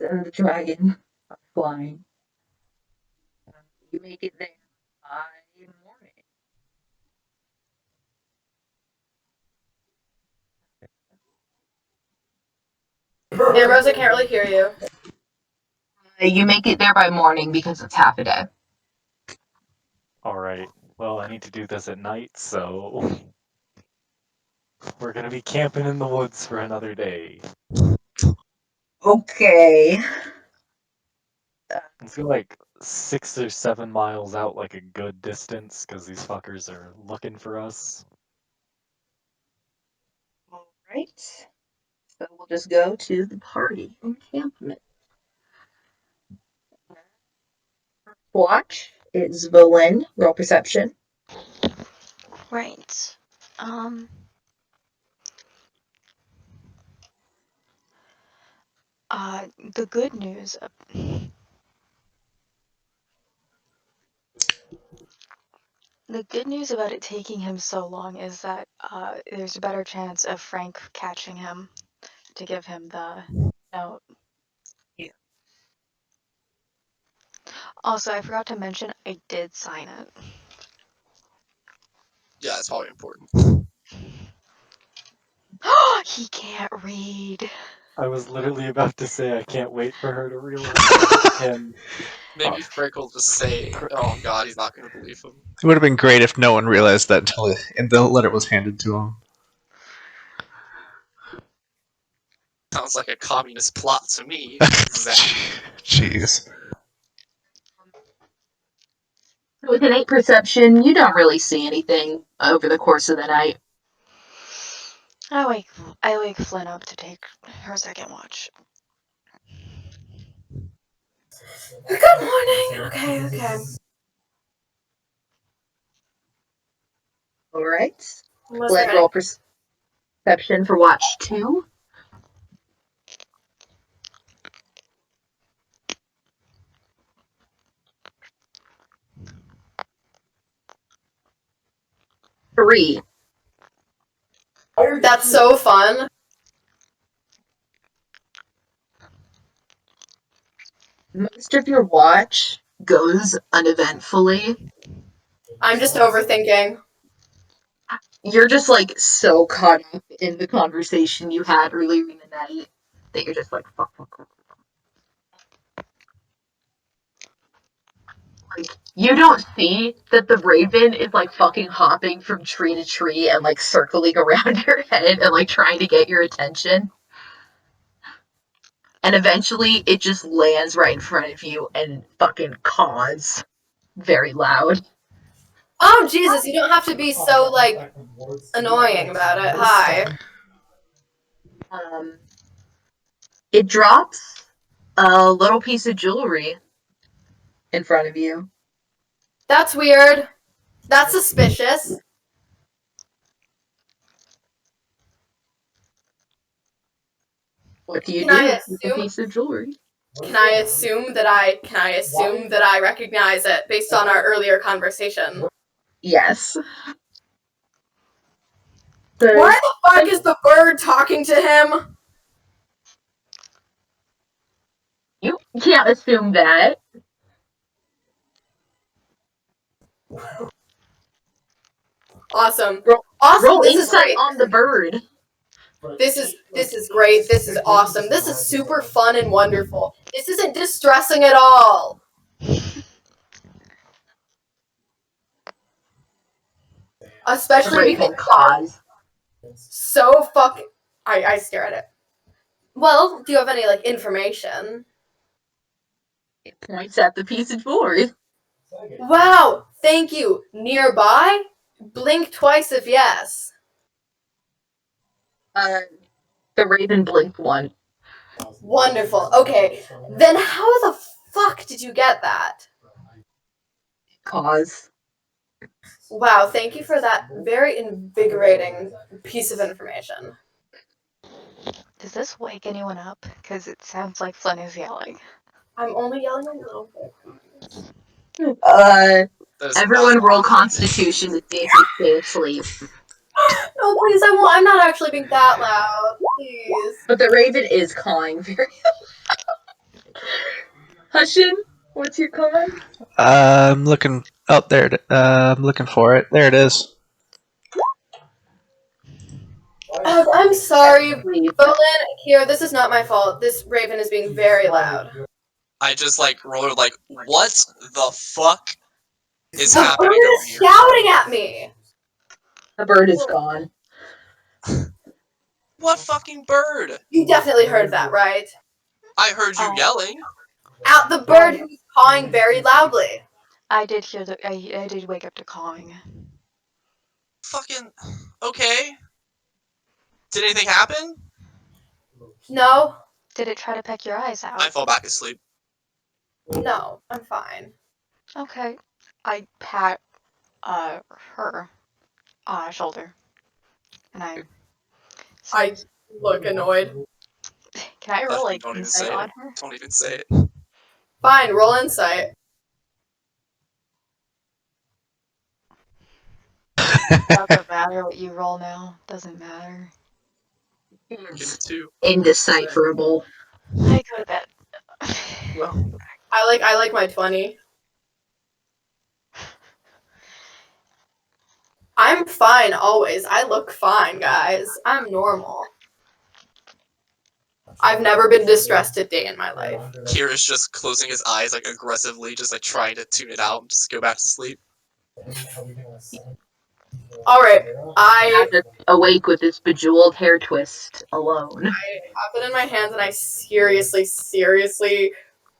And the dragon are flying. You make it there by morning. Ambrose, I can't really hear you. You make it there by morning because it's half a day. Alright, well, I need to do this at night, so we're gonna be camping in the woods for another day. Okay. Let's go like 6 or 7 miles out, like a good distance, because these fuckers are looking for us. Alright. So we'll just go to the party encampment. Watch is Volin. Roll perception. Right. The good news. The good news about it taking him so long is that there's a better chance of Frank catching him to give him the note. Yeah. Also, I forgot to mention I did sign it. Yeah, it's probably important. He can't read. I was literally about to say I can't wait for her to realize that. And Maybe Frank will just say, "Oh God, he's not going to believe him." It would have been great if no one realized that until the letter was handed to him. Sounds like a communist plot to me. Zach. Jeez. With an 8 perception, you don't really see anything over the course of the night. I wake Flynn up to take her second watch. Good morning. Okay. Alright. Unless Let's there roll perception for watch 2. Three. That's so fun. Most of your watch goes uneventfully. I'm just overthinking. You're just like so caught up in the conversation you had earlier in the night that you're just like, fuck. Like, you don't see that the raven is like fucking hopping from tree to tree and like circling around your head and like trying to get your attention. And eventually it just lands right in front of you and fucking caws very loud. Oh Jesus! You don't have to be so like annoying about it. Hi. It drops a little piece of jewelry in front of you. That's weird. That's suspicious. What do you Can I do with a assume- piece of jewelry? Can I assume that I recognize it based on our earlier conversation? Yes. Why the fuck is the bird talking to him? You can't assume that. Awesome. Awesome. Roll This is insight great. on the bird. This is great. This is awesome. This is super fun and wonderful. This isn't distressing at all. Especially because cause. so fuck. I stare at it. Well, do you have any like information? It points at the piece of jewelry. Wow, thank you. Nearby? Blink twice if yes. The raven blinked one. Wonderful. Okay, then how the fuck did you get that? Cause. Wow, thank you for that very invigorating piece of information. Does this wake anyone up? Because it sounds like Flynn is yelling. I'm only yelling a little bit. Everyone roll Constitution to see if you stay asleep. No, please, I'm not actually being that loud. Please. But the raven is cawing very loud. Hussain, what's your con? I'm looking. Oh, there. I'm looking for it. There it is. Oh, I'm sorry, Volin, Akir, this is not my fault. This raven is being very loud. I just like roll like, what the fuck is The happening bird over is here? shouting at me. The bird is gone. What fucking bird? You definitely heard that, right? I heard you yelling. Out the bird who's cawing very loudly. I did hear I did wake up to cawing. Fucking okay. Did anything happen? No, Did it try to peck your eyes out? I fall back asleep. no, I'm fine. Okay. I pat her shoulder. And I look annoyed. can I roll like Don't even insight say on it. her? Don't even say it. Fine, roll insight. Doesn't matter what you roll now. Doesn't matter. Get it too. Indecipherable. I go to bed. Well, I like my 20. I'm fine always. I look fine, guys. I'm normal. I've never been distressed a day in my life. Kira's just closing his eyes like aggressively, just like trying to tune it out and just go back to sleep. Alright, I Just awake with this bejeweled hair twist alone. have it in my hands and I seriously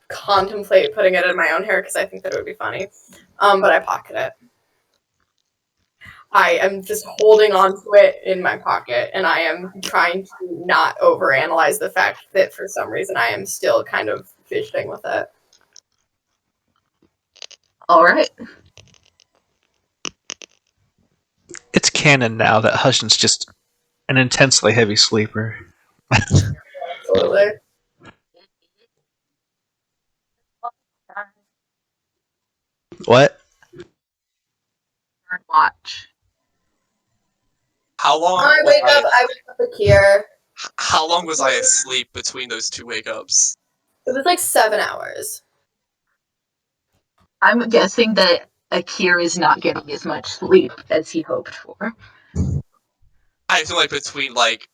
contemplate putting it in my own hair because I think that it would be funny. But I pocket it. I am just holding on to it in my pocket and I am trying to not overanalyze the fact that for some reason I am still kind of fidgeting with it. Alright. It's canon now that Hussain's just an intensely heavy sleeper. Absolutely. What? Watch. How long? I wake up Akir. How long was I asleep between those two wake ups? It was like 7 hours. I'm guessing that Akir is not getting as much sleep as he hoped for. I feel like between like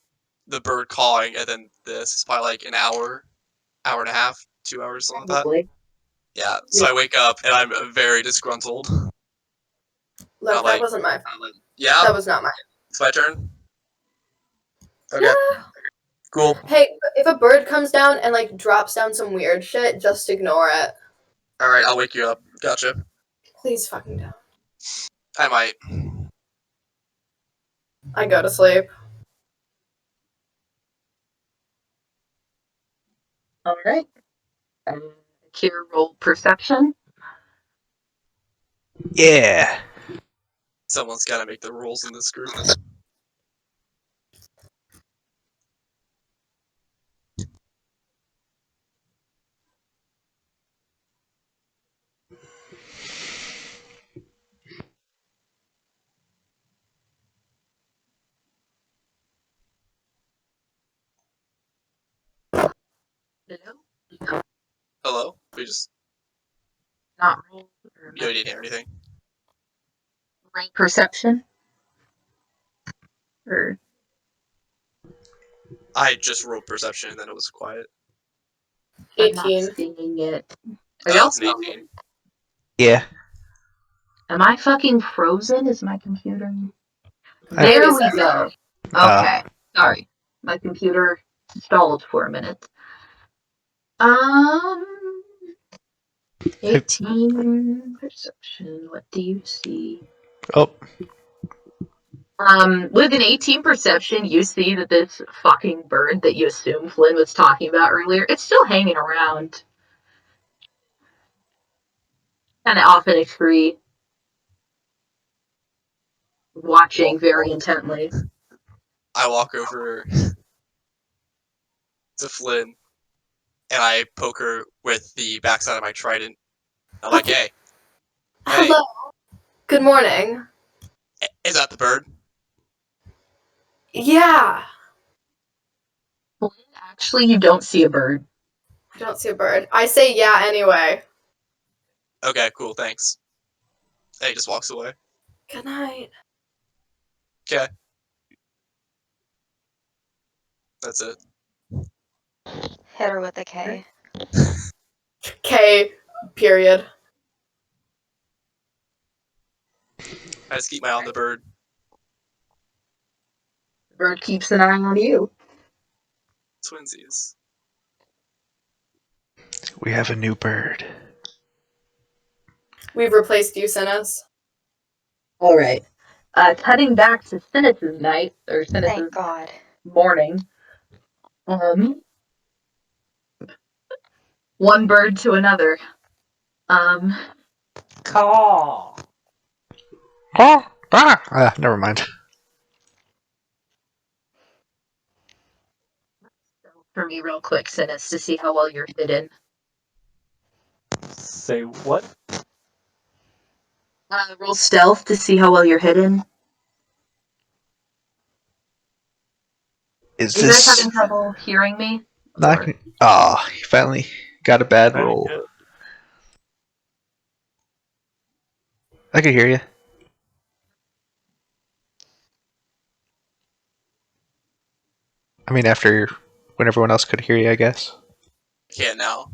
the bird calling and then this, it's probably like an hour, hour and a half, 2 hours, something like that. Probably. Yeah. So I wake up and I'm very disgruntled. Look, Not that like- wasn't my Yeah. That was not my It's my turn. Okay. Yeah. Cool. Hey, if a bird comes down and like drops down some weird shit, just ignore it. All right. I'll wake you up. Gotcha. Please fucking don't. I might. I go to sleep. All right. Akir, roll perception. Yeah. Someone's got to make the rules in this group. Hello? Hello? We just Not roll. you didn't hear anything. Rank perception. Or I just rolled perception and then it was quiet. I'm not 18. seeing it. Are Oh, y'all it's an 18. Yeah. Am I fucking frozen? Is my computer? I- There we 37. go. Okay. Sorry. My computer stalled for a minute. 18 perception. What do you see? Oh, With an 18 perception, you see that this fucking bird that you assume Flynn was talking about earlier, it's still hanging around. Kind of off in a tree. Watching very intently. I walk over to Flynn and I poke her with the backside of my trident. I'm like, hey, Hello. Good morning. is that the bird? Yeah. Flynn, actually, you don't see a bird. I don't see a bird. I say yeah anyway. Okay, cool, thanks. And he just walks away. Good night. Okay. That's it. Hit her with a K. K. Period. I just keep my eye on the bird. The bird keeps an eye on you. Twinsies. we have a new bird. We've replaced you, Cinis. All right. Cutting back to Cinis' night, or Thank Cinis' God. morning. One bird to another. Caw. Never mind. For me, real quick, Cinis, to see how well you're hidden. Say what? Roll stealth to see how well you're hidden. Is Are you guys this having trouble hearing me? not? Oh, he finally got a bad roll. I could hear you. I mean, after when everyone else could hear you, I guess. Can't now.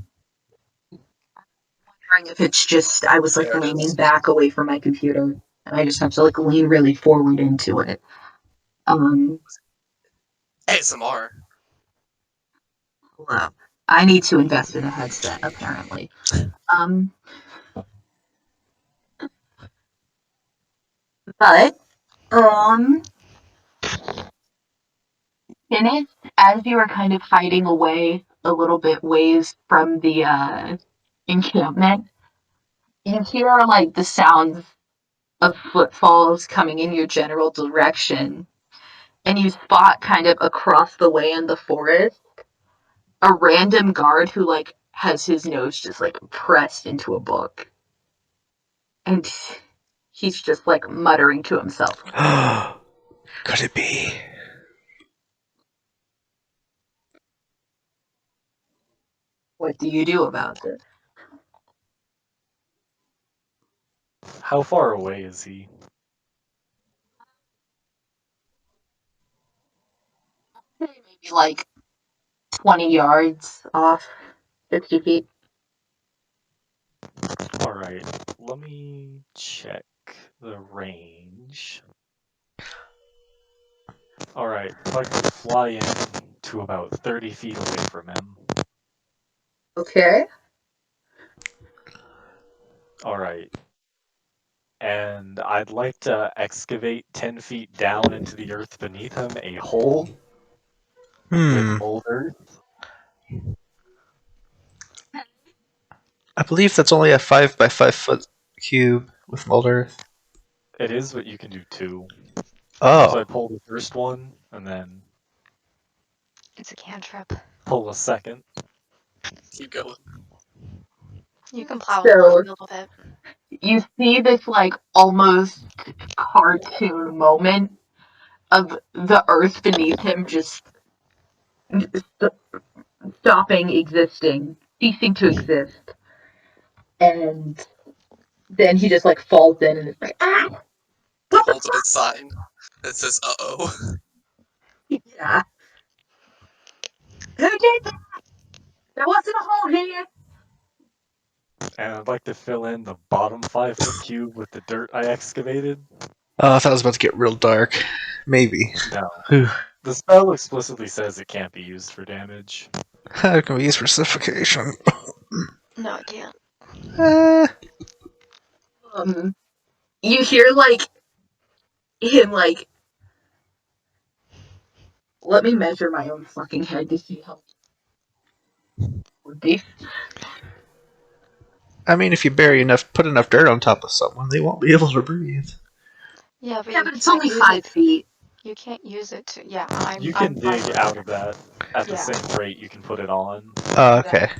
Wondering if it's just I was like There it leaning is. back away from my computer, and I just have to like lean really forward into it. ASMR. Well, I need to invest in a headset apparently. But in it, as you are kind of hiding away a little bit ways from the encampment, you hear like the sounds of footfalls coming in your general direction, and you spot kind of across the way in the forest a random guard who like has his nose just like pressed into a book, and he's just like muttering to himself. Could it be? What do you do about this? How far away is he? Maybe like 20 yards off, 50 feet. Alright, let me check the range. Alright, if I could fly in to about 30 feet away from him. Okay. Alright. And I'd like to excavate 10 feet down into the earth beneath him a hole with mold earth. I believe that's only a 5 by 5 foot cube with mold earth. It is, but you can do 2. So I Oh, pull the first one, and then It's a cantrip. pull a second. Keep going. You can plow So- a little bit. You see this like almost cartoon moment of the earth beneath him just stopping existing, ceasing to exist, and then he just like falls in and is like, ah, He holds up a sign that says "Uh-oh." yeah. Who did that? There wasn't a hole here. And I'd like to fill in the bottom 5-foot cube with the dirt I excavated. I thought it was about to get real dark. Maybe. No. Whew. The spell explicitly says it can't be used for damage. How can we use for suffocation? No, I can't. You hear like him like. Let me measure my own fucking head to see how it would be. I mean, if you put enough dirt on top of someone, they won't be able to breathe. Yeah, but Yeah, you but it's can't only use 5 it. feet. You can't use it to. Yeah, You can I'm dig fine. out of that at the Yeah. same rate you can put it on. Oh, okay.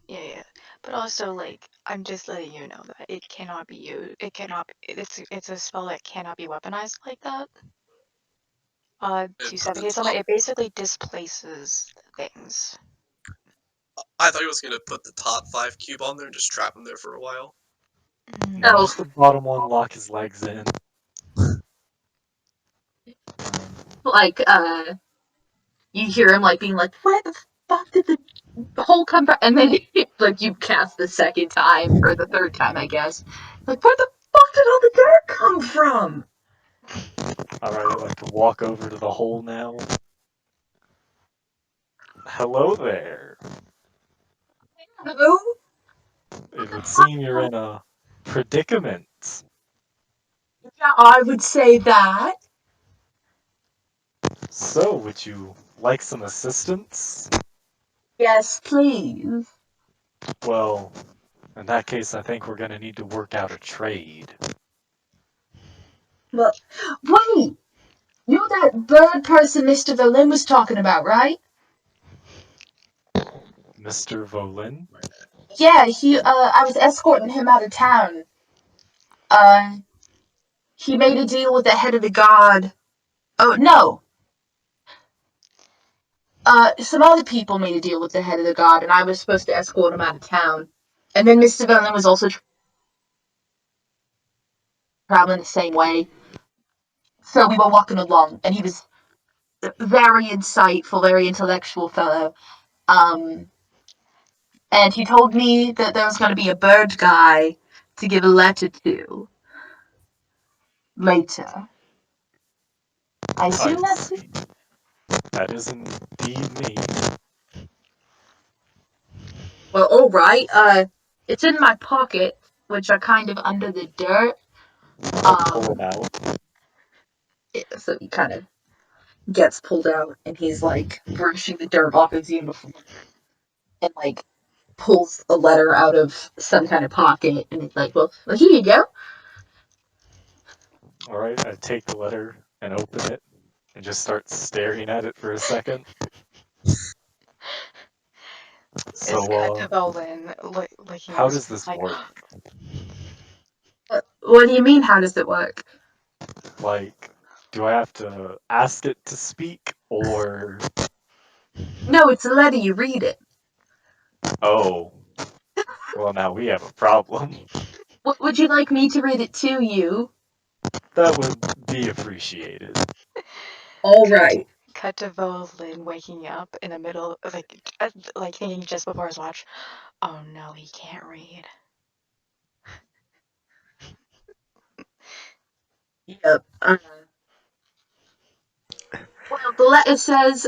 Yeah. But also, like, I'm just letting you know that it cannot be used. It cannot. It's a spell that cannot be weaponized like that. To suffocate someone, it basically displaces things. I thought he was gonna put the top 5 cube on there and just trap him there for a while. No, Oh. just the bottom one, lock his legs in. Like, you hear him like being like, where the fuck did the hole come from? And then like you cast the second time or the third time, I guess. Like, where the fuck did all the dirt come from? Alright, I'd like to walk over to the hole now. Hello there. Who? It would seem you're in a predicament. Yeah, I would say that. So, would you like some assistance? Yes, please. Well, in that case, I think we're gonna need to work out a trade. But wait, you're that bird person Mr. Volin was talking about, right? Mr. Volin? Yeah, I was escorting him out of town. He made a deal with the head of the guard. Oh, no. Some other people made a deal with the head of the guard, and I was supposed to escort him out of town. And then Mr. Volin was also traveling the same way. So we were walking along, and he was very insightful, very intellectual fellow. And he told me that there was going to be a bird guy to give a letter to later. I assume that's see. That is indeed me. well, all right. It's in my pocket, which are kind of under the dirt. Pull it out. So he kind of gets pulled out, and he's like brushing the dirt off his uniform, and like pulls a letter out of some kind of pocket, and he's like, "Well, here you go." Alright, I take the letter and open it and just start staring at it for a second. Is Volin looking? How does this work? What do you mean? How does it work? Like, do I have to ask it to speak, or... No, it's a letter. You read it. Oh. Well, now we have a problem. Would you like me to read it to you? That would be appreciated. All right. Cut to Volin waking up in the middle, like thinking just before his watch. Oh no, he can't read. Yep. Well, the letter says,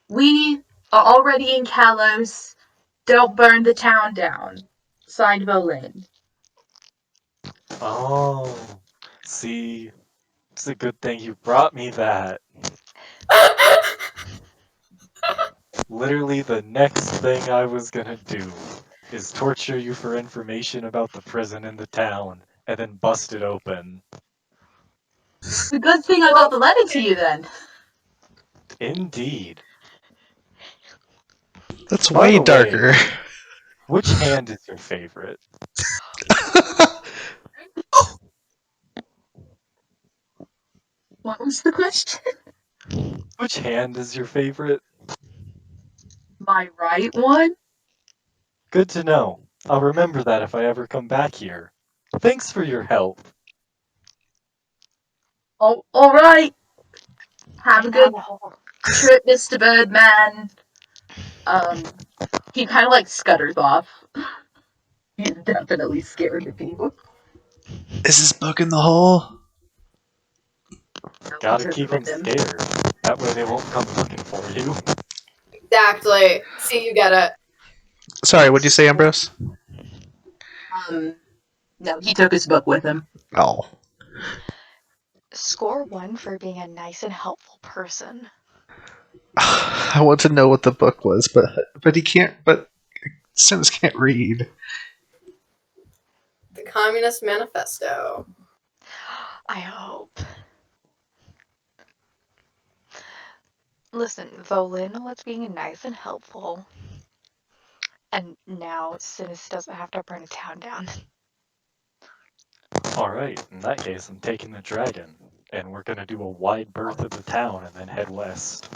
we are already in Kalos. Don't burn the town down. Signed, Volin. Oh. See, it's a good thing you brought me that. Literally the next thing I was gonna do. is torture you for information about the prison in the town, and then bust it open. The good thing I got the letter to you then. Indeed. That's By way the way, darker. which hand is your favorite? What was the question? Which hand is your favorite? My right one? Good to know. I'll remember that if I ever come back here. Thanks for your help. Oh, alright. Have a good trip, Mr. Birdman. He kind of like scutters off. He's definitely scared of people. Is this bug in the hole? Gotta keep them scared. That way they won't come looking for you. Exactly. See, you get it. Sorry, what'd you say, Ambrose? No, he took his book with him. Oh. Score 1 for being a nice and helpful person. I want to know what the book was, but he can't. But Cinis can't read. The Communist Manifesto. I hope. Listen, Volin was being nice and helpful. And now Cinis doesn't have to burn a town down. Alright, in that case, I'm taking the dragon. And we're gonna do a wide berth of the town and then head west.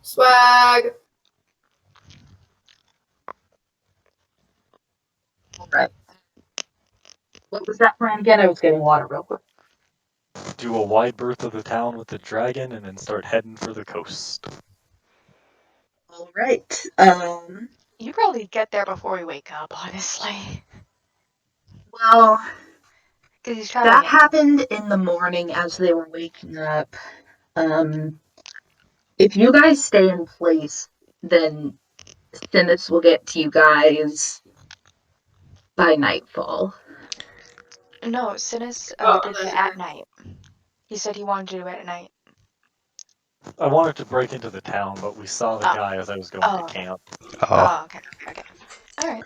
Swag. Alright. What was that plan again? I was getting water real quick. Do a wide berth of the town with the dragon and then start heading for the coast. Alright. You probably get there before we wake up, honestly. Well, 'Cause he's that traveling. happened in the morning as they were waking up. If you guys stay in place, then Cinis will get to you guys by nightfall. No, Cinis Oh, did it at night. He said he wanted to do it at night. I wanted to break into the town, but we saw the guy as I was going to camp. Oh. Okay. Alright.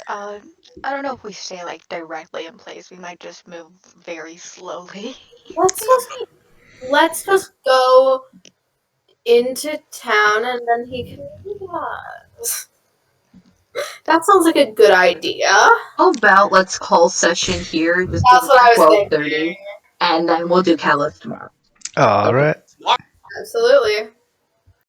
I don't know if we stay like directly in place. We might just move very slowly. Let's just go into town and then he can meet us. That sounds like a good idea. How about let's call session here? Just That's what I was 12:30, thinking. and then we'll do Callus tomorrow. All right. Absolutely.